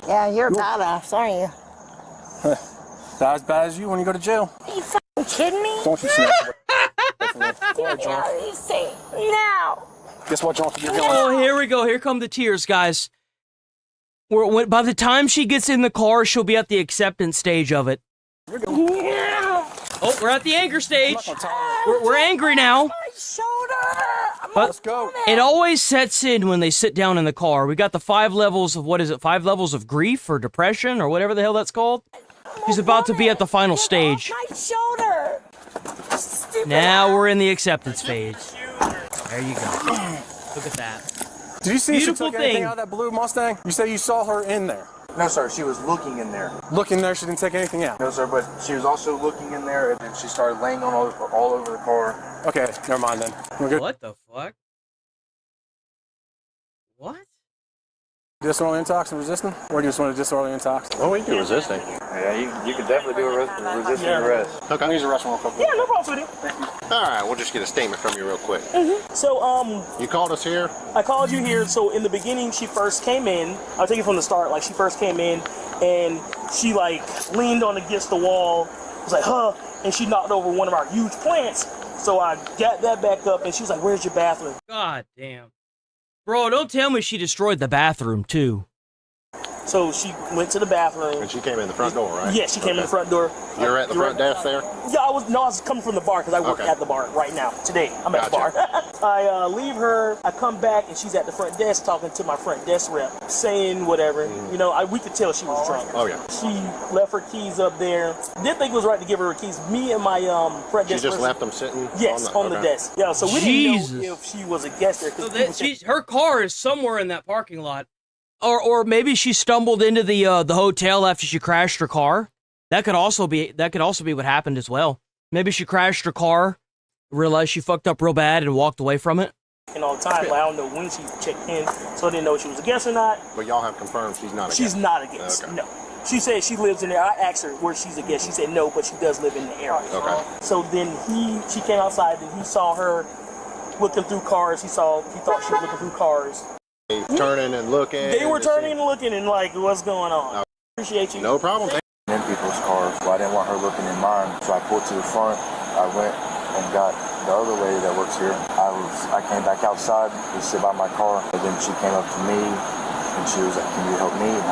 [SPEAKER 24] Yeah, you're badass, aren't you?
[SPEAKER 16] Not as bad as you when you go to jail.
[SPEAKER 24] Are you fucking kidding me?
[SPEAKER 16] Don't you snap.
[SPEAKER 24] Now.
[SPEAKER 16] Guess what, John?
[SPEAKER 2] Oh, here we go. Here come the tears, guys. By the time she gets in the car, she'll be at the acceptance stage of it. Oh, we're at the anger stage. We're angry now. But
[SPEAKER 16] let's go.
[SPEAKER 2] It always sets in when they sit down in the car. We got the 5 levels of, what is it, 5 levels of grief or depression or whatever the hell that's called. She's about to be at the final stage.
[SPEAKER 24] My shoulder.
[SPEAKER 2] Now we're in the acceptance phase. There you go. Look at that.
[SPEAKER 16] Did you see
[SPEAKER 2] Beautiful
[SPEAKER 16] she took anything
[SPEAKER 2] thing.
[SPEAKER 16] out of that blue Mustang? You say you saw her in there.
[SPEAKER 6] No, sir. She was looking in there.
[SPEAKER 16] Looking there, she didn't take anything out.
[SPEAKER 6] No, sir. But she was also looking in there, and then she started laying on all over the car.
[SPEAKER 16] Okay, never mind then. We're good.
[SPEAKER 2] What the fuck? What?
[SPEAKER 16] Disorderly intox and resisting? Or do you just want to disorderly intox?
[SPEAKER 6] Oh, we can do resisting. Yeah, you could definitely do resisting arrest.
[SPEAKER 16] Okay. I'll use the restroom real quick.
[SPEAKER 11] Yeah, no problem with it.
[SPEAKER 6] All right, we'll just get a statement from you real quick.
[SPEAKER 11] So,
[SPEAKER 6] You called us here?
[SPEAKER 11] I called you here. So in the beginning, she first came in. I'll take it from the start. Like she first came in, and she like leaned on against the wall. Was like, huh, and she knocked over one of our huge plants. So I got that back up, and she was like, "Where's your bathroom?"
[SPEAKER 2] God damn. Bro, don't tell me she destroyed the bathroom too.
[SPEAKER 11] So she went to the bathroom.
[SPEAKER 6] And she came in the front door, right?
[SPEAKER 11] Yeah, she came in the front door.
[SPEAKER 6] You're at the front desk there?
[SPEAKER 11] Yeah, I was coming from the bar because I work at the bar right now. Today, I'm at the bar. I leave her. I come back and she's at the front desk talking to my front desk rep, saying whatever. You know, we could tell she was drunk.
[SPEAKER 6] Oh, yeah.
[SPEAKER 11] She left her keys up there. Didn't think it was right to give her her keys. Me and my front desk.
[SPEAKER 6] She just left them sitting?
[SPEAKER 11] Yes, on the desk. Yeah, so we didn't know if she was a guest there.
[SPEAKER 2] So her car is somewhere in that parking lot. Or maybe she stumbled into the hotel after she crashed her car. That could also be what happened as well. Maybe she crashed her car, realized she fucked up real bad, and walked away from it.
[SPEAKER 11] And all the time, like, I don't know when she checked in, so I didn't know if she was a guest or not.
[SPEAKER 6] But y'all have confirmed she's not a guest?
[SPEAKER 11] She's not a guest, no. She said she lives in there. I asked her where she's a guest. She said no, but she does live in the area.
[SPEAKER 6] Okay.
[SPEAKER 11] So then she came outside and he saw her looking through cars. He thought she was looking through cars.
[SPEAKER 6] Turning and looking.
[SPEAKER 11] They were turning and looking and like, what's going on? Appreciate you.
[SPEAKER 6] No problem.
[SPEAKER 10] In people's cars, but I didn't want her looking in mine, so I pulled to the front. I went and got the other lady that works here. I came back outside to sit by my car, and then she came up to me and she was like, "Can you help me?" And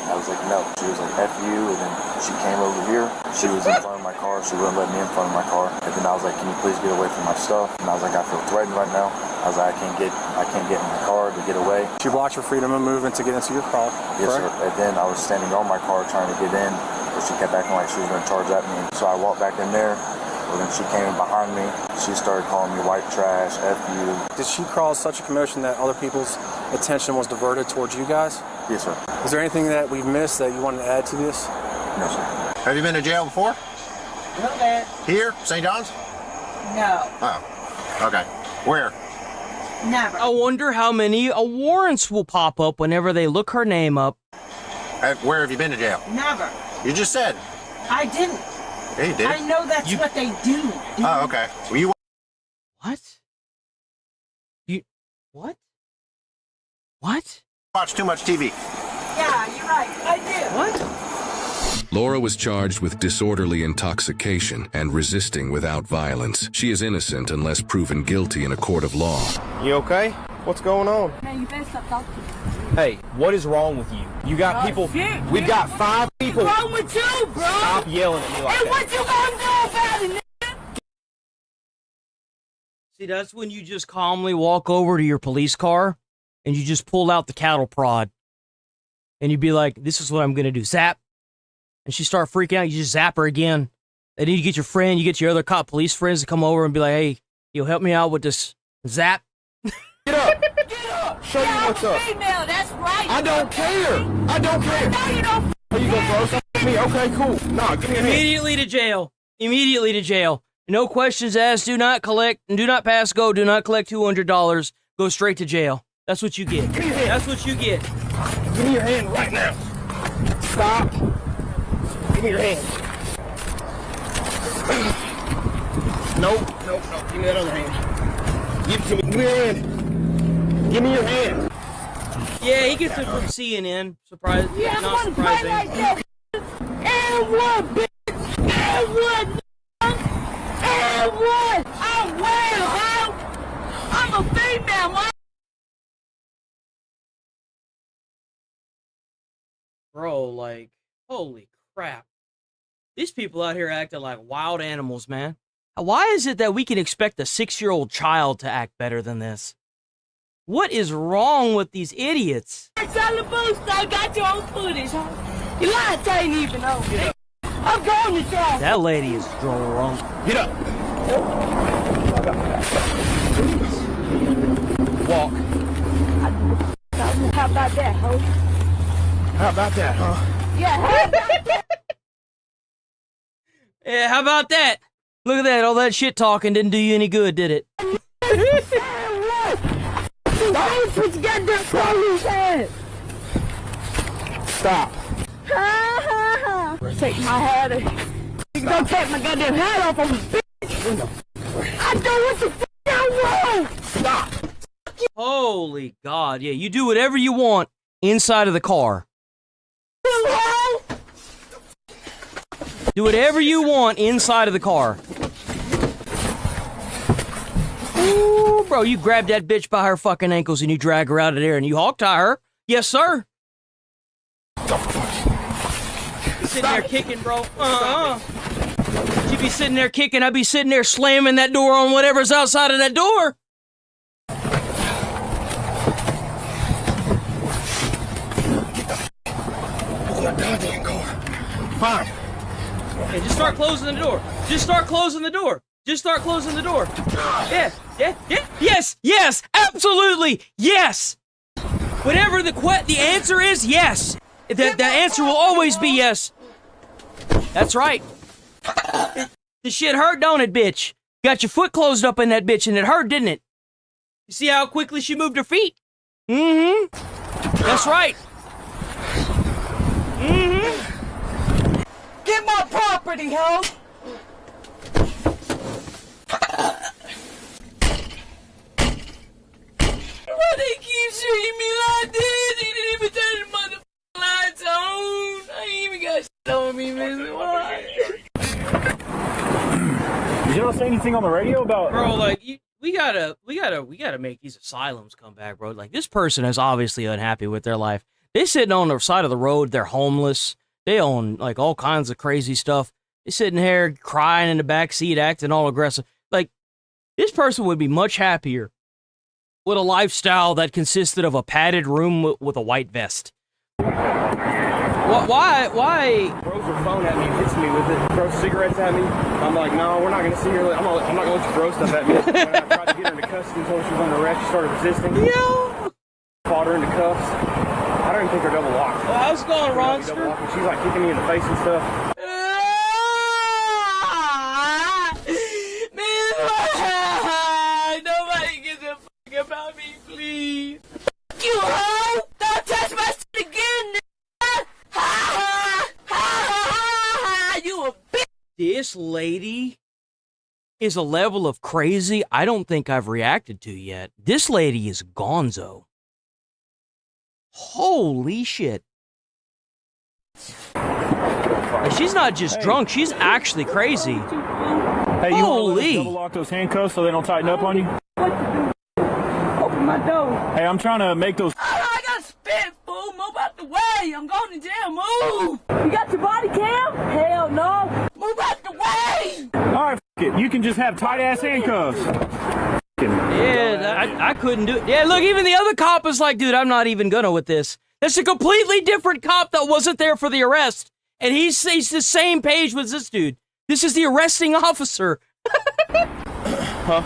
[SPEAKER 10] I was like, "No." She was like, "F you," and then she came over here. She was in front of my car. She wouldn't let me in front of my car. And then I was like, "Can you please get away from my stuff?" And I was like, "I feel threatened right now." I was like, I can't get in my car to get away.
[SPEAKER 16] She blocked your freedom of movement to get into your car.
[SPEAKER 10] Yes, sir. And then I was standing on my car trying to get in, but she kept acting like she was going to charge at me. So I walked back in there, and then she came in behind me. She started calling me white trash, F you.
[SPEAKER 16] Did she cause such a commotion that other people's attention was diverted towards you guys?
[SPEAKER 10] Yes, sir.
[SPEAKER 16] Is there anything that we've missed that you wanted to add to this?
[SPEAKER 10] No, sir.
[SPEAKER 6] Have you been to jail before?
[SPEAKER 24] No, man.
[SPEAKER 6] Here? St. John's?
[SPEAKER 24] No.
[SPEAKER 6] Oh, okay. Where?
[SPEAKER 24] Never.
[SPEAKER 2] I wonder how many warrants will pop up whenever they look her name up.
[SPEAKER 6] Where have you been to jail?
[SPEAKER 24] Never.
[SPEAKER 6] You just said.
[SPEAKER 24] I didn't.
[SPEAKER 6] Yeah, you did.
[SPEAKER 24] I know that's what they do.
[SPEAKER 6] Oh, okay. Well, you.
[SPEAKER 2] What? What? What?
[SPEAKER 6] Watch too much TV.
[SPEAKER 24] Yeah, you're right. I do.
[SPEAKER 2] What?
[SPEAKER 4] Laura was charged with disorderly intoxication and resisting without violence. She is innocent unless proven guilty in a court of law.
[SPEAKER 6] You okay?
[SPEAKER 8] What's going on?
[SPEAKER 24] Man, you better stop talking.
[SPEAKER 7] Hey, what is wrong with you? You got people. We've got 5 people.
[SPEAKER 24] What's wrong with you, bro?
[SPEAKER 7] Stop yelling at me like
[SPEAKER 24] Hey,
[SPEAKER 7] that.
[SPEAKER 24] what you gonna do about it, nigga?
[SPEAKER 2] See, that's when you just calmly walk over to your police car and you just pull out the cattle prod. And you'd be like, this is what I'm going to do. Zap. And she start freaking out. You just zap her again. And then you get your friend, you get your other cop police friends to come over and be like, hey, you'll help me out with this zap?
[SPEAKER 8] Get up.
[SPEAKER 24] Get up.
[SPEAKER 8] Show you what's up.
[SPEAKER 24] Female, that's right.
[SPEAKER 8] I don't care. I don't care.
[SPEAKER 24] No, you don't.
[SPEAKER 8] Are you gonna throw something at me? Okay, cool. Nah, give me a hand.
[SPEAKER 2] Immediately to jail. Immediately to jail. No questions asked. Do not collect. Do not pass go. Do not collect $200. Go straight to jail. That's what you get. That's what you get.
[SPEAKER 8] Give me your hand right now. Stop. Give me your hand. Nope. Give me that other hand. Give it to me. Give me your hand. Give me your hand.
[SPEAKER 2] Yeah, he gets it from CNN. Surprise.
[SPEAKER 24] Yeah,
[SPEAKER 2] not surprising.
[SPEAKER 24] Like that. And what, bitch? And what, nigga? And what? I'm well, huh? I'm a female, man.
[SPEAKER 2] Bro, like, holy crap. These people out here acting like wild animals, man. Why is it that we can expect a 6-year-old child to act better than this? What is wrong with these idiots?
[SPEAKER 24] I got your own footage, huh? You lied, I ain't even know. I'm going to jail.
[SPEAKER 2] That lady is drunk.
[SPEAKER 8] Get up. Walk.
[SPEAKER 24] How about that, ho?
[SPEAKER 8] How about that, huh?
[SPEAKER 24] Yeah, how about that?
[SPEAKER 2] Yeah, how about that? Look at that. All that shit talking didn't do you any good, did it?
[SPEAKER 24] Put your goddamn clothes in.
[SPEAKER 8] Stop.
[SPEAKER 24] Take my hat off. Don't take my goddamn hat off on me, bitch. I do what the fuck I want.
[SPEAKER 8] Stop.
[SPEAKER 2] Holy God. Yeah, you do whatever you want inside of the car. Do whatever you want inside of the car. Ooh, bro, you grab that bitch by her fucking ankles and you drag her out of there and you hog tie her. Yes, sir. Sitting there kicking, bro. She'd be sitting there kicking. I'd be sitting there slamming that door on whatever's outside of that door.
[SPEAKER 8] Open that goddamn car. Fine.
[SPEAKER 2] Okay, just start closing the door. Just start closing the door. Just start closing the door. Yeah, yes, absolutely, yes. Whatever the answer is, yes. The answer will always be yes. That's right. The shit hurt, don't it, bitch? Got your foot closed up in that bitch and it hurt, didn't it? You see how quickly she moved her feet? Mm-hmm. That's right. Mm-hmm.
[SPEAKER 24] Get my property, ho. Why they keep shooting me like this? He didn't even turn the motherfucking lights on. I ain't even got shit on me, man. Why?
[SPEAKER 19] Did you not say anything on the radio about?
[SPEAKER 2] Bro, like we gotta make these asylums come back, bro. Like this person is obviously unhappy with their life. They're sitting on the side of the road. They're homeless. They own like all kinds of crazy stuff. They're sitting here crying in the back seat, acting all aggressive. Like this person would be much happier with a lifestyle that consisted of a padded room with a white vest. Why?
[SPEAKER 19] Throws her phone at me, hits me with it, throws cigarettes at me. I'm like, no, we're not going to sit here. I'm not going to let you throw stuff at me. When I tried to get her into custody until she was under arrest, she started resisting.
[SPEAKER 2] Yo!
[SPEAKER 19] Fought her into cuffs. I don't even think they're double locked.
[SPEAKER 2] Well, how's it going, Ronster?
[SPEAKER 19] She's like kicking me in the face and stuff.
[SPEAKER 24] Nobody gives a fuck about me, please. Fuck you, ho! Don't touch my shit again, nigga! Ha ha! Ha ha! You a bitch!
[SPEAKER 2] This lady is a level of crazy I don't think I've reacted to yet. This lady is gonzo. Holy shit. And she's not just drunk, she's actually crazy.
[SPEAKER 19] Hey, you want to double lock those handcuffs so they don't tighten up on you?
[SPEAKER 24] Open my
[SPEAKER 19] Hey, I'm trying to make those.
[SPEAKER 3] I got spit, fool. Move out the way. I'm going to jail. Move. You got your body cam? Hell no. Move out the way.
[SPEAKER 19] All right, it. You can just have tight ass handcuffs.
[SPEAKER 2] Yeah, I couldn't do it. Yeah, look, even the other cop is like, dude, I'm not even gonna with this. That's a completely different cop that wasn't there for the arrest. And he's the same page with this dude. This is the arresting officer.
[SPEAKER 19] Huh?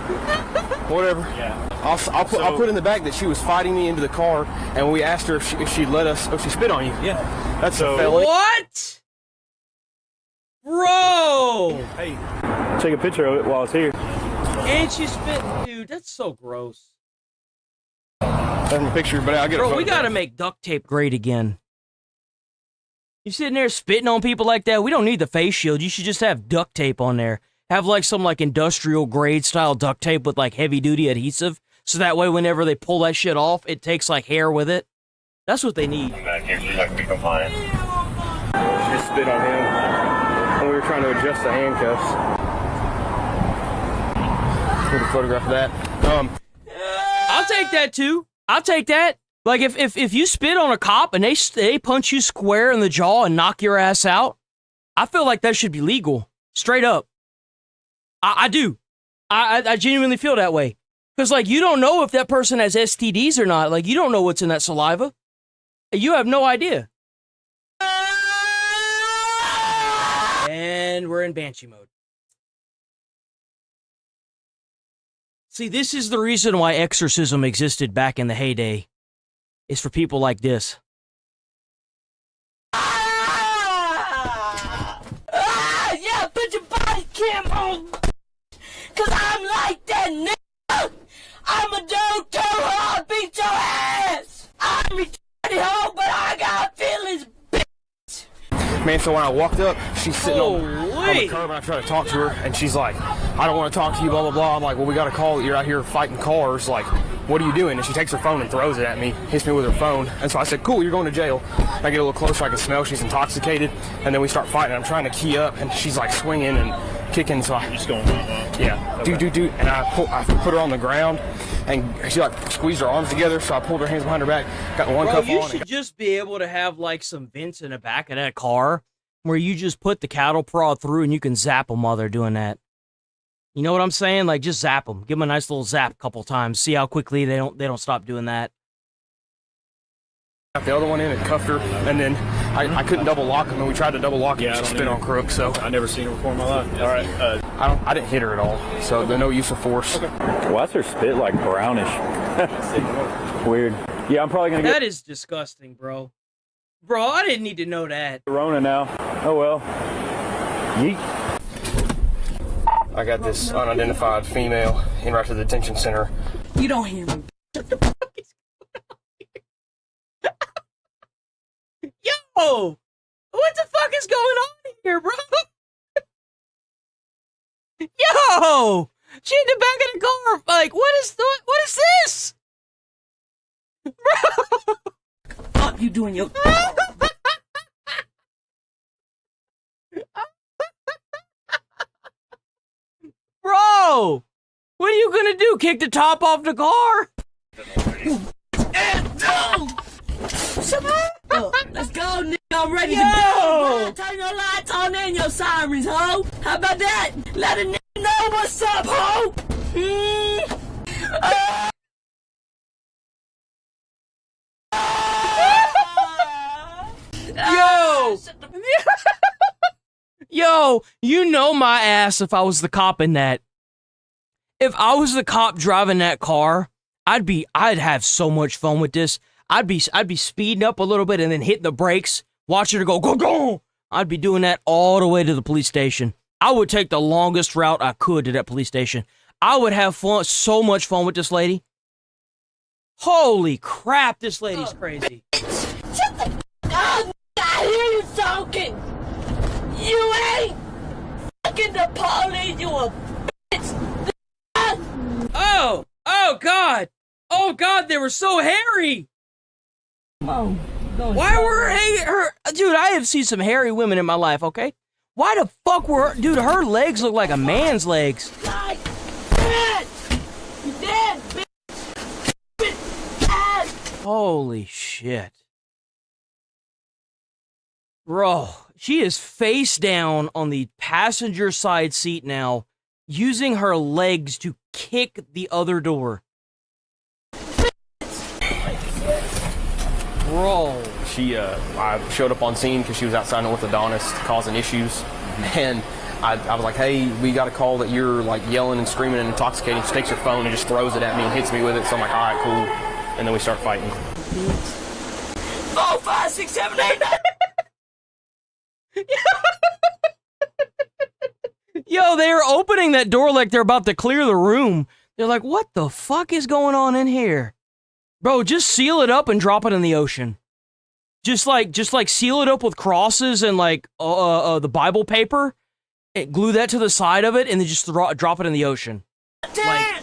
[SPEAKER 19] Whatever. Yeah. I'll put in the back that she was fighting me into the car, and we asked her if she'd let us, if she spit on you. Yeah. That's a felony.
[SPEAKER 2] What? Bro!
[SPEAKER 19] Hey, take a picture of it while it's here.
[SPEAKER 2] And she spit, dude. That's so gross.
[SPEAKER 19] Send me a picture, but I'll get a photo.
[SPEAKER 2] Bro, we gotta make duct tape great again. You sitting there spitting on people like that? We don't need the face shield. You should just have duct tape on there. Have like some like industrial grade style duct tape with like heavy duty adhesive. So that way whenever they pull that shit off, it takes like hair with it. That's what they need.
[SPEAKER 19] Back here, you're not gonna be compliant. Just spit on him when we were trying to adjust the handcuffs. Put a photograph of that.
[SPEAKER 2] I'll take that too. I'll take that. Like if you spit on a cop and they punch you square in the jaw and knock your ass out, I feel like that should be legal. Straight up. I do. I genuinely feel that way. Because, like, you don't know if that person has STDs or not. Like, you don't know what's in that saliva. You have no idea. And we're in Banshee mode. See, this is the reason why exorcism existed back in the heyday. Is for people like this.
[SPEAKER 3] Yeah, put your body cam on. Cause I'm like that nigga. I'm a dude too, I'll beat your ass. I'm retarded hoe, but I got feelings, bitch.
[SPEAKER 19] Man, so when I walked up, she's sitting on the curb and I try to talk to her, and she's like, I don't want to talk to you, blah, blah, blah. I'm like, well, we got a call that you're out here fighting cars. Like, what are you doing? And she takes her phone and throws it at me, hits me with her phone. And so I said, cool, you're going to jail. I get a little closer, I can smell she's intoxicated. And then we start fighting. I'm trying to key up, and she's like swinging and kicking. So I just going, yeah, okay. do. And I put her on the ground, and she like squeezed her arms together. So I pulled her hands behind her back, got one cuff on.
[SPEAKER 2] You should just be able to have like some vents in the back of that car where you just put the cattle prod through and you can zap them while they're doing that. You know what I'm saying? Like, just zap them. Give them a nice little zap a couple times. See how quickly they don't stop doing that.
[SPEAKER 19] Got the other one in and cuffed her, and then I couldn't double lock him, and we tried to double lock him. Yeah, she spit on crook, so I never seen her before in my life. All right, I didn't hit her at all, so there's no use of force. Okay.
[SPEAKER 13] Why's her spit like brownish? Weird. Yeah, I'm probably gonna get.
[SPEAKER 2] That is disgusting, bro. Bro, I didn't need to know that.
[SPEAKER 13] Rona now. Oh well. Yeet.
[SPEAKER 19] I got this unidentified female in right to the detention center.
[SPEAKER 3] You don't hear me.
[SPEAKER 2] Yo! What the fuck is going on here, bro? Yo! She in the back of the car. Like, what is this? Bro!
[SPEAKER 3] Fuck you doing your...
[SPEAKER 2] Bro! What are you gonna do? Kick the top off the car?
[SPEAKER 3] Let's go, nigga. I'm ready to go. Turn your lights on and your sirens, ho. How about that? Let a nigga know what's up, ho.
[SPEAKER 2] Yo! Yo, you know my ass if I was the cop in that. If I was the cop driving that car, I'd have so much fun with this. I'd be speeding up a little bit and then hitting the brakes, watching her go, go, go. I'd be doing that all the way to the police station. I would take the longest route I could to that police station. I would have fun, so much fun with this lady. Holy crap, this lady's crazy.
[SPEAKER 3] Shut the f*** up, I hear you talking. You ain't fucking the police, you a bitch.
[SPEAKER 2] Oh God, they were so hairy.
[SPEAKER 3] Oh,
[SPEAKER 2] why were her, dude, I have seen some hairy women in my life, okay? Why the fuck were, dude, her legs look like a man's legs.
[SPEAKER 3] Like that. You dead, bitch.
[SPEAKER 2] Holy shit. Bro, she is face down on the passenger side seat now, using her legs to kick the other door. Bro.
[SPEAKER 19] I showed up on scene because she was outside an orthodontist causing issues. And I was like, hey, we got a call that you're like yelling and screaming and intoxicating. She takes her phone and just throws it at me and hits me with it. So I'm like, all right, cool. And then we start fighting.
[SPEAKER 3] 4, 5, 6, 7, 8, 9.
[SPEAKER 2] Yo, they're opening that door like they're about to clear the room. They're like, what the fuck is going on in here? Bro, just seal it up and drop it in the ocean. Just like seal it up with crosses and like the Bible paper, and glue that to the side of it, and then just drop it in the ocean. Like,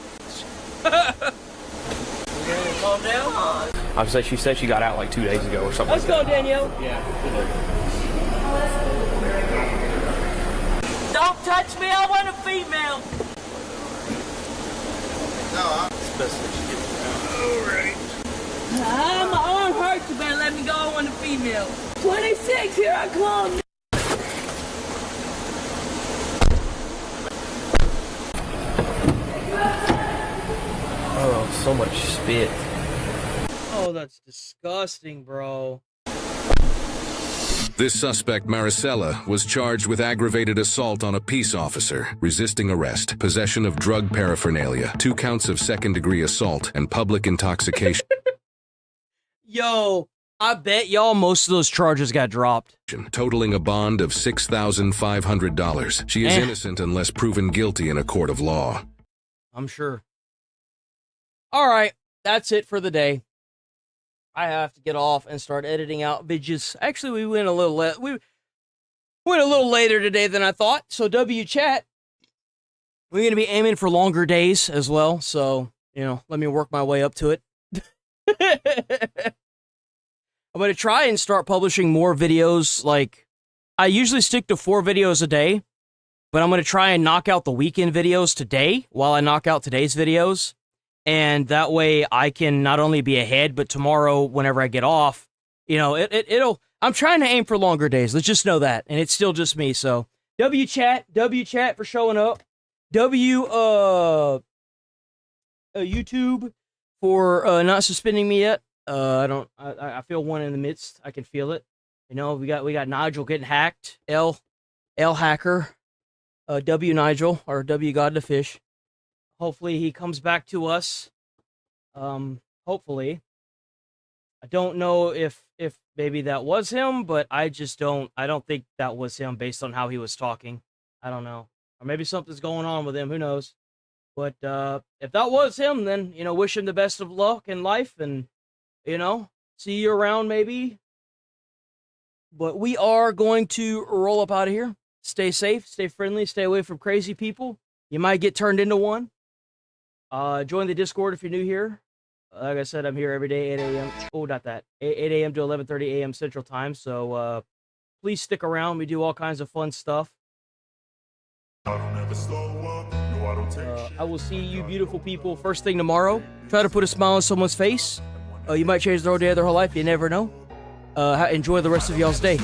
[SPEAKER 3] Calm down.
[SPEAKER 19] I would say she said she got out like 2 days ago or something.
[SPEAKER 3] Let's go, Danielle.
[SPEAKER 19] Yeah.
[SPEAKER 3] Don't touch me. I want a female.
[SPEAKER 8] No, it's best that she gets out. All right.
[SPEAKER 3] My arm hurts. You better let me go. I want a female. 26. Here I come.
[SPEAKER 19] Oh, so much spit.
[SPEAKER 2] oh, that's disgusting, bro.
[SPEAKER 4] This suspect, Maricela, was charged with aggravated assault on a peace officer, resisting arrest, possession of drug paraphernalia, 2 counts of second-degree assault, and public intoxication.
[SPEAKER 2] Yo, I bet y'all most of those charges got dropped.
[SPEAKER 4] Totaling a bond of $6,500. She is innocent unless proven guilty in a court of law.
[SPEAKER 2] I'm sure. All right, that's it for the day. I have to get off and start editing out videos. Actually, we went a little later today than I thought. So chat, we're gonna be aiming for longer days as well. So let me work my way up to it. I'm gonna try and start publishing more videos. Like, I usually stick to 4 videos a day, but I'm gonna try and knock out the weekend videos today while I knock out today's videos. And that way I can not only be ahead, but tomorrow, whenever I get off, I'm trying to aim for longer days. Let's just know that. And it's still just me. So chat for showing up. YouTube for not suspending me yet. I feel one in the midst. I can feel it. We got Nigel getting hacked. L hacker. W Nigel, or W God the Fish. Hopefully he comes back to us. Hopefully. I don't know if maybe that was him, but I don't think that was him based on how he was talking. I don't know. Or maybe something's going on with him, who knows. But if that was him, then, wish him the best of luck in life and, see you around maybe. But we are going to roll up out of here. Stay safe, stay friendly, stay away from crazy people. You might get turned into one. Join the Discord if you're new here. Like I said, I'm here every day, 8 a.m. Oh, not that. 8 a.m. to 11:30 a.m. Central Time. So please stick around. We do all kinds of fun stuff. I will see you beautiful people first thing tomorrow. Try to put a smile on someone's face. You might change their day of their whole life. You never know. Enjoy the rest of y'all's day.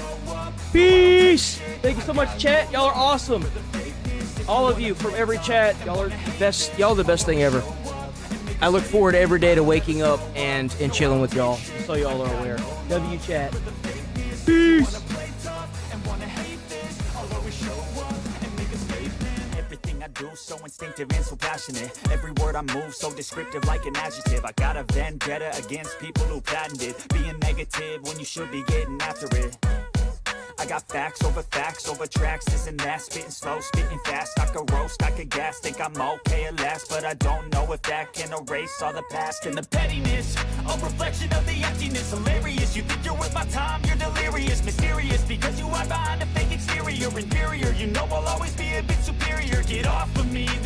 [SPEAKER 2] Peace! Thank you so much, chat. Y'all are awesome. All of you from every chat, y'all are the best. Y'all the best thing ever. I look forward every day to waking up and chilling with y'all, so y'all are aware. chat. Peace.
[SPEAKER 5] Everything I do so instinctive and so passionate. Every word I move so descriptive like an adjective. I got a vendetta against people who patented being negative when you should be getting after it. I got facts over tracks, this and that, spitting slow, spitting fast. I could roast, I could gas, think I'm okay at last, but I don't know if that can erase all the past. And the pettiness, a reflection of the emptiness, hilarious. You think you're worth my time, you're delirious, mysterious, because you hide behind a fake exterior, inferior. You know I'll always be a bit superior. Get off of me, this